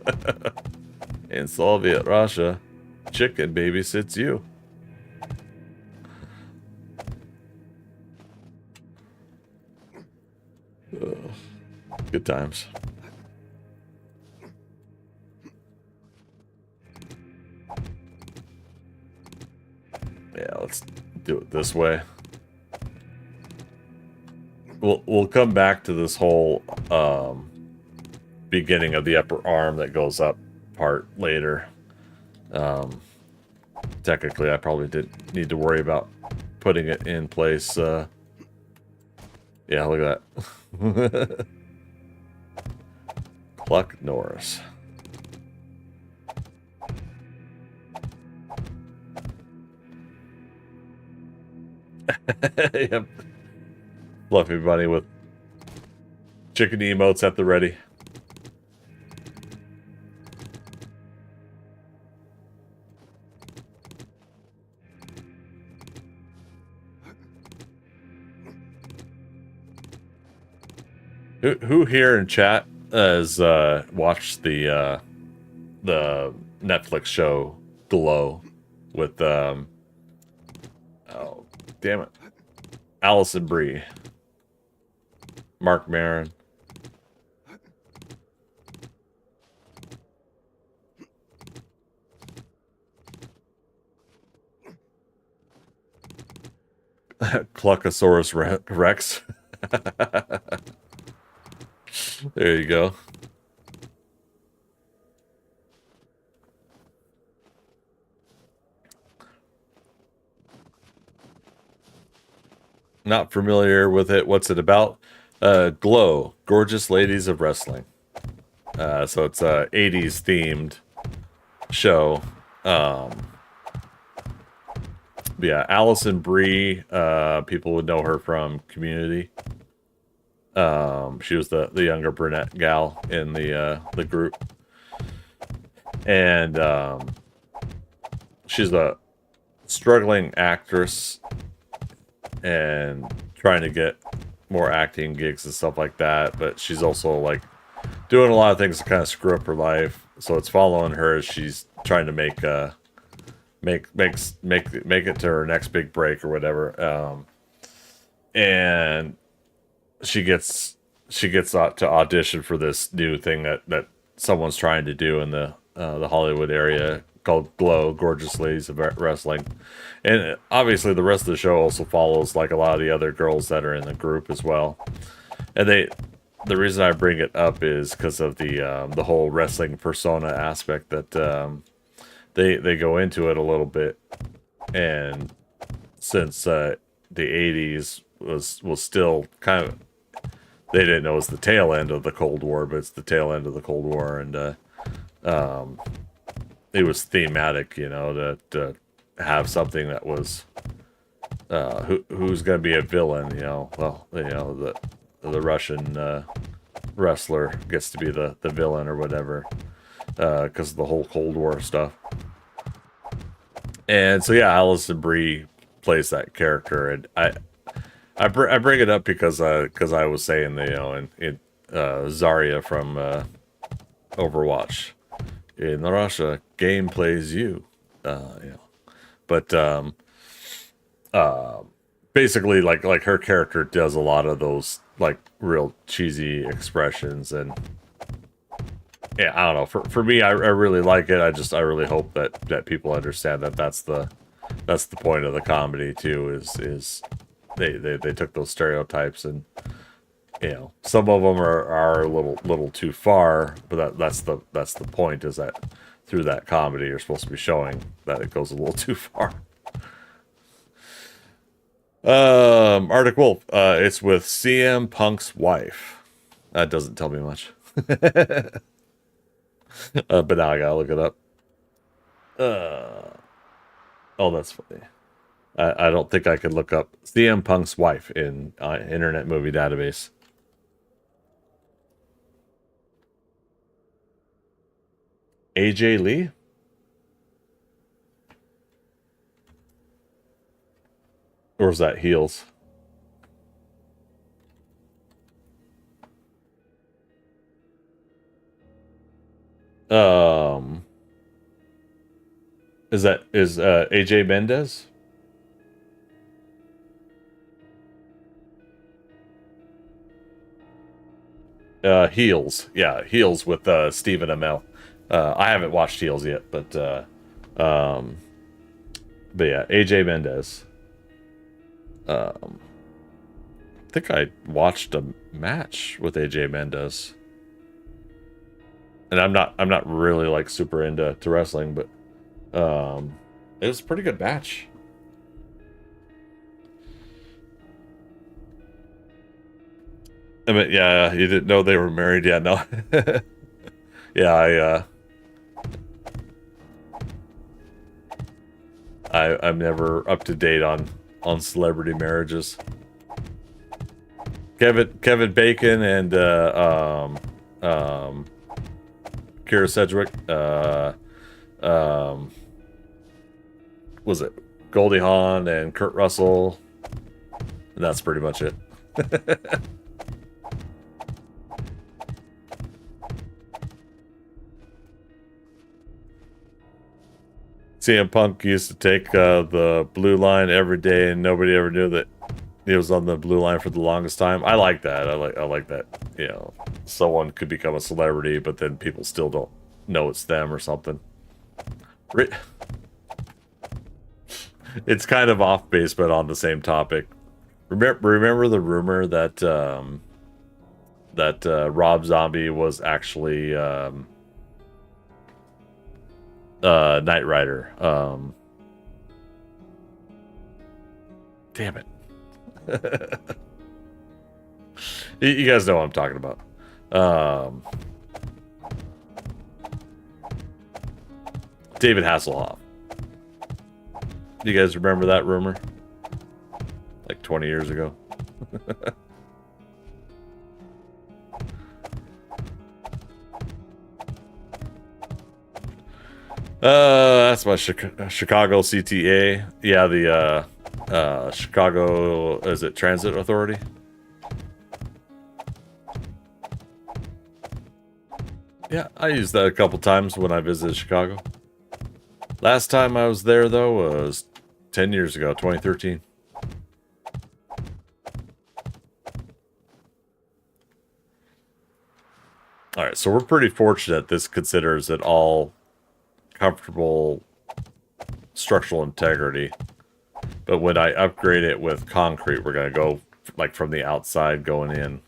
In Soviet Russia, chicken babysits you. Ugh. Good times. Yeah, let's do it this way. We'll come back to this whole beginning of the upper arm that goes up part later. Technically, I probably didn't need to worry about putting it in place. Yeah, look at that. Cluck Norris. Yep. Fluffy Bunny with Chicken emotes at the ready. Who here in chat has watched the Netflix show Glow with oh damn it, Allison Brie, Mark Maron. Cluckosaurus Rex. There you go. Not familiar with it. What's it about? Glow, Gorgeous Ladies of Wrestling. So it's a 80s themed show. Yeah, Allison Brie, people would know her from Community. She was the younger brunette gal in the group. And she's a struggling actress and trying to get more acting gigs and stuff like that, but she's also like doing a lot of things to kind of screw up her life. So it's following her as she's trying to make it to her next big break or whatever. And she gets to audition for this new thing that someone's trying to do in the Hollywood area called Glow, Gorgeous Ladies of Wrestling. And obviously the rest of the show also follows like a lot of the other girls that are in the group as well. And the reason I bring it up is because of the whole wrestling persona aspect that they go into it a little bit. And since the 80s was still kind of, they didn't know it was the tail end of the Cold War, but it's the tail end of the Cold War, and it was thematic, you know, to have something that was who's going to be a villain, you know. Well, you know, the Russian wrestler gets to be the villain or whatever, because of the whole Cold War stuff. And so yeah, Allison Brie plays that character, and I bring it up because I was saying that, you know, in Zarya from Overwatch, in Russia, game plays you, you know. But basically, like her character does a lot of those like real cheesy expressions, and yeah, I don't know. For me, I really like it. I really hope that people understand that that's the point of the comedy too. Is they took those stereotypes, and you know, some of them are a little too far, but that's the point, is that through that comedy you're supposed to be showing that it goes a little too far. Arctic Wolf, it's with CM Punk's wife. That doesn't tell me much. But now I gotta look it up. Oh, that's funny. I don't think I could look up CM Punk's wife in Internet Movie Database. AJ Lee? Or is that Heels? Is AJ Mendez? Heels. Yeah, Heels with Stephen Amell. I haven't watched Heels yet, but yeah, AJ Mendez. I think I watched a match with AJ Mendez. And I'm not really like super into wrestling, but it was a pretty good match. I mean, yeah, you didn't know they were married? Yeah, no. Yeah, I'm never up to date on celebrity marriages. Kevin Bacon and Kira Sedgwick. Was it Goldie Hawn and Kurt Russell? And that's pretty much it. CM Punk used to take the blue line every day, and nobody ever knew that he was on the blue line for the longest time. I like that. I like that. You know, someone could become a celebrity, but then people still don't know it's them or something. It's kind of off base, but on the same topic. Remember the rumor that Rob Zombie was actually Knight Rider. Damn it. You guys know what I'm talking about. David Hasselhoff. You guys remember that rumor? Like 20 years ago. That's my Chicago CTA. Yeah, the Chicago, is it Transit Authority? Yeah, I used that a couple times when I visited Chicago. Last time I was there, though, was 10 years ago, 2013. All right, so we're pretty fortunate this considers it all comfortable structural integrity. But when I upgrade it with concrete, we're going to go like from the outside going in.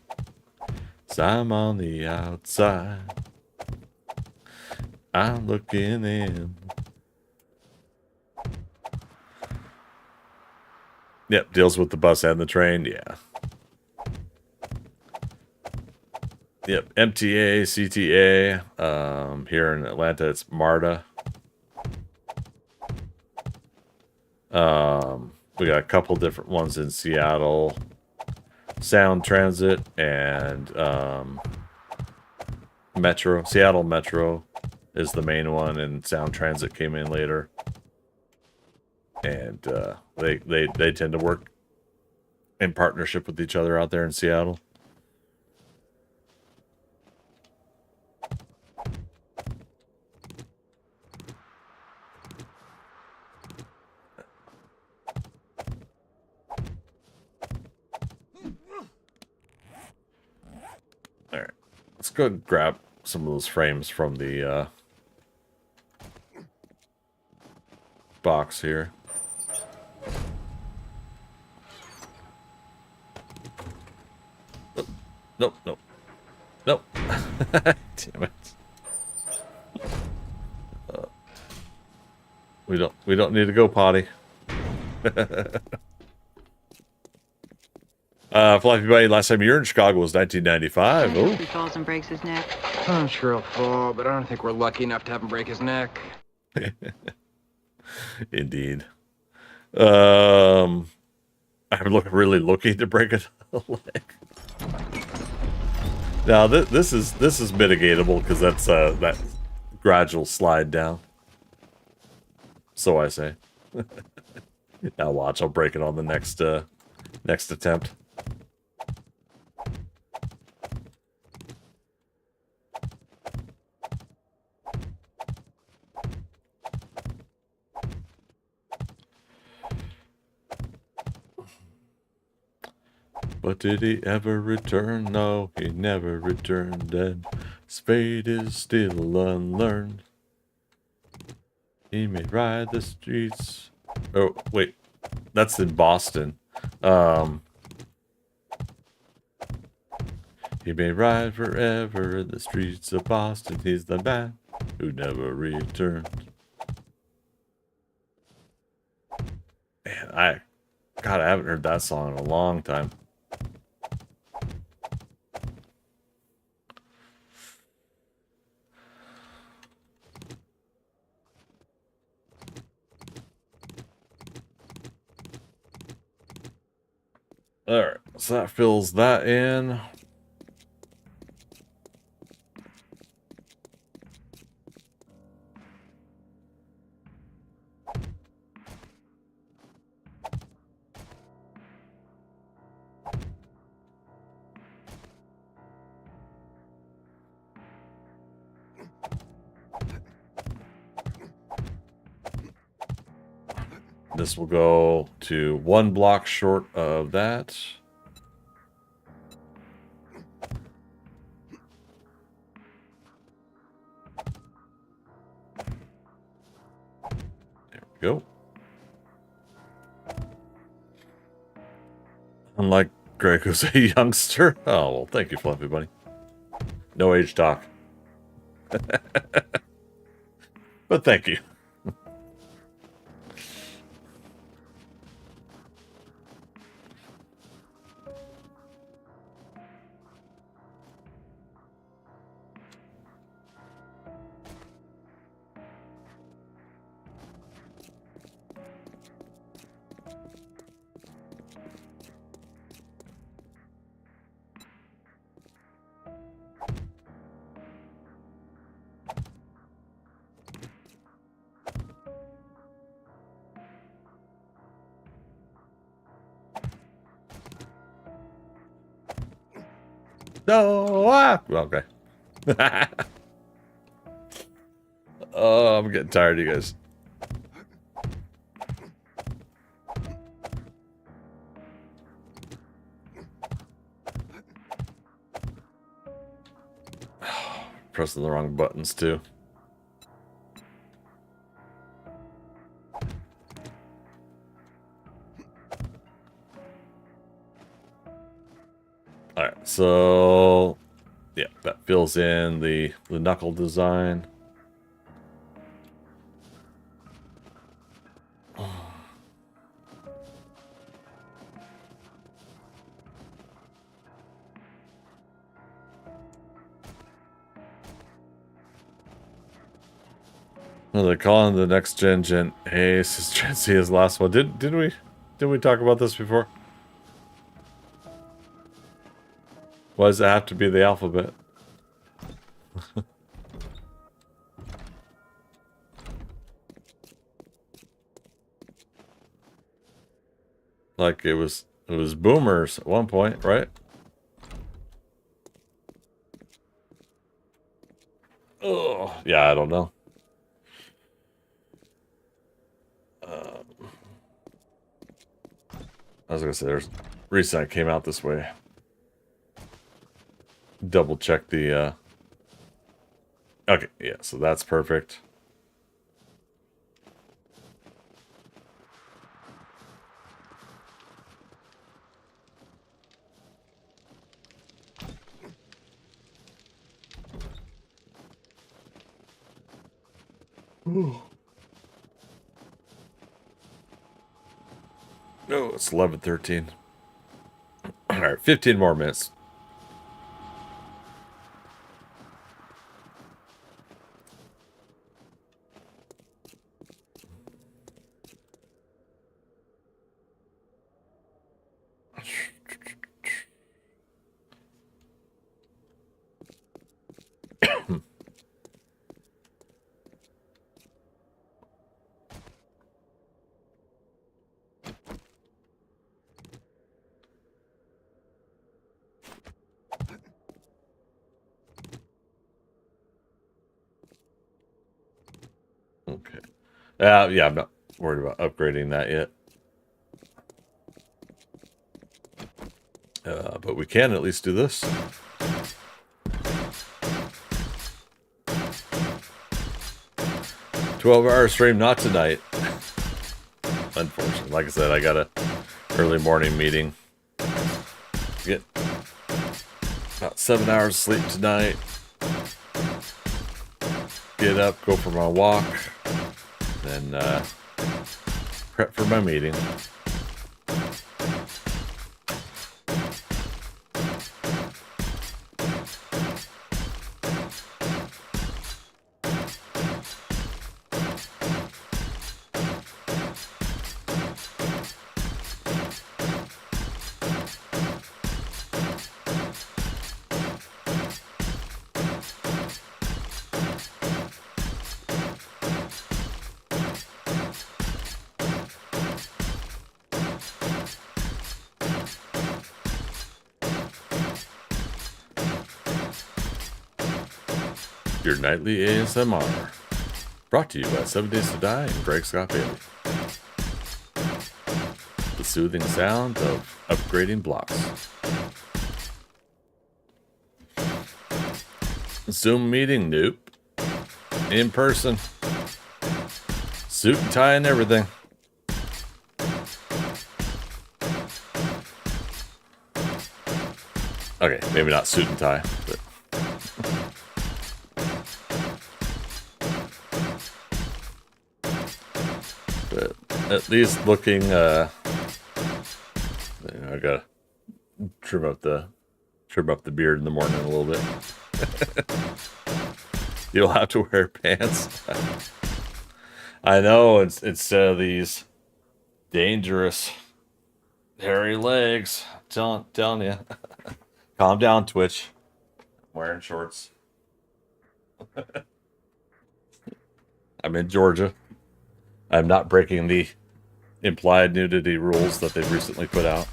So I'm on the outside. I'm looking in. Yep, deals with the bus and the train. Yeah. Yep, MTA, CTA. Here in Atlanta, it's MARTA. We got a couple different ones in Seattle. Sound Transit and Metro. Seattle Metro is the main one, and Sound Transit came in later. And they tend to work in partnership with each other out there in Seattle. All right, let's go and grab some of those frames from the box here. Nope, nope, nope. Damn it. We don't need to go potty. Fluffy Buddy, last time you were in Chicago was 1995. Oh. He falls and breaks his neck. I'm sure he'll fall, but I don't think we're lucky enough to have him break his neck. Indeed. I'm really looking to break a leg. Now this is mitigatable because that's that gradual slide down. So I say. Now watch, I'll break it on the next attempt. But did he ever return? No, he never returned, and his fate is still unlearned. He may ride the streets. Oh, wait. That's in Boston. He may ride forever in the streets of Boston. He's the man who never returned. Man, I haven't heard that song in a long time. Alright, So that fills that in. This will go to 1 block short of that. There we go. Unlike Greg, who's a youngster. Oh, well, thank you, Fluffy Bunny. No age talk. But thank you. No, okay. Oh, I'm getting tired of you guys. Pressing the wrong buttons too. All right, so yeah, that fills in the knuckle design. Well, they're calling the next gen A. This is Gen Z is the last one. Didn't we talk about this before? Why does it have to be the alphabet? Like it was boomers at one point, right? Oh, yeah, I don't know. I was gonna say there's reason I came out this way. Double check the okay, yeah, so that's perfect. No, it's 11:13. All right, 15 more minutes. Okay. Yeah, I'm not worried about upgrading that yet. But we can at least do this. "12-hour stream, not tonight." Unfortunately, like I said, I got a early morning meeting. Get about 7 hours of sleep tonight. Get up, go for my walk, then prep for my meeting. Your nightly ASMR. Brought to you by 7 Days to Die and Greg Scott Bailey. The soothing sound of upgrading blocks. Zoom meeting, nope. In person. Suit and tie and everything. Okay, maybe not suit and tie, but... but at least looking, I gotta trim up the beard in the morning a little bit. You'll have to wear pants. I know, instead of these dangerous hairy legs. Telling you. Calm down, Twitch. I'm wearing shorts. I'm in Georgia. I'm not breaking the implied nudity rules that they've recently put out.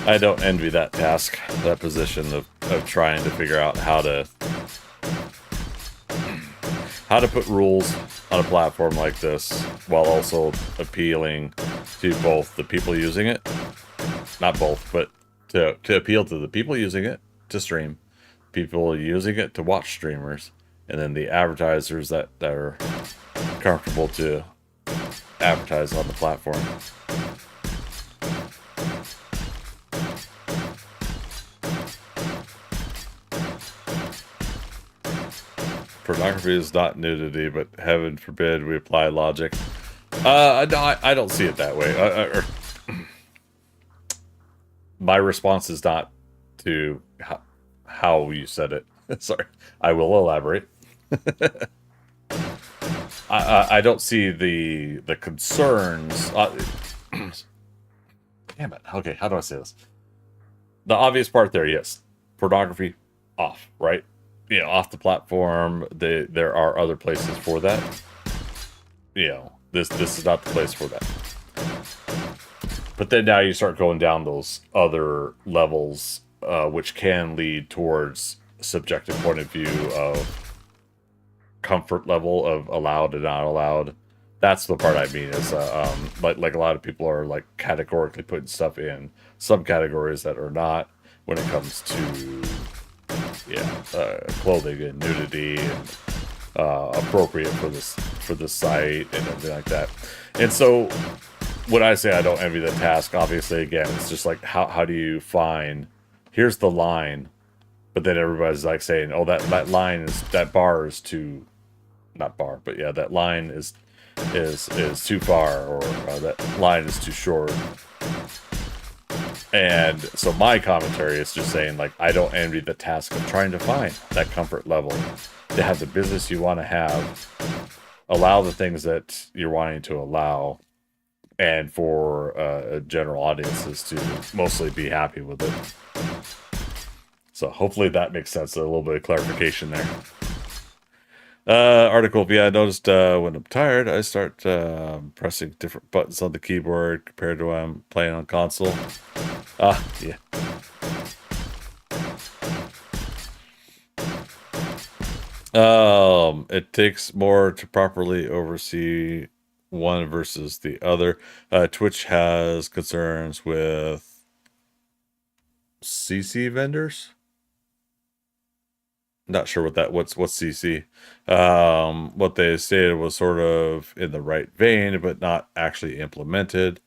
I don't envy that task, that position of trying to figure out how to put rules on a platform like this while also appealing to both the people using it, not both, but to appeal to the people using it to stream, people using it to watch streamers, and then the advertisers that are comfortable to advertise on the platform. Pornography is not nudity, but heaven forbid we apply logic. No, I don't see it that way. My response is not to how you said it. Sorry, I will elaborate. I don't see the concerns. Damn it. Okay, how do I say this? The obvious part there, yes. Pornography, off, right? You know, off the platform. There are other places for that. You know, this is not the place for that. But then now you start going down those other levels, which can lead towards subjective point of view of comfort level of allowed and not allowed. That's the part I mean is like a lot of people are like categorically putting stuff in some categories that are not when it comes to clothing and nudity and appropriate for this site and everything like that. And so when I say I don't envy the task, obviously again it's just like how do you find here's the line, but then everybody's like saying, oh, that line is, that bar is too, not bar, but yeah, that line is too far, or that line is too short. And so my commentary is just saying, like, I don't envy the task of trying to find that comfort level to have the business you want to have, allow the things that you're wanting to allow, and for general audiences to mostly be happy with it. So hopefully that makes sense. A little bit of clarification there. Article, yeah, I noticed when I'm tired, I start pressing different buttons on the keyboard compared to when I'm playing on console. Yeah. It takes more to properly oversee one versus the other. Twitch has concerns with CC vendors. Not sure what's CC. What they stated was sort of in the right vein, but not actually implemented.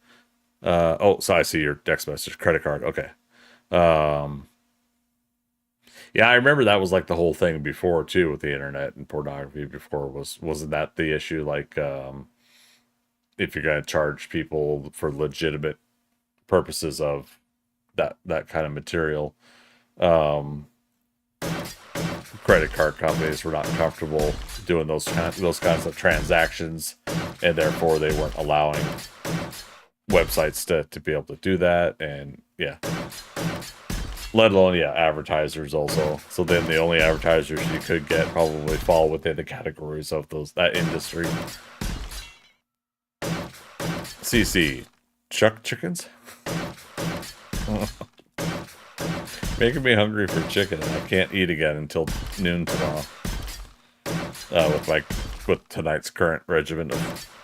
Oh, so I see your text message. Credit card. Okay. Yeah, I remember that was like the whole thing before too with the internet and pornography. Before wasn't that the issue? Like, if you're gonna charge people for legitimate purposes of that kind of material, credit card companies were not comfortable doing those kinds of transactions, and therefore they weren't allowing websites to be able to do that. And yeah, Let alone, yeah, advertisers also. So then the only advertisers you could get probably fall within the categories of that industry. CC, chuck chickens? Making me hungry for chicken. I can't eat again until noon tomorrow. With tonight's current regimen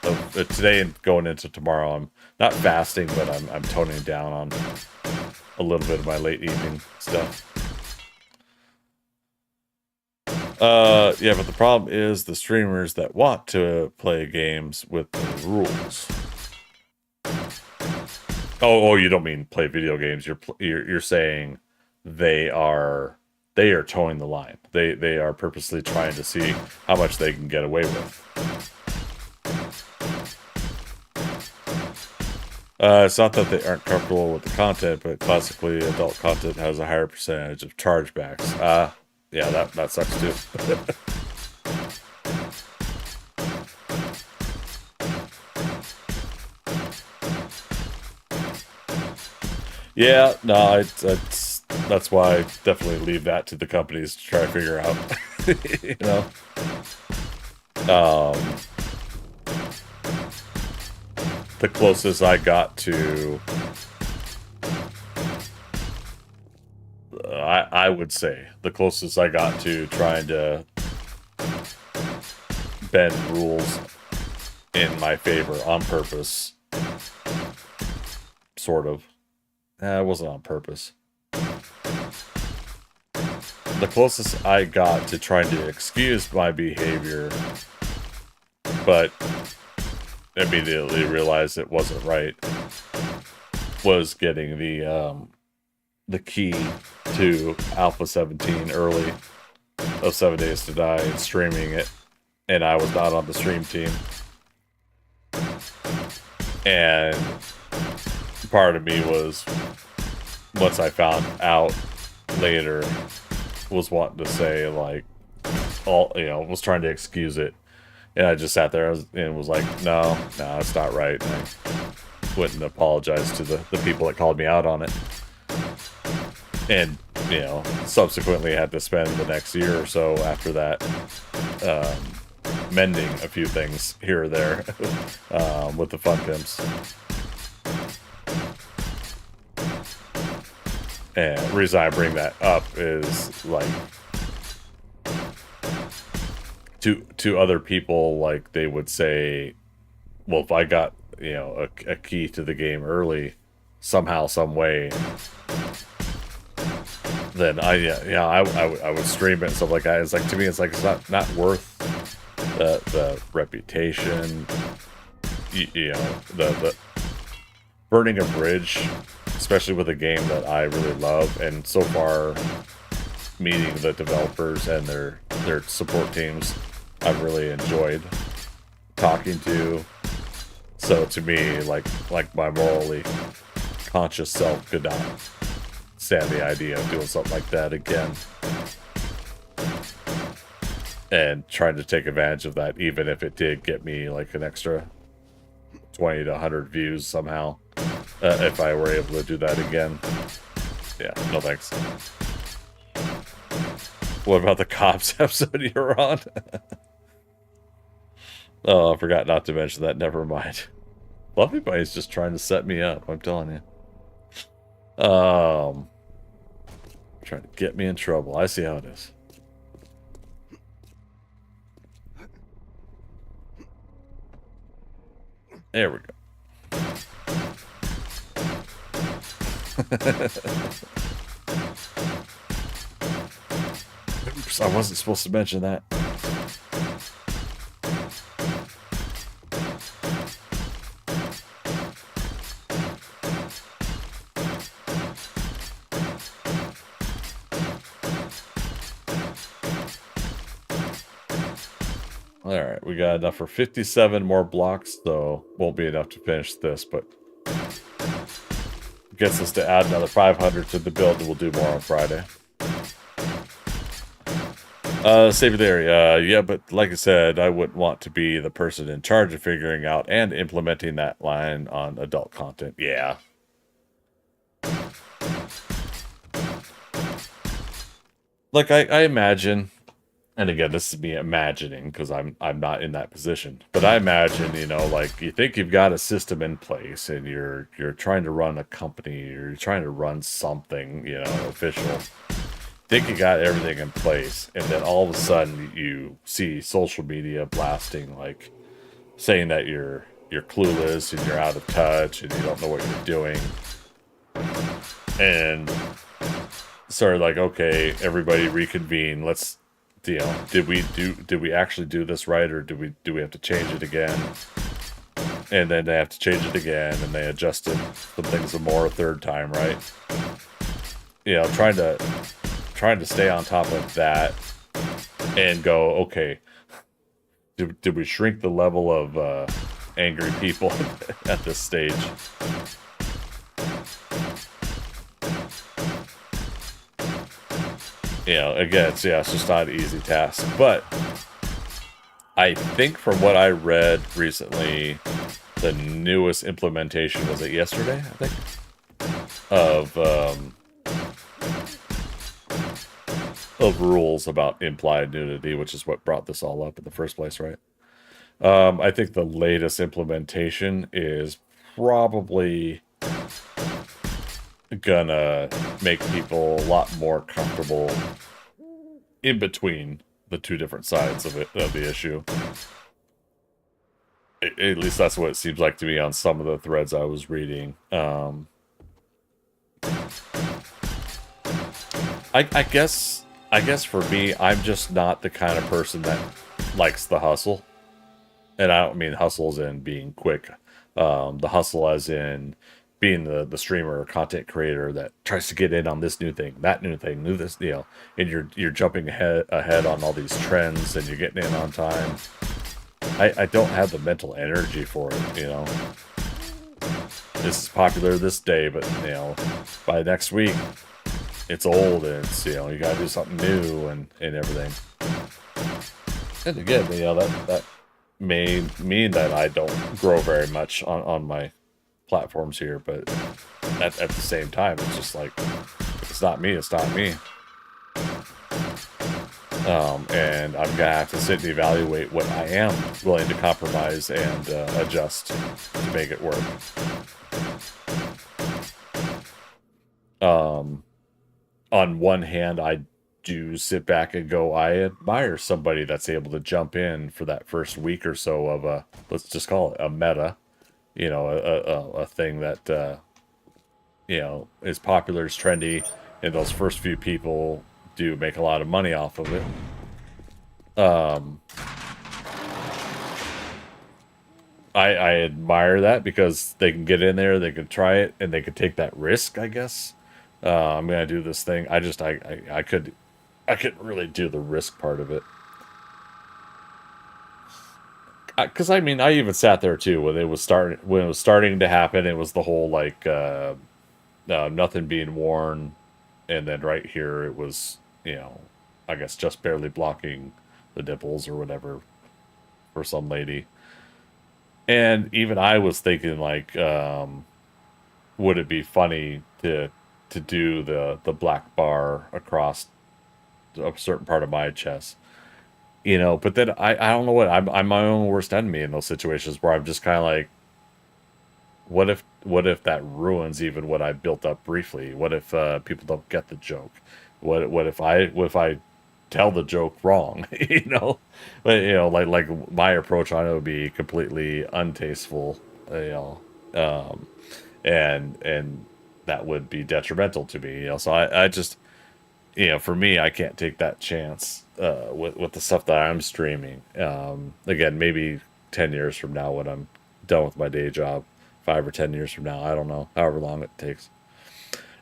of today and going into tomorrow, I'm not fasting, but I'm toning down on a little bit of my late evening stuff. Yeah, but the problem is the streamers that want to play games with the rules. Oh, you don't mean play video games. You're saying they are towing the line. They are purposely trying to see how much they can get away with. It's not that they aren't comfortable with the content, but classically adult content has a higher percentage of chargebacks. Yeah, that sucks too. Yeah, no, that's why I definitely leave that to the companies to try to figure out. You know, the closest I got to, I would say, the closest I got to trying to bend rules in my favor on purpose, sort of. It wasn't on purpose. The closest I got to trying to excuse my behavior, but immediately realized it wasn't right, was getting the key to Alpha 17 early of 7 Days to Die and streaming it, and I was not on the stream team. And part of me was, once I found out later, was wanting to say, like, was trying to excuse it. And I just sat there and was like, no, it's not right. And I went and apologized to the people that called me out on it. And, subsequently had to spend the next year or so after that mending a few things here or there with the fun pimps. And the reason I bring that up is, like, to other people, like, they would say, well, if I got, a key to the game early, somehow, some way, then I would stream it and stuff like that. It's like, to me, it's like, it's not worth the reputation, the burning a bridge, especially with a game that I really love, and so far meeting the developers and their support teams I've really enjoyed talking to. So to me, like my morally conscious self could not stand the idea of doing something like that again. And trying to take advantage of that, even if it did get me like an extra 20 to 100 views somehow. If I were able to do that again. Yeah, no thanks. What about the cops episode you were on? Oh, I forgot not to mention that. Never mind. Fluffy Bunny's just trying to set me up, I'm telling you. Trying to get me in trouble. I see how it is. There we go. Oops, I wasn't supposed to mention that. Alright, we got enough for 57 more blocks, though won't be enough to finish this, but gets us to add another 500 to the build, and we'll do more on Friday. Save the area. Yeah, but like I said, I wouldn't want to be the person in charge of figuring out and implementing that line on adult content. Yeah. like I imagine, and again, this is me imagining because I'm not in that position. But I imagine, you know, like you think you've got a system in place, and you're trying to run a company, or you're trying to run something, you know, official. Think you got everything in place, and then all of a sudden you see social media blasting, like saying that you're clueless and you're out of touch and you don't know what you're doing, and sort of like, okay, everybody reconvene. Let's, you know, did we actually do this right, or do we have to change it again? And then they have to change it again, and they adjusted some things some more a third time, right? You know, trying to stay on top of that and go, okay, did we shrink the level of angry people at this stage? You know, again, it's just not an easy task. But I think from what I read recently, the newest implementation, was it yesterday, I think, of rules about implied nudity, which is what brought this all up in the first place, right? I think the latest implementation is probably gonna make people a lot more comfortable in between the two different sides of the issue. At least that's what it seems like to me on some of the threads I was reading. I guess for me, I'm just not the kind of person that likes the hustle. And I don't mean hustle as in being quick. The hustle as in being the streamer or content creator that tries to get in on this new thing, that new thing, new this, you know, and you're jumping ahead on all these trends, and you're getting in on time. I don't have the mental energy for it, you know. This is popular this day, but you know, by next week it's old, and it's, you know, you gotta do something new and everything. And again, you know, that may mean that I don't grow very much on my platforms here, but at the same time, it's just like, if it's not me, it's not me. And I'm gonna have to sit and evaluate what I am willing to compromise and adjust to make it work. On one hand, I do sit back and go, I admire somebody that's able to jump in for that first week or so of a, let's just call it a meta, you know, a thing that, you know, is popular, is trendy, and those first few people do make a lot of money off of it. I admire that because they can get in there, they can try it, and they can take that risk, I guess. I'm gonna do this thing. I couldn't really do the risk part of it. Because I mean, I even sat there too when it was starting to happen. It was the whole like nothing being worn, and then right here it was, you know, I guess just barely blocking the nipples or whatever for some lady. And even I was thinking like, would it be funny to do the black bar across a certain part of my chest? You know, but then I don't know what, I'm my own worst enemy in those situations where I'm just kind of like, what if that ruins even what I built up briefly? What if people don't get the joke? What if I tell the joke wrong? You know, but you know, like my approach on it would be completely untasteful. You know, and that would be detrimental to me. You know, so I just, you know, for me, I can't take that chance with the stuff that I'm streaming. Again, maybe 10 years from now when I'm done with my day job, 5 or 10 years from now, I don't know, however long it takes.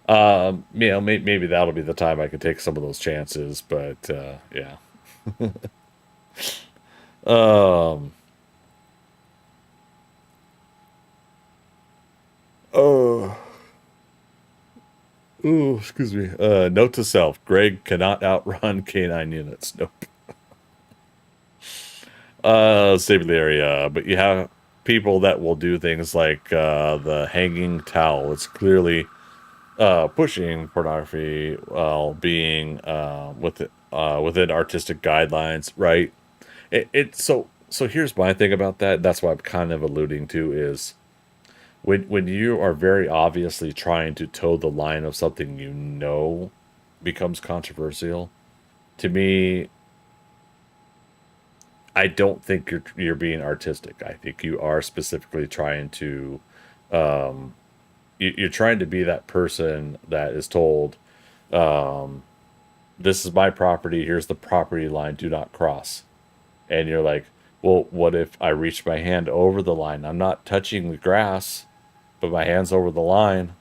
You know, maybe that'll be the time I can take some of those chances. But yeah. Um. Oh. Oh, excuse me. Note to self: Greg cannot outrun K9 units. Nope. Save the area, but you have people that will do things like the hanging towel. It's clearly pushing pornography while being within artistic guidelines, right? So here's my thing about that. That's what I'm kind of alluding to is when you are very obviously trying to toe the line of something you know becomes controversial. To me, I don't think you're being artistic. I think you are specifically trying to um, you're trying to be that person that is told, um, "This is my property. Here's the property line. Do not cross." And you're like, "Well, what if I reach my hand over the line? I'm not touching the grass, but my hand's over the line."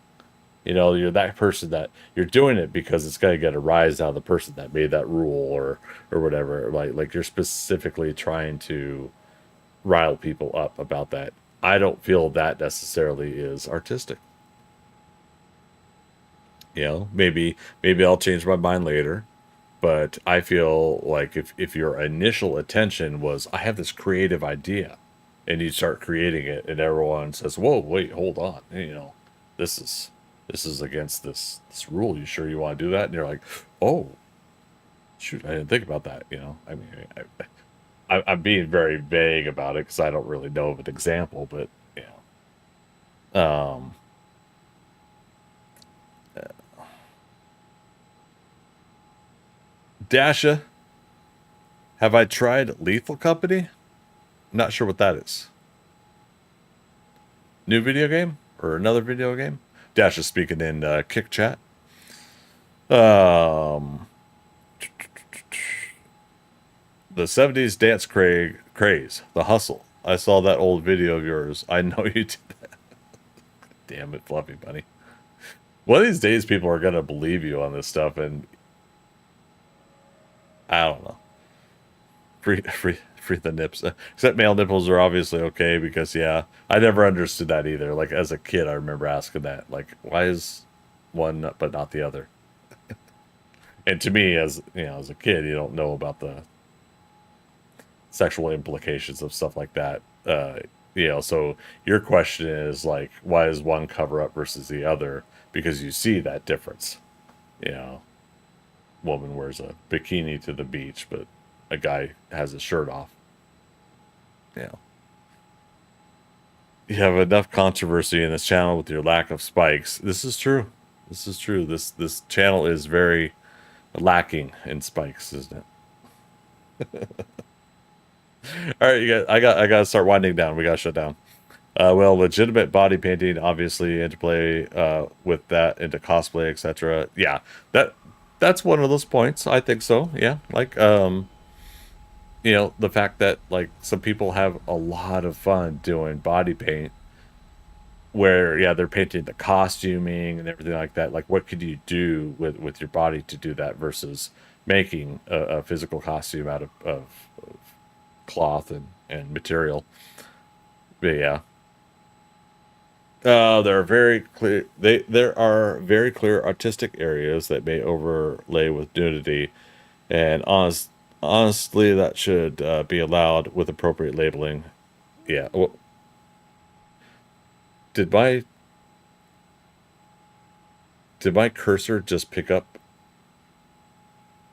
You know, you're that person that you're doing it because it's going to get a rise out of the person that made that rule or whatever. Like you're specifically trying to rile people up about that. I don't feel that necessarily is artistic. You know, maybe I'll change my mind later, but I feel like if your initial attention was I have this creative idea and you start creating it and everyone says, "Whoa, wait, hold on." You know, this is this is against this rule. You sure you want to do that? And you're like, "Oh, shoot, I didn't think about that." You know, I mean, I'm being very vague about it because I don't really know of an example, but you know, Dasha, have I tried Lethal Company? Not sure what that is. New video game or another video game? Dash is speaking in Kick Chat. Um, the 70s dance craze, the hustle. I saw that old video of yours. I know you did that. Damn it, Fluffy Bunny. One of these days, people are gonna believe you on this stuff, and I don't know. Free the nips. Except male nipples are obviously okay because yeah, I never understood that either. Like as a kid, I remember asking that, like, why is one but not the other? And to me, as you know, as a kid, you don't know about the sexual implications of stuff like that. You know, so your question is like, why is one cover up versus the other? Because you see that difference. You know, woman wears a bikini to the beach, but a guy has his shirt off. Yeah. You have enough controversy in this channel with your lack of spikes. This is true. This is true. This channel is very lacking in spikes, isn't it? All right, you guys, I got to start winding down. We got to shut down. Well, legitimate body painting, obviously, interplay with that into cosplay, etc. Yeah, that's one of those points. I think so. Yeah, like you know, the fact that like some people have a lot of fun doing body paint where yeah, they're painting the costuming and everything like that. Like what could you do with your body to do that versus making a physical costume out of cloth and material. But yeah. There are very clear there are very clear artistic areas that may overlay with nudity, and honestly, that should be allowed with appropriate labeling. Yeah. Well, did my did my cursor just pick up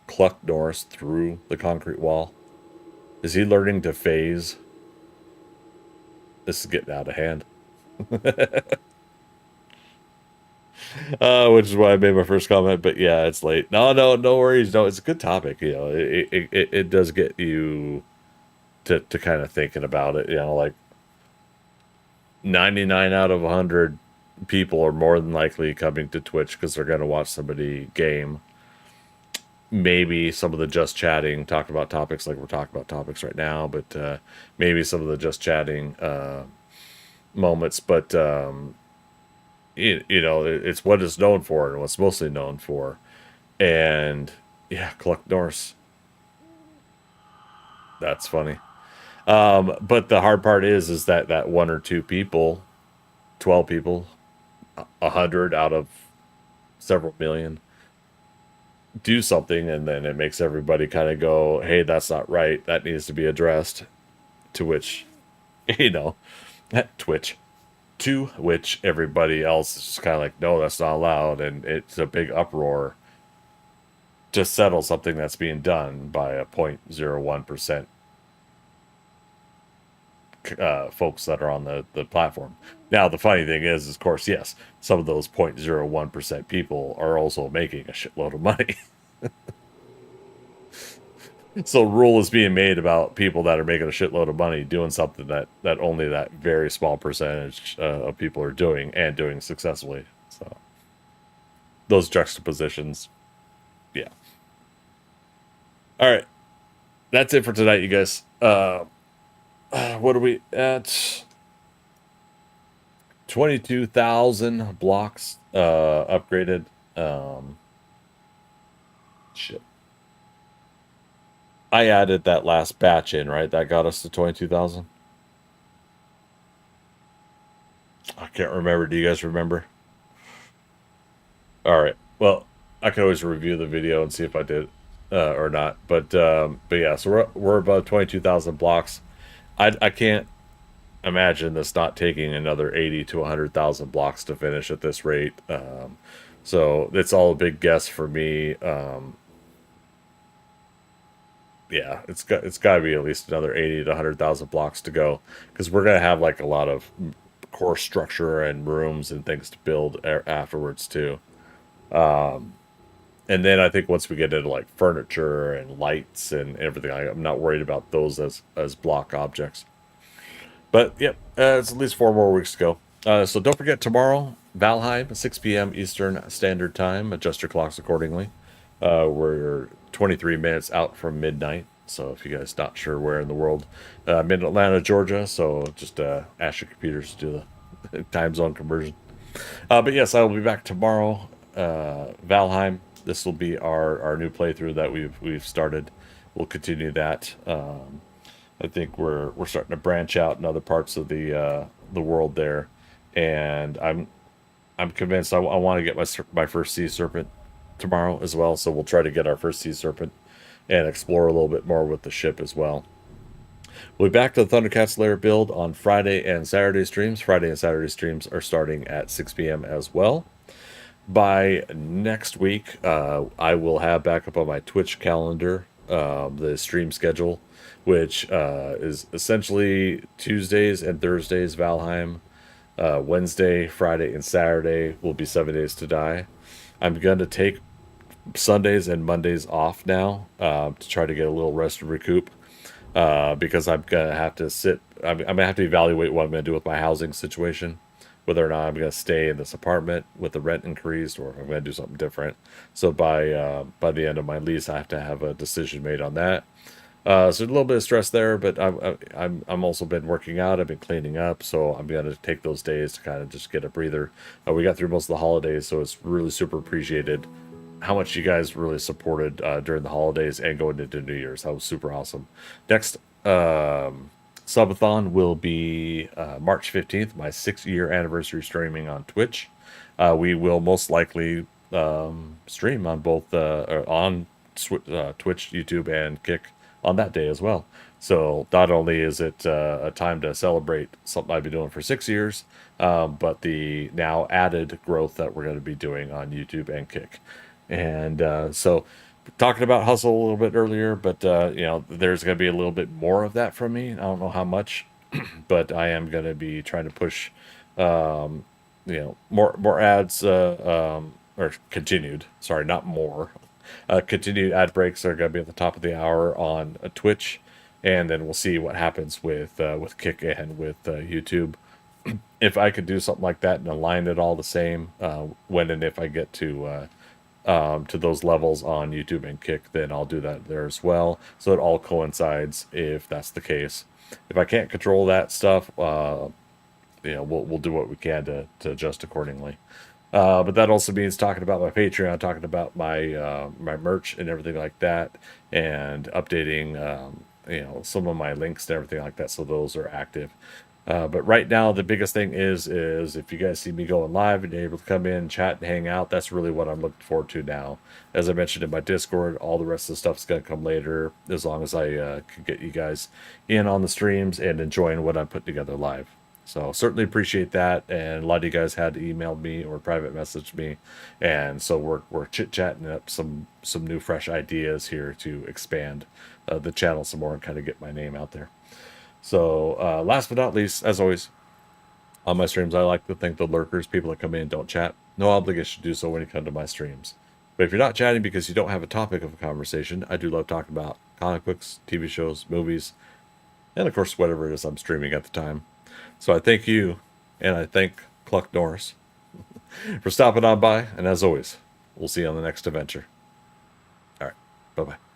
Cluck Norris through the concrete wall? Is he learning to phase? This is getting out of hand. Which is why I made my first comment, but yeah, it's late. No worries. No, it's a good topic. You know, it does get you to kind of thinking about it. You know, like 99 out of 100 people are more than likely coming to Twitch because they're going to watch somebody game. Maybe some of the just chatting, talk about topics like we're talking about topics right now, but maybe some of the just chatting moments. But you know, it's what it's known for and what's mostly known for. And yeah, Cluck Norse. That's funny. But the hard part is that one or two people, 12 people, 100 out of several million do something, and then it makes everybody kind of go, hey, that's not right. That needs to be addressed. To which, you know, Twitch. to which everybody else is just kind of like, no, that's not allowed, and it's a big uproar to settle something that's being done by a 0.01% folks that are on the platform. Now, the funny thing is, of course, yes, some of those 0.01% people are also making a shitload of money. So rule is being made about people that are making a shitload of money doing something that only that very small percentage of people are doing and doing successfully. So those juxtapositions, yeah. All right, that's it for tonight, you guys. What are we at? 22,000 blocks upgraded. Shit. I added that last batch in, right? That got us to 22,000. I can't remember. Do you guys remember? All right. Well, I can always review the video and see if I did or not. But yeah, so we're above 22,000 blocks. I can't imagine this not taking another 80 to 100,000 blocks to finish at this rate. So it's all a big guess for me. Yeah, it's got to be at least another 80 to 100,000 blocks to go, because we're gonna have like a lot of core structure and rooms and things to build afterwards too. And then I think once we get into like furniture and lights and everything, I'm not worried about those as block objects. But yep, it's at least 4 more weeks to go. So don't forget, tomorrow, Valheim, 6 p.m. Eastern Standard Time. Adjust your clocks accordingly. We're 23 minutes out from midnight. So if you guys not sure where in the world, I'm in Atlanta, Georgia. So just ask your computers to do the time zone conversion. But yes, I will be back tomorrow. Valheim. This will be our new playthrough that we've started. We'll continue that. I think we're starting to branch out in other parts of the world there, and I'm convinced I want to get my first sea serpent tomorrow as well. So we'll try to get our first sea serpent and explore a little bit more with the ship as well. We'll be back to the ThunderCats Lair build on Friday and Saturday streams. Friday and Saturday streams are starting at 6 p.m. as well. By next week, I will have back up on my Twitch calendar the stream schedule, which is essentially Tuesdays and Thursdays Valheim. Wednesday, Friday, and Saturday will be 7 Days to Die. I'm going to take Sundays and Mondays off now to try to get a little rest and recoup, because I'm going to have to I'm going to have to evaluate what I'm going to do with my housing situation, whether or not I'm going to stay in this apartment with the rent increased, or if I'm going to do something different. So by the end of my lease, I have to have a decision made on that. So a little bit of stress there, but I'm also been working out. I've been cleaning up, so I'm going to take those days to kind of just get a breather. We got through most of the holidays, so it's really super appreciated how much you guys really supported during the holidays and going into New Year's. That was super awesome. Next subathon will be March 15th, my 6-year anniversary streaming on Twitch. We will most likely stream on both Twitch, YouTube, and Kick on that day as well. So not only is it a time to celebrate something I've been doing for 6 years, but the now added growth that we're going to be doing on YouTube and Kick. And so talking about hustle a little bit earlier, but there's going to be a little bit more of that from me. I don't know how much, but I am going to be trying to push more ads, or continued, sorry, not more. Continued ad breaks are going to be at the top of the hour on Twitch, and then we'll see what happens with Kick and with YouTube. If I could do something like that and align it all the same, when and if I get to those levels on YouTube and Kick, then I'll do that there as well, so it all coincides if that's the case. If I can't control that stuff, we'll do what we can to adjust accordingly. But that also means talking about my Patreon, talking about my my merch and everything like that, and updating some of my links and everything like that, so those are active. But right now, the biggest thing is if you guys see me going live and you're able to come in, chat, and hang out, that's really what I'm looking forward to now. As I mentioned in my Discord, all the rest of the stuff's going to come later, as long as I can get you guys in on the streams and enjoying what I'm putting together live. So certainly appreciate that, and a lot of you guys had emailed me or private messaged me, and so we're chit chatting up some new fresh ideas here to expand the channel some more and kind of get my name out there. So last but not least, as always, on my streams, I like to thank the lurkers, people that come in and don't chat. No obligation to do so when you come to my streams. But if you're not chatting because you don't have a topic of a conversation, I do love talking about comic books, TV shows, movies, and of course whatever it is I'm streaming at the time. So I thank you, and I thank Cluck Norris for stopping on by, and as always, we'll see you on the next adventure. All right, bye-bye.